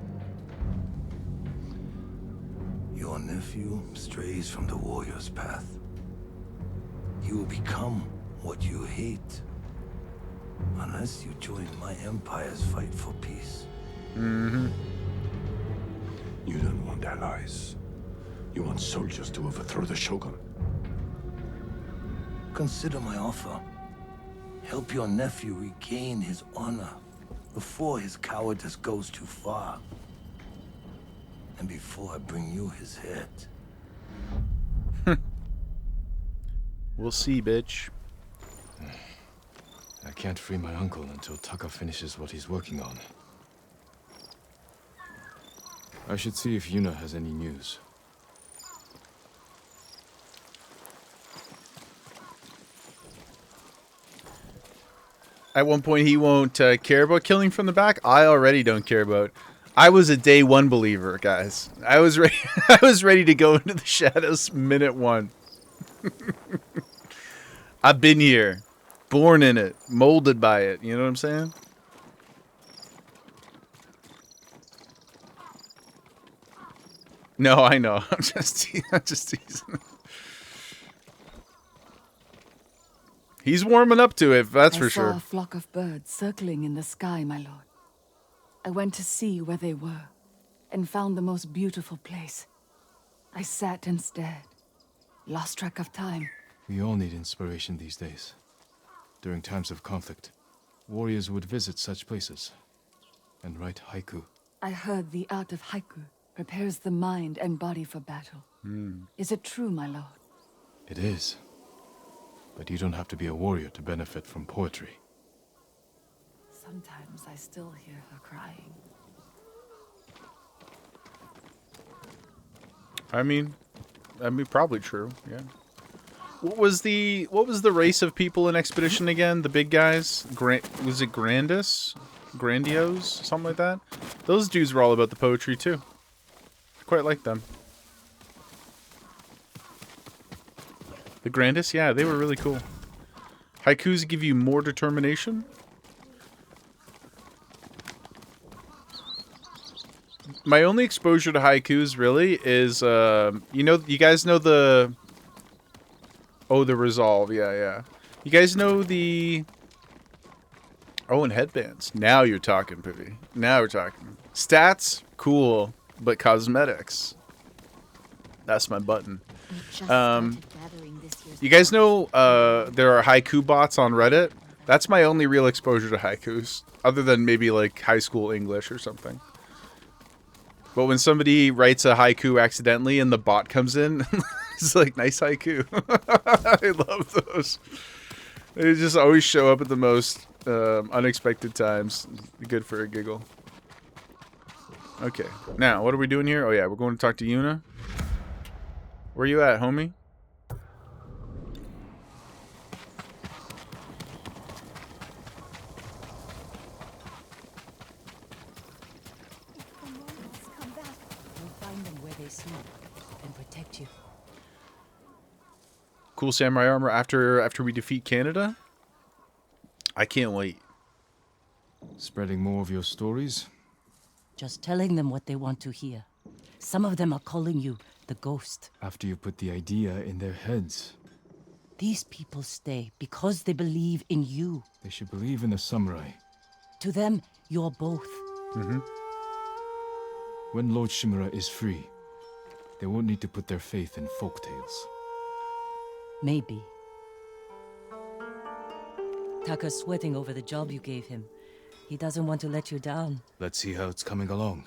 Your nephew strays from the warrior's path. He will become what you hate. Unless you join my empire's fight for peace. Mm-hmm. You don't want allies. You want soldiers to overthrow the Shogun. Consider my offer. Help your nephew regain his honor before his cowardice goes too far. And before I bring you his head. We'll see, bitch. I can't free my uncle until Taka finishes what he's working on. I should see if Yuna has any news. At one point, he won't care about killing from the back. I already don't care about. I was a day one believer, guys. I was ready. I was ready to go into the shadows minute one. I've been here, born in it, molded by it. You know what I'm saying? No, I know. I'm just teasing. He's warming up to it, that's for sure. I saw a flock of birds circling in the sky, my lord. I went to see where they were, and found the most beautiful place. I sat and stared, lost track of time. We all need inspiration these days. During times of conflict, warriors would visit such places and write haiku. I heard the art of haiku prepares the mind and body for battle. Is it true, my lord? It is. But you don't have to be a warrior to benefit from poetry. Sometimes I still hear her crying. I mean, probably true. Yeah. What was the race of people in Expedition again? The big guys? Was it Grandis? Grandiose? Something like that? Those dudes were all about the poetry too. I quite like them. The Grandis? Yeah, they were really cool. Haikus give you more determination? My only exposure to haikus really is, you guys know the... Oh, the Resolve. Yeah. You guys know the... Oh, and headbands. Now you're talking, Pivy. Now we're talking. Stats? Cool. But cosmetics. That's my button. You guys know there are haiku bots on Reddit? That's my only real exposure to haikus. Other than maybe like high school English or something. But when somebody writes a haiku accidentally and the bot comes in, it's like, nice haiku. I love those. They just always show up at the most unexpected times. Good for a giggle. Okay, now what are we doing here? Oh yeah, we're going to talk to Yuna. Where you at, homie? And protect you. Cool samurai armor after we defeat Canada? I can't wait. Spreading more of your stories? Just telling them what they want to hear. Some of them are calling you the ghost. After you put the idea in their heads. These people stay because they believe in you. They should believe in the samurai. To them, you're both. Mm-hmm. When Lord Shimura is free, they won't need to put their faith in folktales. Maybe. Taka's sweating over the job you gave him. He doesn't want to let you down. Let's see how it's coming along.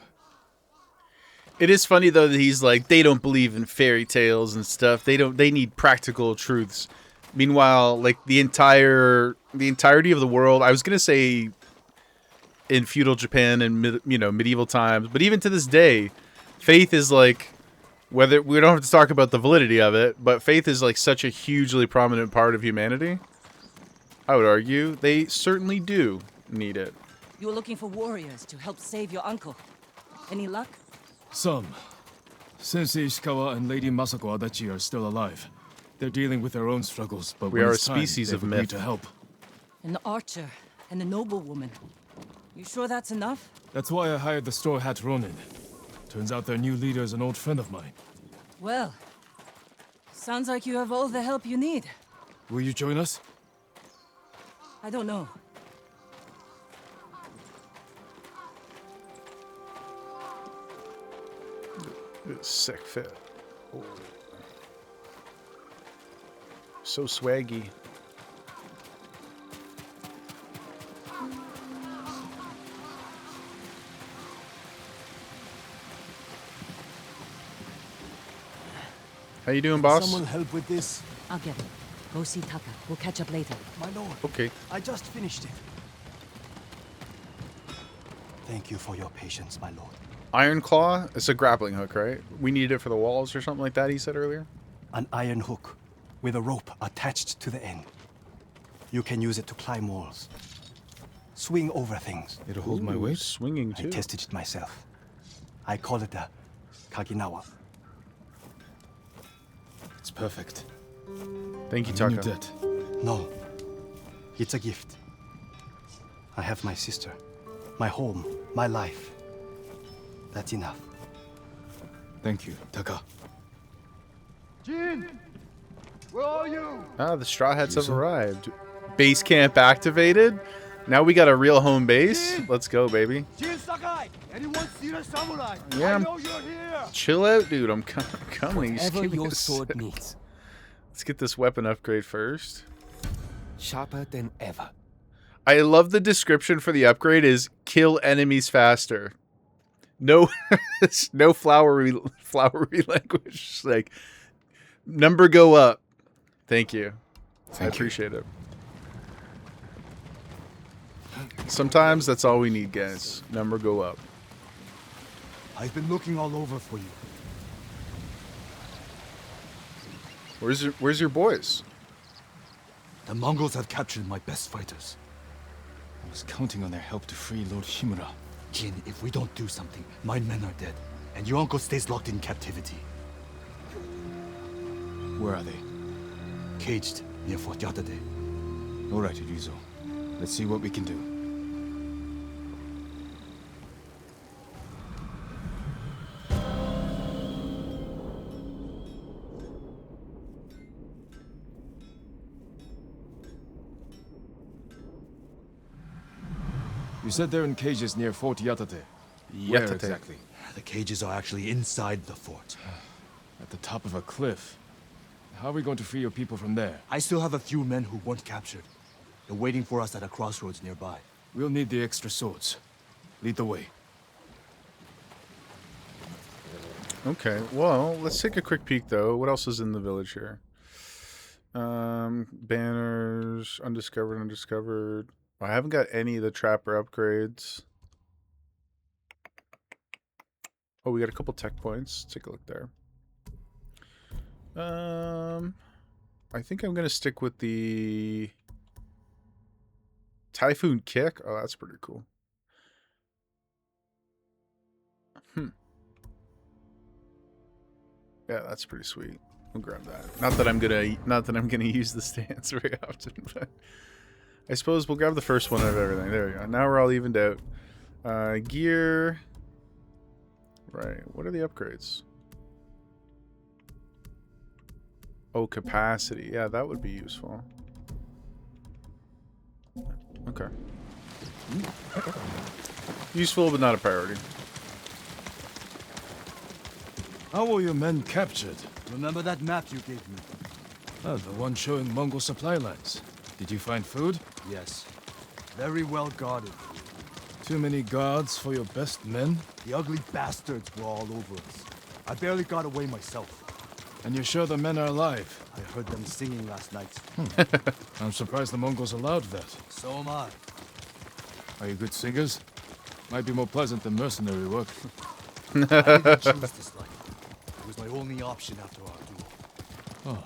It is funny though that he's like, they don't believe in fairy tales and stuff. They need practical truths. Meanwhile, like the entirety of the world, I was gonna say in feudal Japan and medieval times, but even to this day, faith is like, whether we don't have to talk about the validity of it, but faith is like such a hugely prominent part of humanity. I would argue they certainly do need it. You were looking for warriors to help save your uncle. Any luck? Some. Sensei Ishikawa and Lady Masako Adachi are still alive. They're dealing with their own struggles, but we when are a it's time, species of they've agreed myth to help. An archer and a noblewoman. You sure that's enough? That's why I hired the Straw Hat Ronin. Turns out their new leader is an old friend of mine. Well, sounds like you have all the help you need. Will you join us? I don't know. Sick fit. Oh. So swaggy. How you doing, boss? Someone help with this? I'll get it. Go see Taka. We'll catch up later. My lord. Okay. I just finished it. Thank you for your patience, my lord. Iron Claw? It's a grappling hook, right? We needed it for the walls or something like that, he said earlier? An iron hook with a rope attached to the end. You can use it to climb walls. Swing over things. It'll hold my weight? Swinging too. I tested it myself. I call it a Kaginawa. It's perfect. Thank you, I'm in Taka. your debt. No. It's a gift. I have my sister, my home, my life. That's enough. Thank you, Taka. Jin! Where are you? Ah, the Straw Hats have arrived. Base camp activated. Now we got a real home base. Let's go, baby. Jin Sakai! Anyone see the samurai? Yeah, I know you're here! Chill out, dude. I'm coming. Just Whatever give me your a sword sec. needs. Let's get this weapon upgrade first. Sharper than ever. I love the description for the upgrade is kill enemies faster. No, no flowery language. Like, number go up. Thank you. I appreciate it. Sometimes that's all we need, guys. Number go up. I've been looking all over for you. Where's your boys? The Mongols have captured my best fighters. I was counting on their help to free Lord Shimura. Jin, if we don't do something, my men are dead, and your uncle stays locked in captivity. Where are they? Caged near Fort Yatate. All right, Ryuzo. Let's see what we can do. You said they're in cages near Fort Yatate. Where Yatate. exactly? The cages are actually inside the fort. At the top of a cliff. How are we going to free your people from there? I still have a few men who weren't captured. They're waiting for us at a crossroads nearby. We'll need the extra swords. Lead the way. Okay, well, let's take a quick peek, though. What else is in the village here? Banners, undiscovered. I haven't got any of the trapper upgrades. Oh, we got a couple tech points. Let's take a look there. I think I'm going to stick with the Typhoon Kick. Oh, that's pretty cool. Yeah, that's pretty sweet. We'll grab that. Not that I'm gonna use the stance very often, but I suppose we'll grab the first one of everything. There we go. Now we're all evened out. Gear. Right. What are the upgrades? Oh, capacity. Yeah, that would be useful. Okay. Useful, but not a priority. How were your men captured? Remember that map you gave me? Oh, the one showing Mongol supply lines. Did you find food? Yes. Very well guarded. Too many guards for your best men? The ugly bastards were all over us. I barely got away myself. And you're sure the men are alive? I heard them singing last night. I'm surprised the Mongols allowed that. So am I. Are you good singers? Might be more pleasant than mercenary work. I didn't choose this life. It was my only option after our duel. Oh,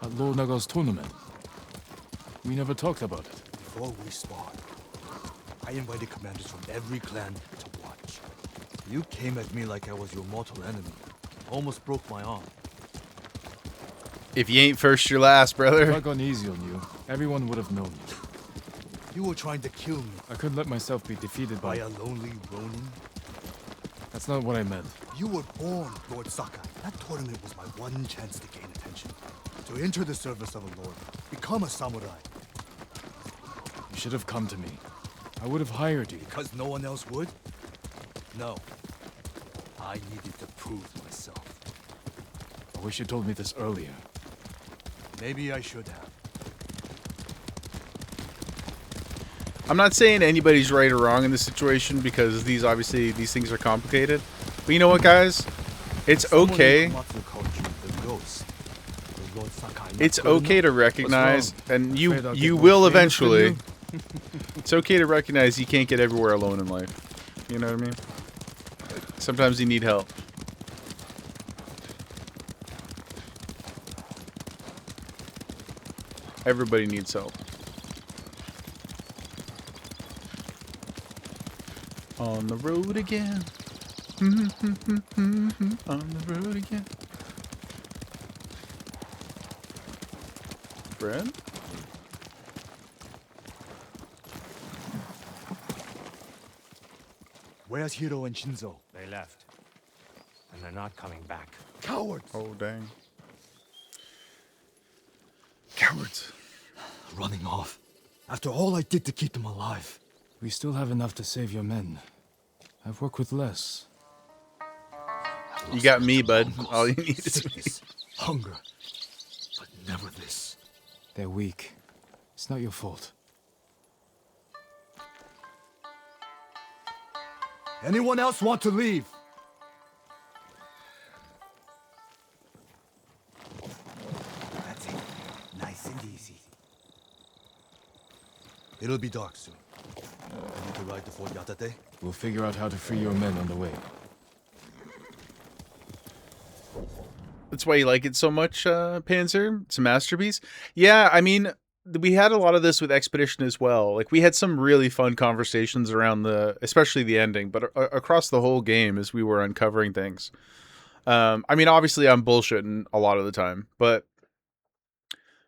at Lord Naga's tournament. We never talked about it. Before we sparred, I invited commanders from every clan to watch. You came at me like I was your mortal enemy. Almost broke my arm. If you ain't first, you're last, brother. If I'd gone easy on you, everyone would have known. You were trying to kill me. I couldn't let myself be defeated by a lonely Ronin. That's not what I meant. You were born, Lord Sakai. That tournament was my one chance to gain attention. To enter the service of a lord. Become a samurai. You should have come to me. I would have hired you. Because no one else would? No. I needed to prove myself. I wish you told me this earlier. Maybe I should have. I'm not saying anybody's right or wrong in this situation because these things are complicated. But you know what, guys? It's okay. It's okay to recognize, and you will eventually. It's okay to recognize you can't get everywhere alone in life. You know what I mean? Sometimes you need help. Everybody needs help. On the road again. On the road again. Brad? Where's Hiro and Shinzo? They left. And they're not coming back. Cowards! Oh, dang. Cowards. Running off. After all I did to keep them alive. We still have enough to save your men. I've worked with less. You got me, bud. All you need is me. Hunger. But never this. They're weak. It's not your fault. Anyone else want to leave? That's it. Nice and easy. It'll be dark soon. I need to ride to Fort Yatate. We'll figure out how to free your men on the way. That's why you like it so much, Panzer? It's a masterpiece. Yeah, I mean, we had a lot of this with Expedition as well. Like, we had some really fun conversations around especially the ending, but across the whole game as we were uncovering things. I mean, obviously I'm bullshitting a lot of the time, but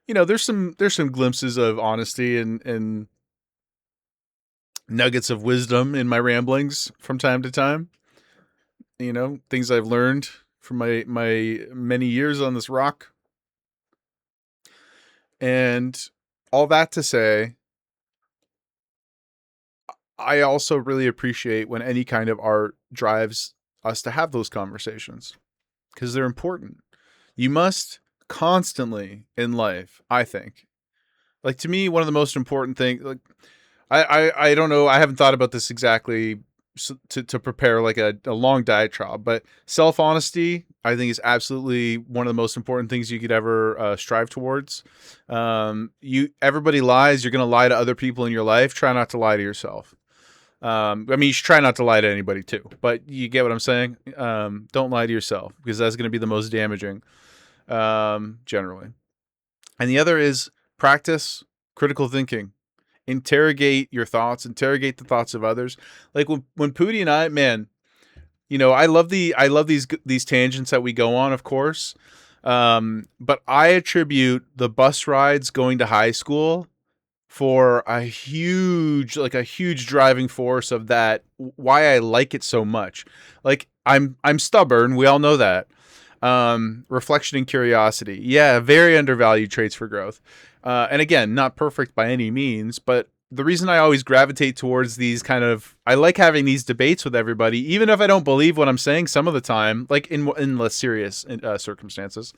you know, there's some glimpses of honesty and nuggets of wisdom in my ramblings from time to time. You know, things I've learned from my many years on this rock. And all that to say, I also really appreciate when any kind of art drives us to have those conversations because they're important. You must constantly in life, I think. Like, to me, one of the most important things, like, I don't know, I haven't thought about this exactly to prepare like a long diatribe, but self-honesty, I think, is absolutely one of the most important things you could ever strive towards. Everybody lies. You're going to lie to other people in your life. Try not to lie to yourself. I mean, you should try not to lie to anybody too, but you get what I'm saying? Don't lie to yourself because that's going to be the most damaging, generally. And the other is practice critical thinking. Interrogate your thoughts, interrogate the thoughts of others. Like when Pooty and I, man, you know, I love these tangents that we go on, of course. But I attribute the bus rides going to high school for a huge driving force of that, why I like it so much. Like I'm stubborn. We all know that. Reflection and curiosity. Yeah. Very undervalued traits for growth. And again, not perfect by any means, but the reason I always gravitate towards these I like having these debates with everybody, even if I don't believe what I'm saying some of the time, like in less serious circumstances.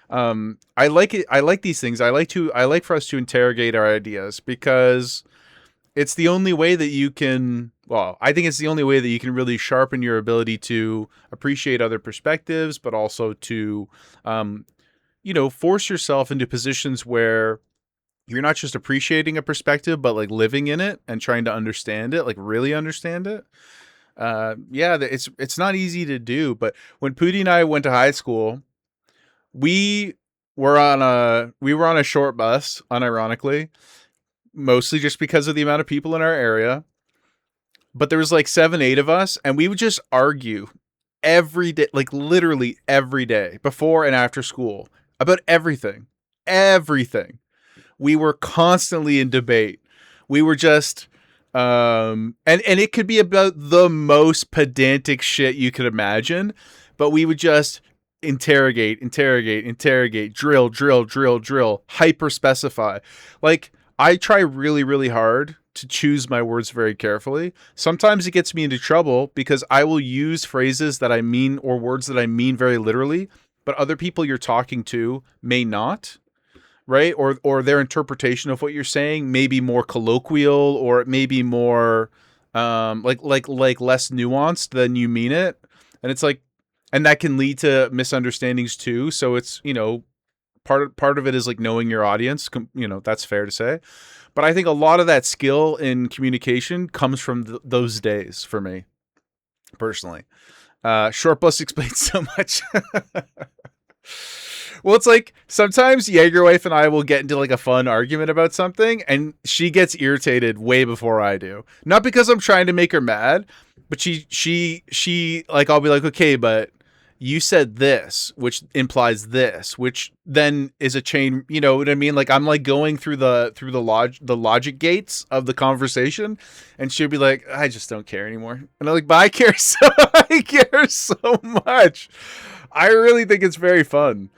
I like it. I like these things. I like for us to interrogate our ideas because it's the only way that you can, well, I think it's the only way that you can really sharpen your ability to appreciate other perspectives, but also to, you know, force yourself into positions where you're not just appreciating a perspective, but like living in it and trying to understand it, like really understand it. Yeah, it's not easy to do. But when Pootie and I went to high school, we were on a short bus, unironically, mostly just because of the amount of people in our area. But there was like 7, 8 of us, and we would just argue every day, like literally every day, before and after school, about everything. Everything. We were constantly in debate. We were just, and it could be about the most pedantic shit you could imagine, but we would just interrogate, drill, hyper specify. Like, I try really, really hard to choose my words very carefully. Sometimes it gets me into trouble because I will use phrases that I mean or words that I mean very literally, but other people you're talking to may not. Right? Or their interpretation of what you're saying may be more colloquial, or it may be more like less nuanced than you mean it. And it's like, and that can lead to misunderstandings too. So it's, you know, part of it is like knowing your audience, you know, that's fair to say. But I think a lot of that skill in communication comes from those days for me personally. Short Bus explains so much. Well, it's like sometimes Jaeger wife and I will get into like a fun argument about something, and she gets irritated way before I do. Not because I'm trying to make her mad, but she like, I'll be like, okay, but you said this, which implies this, which then is a chain. You know what I mean? Like, I'm like going through the logic gates of the conversation, and she'll be like, I just don't care anymore. And I'm like, but I care so much. I really think it's very fun.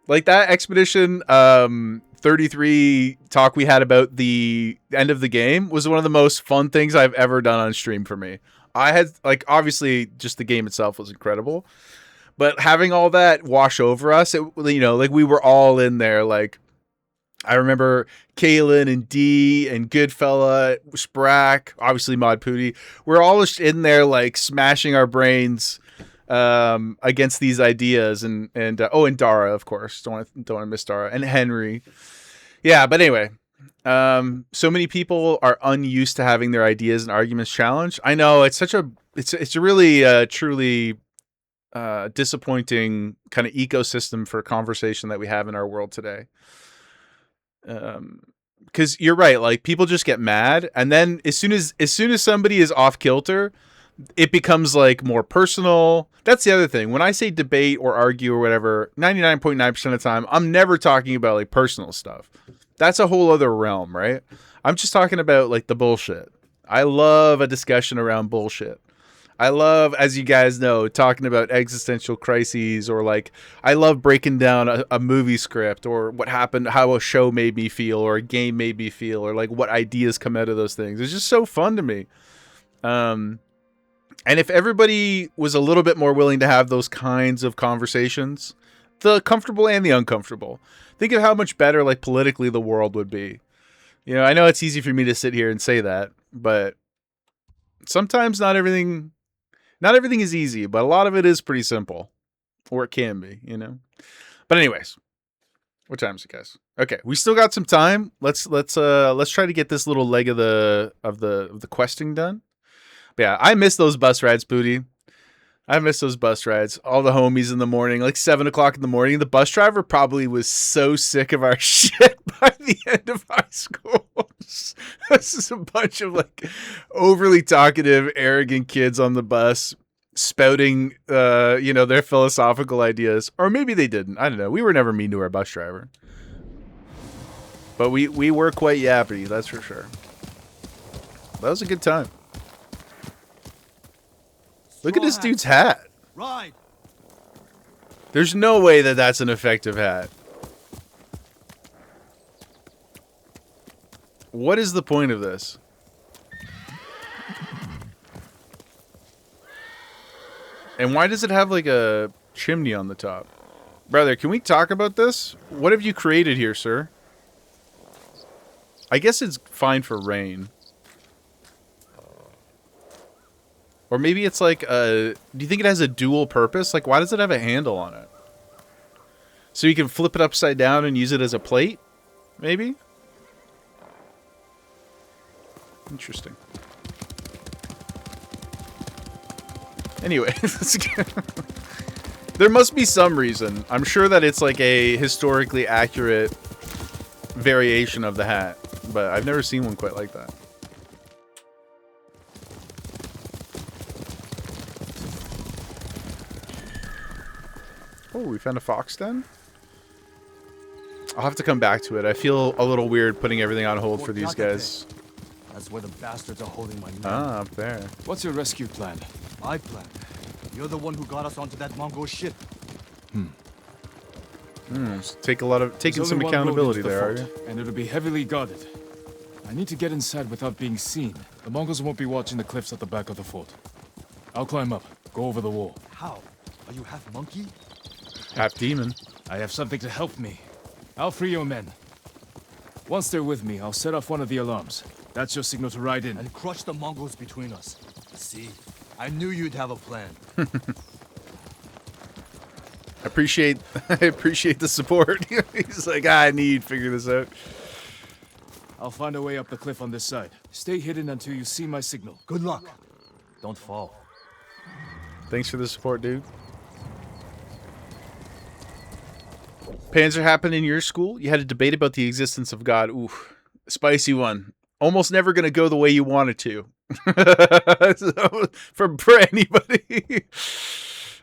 Like that Expedition 33 talk we had about the end of the game was one of the most fun things I've ever done on stream for me. I had, like, obviously just the game itself was incredible, but having all that wash over us, it, you know, like we were all in there. Like, I remember Kaylin and Dee and Goodfella, Sprack, obviously Mod Pootie. We're all just in there like smashing our brains against these ideas, and Dara, of course, don't want to miss Dara, and Henry. Yeah, but anyway, so many people are unused to having their ideas and arguments challenged. I know it's a really truly disappointing kind of ecosystem for conversation that we have in our world today. Because you're right, like people just get mad, and then as soon as somebody is off kilter, it becomes like more personal. That's the other thing. When I say debate or argue or whatever, 99.9% of the time, I'm never talking about like personal stuff. That's a whole other realm, right? I'm just talking about like the bullshit. I love a discussion around bullshit. I love, as you guys know, talking about existential crises, or like I love breaking down a movie script, or what happened, how a show made me feel, or a game made me feel, or like what ideas come out of those things. It's just so fun to me. And if everybody was a little bit more willing to have those kinds of conversations, the comfortable and the uncomfortable, think of how much better, like, politically the world would be. You know, I know it's easy for me to sit here and say that, but sometimes not everything is easy, but a lot of it is pretty simple, or it can be, you know. But anyways, what time is it, guys? Okay, we still got some time. Let's try to get this little leg of the questing done. But yeah, I miss those bus rides, Booty. I miss those bus rides. All the homies in the morning, like 7 o'clock in the morning. The bus driver probably was so sick of our shit by the end of high school. This is a bunch of like overly talkative, arrogant kids on the bus spouting, their philosophical ideas. Or maybe they didn't. I don't know. We were never mean to our bus driver. But we were quite yappy, that's for sure. That was a good time. Look at this dude's hat. Ride. There's no way that that's an effective hat. What is the point of this? And why does it have like a chimney on the top? Brother, can we talk about this? What have you created here, sir? I guess it's fine for rain. Or maybe it's like a... Do you think it has a dual purpose? Like, why does it have a handle on it? So you can flip it upside down and use it as a plate? Maybe? Interesting. Anyway, there must be some reason. I'm sure that it's like a historically accurate variation of the hat, but I've never seen one quite like that. Oh, we found a fox den? I'll have to come back to it. I feel a little weird putting everything on hold for these guys. That's where the bastards are holding my men. Ah, up there. What's your rescue plan? My plan? You're the one who got us onto that Mongol ship. Taking some accountability there, are you? And it'll be heavily guarded. I need to get inside without being seen. The Mongols won't be watching the cliffs at the back of the fort. I'll climb up, go over the wall. How? Are you half monkey? Half demon. I have something to help me. I'll free your men. Once they're with me, I'll set off one of the alarms. That's your signal to ride in. And crush the Mongols between us. See? I knew you'd have a plan. I appreciate the support. He's like, I need to figure this out. I'll find a way up the cliff on this side. Stay hidden until you see my signal. Good luck. Don't fall. Thanks for the support, dude. Panzer happened in your school? You had a debate about the existence of God. Ooh, spicy one. Almost never going to go the way you want it to. So, for anybody.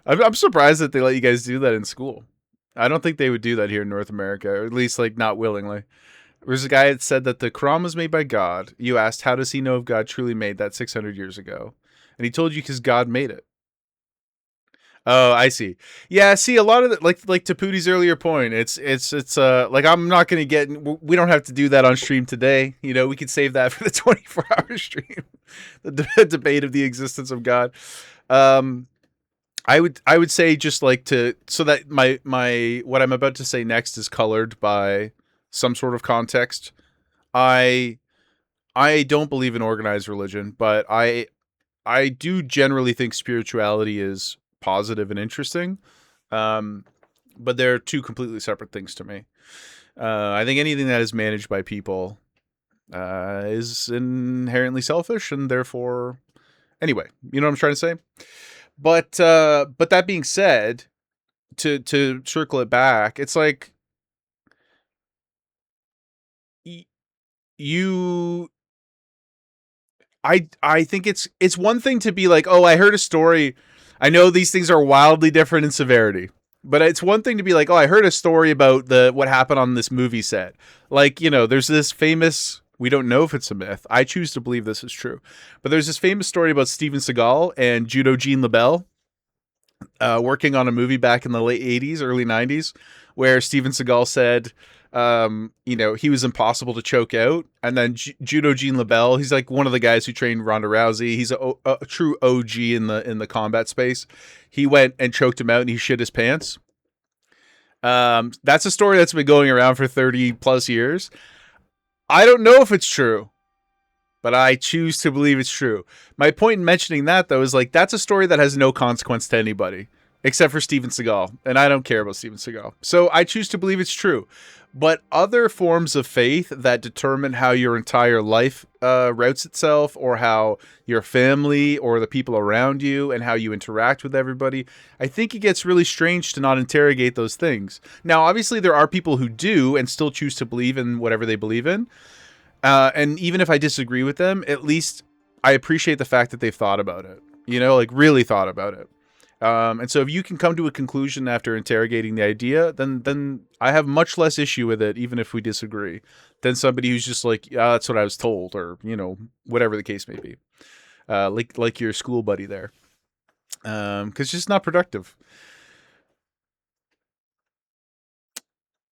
I'm surprised that they let you guys do that in school. I don't think they would do that here in North America, or at least like not willingly. There's a guy that said that the Quran was made by God. You asked, how does he know if God truly made that 600 years ago? And he told you because God made it. Oh, I see. Yeah, see, a lot of it, like Taputi's earlier point, it's like, I'm not going to get, we don't have to do that on stream today. You know, we could save that for the 24-hour stream. The debate of the existence of God. I would say just like so that my what I'm about to say next is colored by some sort of context. I don't believe in organized religion, but I do generally think spirituality is positive and interesting. But they're two completely separate things to me. I think anything that is managed by people is inherently selfish, and therefore, anyway, you know what I'm trying to say? But that being said, to circle it back, it's like I think it's one thing to be like, oh, I heard a story. I know these things are wildly different in severity, but it's one thing to be like, oh, I heard a story about what happened on this movie set. Like, you know, there's this famous, we don't know if it's a myth. I choose to believe this is true, but there's this famous story about Steven Seagal and Judo Gene LaBelle working on a movie back in the late 80s, early 90s, where Steven Seagal said, you know, he was impossible to choke out. And then Judo Gene LaBelle, he's like one of the guys who trained Ronda Rousey. He's a true OG in the combat space. He went and choked him out and he shit his pants. That's a story that's been going around for 30 plus years. I don't know if it's true, but I choose to believe it's true. My point in mentioning that, though, is like, that's a story that has no consequence to anybody except for Steven Seagal. And I don't care about Steven Seagal. So I choose to believe it's true. But other forms of faith that determine how your entire life routes itself, or how your family or the people around you and how you interact with everybody, I think it gets really strange to not interrogate those things. Now, obviously, there are people who do and still choose to believe in whatever they believe in. And even if I disagree with them, at least I appreciate the fact that they've thought about it, you know, like really thought about it. And so if you can come to a conclusion after interrogating the idea, then I have much less issue with it, even if we disagree, than somebody who's just like, yeah, that's what I was told, or, you know, whatever the case may be. Like your school buddy there. 'Cause it's just not productive.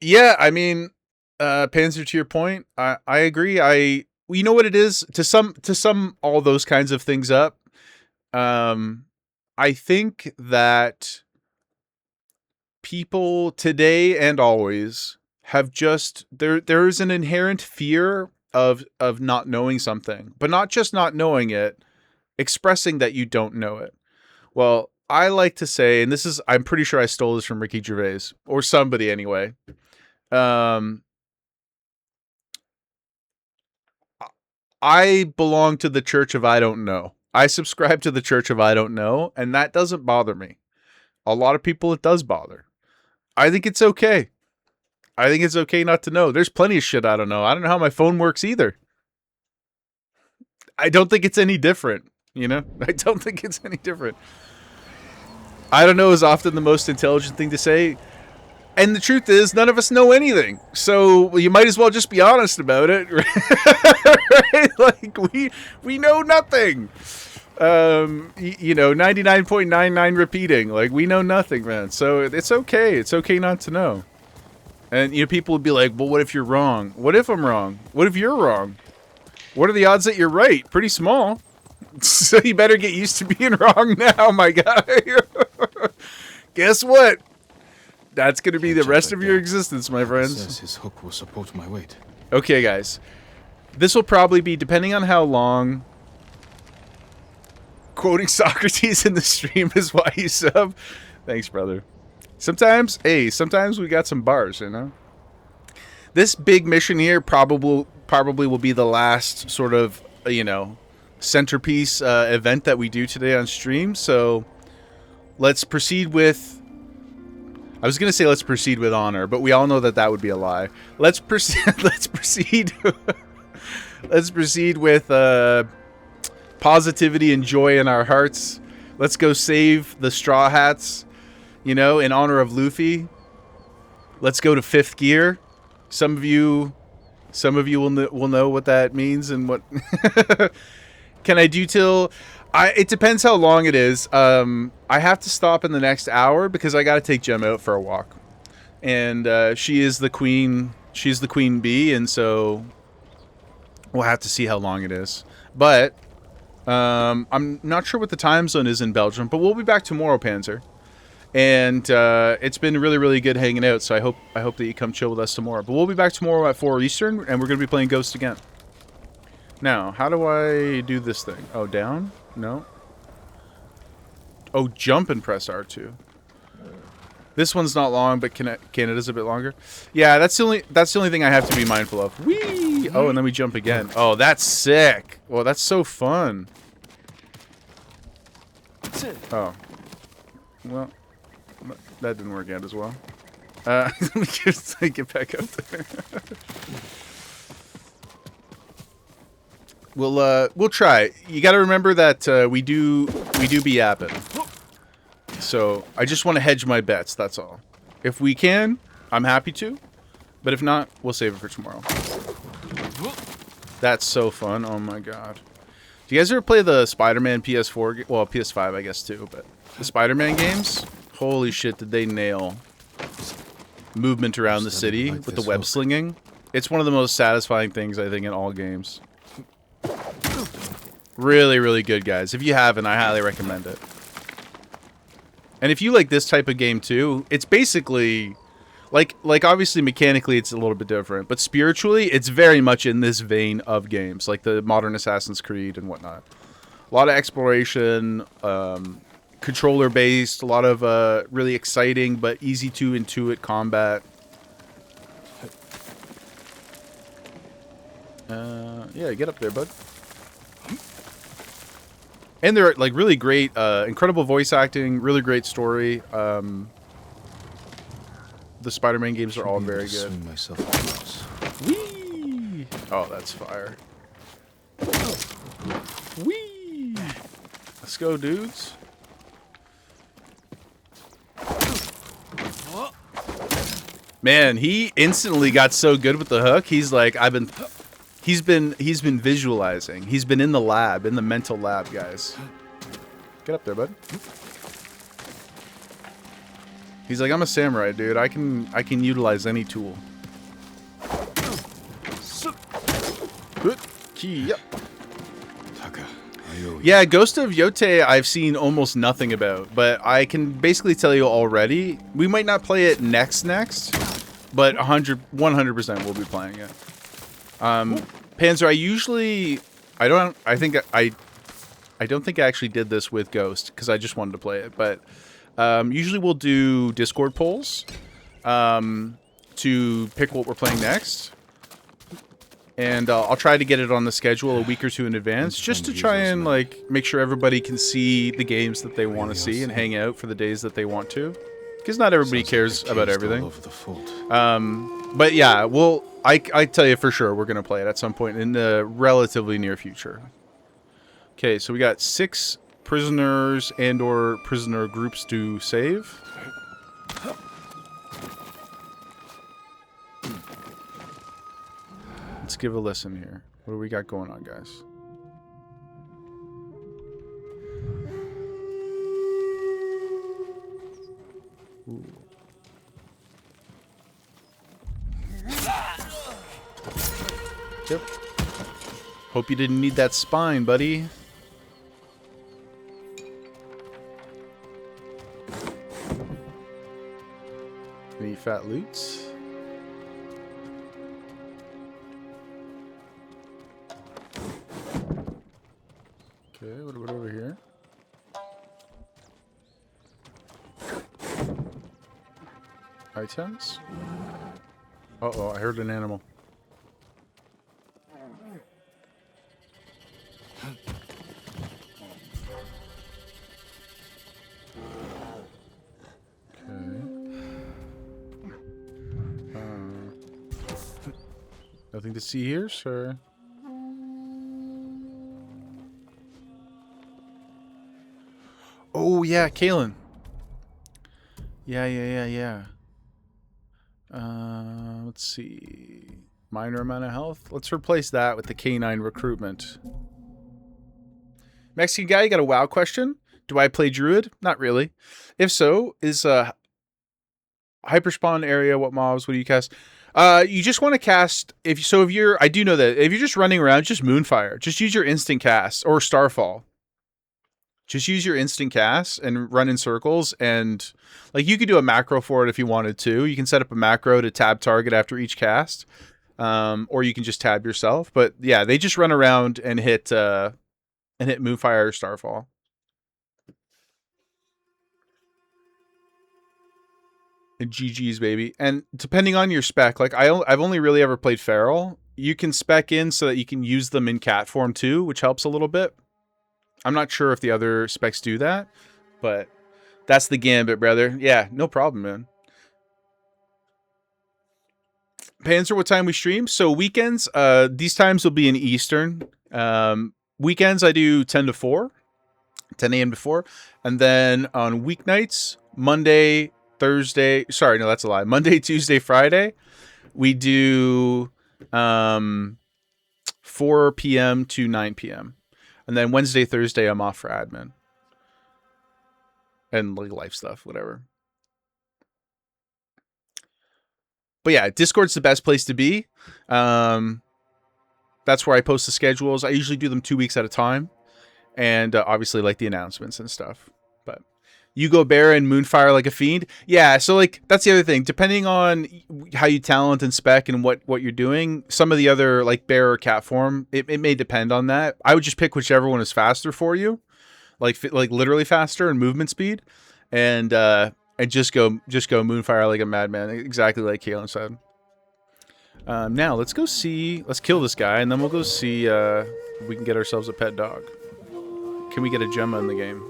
Yeah, I mean, Panzer, to your point, I agree. You know what it is? To sum all those kinds of things up, I think that people today and always have just, there is an inherent fear of not knowing something, but not just not knowing it. expressing that you don't know it. Well, I like to say, and I'm pretty sure I stole this from Ricky Gervais or somebody anyway. I belong to the church of I don't know. I subscribe to the church of I don't know, and that doesn't bother me. A lot of people it does bother. I think it's okay. I think it's okay not to know. There's plenty of shit I don't know. I don't know how my phone works either. I don't think it's any different, you know? I don't think it's any different. I don't know is often the most intelligent thing to say. And the truth is, none of us know anything. So you might as well just be honest about it. Right? Like, we know nothing. 99.99 repeating. Like, we know nothing, man. So it's okay. It's okay not to know. And, people would be like, well, what if you're wrong? What if I'm wrong? What if you're wrong? What are the odds that you're right? Pretty small. So you better get used to being wrong now, my guy. Guess what? That's going to be the rest of your existence, my friends. Says his hook will support my weight. Okay, guys. This will probably be, depending on how long quoting Socrates in the stream is why you sub. Thanks, brother. Sometimes we got some bars, This big mission here probably will be the last sort of, centerpiece event that we do today on stream. So let's proceed with... I was going to say let's proceed with honor, but we all know that would be a lie. Let's proceed let's proceed with positivity and joy in our hearts. Let's go save the Straw Hats, in honor of Luffy. Let's go to 5th gear. Some of you will know what that means and what can I do till it depends how long it is. I have to stop in the next hour because I got to take Gem out for a walk. And she is the queen. She's the queen bee, and so we'll have to see how long it is. But I'm not sure what the time zone is in Belgium, but we'll be back tomorrow, Panzer. And it's been really, really good hanging out, so I hope that you come chill with us tomorrow. But we'll be back tomorrow at 4 Eastern, and we're going to be playing Ghost again. Now, how do I do this thing? Oh, down? No. Oh, jump and press R2. This one's not long, but Canada's a bit longer. Yeah, that's the only thing I have to be mindful of. Whee! Oh, and then we jump again. Oh, that's sick. Well, that's so fun. Oh. Well, that didn't work out as well. Let me just get back up there. We'll try. You got to remember that we do be yapping. So I just want to hedge my bets. That's all. If we can, I'm happy to. But if not, we'll save it for tomorrow. That's so fun. Oh my god. Do you guys ever play the Spider-Man PS4? Well, PS5, I guess too. But the Spider-Man games. Holy shit! Did they nail movement around the city with the web slinging? It's one of the most satisfying things I think in all games. Really, really good, guys. If you haven't, I highly recommend it. And if you like this type of game too, it's basically like obviously mechanically it's a little bit different, but spiritually it's very much in this vein of games like the modern Assassin's Creed and whatnot. A lot of exploration, controller based, a lot of really exciting but easy to intuit combat. Yeah, get up there, bud. And they're like really great, incredible voice acting, really great story. The Spider-Man games are all very good. Whee! Oh, that's fire. Whee! Let's go, dudes. Man, he instantly got so good with the hook. He's like, He's been visualizing. He's been in the lab, in the mental lab, guys. Get up there, bud. He's like, I'm a samurai, dude. I can utilize any tool. Yeah, Ghost of Yote I've seen almost nothing about, but I can basically tell you already, we might not play it next, but 100% we'll be playing it. Panzer, I think I don't think I actually did this with Ghost because I just wanted to play it. But usually we'll do Discord polls to pick what we're playing next. And I'll try to get it on the schedule a week or two in advance, just to try and like make sure everybody can see the games that they want to see and hang out for the days that they want to, because not everybody cares about everything. But yeah, I tell you for sure we're gonna play it at some point in the relatively near future. Okay, so we got 6 prisoners and/or prisoner groups to save. Let's give a listen here. What do we got going on, guys? Ooh. Yep. Hope you didn't need that spine, buddy. Any fat loots? Okay, what about over here? Items? Uh-oh, I heard an animal. Nothing to see here, sir. Oh, yeah, Kalen. Yeah. Let's see. Minor amount of health. Let's replace that with the K9 recruitment. Mexican guy, you got a WoW question? Do I play Druid? Not really. If so, is Hyperspawn area, what mobs would you cast? You just want to cast, I do know that if you're just running around, just Moonfire. Just use your instant cast or Starfall. Just use your instant cast and run in circles, and like you could do a macro for it if you wanted to. You can set up a macro to tab target after each cast, or you can just tab yourself. But yeah, they just run around and hit Moonfire or Starfall. And GG's, baby. And depending on your spec, like I've only really ever played Feral. You can spec in so that you can use them in cat form too, which helps a little bit. I'm not sure if the other specs do that, but that's the gambit, brother. Yeah, no problem, man. Panzer, what time we stream? So weekends, these times will be in Eastern. Weekends I do 10 to 4, 10 a.m. to 4. And then on weeknights, Monday, Thursday, sorry, no, that's a lie. Monday, Tuesday, Friday, we do 4 p.m. to 9 p.m. And then Wednesday, Thursday, I'm off for admin. And like life stuff, whatever. But yeah, Discord's the best place to be. That's where I post the schedules. I usually do them 2 weeks at a time. And obviously like the announcements and stuff. But you go bear and Moonfire like a fiend. Yeah, so like that's the other thing. Depending on how you talent and spec and what you're doing, some of the other like bear or cat form, it may depend on that. I would just pick whichever one is faster for you, like literally faster and movement speed, and just go Moonfire like a madman, exactly like Kalen said. Now let's kill this guy, and then we'll go see if we can get ourselves a pet dog. Can we get a Gemma in the game?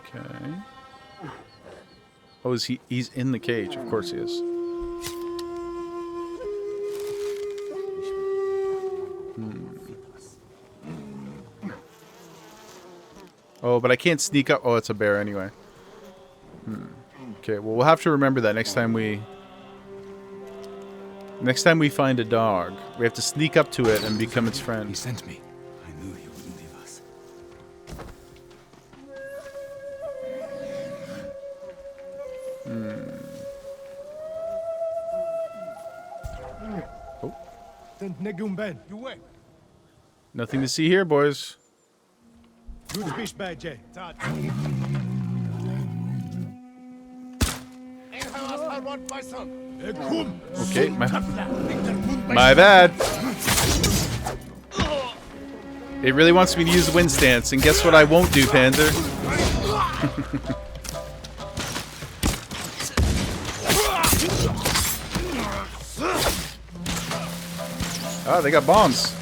Okay. Oh, he's in the cage. Of course he is. Oh, but I can't sneak up. Oh, it's a bear anyway. Okay, well, we'll have to remember that next time we find a dog. We have to sneak up to it and become its friend. He sent me. I knew he wouldn't leave us. Oh. You Nothing to see here, boys. Okay, my bad. It really wants me to use the wind stance, and guess what I won't do, Panther? Oh, they got bombs.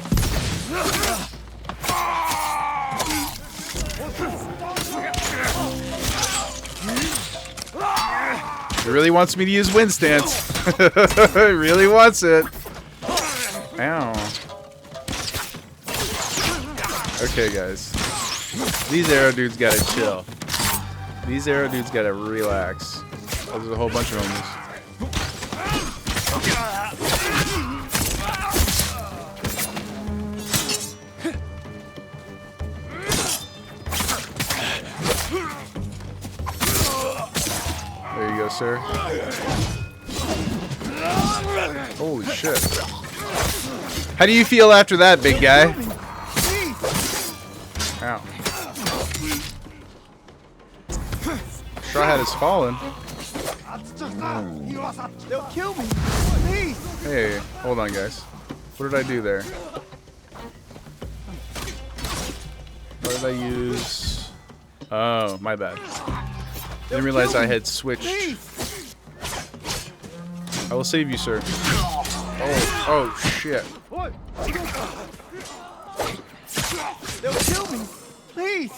It really wants me to use wind stance. It really wants it. Ow. Okay, guys. These arrow dudes gotta chill. These arrow dudes gotta relax. There's a whole bunch of them. There you go, sir. Holy shit. How do you feel after that, big guy? Ow. Straw Hat has fallen. They'll kill me. Please. Hey, hold on, guys. What did I do there? What did I use? Oh, my bad. Didn't realize I had switched. I will save you, sir. Oh shit. What? They'll kill me. Please.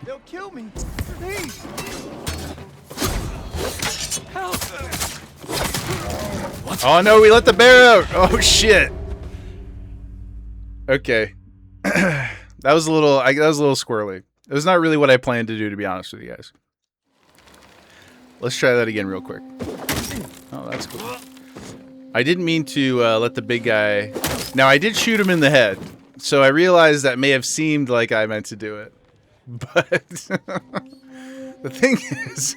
They'll kill me. Please. Help. Oh no, we let the bear out. Oh shit. Okay. That was a little squirrely. It was not really what I planned to do, to be honest with you guys. Let's try that again real quick. Oh, that's cool. I didn't mean to let the big guy... Now, I did shoot him in the head, so I realized that may have seemed like I meant to do it. But the thing is,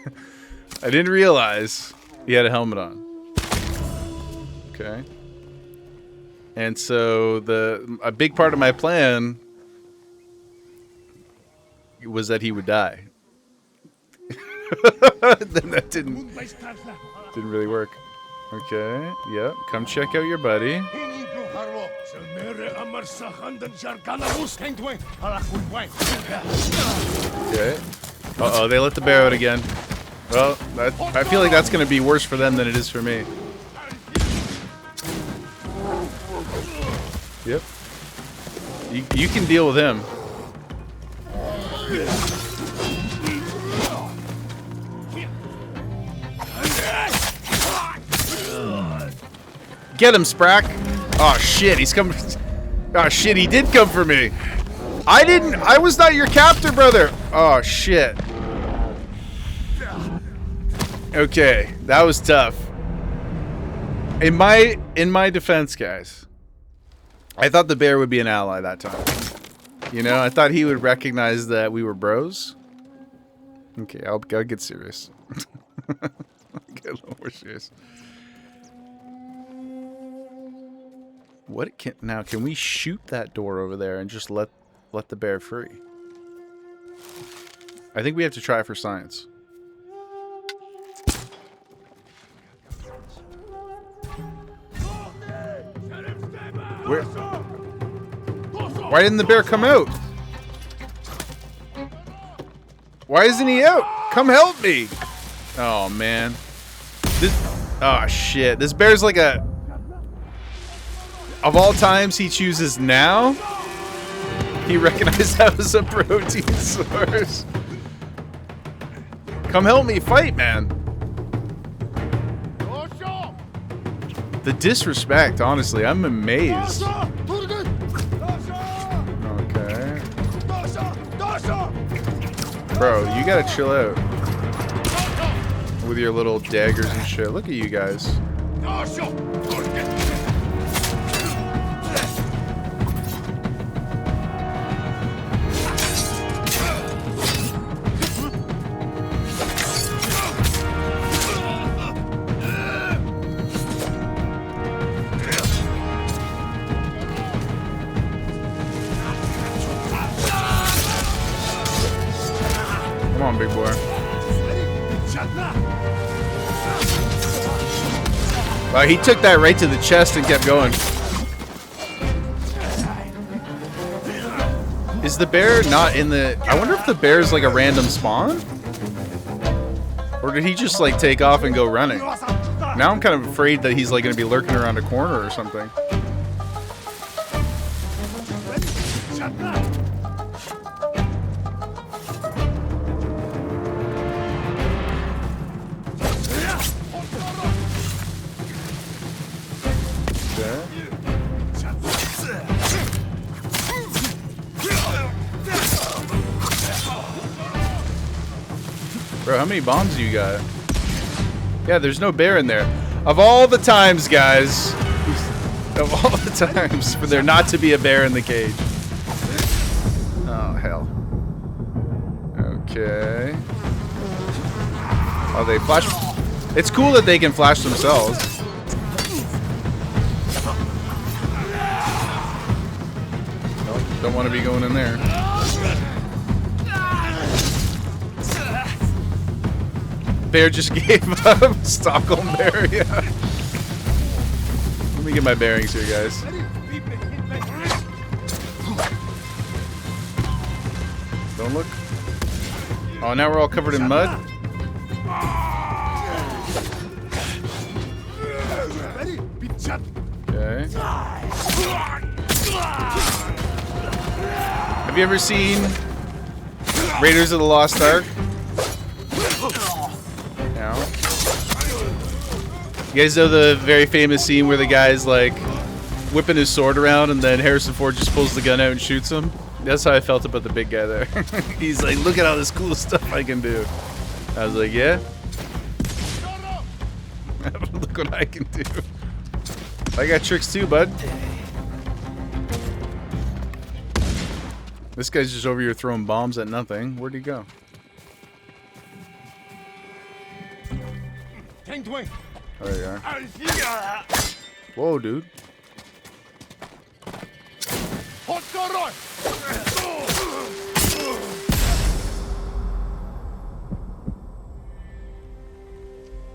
I didn't realize he had a helmet on. Okay. And so a big part of my plan was that he would die. Then that didn't really work. Okay, yep. Come check out your buddy. Okay. Uh-oh, they let the bear out again. Well, I feel like that's going to be worse for them than it is for me. Yep. You can deal with him. Get him, Sprack. Oh shit, he's coming. Oh shit, he did come for me. I was not your captor, brother. Oh shit. Okay, that was tough. In my defense, guys, I thought the bear would be an ally that time. You know, I thought he would recognize that we were bros. Okay, I'll get serious. Get a little more serious. What can we shoot that door over there and just let the bear free? I think we have to try for science. Where? Why didn't the bear come out? Why isn't he out? Come help me! Oh man. Oh shit. This bear's like a... Of all times he chooses now? He recognized that was a protein source. Come help me fight, man. The disrespect, honestly, I'm amazed. Okay. Bro, you gotta chill out. With your little daggers and shit. Look at you guys. big boy. Wow, he took that right to the chest and kept going. Is the bear not in the... I wonder if the bear is like a random spawn? Or did he just like take off and go running? Now I'm kind of afraid that he's like going to be lurking around a corner or something. Bro, how many bombs do you got? Yeah, there's no bear in there. Of all the times, guys, of all the times for there not to be a bear in the cage. Oh, hell. Okay. Oh, they flash. It's cool that they can flash themselves. Nope, don't want to be going in there. Bear just gave up. Stockholm bear, yeah. Let me get my bearings here, guys. Don't look. Oh, now we're all covered in mud. Okay. Have you ever seen Raiders of the Lost Ark? You guys know the very famous scene where the guy's like whipping his sword around and then Harrison Ford just pulls the gun out and shoots him? That's how I felt about the big guy there. He's like, look at all this cool stuff I can do. I was like, yeah? Look what I can do. I got tricks too, bud. This guy's just over here throwing bombs at nothing. Where'd he go? Oh, there you are. Whoa, dude.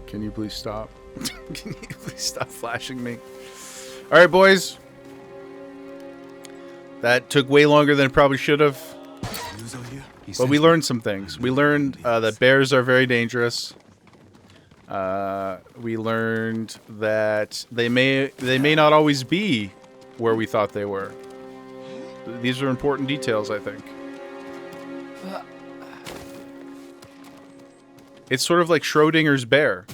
Can you please stop? Can you please stop flashing me? All right, boys. That took way longer than it probably should have. But we learned some things. We learned that bears are very dangerous. We learned that they may not always be where we thought they were. These are important details, I think. It's sort of like Schrodinger's bear.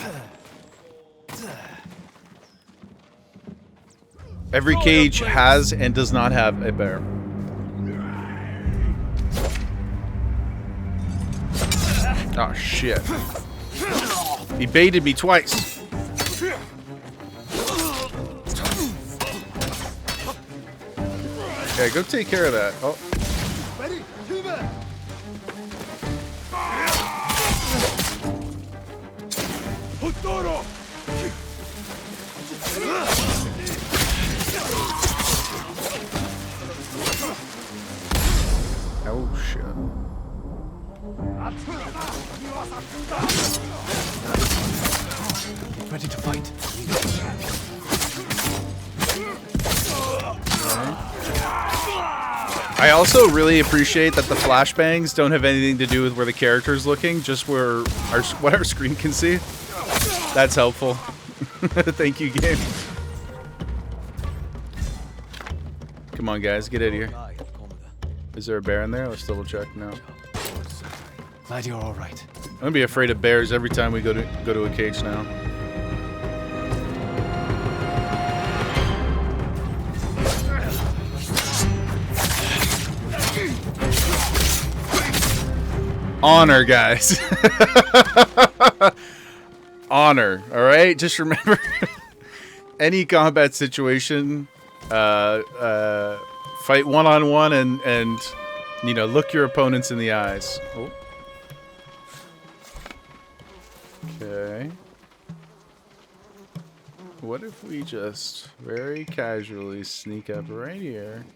Every cage has and does not have a bear. Oh, shit. He baited me twice. Okay, go take care of that. Oh. Oh, shit. Ready to fight. I also really appreciate that the flashbangs don't have anything to do with where the character's looking, just where what our screen can see. That's helpful. Thank you, game. Come on, guys, get out of here. Is there a bear in there? Let's double check. No. Glad you're all right. I'm gonna be afraid of bears every time we go to a cage now. Honor, guys. Honor, all right? Just remember, any combat situation, fight one-on-one and you know, look your opponents in the eyes. Oh. Okay. What if we just very casually sneak up right here?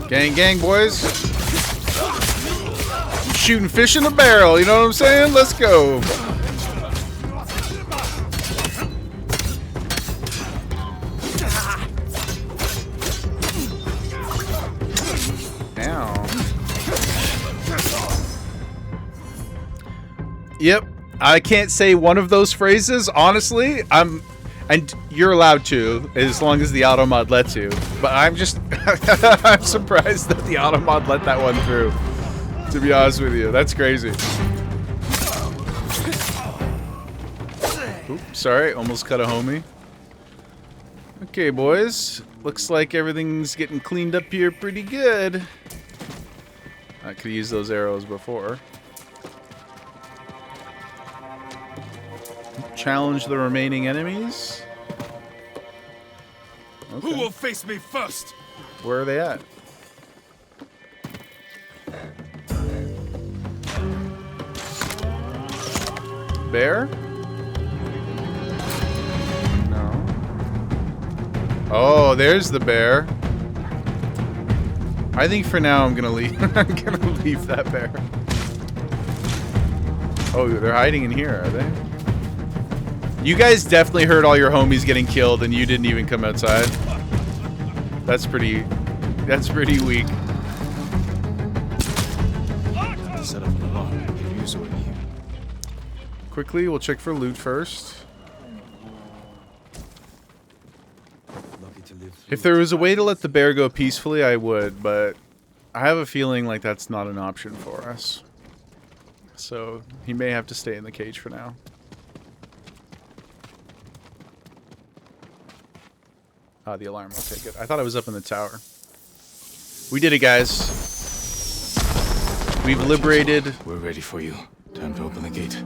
Gang, gang, boys. Shooting fish in a barrel, you know what I'm saying? Let's go. Ow. Yep. I can't say one of those phrases, honestly. And you're allowed to, as long as the auto mod lets you. But I'm just, I'm surprised that the auto mod let that one through. To be honest with you, that's crazy. Oops, sorry, almost cut a homie. Okay, boys, looks like everything's getting cleaned up here pretty good. I could use those arrows before. Challenge the remaining enemies. Okay. Who will face me first? Where are they at? Bear? No. Oh, there's the bear. I think for now I'm gonna leave. I'm gonna leave that bear. Oh, they're hiding in here, are they? You guys definitely heard all your homies getting killed and you didn't even come outside. That's pretty weak. Set up an alarm. Give you so here. Quickly, we'll check for loot first. If there was a way to let the bear go peacefully, I would, but I have a feeling like that's not an option for us. So he may have to stay in the cage for now. Ah, the alarm will take it. I thought I was up in the tower. We did it, guys. We've liberated. We're ready for you. Time to open the gate.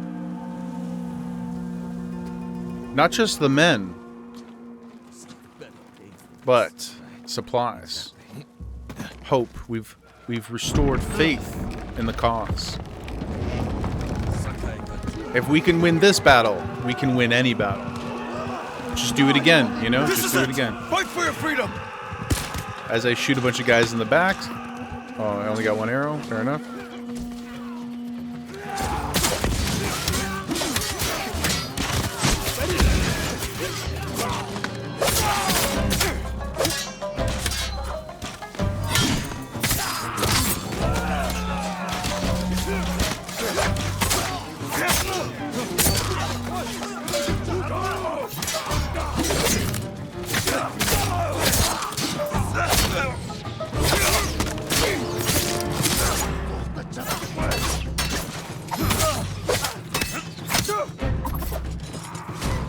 Not just the men, but supplies, hope. We've restored faith in the cause. If we can win this battle, we can win any battle. Just do it again, you know? Just do it again. Fight for your freedom. As I shoot a bunch of guys in the back. Oh, I only got one arrow. Fair enough.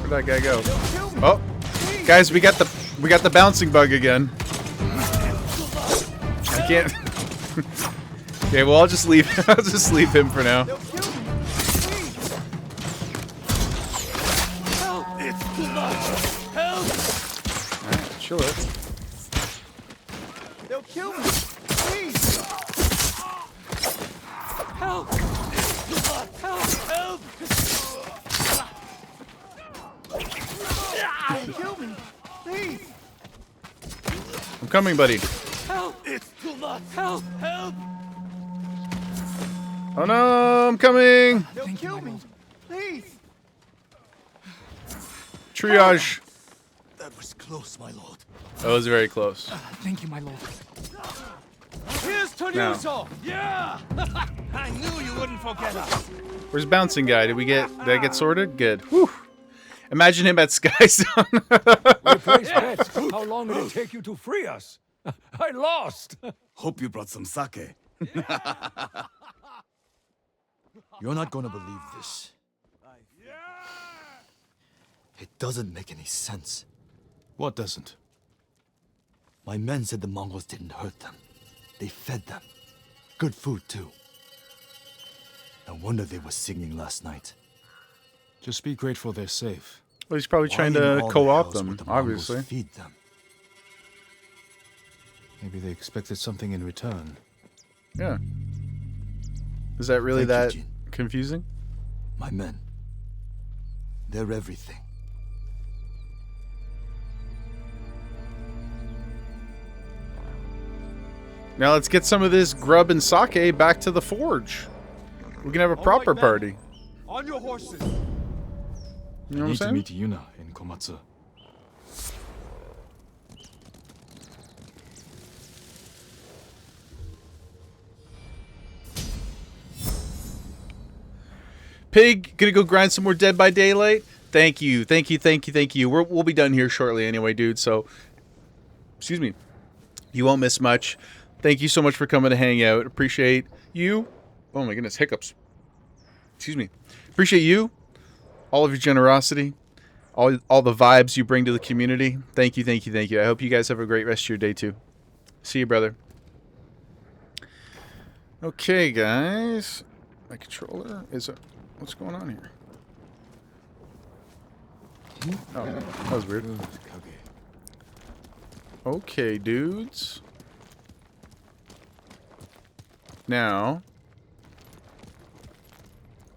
Where'd that guy go? Oh, guys, we got the bouncing bug again. I can't. Okay, well I'll just leave. I'll just leave him for now. Alright, chill it. They'll kill me. Please. Help! Help! Help! They'll kill me. Please. I'm coming, buddy. Help! It's too much. Help! Help! Oh no, I'm coming. They'll kill me. Please. Triage. That was close, my lord. That was very close. Thank you, my lord. Here's Tsushima. Yeah! I knew you wouldn't forget us. Where's bouncing guy? Did I get sorted? Good. Whew. Imagine him at Sky Zone. We placed bets. How long did it take you to free us? I lost. Hope you brought some sake. You're not gonna believe this. It doesn't make any sense. What doesn't? My men said the Mongols didn't hurt them. They fed them. Good food, too. No wonder they were singing last night. Just be grateful they're safe. Well, he's probably trying to co-opt them, obviously. Feed them? Maybe they expected something in return. Yeah. Is that really Thank that you, Jin. confusing? My men. They're everything. Now let's get some of this grub and sake back to the forge. We can have a proper party. On your horses. You know what I'm Need to saying? meet Yuna in Komatsu. Pig, gonna go grind some more Dead by Daylight. Thank you, thank you, thank you, thank you. We'll be done here shortly anyway, dude. So, excuse me. You won't miss much. Thank you so much for coming to hang out. Appreciate you. Oh my goodness, hiccups. Excuse me. Appreciate you. All of your generosity. All the vibes you bring to the community. Thank you, thank you, thank you. I hope you guys have a great rest of your day too. See you, brother. Okay, guys. My controller is a... What's going on here? Oh, that was weird. Okay, dudes. Now...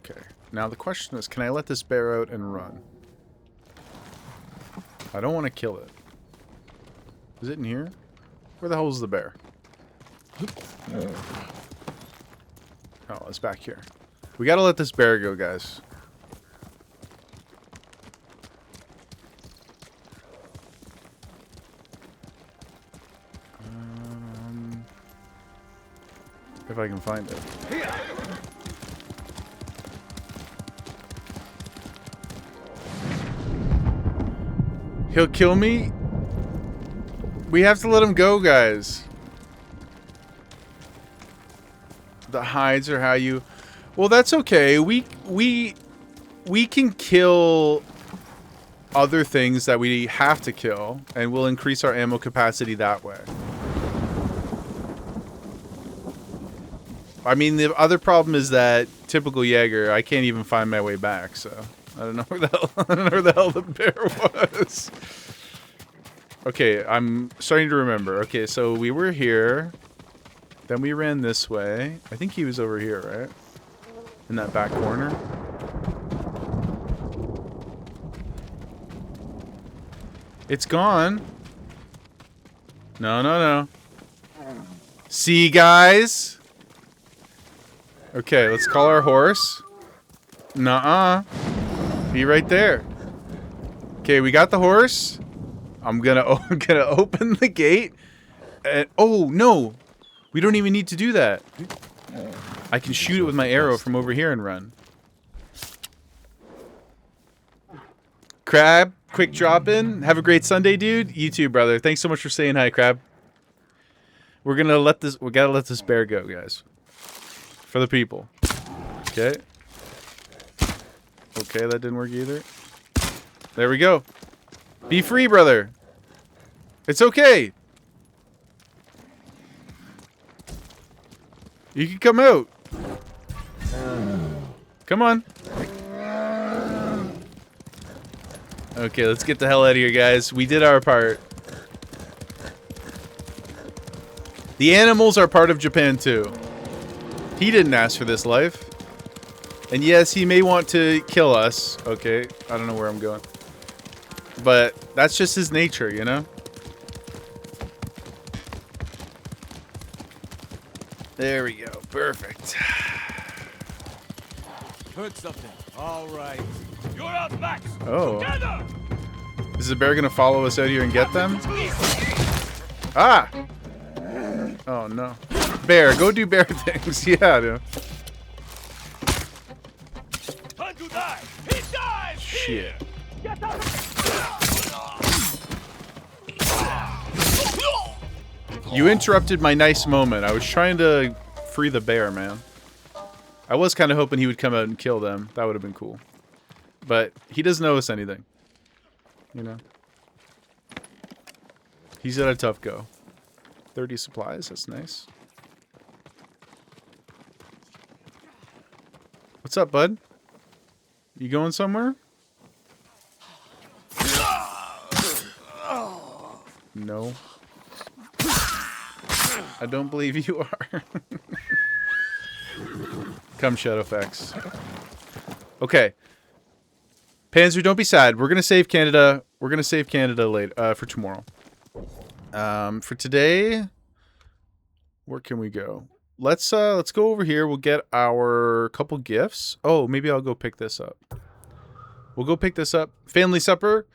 Okay. Now the question is, can I let this bear out and run? I don't want to kill it. Is it in here? Where the hell is the bear? Oh, it's back here. We gotta let this bear go, guys. If I can find it. He'll kill me? We have to let him go, guys. The hides are how you... Well, that's okay. We can kill other things that we have to kill, and we'll increase our ammo capacity that way. I mean, the other problem is that typical Jaeger, I can't even find my way back, so I don't know where the hell, I don't know where the hell the bear was. Okay, I'm starting to remember. Okay, so we were here. Then we ran this way. I think he was over here, right? In that back corner. It's gone. No, no, no. See, guys? Okay, let's call our horse. Nuh-uh. Be right there. Okay, we got the horse. I'm gonna open the gate. And, oh, no. We don't even need to do that. I can shoot it with my arrow from over here and run. Crab, quick drop in. Have a great Sunday, dude. You too, brother. Thanks so much for saying hi, Crab. We gotta let this bear go, guys. For the people. Okay. Okay, that didn't work either. There we go. Be free, brother. It's okay. You can come out. Come on. Okay, let's get the hell out of here, guys. We did our part. The animals are part of Japan, too. He didn't ask for this life. And yes, he may want to kill us. Okay, I don't know where I'm going. But that's just his nature, you know? There we go. Perfect. Heard something. All right. You're out, Max. Oh. Together. Is the bear gonna follow us out here and get them? Ah! Oh no. Bear, go do bear things. Yeah, dude. Time to die. He dies. Shit. Get out. You interrupted my nice moment. I was trying to free the bear, man. I was kind of hoping he would come out and kill them. That would have been cool. But he doesn't owe us anything. You know? He's at a tough go. 30 supplies, that's nice. What's up, bud? You going somewhere? No. I don't believe you are. Come, Shadowfax. Okay. Panzer, don't be sad. We're gonna save Canada. We're gonna save Canada later for tomorrow. For today, Where can we go? Let's go over here. We'll get our couple gifts. Oh, maybe I'll go pick this up. We'll go pick this up. Family supper.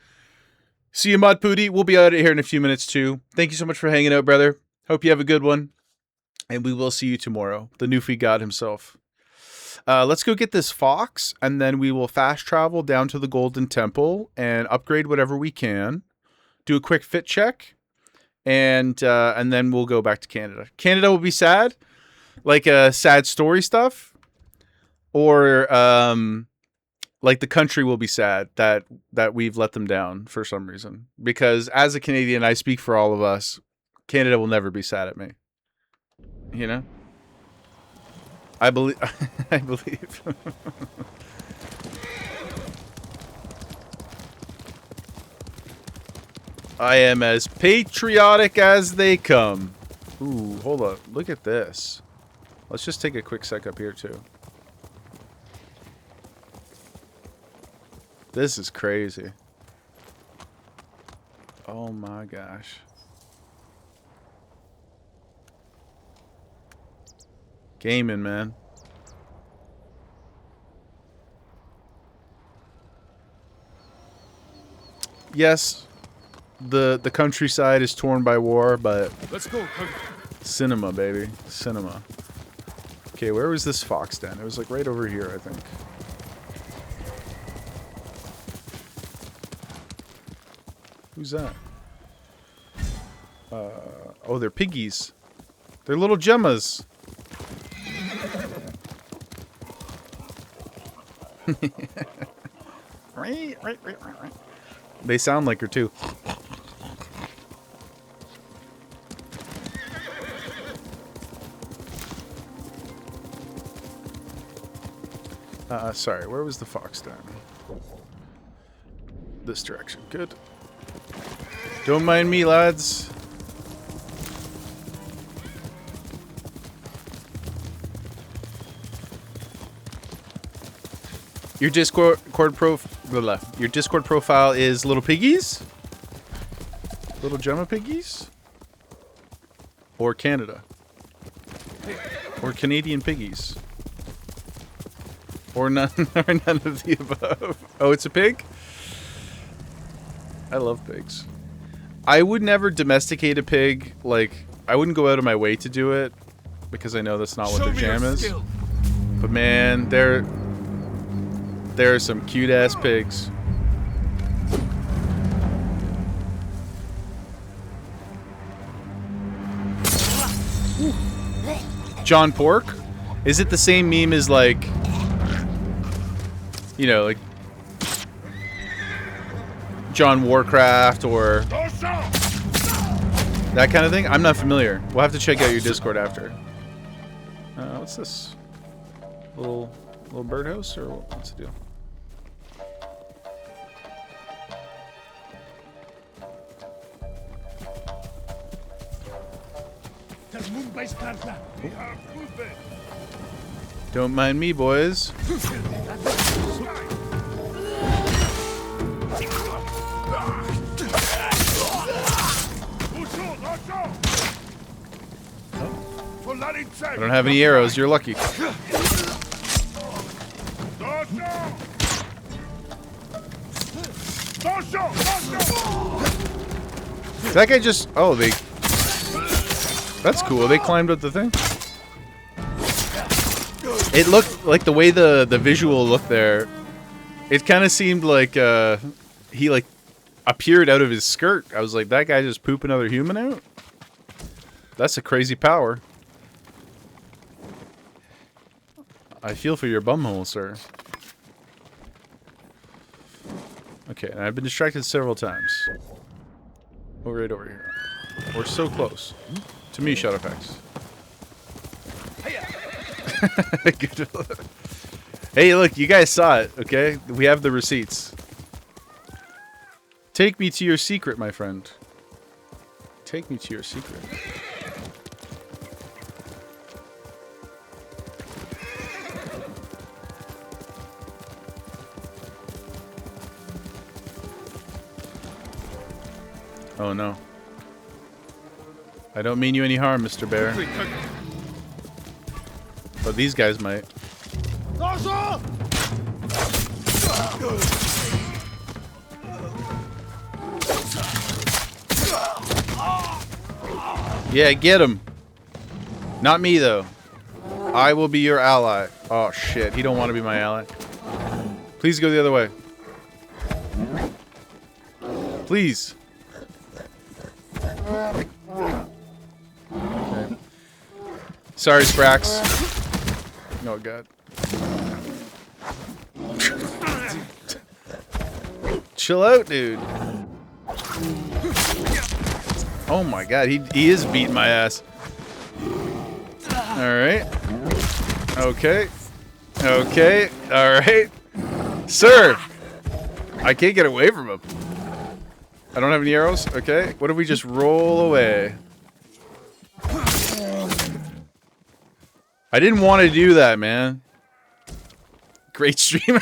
See you, Mod Pooty. We'll be out of here in a few minutes too. Thank you so much for hanging out, brother. Hope you have a good one. And we will see you tomorrow. The Newfie God himself. Let's go get this fox, and then we will fast travel down to the Golden Temple and upgrade whatever we can. Do a quick fit check. And then we'll go back to Canada. Canada will be sad, like sad story stuff, or like the country will be sad that we've let them down for some reason. Because as a Canadian, I speak for all of us. Canada will never be sad at me. You know, I believe. I believe. I am as patriotic as they come. Ooh, hold up. Look at this. Let's just take a quick sec up here, too. This is crazy. Oh my gosh. Gaming, man. Yes. The countryside is torn by war, but let's go. Cinema, baby. Cinema. Okay, where was this fox den? It was like right over here, I think. Who's that? Oh, they're piggies. They're little gemmas. They sound like her too. Sorry, where was the fox den? This direction. Good. Don't mind me, lads. Your Discord profile is little piggies? Little Gemma piggies? Or Canada? Or Canadian piggies? Or none, or none of the above. Oh, it's a pig? I love pigs. I would never domesticate a pig. Like, I wouldn't go out of my way to do it because I know that's not what their jam is. But man, there are some cute ass pigs. John Pork? Is it the same meme as like, you know, like John Warcraft or that kind of thing? I'm not familiar. We'll have to check out your Discord after. What's this? Little birdhouse, or what's the deal? Don't mind me, boys. I don't have any arrows. You're lucky. That guy just... Oh, they... That's cool. They climbed up the thing. It looked like the way the visual looked there. It kind of seemed like he like appeared out of his skirt. I was like, that guy just pooped another human out? That's a crazy power. I feel for your bumhole, sir. Okay, and I've been distracted several times. Oh, right over here. We're so close. To me, Shadowfax. Hey, look, you guys saw it, okay? We have the receipts. Take me to your secret, my friend. Take me to your secret. Oh no. I don't mean you any harm, Mr. Bear. But these guys might. Yeah, get him. Not me, though. I will be your ally. Oh, shit. He don't want to be my ally. Please go the other way. Please. Okay. Sorry, Sprax. Oh, God. Chill out, dude. Oh my God, he is beating my ass. Alright. Okay. Okay. Alright. Sir! I can't get away from him. I don't have any arrows? Okay. What if we just roll away? I didn't want to do that, man. Great stream.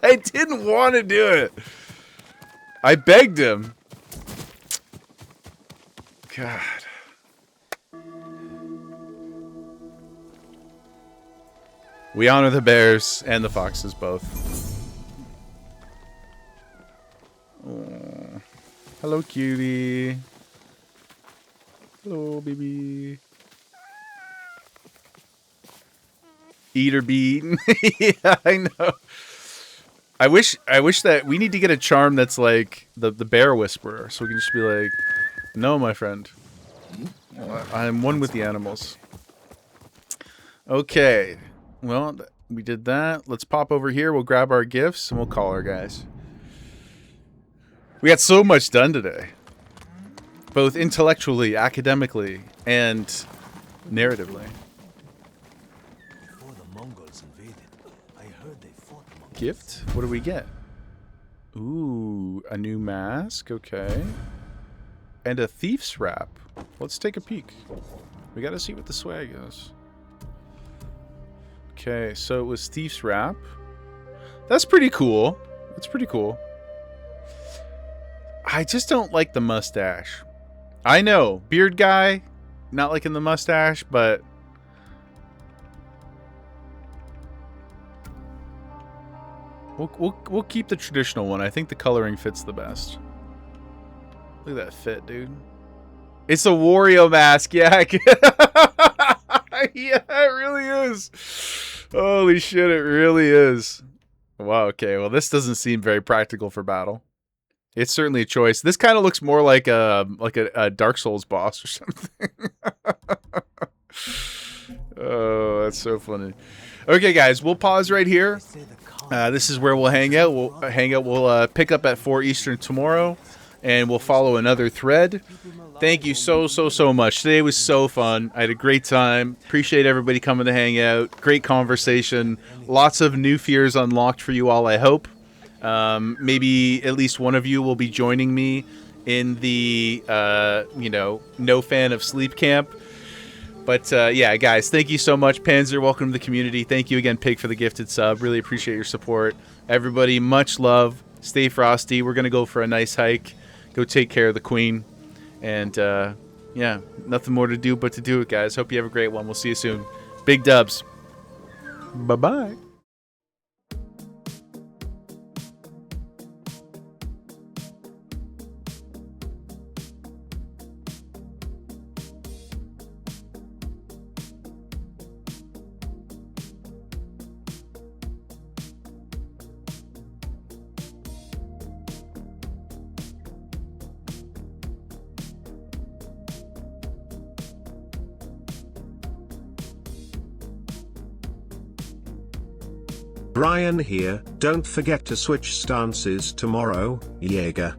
I didn't want to do it. I begged him. God. We honor the bears and the foxes both. Oh. Hello, cutie. Hello, baby. Eat or be eaten. Yeah, I know. I wish that we need to get a charm that's like the bear whisperer, so we can just be like, no, my friend. I'm one with the animals. Okay. Well, we did that. Let's pop over here. We'll grab our gifts and we'll call our guys. We got so much done today. Both intellectually, academically, and narratively. Before the Mongols invaded, I heard they fought the Mongols. Gift? What do we get? Ooh, a new mask. Okay. And a thief's wrap. Let's take a peek. We gotta see what the swag is. Okay, so it was thief's wrap. That's pretty cool. That's pretty cool. I just don't like the mustache. I know, beard guy, not liking the mustache, but we'll keep the traditional one. I think the coloring fits the best. Look at that fit, dude. It's a Wario mask. Yeah, yeah, it really is. Holy shit, it really is. Wow, okay. Well, this doesn't seem very practical for battle. It's certainly a choice. This kind of looks more like a Dark Souls boss or something. Oh, that's so funny. Okay, guys, we'll pause right here. This is where we'll hang out. We'll pick up at 4 Eastern tomorrow, and we'll follow another thread. Thank you so much. Today was so fun. I had a great time. Appreciate everybody coming to hang out. Great conversation. Lots of new fears unlocked for you all, I hope. Maybe at least one of you will be joining me in the, no fan of sleep camp. But, yeah, guys, thank you so much. Panzer, welcome to the community. Thank you again, Pig, for the gifted sub. Really appreciate your support. Everybody, much love. Stay frosty. We're going to go for a nice hike. Go take care of the queen. And, yeah, nothing more to do but to do it, guys. Hope you have a great one. We'll see you soon. Big dubs. Bye-bye. Brian here, don't forget to switch stances tomorrow, Jaeger.